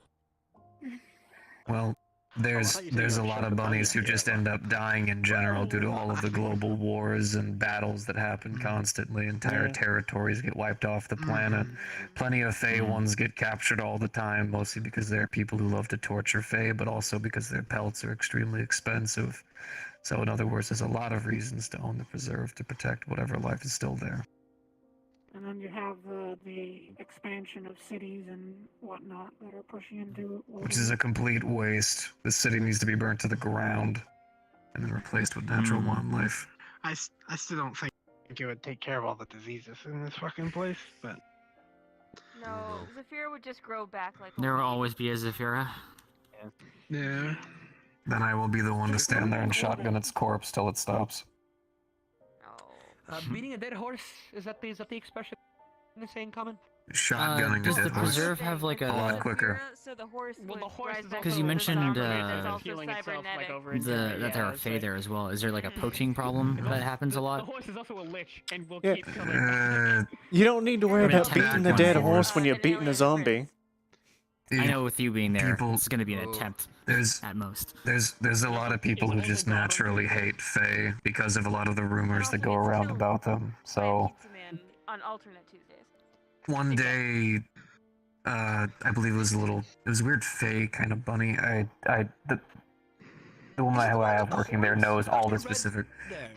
Speaker 19: well. There's a lot of bunnies who just end up dying in general due to all of the global wars and battles that happen constantly. Entire
Speaker 2: Yeah.
Speaker 19: territories get wiped off the planet. Plenty of Fae ones get captured all the time, mostly because there are people who love to torture Fae, but also because their pelts are extremely expensive. So in other words, there's a lot of reasons to own the preserve to protect whatever life is still there.
Speaker 14: And then you have the expansion of cities and whatnot that are pushing into
Speaker 19: Which is a complete waste. The city needs to be burnt to the ground and then replaced with natural wildlife.
Speaker 4: I still don't think it would take care of all the diseases in this fucking place, but
Speaker 15: No, Zafira would just grow back like.
Speaker 6: There will always be a Zafira.
Speaker 4: yeah.
Speaker 19: Then I will be the one to stand there and shotgun its corpse till it stops.
Speaker 17: Beating a dead horse, is that the expression in this saying common?
Speaker 19: Shotgunning
Speaker 6: does
Speaker 19: a
Speaker 6: the
Speaker 19: dead horse.
Speaker 6: preserve have like
Speaker 19: A lot quicker.
Speaker 15: So the horse.
Speaker 13: Well, the horse is
Speaker 6: Because you mentioned
Speaker 13: healing itself like over into
Speaker 6: that there are Fae there as well. Is there like a poaching problem that happens a
Speaker 13: The
Speaker 6: lot?
Speaker 13: horse is also a lich and will
Speaker 2: Yeah.
Speaker 13: keep coming.
Speaker 2: You don't need to worry about
Speaker 19: Back
Speaker 2: beating the
Speaker 19: when
Speaker 2: dead
Speaker 19: horse-
Speaker 2: horse when you're beating a zombie.
Speaker 6: I know with you being there,
Speaker 19: People-
Speaker 6: it's going to be an attempt
Speaker 19: There's
Speaker 6: at most.
Speaker 19: there's a lot of people who just naturally hate Fae because of a lot of the rumors that go around about them. So
Speaker 15: Man on alternate Tuesdays.
Speaker 19: one day, I believe it was a weird Fae kind of bunny. The woman who I have working there knows all the specific.
Speaker 17: There.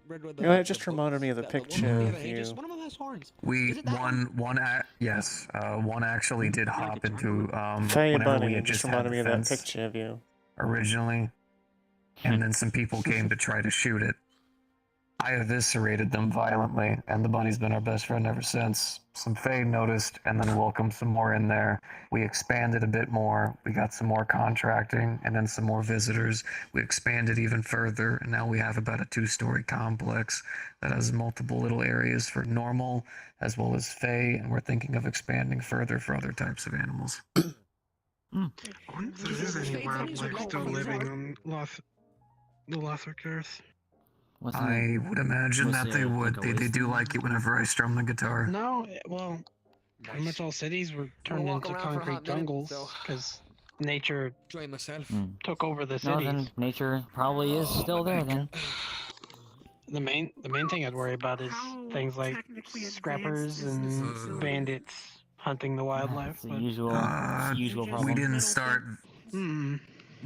Speaker 17: Red with
Speaker 2: You know, it just reminded me of the picture of you.
Speaker 17: One of them has horns.
Speaker 19: One actually did hop into
Speaker 2: Fae
Speaker 19: whenever we
Speaker 2: bunny
Speaker 19: had
Speaker 2: just
Speaker 19: just had
Speaker 2: reminded
Speaker 19: the
Speaker 2: me of that
Speaker 19: fence
Speaker 2: picture of you.
Speaker 19: originally, and then some people came to try to shoot it. I eviscerated them violently, and the bunny's been our best friend ever since. Some Fae noticed, and then welcomed some more in there. We expanded a bit more. We got some more contracting, and then some more visitors. We expanded even further, and now we have about a 2-story complex that has multiple little areas for normal as well as Fae, and we're thinking of expanding further for other types of animals.
Speaker 4: I wonder if there's any wildlife still living on the Lothric Earth.
Speaker 19: I would imagine that they would. They do like it whenever I strum the guitar.
Speaker 4: No, well, pretty much all cities were turned
Speaker 17: walk
Speaker 4: into
Speaker 17: around for a
Speaker 4: concrete
Speaker 17: hot minute,
Speaker 4: jungles
Speaker 17: so-
Speaker 4: because nature
Speaker 17: Enjoy myself.
Speaker 4: took over the
Speaker 6: No,
Speaker 4: cities.
Speaker 6: then nature probably is still there then.
Speaker 4: The main thing I'd worry about is things like scrappers and bandits hunting the wildlife.
Speaker 6: The usual problem.
Speaker 19: We didn't start.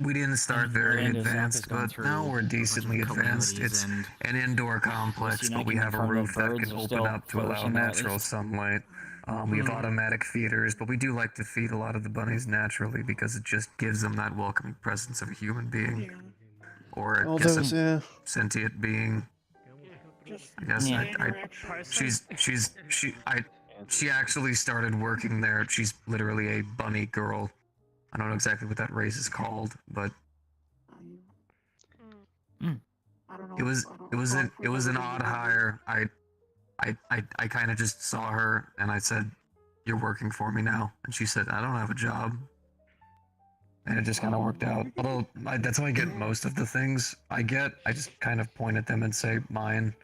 Speaker 19: We didn't start very
Speaker 6: Orlando's
Speaker 19: advanced,
Speaker 6: has gone
Speaker 19: but
Speaker 6: through
Speaker 19: now we're
Speaker 6: a bunch of
Speaker 19: decently advanced.
Speaker 6: calamities
Speaker 19: It's
Speaker 6: and
Speaker 19: an indoor complex, but we have a
Speaker 6: confirm the
Speaker 19: roof that
Speaker 6: birds
Speaker 19: can
Speaker 6: are
Speaker 19: open
Speaker 6: still
Speaker 19: up to allow
Speaker 6: flourishing there at
Speaker 19: natural
Speaker 6: least.
Speaker 19: sunlight. We have automatic feeders, but we do like to feed a lot of the bunnies naturally because it just gives them that welcoming presence of a human being. Or
Speaker 2: All
Speaker 19: just
Speaker 2: those,
Speaker 19: a sentient being. I guess she actually started working there. She's literally a bunny girl. I don't know exactly what that race is called, but it was an odd hire. I kind of just saw her and I said, "You're working for me now," and she said, "I don't have a job," and it just kind of worked out. Although that's how I get most of the things I get. I just kind of point at them and say, "Mine."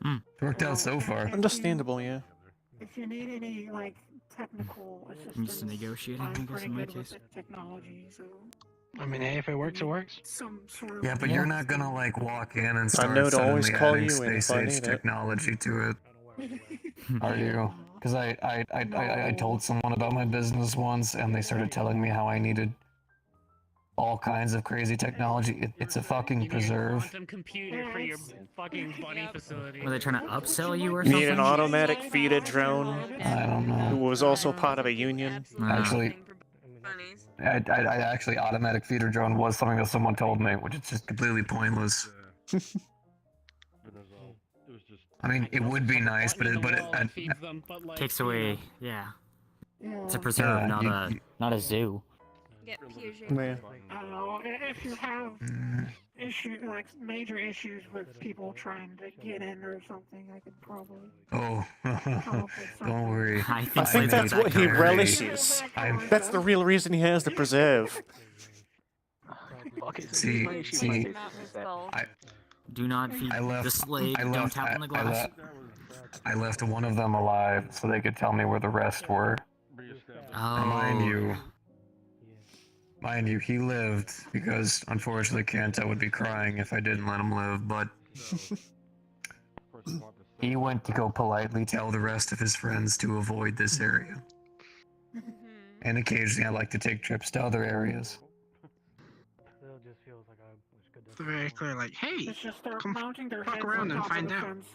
Speaker 19: It worked out so far.
Speaker 2: Understandable, yeah.
Speaker 14: If you need any like technical assistance,
Speaker 6: Just negotiating, I
Speaker 14: I'm
Speaker 6: guess,
Speaker 14: pretty
Speaker 6: in my
Speaker 14: good with
Speaker 6: case.
Speaker 14: technology, so
Speaker 4: I mean, hey, if it works, it works.
Speaker 14: some sort of
Speaker 19: Yeah, but you're not gonna like walk in and
Speaker 2: I
Speaker 19: start
Speaker 2: know to always
Speaker 19: suddenly
Speaker 2: call
Speaker 19: adding
Speaker 2: you in if
Speaker 19: space
Speaker 2: I
Speaker 19: age
Speaker 2: need it.
Speaker 19: technology to it. Are you? Because I told someone about my business once, and they started telling me how I needed all kinds of crazy technology. It's a fucking preserve.
Speaker 13: Quantum computer for your fucking bunny facility.
Speaker 6: Were they trying to upsell you or
Speaker 2: Need
Speaker 6: something?
Speaker 2: an automatic feeder drone
Speaker 19: I don't know.
Speaker 2: who was also part of a union.
Speaker 19: Actually, I actually automatic feeder drone was something that someone told me, which is just completely pointless. I mean, it would be nice, but
Speaker 6: Takes away, yeah. It's a preserve,
Speaker 19: Yeah,
Speaker 6: not a zoo.
Speaker 7: Get Piaget.
Speaker 2: Yeah.
Speaker 14: I don't know if you have like major issues with people trying to get in or something. I could probably.
Speaker 19: Oh, don't worry.
Speaker 2: I think that's what he relishes. That's the real reason he has the preserve.
Speaker 6: Do not feed the Slade. Don't tap on the glass.
Speaker 19: I left one of them alive so they could tell me where the rest were.
Speaker 6: Oh.
Speaker 19: Mind you, he lived because unfortunately Kanto would be crying if I didn't let him live, but he went to go politely tell the rest of his friends to avoid this area. And occasionally I like to take trips to other areas.
Speaker 4: It's very clear, like, hey,
Speaker 14: It's just they're
Speaker 4: come
Speaker 14: mounting their
Speaker 4: fuck
Speaker 14: heads
Speaker 4: around
Speaker 14: on
Speaker 4: and
Speaker 14: top of
Speaker 4: find
Speaker 14: the
Speaker 4: out.
Speaker 14: fence.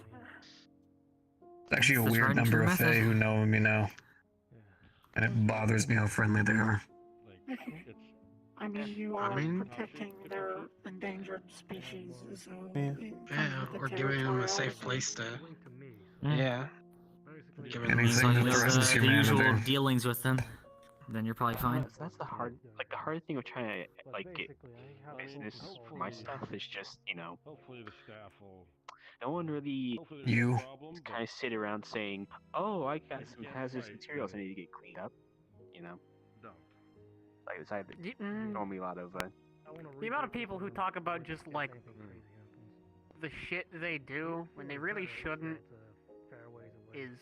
Speaker 19: It's actually a
Speaker 6: That's the
Speaker 19: weird
Speaker 6: tried and
Speaker 19: number
Speaker 6: true
Speaker 19: of Fae
Speaker 6: method.
Speaker 19: who know me now. And it bothers me how friendly they are.
Speaker 14: I mean, you are protecting their endangered species, so
Speaker 2: Yeah.
Speaker 14: it comes with the
Speaker 4: Or giving them a safe
Speaker 14: territoriality.
Speaker 4: place to. Yeah. Giving them
Speaker 6: As long as you have
Speaker 19: threatens
Speaker 6: the usual
Speaker 19: humanity.
Speaker 6: dealings with them, then you're probably fine.
Speaker 5: So that's the hard thing of trying to like get business for my stuff is just
Speaker 16: Hopefully the staff will.
Speaker 5: no one really
Speaker 19: You.
Speaker 5: kind of sit around saying, "Oh, I got some hazardous materials I need to get cleaned up," Like it's either normally a lot of
Speaker 13: The amount of people who talk about just like the shit they do when they really shouldn't is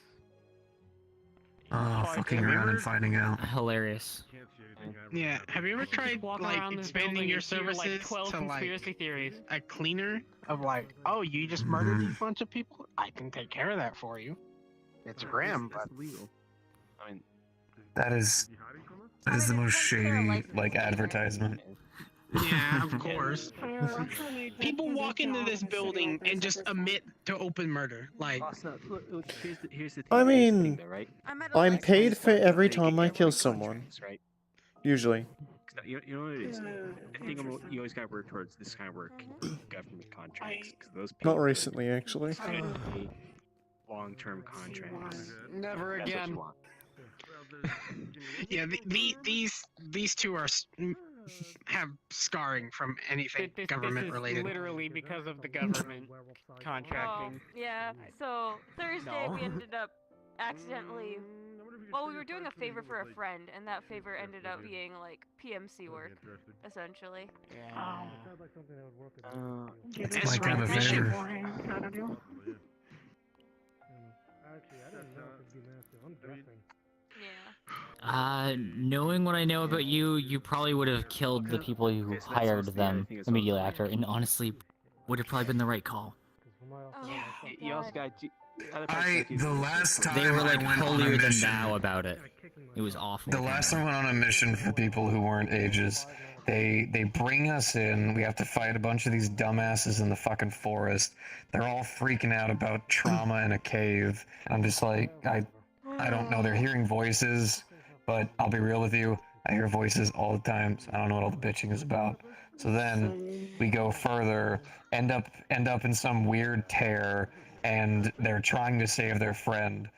Speaker 19: Fucking around and finding out.
Speaker 6: Hilarious.
Speaker 4: Yeah. Have you ever tried
Speaker 13: walk
Speaker 4: like
Speaker 13: around this
Speaker 4: expanding
Speaker 13: building
Speaker 4: your
Speaker 13: and hear,
Speaker 4: services
Speaker 13: like 12
Speaker 4: to like
Speaker 13: conspiracy theories.
Speaker 4: a cleaner of like, oh, you just murdered a bunch of people? I can take care of that for you. It's a gram, but
Speaker 5: legal. I mean,
Speaker 19: That is the most shady, like, advertisement.
Speaker 4: yeah, of course. People walk into this building and just admit to open murder. Like,
Speaker 5: here's the thing.
Speaker 2: I
Speaker 5: here's the
Speaker 2: mean,
Speaker 5: thing, though, right?
Speaker 2: I'm paid for every
Speaker 5: They
Speaker 2: time I
Speaker 5: get
Speaker 2: kill
Speaker 5: government
Speaker 2: someone.
Speaker 5: contracts, right?
Speaker 2: Usually.
Speaker 5: You know what it is? The thing you always got to work towards this kind of work, government contracts, because those pay
Speaker 2: Not
Speaker 5: good.
Speaker 2: recently, actually.
Speaker 5: Good pay, long-term contracts.
Speaker 13: Never
Speaker 5: That's what
Speaker 13: again.
Speaker 5: you want.
Speaker 4: yeah, these two are have scarring from anything government
Speaker 13: this is
Speaker 4: related.
Speaker 13: literally because of the government contracting.
Speaker 15: Yeah, so Thursday
Speaker 13: No.
Speaker 15: we ended up accidentally. Well, we were doing a favor for a friend, and that favor ended up being like PMC work, essentially.
Speaker 19: It's my kind of favor.
Speaker 14: Kind of deal.
Speaker 6: Knowing what I know about you, you probably would have killed the people who hired them immediately after, and honestly, would have probably been the right call.
Speaker 5: You also got.
Speaker 19: The last time
Speaker 6: They were
Speaker 19: I
Speaker 6: like
Speaker 19: went on a
Speaker 6: holier than
Speaker 19: mission,
Speaker 6: thou about it. It was awful.
Speaker 19: the last time I went on a mission for people who weren't ages, they bring us in. We have to fight a bunch of these dumbasses in the fucking forest. They're all freaking out about trauma in a cave. I'm just like, I don't know. They're hearing voices, but I'll be real with you. I hear voices all the time, so I don't know what all the bitching is about. So then we go further, end up in some weird tear, and they're trying to save their friend,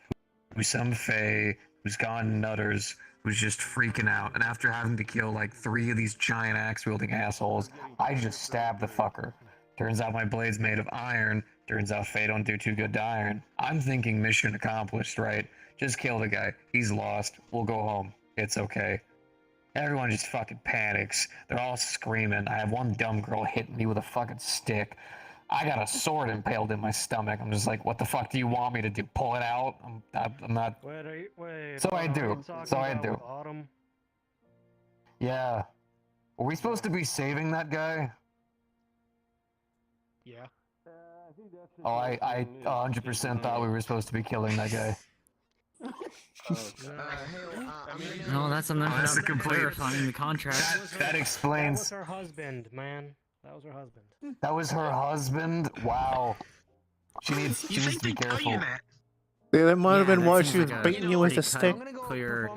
Speaker 19: who's some fae, who's gone nutters, who's just freaking out. And after having to kill like 3 of these giant axe-wielding assholes, I just stabbed the fucker. Turns out my blade's made of iron. Turns out fae don't do too good to iron. I'm thinking mission accomplished, right? Just kill the guy. He's lost. We'll go home. It's okay. Everyone just fucking panics. They're all screaming. I have one dumb girl hitting me with a fucking stick. I got a sword impaled in my stomach. I'm just like, what the fuck do you want me to do? Pull it out? I'm not.
Speaker 21: Wait.
Speaker 19: So I do. So I do.
Speaker 21: Autumn.
Speaker 19: Yeah. Were we supposed to be saving that guy?
Speaker 13: Yeah.
Speaker 19: Oh, I 100% thought we were supposed to be killing that guy.
Speaker 6: No, that's enough
Speaker 19: Oh, that's
Speaker 6: about
Speaker 19: a complete-
Speaker 6: verifying the contract.
Speaker 19: That explains.
Speaker 21: That was her husband, man. That was her husband.
Speaker 19: That was her husband? Wow. She needs to be careful.
Speaker 2: Yeah, that might have been
Speaker 6: that
Speaker 2: why
Speaker 6: seems
Speaker 2: she was
Speaker 6: like
Speaker 2: beating you with a
Speaker 6: pretty
Speaker 2: stick.
Speaker 6: Clear.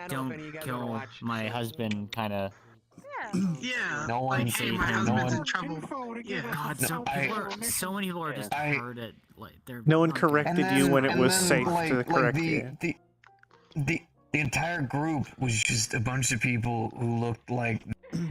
Speaker 6: Don't kill my husband, kind of.
Speaker 4: Yeah.
Speaker 19: No one.
Speaker 6: Like,
Speaker 4: Hey, my
Speaker 19: no
Speaker 4: husband's
Speaker 19: one.
Speaker 4: in trouble. Yeah.
Speaker 6: God, so many people are just hurt at like they're.
Speaker 2: No one
Speaker 6: not
Speaker 2: corrected
Speaker 6: doing
Speaker 2: you
Speaker 6: it.
Speaker 2: when it was
Speaker 19: then,
Speaker 2: safe to correct
Speaker 19: the,
Speaker 2: you.
Speaker 19: The entire group was just a bunch of people who looked like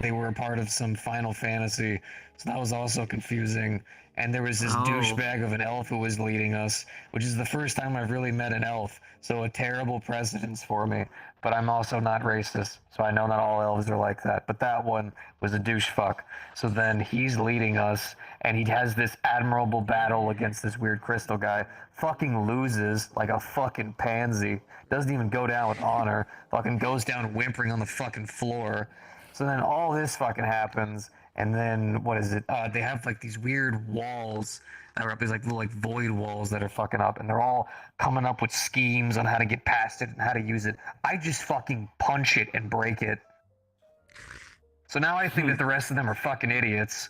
Speaker 19: they were a part of some Final Fantasy, so that was also confusing. And there was this
Speaker 6: Oh.
Speaker 19: douchebag of an elf who was leading us, which is the first time I've really met an elf, so a terrible precedence for me. But I'm also not racist, so I know not all elves are like that. But that one was a douche fuck. So then he's leading us, and he has this admirable battle against this weird crystal guy. Fucking loses like a fucking pansy. Doesn't even go down with honor. Fucking goes down whimpering on the fucking floor. So then all this fucking happens, and then what is it? They have like these weird walls that are up. These like little like void walls that are fucking up, and they're all coming up with schemes on how to get past it and how to use it. I just fucking punch it and break it. So now I think that the rest of them are fucking idiots.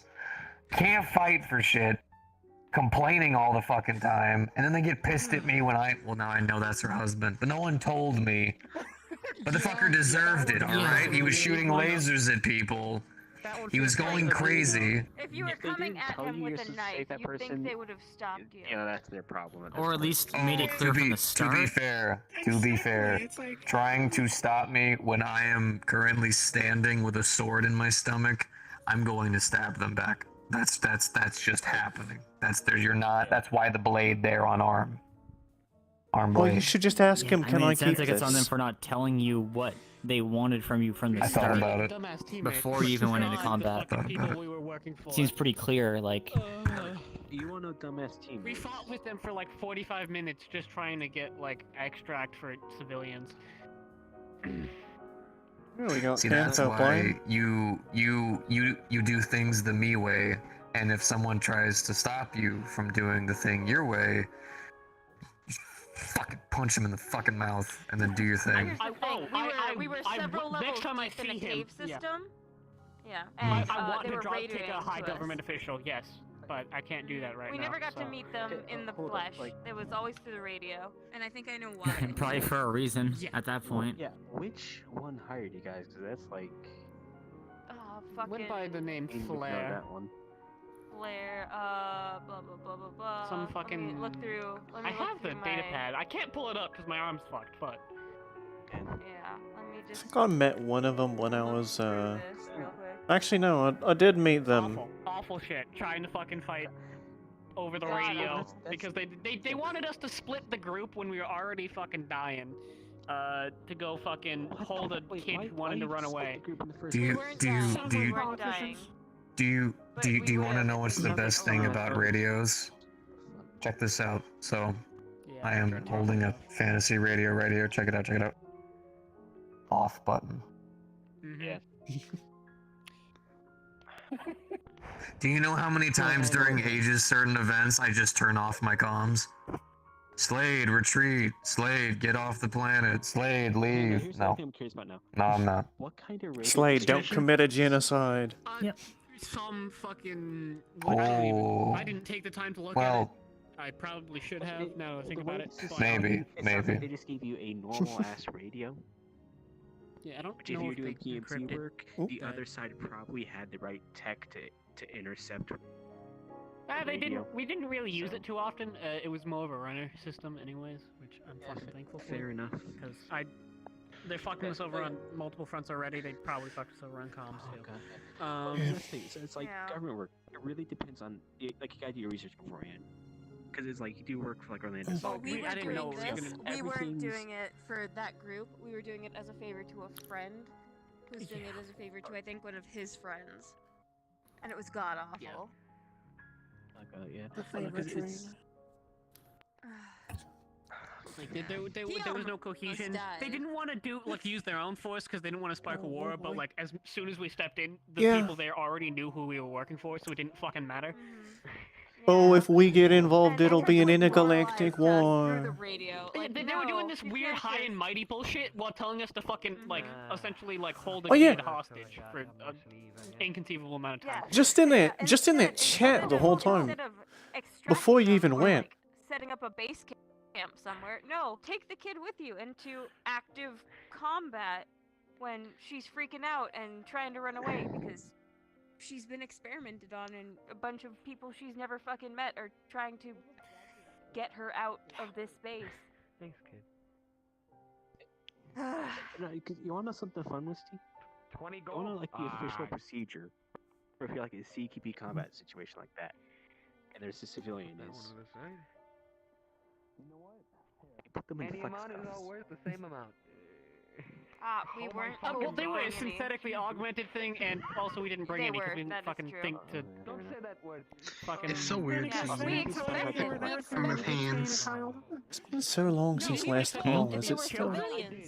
Speaker 19: Can't fight for shit. Complaining all the fucking time, and then they get pissed at me when now I know that's her husband, but no one told me. But the fucker deserved it, alright? He was shooting lasers at people. He was going crazy.
Speaker 15: If you were coming at him with a knife, you think they would have stopped you.
Speaker 5: Yeah, that's their problem.
Speaker 6: Or at least made it clear from the start.
Speaker 19: To be fair, trying to stop me when I am currently standing with a sword in my stomach, I'm going to stab them back. That's just happening. That's why the blade there on arm. Arm blade.
Speaker 2: Well, you should just ask him, can I
Speaker 6: it sounds
Speaker 2: keep
Speaker 6: like it's on them
Speaker 2: this?
Speaker 6: for not telling you what they wanted from you from the
Speaker 19: I
Speaker 6: start.
Speaker 19: thought about it.
Speaker 6: Before you even went into combat. Seems pretty clear, like...
Speaker 5: You want no dumbass team?
Speaker 13: We fought with them for like 45 minutes just trying to get like extract for civilians.
Speaker 2: There we go.
Speaker 19: See, that's why you do things the me way, and if someone tries to stop you from doing the thing your way, fucking punch him in the fucking mouth and then do your thing.
Speaker 15: We were several levels
Speaker 13: next time I
Speaker 15: deep in a
Speaker 13: see
Speaker 15: cave
Speaker 13: him,
Speaker 15: system. Yeah,
Speaker 13: I
Speaker 15: and
Speaker 13: want
Speaker 15: they
Speaker 13: to
Speaker 15: were
Speaker 13: take a
Speaker 15: raiding
Speaker 13: high
Speaker 15: to us.
Speaker 13: government official, yes, but I can't do that right
Speaker 15: We
Speaker 13: now.
Speaker 15: never got to
Speaker 13: so.
Speaker 15: meet them in the flesh. It was always through the radio, and I think I know why.
Speaker 6: Probably for a reason at that point.
Speaker 5: Yeah, which one hired you guys? Because that's like...
Speaker 15: Oh, fucking...
Speaker 13: Went by the name
Speaker 5: you would know
Speaker 13: Flair.
Speaker 5: that one.
Speaker 15: Flair, blah blah blah blah blah.
Speaker 13: Some
Speaker 15: Let me
Speaker 13: fucking...
Speaker 15: look through. Let me
Speaker 13: I
Speaker 15: look
Speaker 13: have the
Speaker 15: through
Speaker 13: data
Speaker 15: my-
Speaker 13: pad. I can't pull it up because my arm's fucked, but...
Speaker 15: Yeah, let me
Speaker 2: I
Speaker 15: just...
Speaker 2: think I met one of them when I was,
Speaker 15: this real quick.
Speaker 2: Actually, no, I did meet them.
Speaker 13: Awful shit. Trying to fucking fight over the
Speaker 15: God,
Speaker 13: radio
Speaker 15: that's-
Speaker 13: because they wanted us to split the group when we were already fucking dying. To go fucking hold a kid who wanted to run away.
Speaker 19: Do you want to know what's the best thing about radios? Check this out. So, I am holding a fantasy radio right here. Check it out. Check it out. Off button.
Speaker 13: Yeah.
Speaker 19: Do you know how many times during Ages certain events I just turn off my comms? Slade, retreat. Slade, get off the planet. Slade, leave.
Speaker 5: Here's
Speaker 19: No.
Speaker 5: something I'm curious about now.
Speaker 19: No, I'm not.
Speaker 5: What kind of radio
Speaker 2: Slade, don't
Speaker 5: station-
Speaker 2: commit a genocide.
Speaker 13: Some fucking...
Speaker 19: Oh.
Speaker 13: I didn't take the time to look
Speaker 19: Well,
Speaker 13: at it. I probably should have, now that I think about it. but-
Speaker 19: maybe,
Speaker 5: It sounds like
Speaker 19: maybe.
Speaker 5: they just gave you a normal ass radio.
Speaker 13: Yeah, I don't
Speaker 5: Which if
Speaker 13: know
Speaker 5: you're
Speaker 13: if
Speaker 5: doing
Speaker 13: they
Speaker 5: PMC
Speaker 13: encrypted.
Speaker 5: work, the other side probably had the right tech to intercept.
Speaker 13: They
Speaker 5: radio.
Speaker 13: didn't. We didn't really use it too often. It was more of a runner system, anyways, which I'm fucking thankful for.
Speaker 5: Fair enough.
Speaker 13: Because they're fucking us over on multiple fronts already. They probably fucked us over on comms too.
Speaker 5: That's the thing. So it's like government work. It really depends on like you gotta do your research beforehand. Because it's like you do work for like Orlando.
Speaker 15: Well,
Speaker 5: So
Speaker 15: we
Speaker 13: I
Speaker 15: were
Speaker 13: didn't know
Speaker 15: doing
Speaker 13: it was
Speaker 15: this.
Speaker 13: gonna-
Speaker 15: We weren't
Speaker 5: everything's-
Speaker 15: doing it for that group. We were doing it as a favor to a friend who was doing it as a favor to, I think, one of his friends. And it was god awful.
Speaker 5: yeah.
Speaker 14: The favorite
Speaker 5: 'cause it's-
Speaker 13: Like there was no cohesion. They didn't want to use their own force because they didn't want to spark a war. But like as soon as we stepped in, the
Speaker 2: Yeah.
Speaker 13: people there already knew who we were working for, so it didn't fucking matter.
Speaker 2: Oh, if we get involved, it'll be an intergalactic war.
Speaker 15: Radio.
Speaker 13: They were doing this weird high and mighty bullshit while telling us to fucking essentially hold a
Speaker 2: Oh, yeah.
Speaker 13: kid hostage for an inconceivable amount of time.
Speaker 2: Just in that chat the whole time. Before you even went.
Speaker 15: Setting up a base camp somewhere. No, take the kid with you into active combat when she's freaking out and trying to run away because she's been experimented on and a bunch of people she's never fucking met are trying to get her out of this space.
Speaker 5: Thanks, kid. No, you wanna know something fun, Misty? Don't know like the official procedure, or if you're like a CQB combat situation like that, and there's a civilian is. Put them in
Speaker 17: Any
Speaker 5: flex
Speaker 17: amount is all
Speaker 5: cuffs.
Speaker 17: worth the same amount.
Speaker 7: We weren't.
Speaker 13: Well, they were a
Speaker 7: doing any.
Speaker 13: synthetically augmented thing, and also we didn't bring
Speaker 7: They
Speaker 13: any because
Speaker 7: were,
Speaker 13: we didn't
Speaker 7: that is
Speaker 13: fucking
Speaker 7: true.
Speaker 13: think to.
Speaker 17: Don't say that word.
Speaker 13: Fucking.
Speaker 4: It's so weird
Speaker 7: Yeah,
Speaker 4: seeing
Speaker 7: we expected
Speaker 4: from his hands.
Speaker 2: It's been so long since last call. Is it still?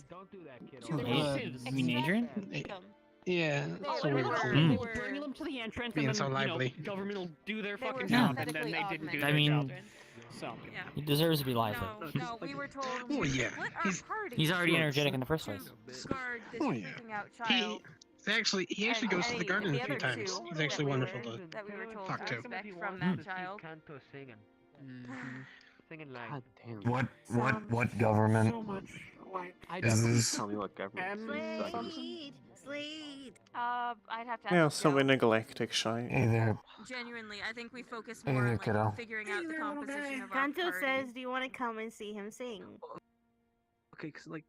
Speaker 17: Don't do that, kid.
Speaker 6: You mean Adrian?
Speaker 4: Yeah,
Speaker 13: Oh,
Speaker 4: so
Speaker 13: we
Speaker 4: weird.
Speaker 13: were bringing them to the entrance,
Speaker 4: Being
Speaker 13: and then
Speaker 4: so lively.
Speaker 13: government will do their
Speaker 7: They were
Speaker 13: fucking job, and then
Speaker 7: synthetically
Speaker 13: they didn't do
Speaker 7: augmented
Speaker 13: their
Speaker 6: I mean,
Speaker 13: job. So.
Speaker 7: Yeah.
Speaker 6: He deserves to be lively.
Speaker 7: No, we were told.
Speaker 4: Oh yeah,
Speaker 7: Split our party
Speaker 6: He's already energetic in the first place.
Speaker 7: to guard this
Speaker 4: Oh yeah.
Speaker 7: freaking out child.
Speaker 4: He actually goes to the garden a few times. He's actually wonderful to
Speaker 7: that we were told
Speaker 4: talk
Speaker 7: to
Speaker 4: to.
Speaker 7: expect from that child.
Speaker 17: Canto singing. Singing like.
Speaker 5: God damn.
Speaker 19: What government
Speaker 14: So much like.
Speaker 19: is this?
Speaker 5: Tell me what government.
Speaker 7: Slade. I'd have to.
Speaker 2: Yeah,
Speaker 7: ask
Speaker 2: some
Speaker 7: Joe.
Speaker 2: intergalactic shite.
Speaker 19: Hey there.
Speaker 7: Genuinely, I think we focus
Speaker 19: Hey
Speaker 7: more
Speaker 19: there,
Speaker 7: on
Speaker 19: kiddo.
Speaker 7: like, figuring out the composition of our
Speaker 3: Kanto
Speaker 7: party.
Speaker 3: says, "Do you want to come and see him sing?"
Speaker 5: Okay, cause like,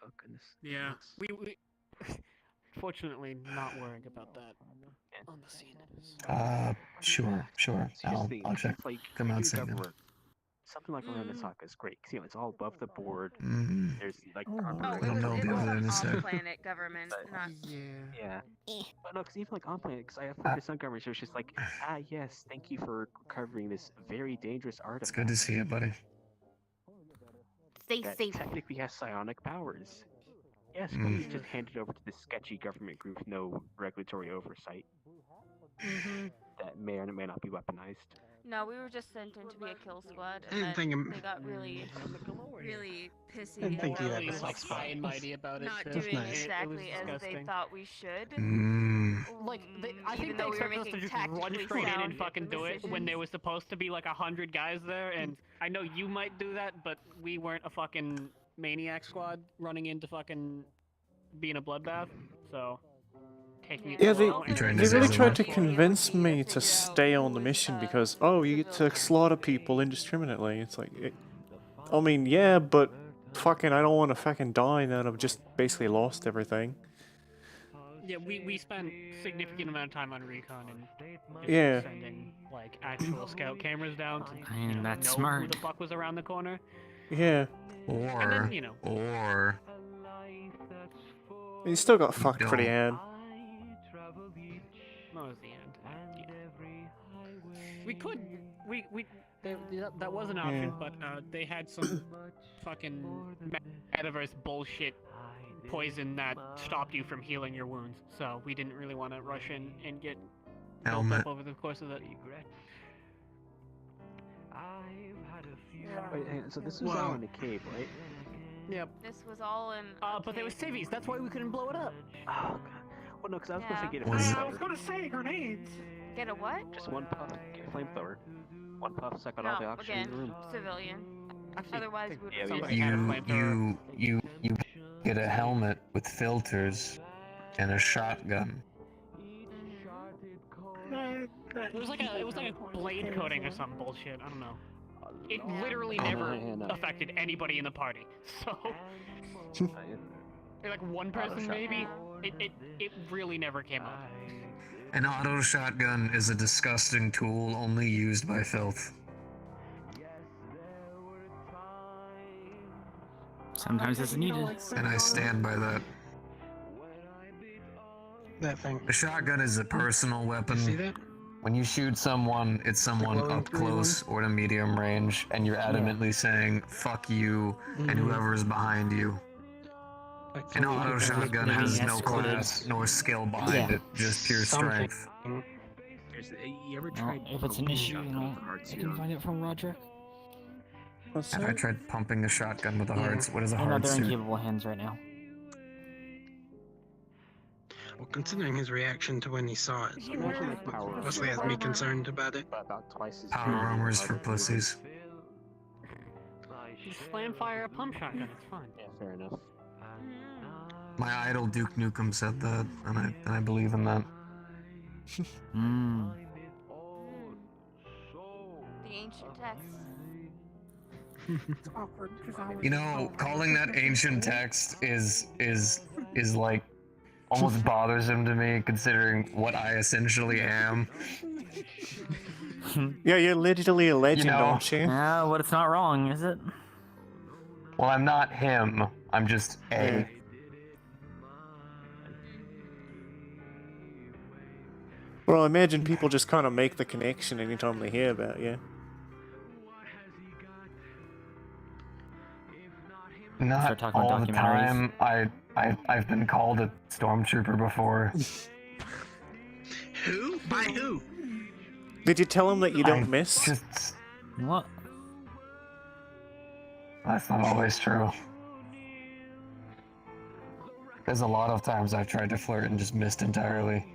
Speaker 5: oh goodness.
Speaker 13: Yeah, we fortunately not worrying about that on the scene.
Speaker 19: Sure. I'll check.
Speaker 5: Like,
Speaker 19: Come out
Speaker 5: new
Speaker 19: singing.
Speaker 5: government. Something like around Misaka is great. 'Cause, it's all above the board.
Speaker 19: Mm.
Speaker 5: There's like.
Speaker 7: Oh,
Speaker 19: I
Speaker 7: it
Speaker 19: don't
Speaker 7: was,
Speaker 19: know
Speaker 7: it
Speaker 19: the
Speaker 7: was
Speaker 19: other
Speaker 7: an
Speaker 19: end of that.
Speaker 7: off-planet government, not.
Speaker 5: Yeah. But no, because even like on planet, because I have heard some government, it was just like, yes, thank you for covering this very dangerous artifact.
Speaker 19: It's good to see you, buddy.
Speaker 3: Stay
Speaker 5: that
Speaker 3: safe.
Speaker 5: technically has psionic powers. Yes, but
Speaker 19: Mm.
Speaker 5: he's just handed over to this sketchy government group with no regulatory oversight. That may or may not be weaponized.
Speaker 7: No, we were just sent in to be a kill squad,
Speaker 4: I
Speaker 7: and
Speaker 4: didn't think
Speaker 7: then they got really pissy.
Speaker 4: Didn't think you had
Speaker 13: Really
Speaker 4: this like
Speaker 13: high and mighty about it.
Speaker 7: Not
Speaker 13: too.
Speaker 7: doing
Speaker 4: nice.
Speaker 7: exactly
Speaker 13: It was
Speaker 7: as they
Speaker 13: disgusting.
Speaker 7: thought we should.
Speaker 13: Like, I
Speaker 7: Even
Speaker 13: think
Speaker 7: though
Speaker 13: they
Speaker 7: we were
Speaker 13: expected us to
Speaker 7: making
Speaker 13: just run
Speaker 7: tactically
Speaker 13: straight in and
Speaker 7: sound
Speaker 13: fucking do it when there was supposed to be like 100 guys there, and I know you might do that, but we weren't a fucking maniac squad running into fucking being a bloodbath, so taking it
Speaker 2: Yeah, they
Speaker 13: slow and-
Speaker 2: really tried to convince me to stay on the mission because, oh, you get to slaughter people indiscriminately. It's like, I mean, yeah, but fucking, I don't want to fucking die and then I've just basically lost everything.
Speaker 13: Yeah, we spent significant amount of time on recon and
Speaker 2: Yeah.
Speaker 13: sending like actual scout cameras down to
Speaker 6: Man,
Speaker 13: know
Speaker 6: that's
Speaker 13: who
Speaker 6: smart.
Speaker 13: the fuck was around the corner.
Speaker 2: Yeah.
Speaker 13: And then, you know.
Speaker 19: Or
Speaker 2: You still got fucked for the end.
Speaker 13: That was the end. Yeah. We could, that was an option, but they had some fucking metaverse bullshit poison that stopped you from healing your wounds, so we didn't really want to rush in and get built
Speaker 19: Helmet.
Speaker 13: up over the course of the.
Speaker 5: Wait, hang on, so this was all in the cave, right?
Speaker 13: Yep.
Speaker 7: This was all in.
Speaker 13: But there was civvies. That's why we couldn't blow it up.
Speaker 5: Oh god. Well, no, because I was supposed to get a
Speaker 14: I was
Speaker 5: flamethrower.
Speaker 14: gonna say grenades.
Speaker 7: Get a what?
Speaker 5: Just one puff, get a flamethrower. One puff, suck out all the
Speaker 7: No,
Speaker 5: oxygen in
Speaker 7: again,
Speaker 5: the room.
Speaker 7: civilian.
Speaker 13: Actually,
Speaker 7: Otherwise, we would
Speaker 5: yeah,
Speaker 7: have
Speaker 19: you get a helmet with filters and a shotgun.
Speaker 13: It was like a blade coating or some bullshit. I don't know. It literally never affected anybody in the party. So, like one person maybe. It really never came up.
Speaker 19: An auto shotgun is a disgusting tool only used by filth.
Speaker 6: Sometimes it's needed.
Speaker 19: And I stand by that.
Speaker 4: That thing.
Speaker 19: A shotgun is a personal weapon.
Speaker 4: See that?
Speaker 19: When you shoot someone, it's someone
Speaker 4: glowing
Speaker 19: up
Speaker 4: green
Speaker 19: close or at a medium range, and you're adamantly saying, fuck you, and whoever is behind you. An auto shotgun has no class nor skill behind it, just pure strength.
Speaker 5: You ever
Speaker 6: Well,
Speaker 5: tried
Speaker 6: if it's an
Speaker 5: pumping
Speaker 6: issue,
Speaker 5: shotgun
Speaker 6: you know,
Speaker 5: with the hearts,
Speaker 6: I
Speaker 5: you
Speaker 6: can
Speaker 5: know?
Speaker 6: find it from Roger.
Speaker 19: Have I tried pumping a shotgun with the hearts? What does a
Speaker 6: I know
Speaker 19: heart
Speaker 6: they're in
Speaker 19: do?
Speaker 6: capable hands right now.
Speaker 4: Well, considering his reaction to when he saw it, mostly has me concerned about it.
Speaker 5: About twice as
Speaker 19: Power armors for pussies.
Speaker 13: Just slam fire a pump shotgun. It's fine.
Speaker 5: Yeah, fair enough.
Speaker 19: My idol Duke Nukem said that, and I believe in that.
Speaker 7: The ancient text.
Speaker 14: It's awkward because I was.
Speaker 19: You know, calling that ancient text is like almost bothers him to me, considering what I essentially am.
Speaker 2: Yeah, you're literally a legend,
Speaker 19: know.
Speaker 2: aren't you?
Speaker 6: Yeah, but it's not wrong, is it?
Speaker 19: Well, I'm not him. I'm just a.
Speaker 2: Yeah. Well, I imagine people just kind of make the connection anytime they hear about you.
Speaker 19: Not
Speaker 6: talking about
Speaker 19: all the
Speaker 6: documentaries.
Speaker 19: time. I've been called a stormtrooper before.
Speaker 4: Who? By who?
Speaker 2: Did you tell him that you don't miss?
Speaker 19: Just,
Speaker 6: What?
Speaker 19: that's not always true. There's a lot of times I've tried to flirt and just missed entirely.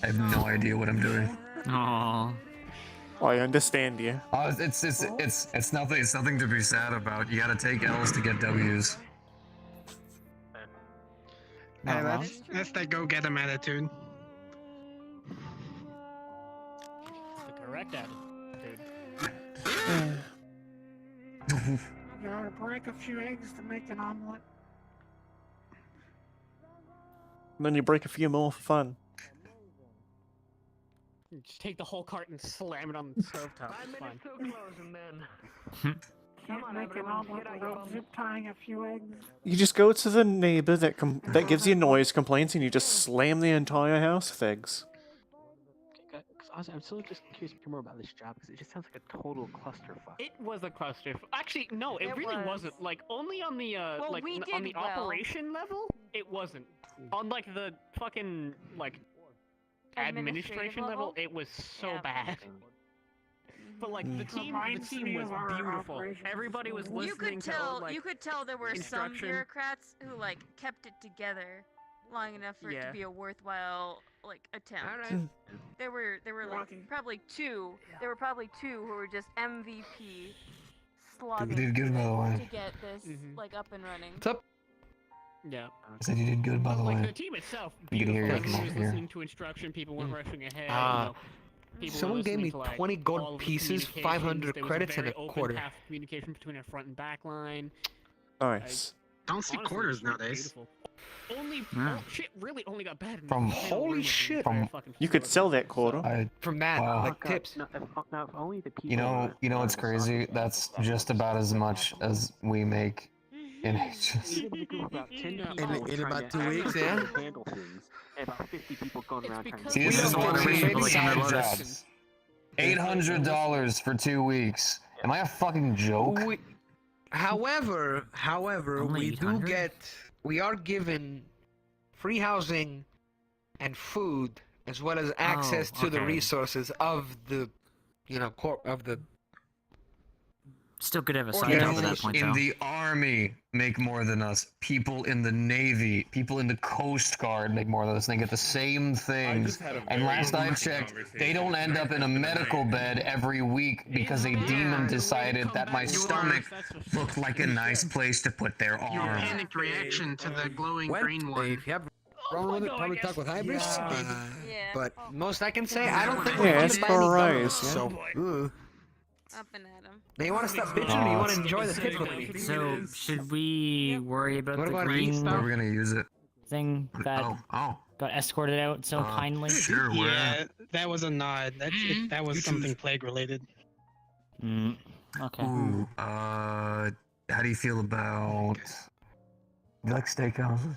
Speaker 19: I have no idea what I'm doing.
Speaker 6: Aww.
Speaker 2: I understand you.
Speaker 19: Oh, it's nothing to be sad about. You gotta take L's to get W's.
Speaker 4: Hey, that's that go get 'em attitude.
Speaker 13: The correct attitude.
Speaker 14: You gotta break a few eggs to make an omelet.
Speaker 2: And then you break a few more for fun.
Speaker 13: You just take the whole cart and slam it on the stovetop. It's fine.
Speaker 14: Can't make an omelet without zip tying a few eggs.
Speaker 2: You just go to the neighbor that gives you noise complaints and you just slam the entire house with eggs.
Speaker 5: I'm still just curious more about this job because it just sounds like a total clusterfuck.
Speaker 13: It was a cluster. Actually, no, it really wasn't. Like only on the
Speaker 15: Well, we
Speaker 13: on
Speaker 15: did
Speaker 13: the
Speaker 15: well.
Speaker 13: operation level, it wasn't. On like the fucking like administration level, it was so bad. But like the team
Speaker 14: Reminds me
Speaker 13: was
Speaker 14: of our
Speaker 13: beautiful.
Speaker 14: operations.
Speaker 13: Everybody was listening
Speaker 15: You could
Speaker 13: to
Speaker 15: tell.
Speaker 13: like
Speaker 15: You could tell there were some
Speaker 13: instruction.
Speaker 15: bureaucrats who like kept it together long enough for it to be a worthwhile like attempt. There were like probably two. There were probably two who were just MVP slogging
Speaker 19: did good, by the way.
Speaker 15: to get this like up and running.
Speaker 19: What's up?
Speaker 13: Yeah.
Speaker 19: I said you did good, by the
Speaker 13: Like
Speaker 19: way.
Speaker 13: the team itself,
Speaker 19: You can hear
Speaker 13: beautiful.
Speaker 19: you
Speaker 13: Everyone was
Speaker 19: from here.
Speaker 13: listening to instruction. People weren't rushing ahead. People were
Speaker 17: Someone gave
Speaker 13: listening
Speaker 17: me
Speaker 13: to, like,
Speaker 17: 20 gold
Speaker 13: all of the
Speaker 17: pieces,
Speaker 13: communications.
Speaker 17: 500
Speaker 13: There was
Speaker 17: credits, and
Speaker 13: very
Speaker 17: a
Speaker 13: open
Speaker 17: quarter.
Speaker 13: path of communication between our front and back line.
Speaker 2: Nice.
Speaker 4: Don't see
Speaker 13: Honestly,
Speaker 4: quarters
Speaker 13: it was
Speaker 4: nowadays.
Speaker 13: beautiful. Only shit really only got bad.
Speaker 2: From
Speaker 17: holy shit.
Speaker 2: You could sell that quarter.
Speaker 17: From that,
Speaker 19: Wow.
Speaker 17: like tips.
Speaker 5: Now, if only the people
Speaker 19: You know what's crazy? That's just about as much as we make in Aegis.
Speaker 17: In about 2 weeks, yeah.
Speaker 5: Handle things, and about 50 people going around trying to
Speaker 19: See, this is what we make side jobs. $800 for 2 weeks. Am I a fucking joke?
Speaker 17: However,
Speaker 6: Only
Speaker 17: we are given free housing and food as well as access to the
Speaker 6: okay.
Speaker 17: resources of the, of the.
Speaker 6: Still could have a side job at that point,
Speaker 19: in
Speaker 6: though.
Speaker 19: the army make more than us. People in the navy, people in the Coast Guard make more than us. They get the same things. And last I checked, they don't end up in a medical bed every week because a demon decided that my stomach looked like a nice place to put their
Speaker 4: Your
Speaker 19: arm.
Speaker 4: panicked reaction to the glowing green one.
Speaker 17: If you have a problem with it, probably talk with Hybris. But most I can say, I don't think
Speaker 2: Yeah,
Speaker 17: we're
Speaker 2: it's
Speaker 17: gonna
Speaker 2: for
Speaker 17: ban any
Speaker 2: Rise,
Speaker 17: guns,
Speaker 2: yeah.
Speaker 17: So,
Speaker 15: Up and at 'em.
Speaker 17: now you want to stop bitching or you want to enjoy the tip with me?
Speaker 6: So, should we worry about
Speaker 17: What
Speaker 6: the
Speaker 17: about
Speaker 6: green
Speaker 19: Where are we gonna use it?
Speaker 6: thing that got escorted out so kindly?
Speaker 19: Sure, where?
Speaker 4: Yeah, that was a nod. That was something plague related.
Speaker 6: Okay.
Speaker 19: Ooh, how do you feel about... You like steakhouses?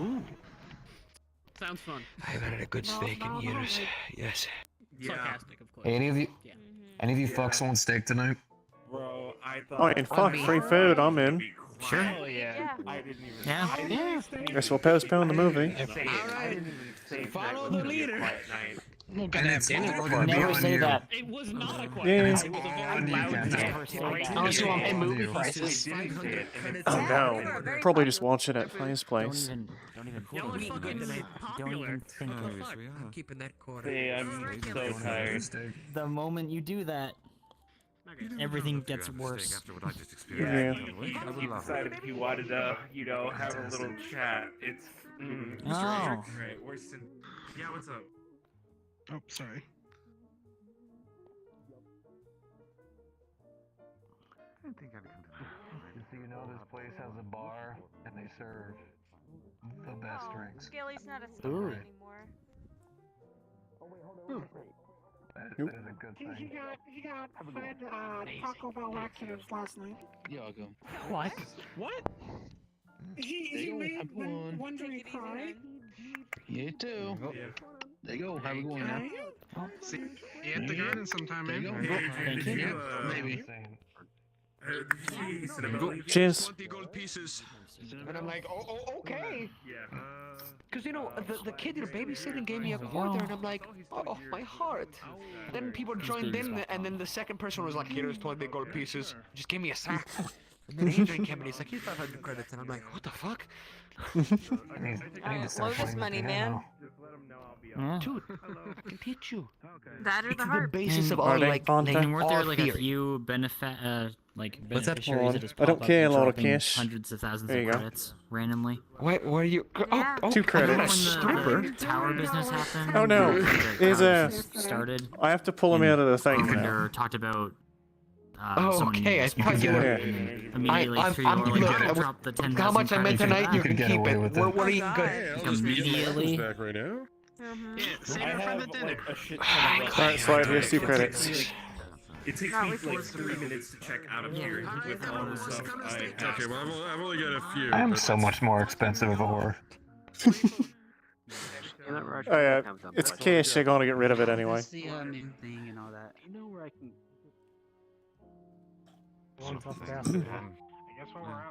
Speaker 13: Ooh. Sounds fun.
Speaker 17: I haven't had a good steak in years. Yes.
Speaker 13: Sarcastic, of course.
Speaker 19: Hey, any of you fucks want steak tonight?
Speaker 9: Bro, I thought.
Speaker 2: Oh, and fuck, free food, I'm in.
Speaker 6: Sure.
Speaker 9: Oh yeah. I didn't even.
Speaker 6: Yeah.
Speaker 2: Guess we'll postpone the movie.
Speaker 17: Follow the leader.
Speaker 4: We're gonna have dinner.
Speaker 6: Never say that.
Speaker 13: It was not a
Speaker 2: Yeah.
Speaker 13: It was a very loud
Speaker 17: Also, I'm in movie prices.
Speaker 2: Oh no. Probably just watch it at Fire's place.
Speaker 6: Don't even
Speaker 13: Y'all are fucking popular.
Speaker 6: think of it.
Speaker 17: I'm keeping that quarter.
Speaker 8: Hey, I'm so tired.
Speaker 6: The moment you do that, everything gets worse.
Speaker 2: Yeah.
Speaker 9: We decided if you wanted to, have a little chat. It's.
Speaker 6: Oh.
Speaker 9: Right, yeah, what's up?
Speaker 4: Oh, sorry.
Speaker 19: Just so you know, this place has a bar, and they serve The best
Speaker 15: Oh,
Speaker 19: drinks.
Speaker 15: Scaly's not a
Speaker 19: Ooh.
Speaker 15: senior anymore.
Speaker 19: That is a good
Speaker 14: He
Speaker 19: thing.
Speaker 14: got fed Taco Bell Lactose last night.
Speaker 16: Yeah, go.
Speaker 13: What?
Speaker 16: What?
Speaker 14: He made Wondering cry.
Speaker 16: You too. There you go. Have a good one now.
Speaker 4: See you at the garden sometime, man.
Speaker 16: There you go.
Speaker 2: Thank you.
Speaker 16: Maybe.
Speaker 2: Cheers.
Speaker 17: 20 gold pieces. And I'm like, okay. Because, you know, the kid you're babysitting gave me a quarter, and I'm like, oh, my heart. Then people joined in, and then the second person was like, here's 20 gold pieces. Just gave me a sack. And then Adrian came and he's like, here's 500 credits. And I'm like, what the fuck?
Speaker 19: I need to start
Speaker 7: Lotus
Speaker 19: playing
Speaker 7: money,
Speaker 19: the
Speaker 7: man.
Speaker 19: piano.
Speaker 17: Dude, I can teach you.
Speaker 7: That or
Speaker 17: It's
Speaker 7: the
Speaker 17: the
Speaker 7: harp.
Speaker 17: basis of
Speaker 2: Are
Speaker 17: all,
Speaker 2: they
Speaker 17: like,
Speaker 2: content?
Speaker 6: And weren't there
Speaker 17: all
Speaker 6: like a
Speaker 17: theory.
Speaker 6: few
Speaker 2: What's that?
Speaker 6: beneficiaries
Speaker 2: Hold
Speaker 6: that
Speaker 2: on.
Speaker 6: just
Speaker 2: I don't
Speaker 6: pop up
Speaker 2: care,
Speaker 6: and
Speaker 2: Lotus
Speaker 6: dropping
Speaker 2: Cash.
Speaker 6: hundreds of thousands
Speaker 2: There
Speaker 6: of
Speaker 2: you go.
Speaker 6: credits randomly?
Speaker 17: Where are you?
Speaker 15: Yeah.
Speaker 17: Oh,
Speaker 2: 2 credits.
Speaker 17: stripper.
Speaker 6: The tower business happened.
Speaker 2: Oh no,
Speaker 6: the
Speaker 2: there's
Speaker 6: tower
Speaker 2: a.
Speaker 6: business started.
Speaker 2: I have to pull him out of the thing now.
Speaker 6: Carpenter talked about.
Speaker 17: Oh,
Speaker 6: someone
Speaker 17: okay, I
Speaker 6: needing
Speaker 17: thought you
Speaker 6: support,
Speaker 17: were-
Speaker 6: and then immediately
Speaker 17: I'm-
Speaker 6: through your
Speaker 17: I'm-
Speaker 6: like,
Speaker 17: look,
Speaker 6: "Oh, drop the 10,000
Speaker 17: how much I made
Speaker 6: credits
Speaker 17: tonight, you can
Speaker 19: get
Speaker 17: keep
Speaker 19: away
Speaker 17: it.
Speaker 19: with
Speaker 17: We're,
Speaker 19: it.
Speaker 17: we're eating good.
Speaker 6: Immediately.
Speaker 9: Back right now.
Speaker 4: Yeah, save it for the dinner.
Speaker 2: Alright, Slide, here's 2 credits.
Speaker 9: It takes
Speaker 15: No,
Speaker 9: me
Speaker 15: it's
Speaker 9: like
Speaker 15: worth
Speaker 9: 3 minutes to check out of here with all the stuff I have.
Speaker 10: Okay, well, I've only got a few.
Speaker 19: I am
Speaker 10: but
Speaker 19: so much more expensive of a whore.
Speaker 2: Oh yeah, it's cash, they're gonna get rid of it anyway.
Speaker 12: That's the main thing and all that. You know where I can.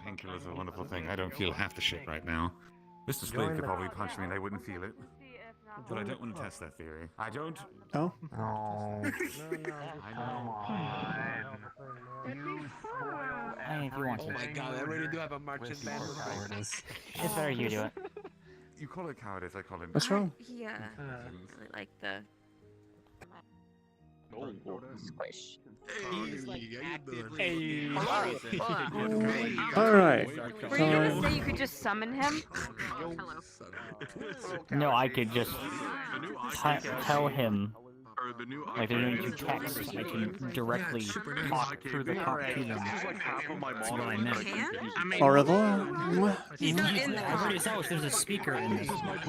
Speaker 22: Painkiller's a wonderful thing. I don't feel half the shit right now. Mr. Slade could probably punch me and I wouldn't feel it. But I don't want to test that theory. I don't.
Speaker 2: Oh?
Speaker 19: Oh.
Speaker 12: I mean, if you want
Speaker 17: Oh
Speaker 12: to.
Speaker 17: my god, I really do have a marching band.
Speaker 12: It's better you do it.
Speaker 22: You call it cowardice, I call it.
Speaker 2: What's wrong?
Speaker 7: Yeah. Really like the. Squish.
Speaker 2: Alright.
Speaker 15: Were you gonna say you could just summon him?
Speaker 12: No, I could just tell him. Like, there's no text. I can directly talk through the talk to them. That's what I meant.
Speaker 2: Au revoir.
Speaker 12: I've already established there's a speaker in this.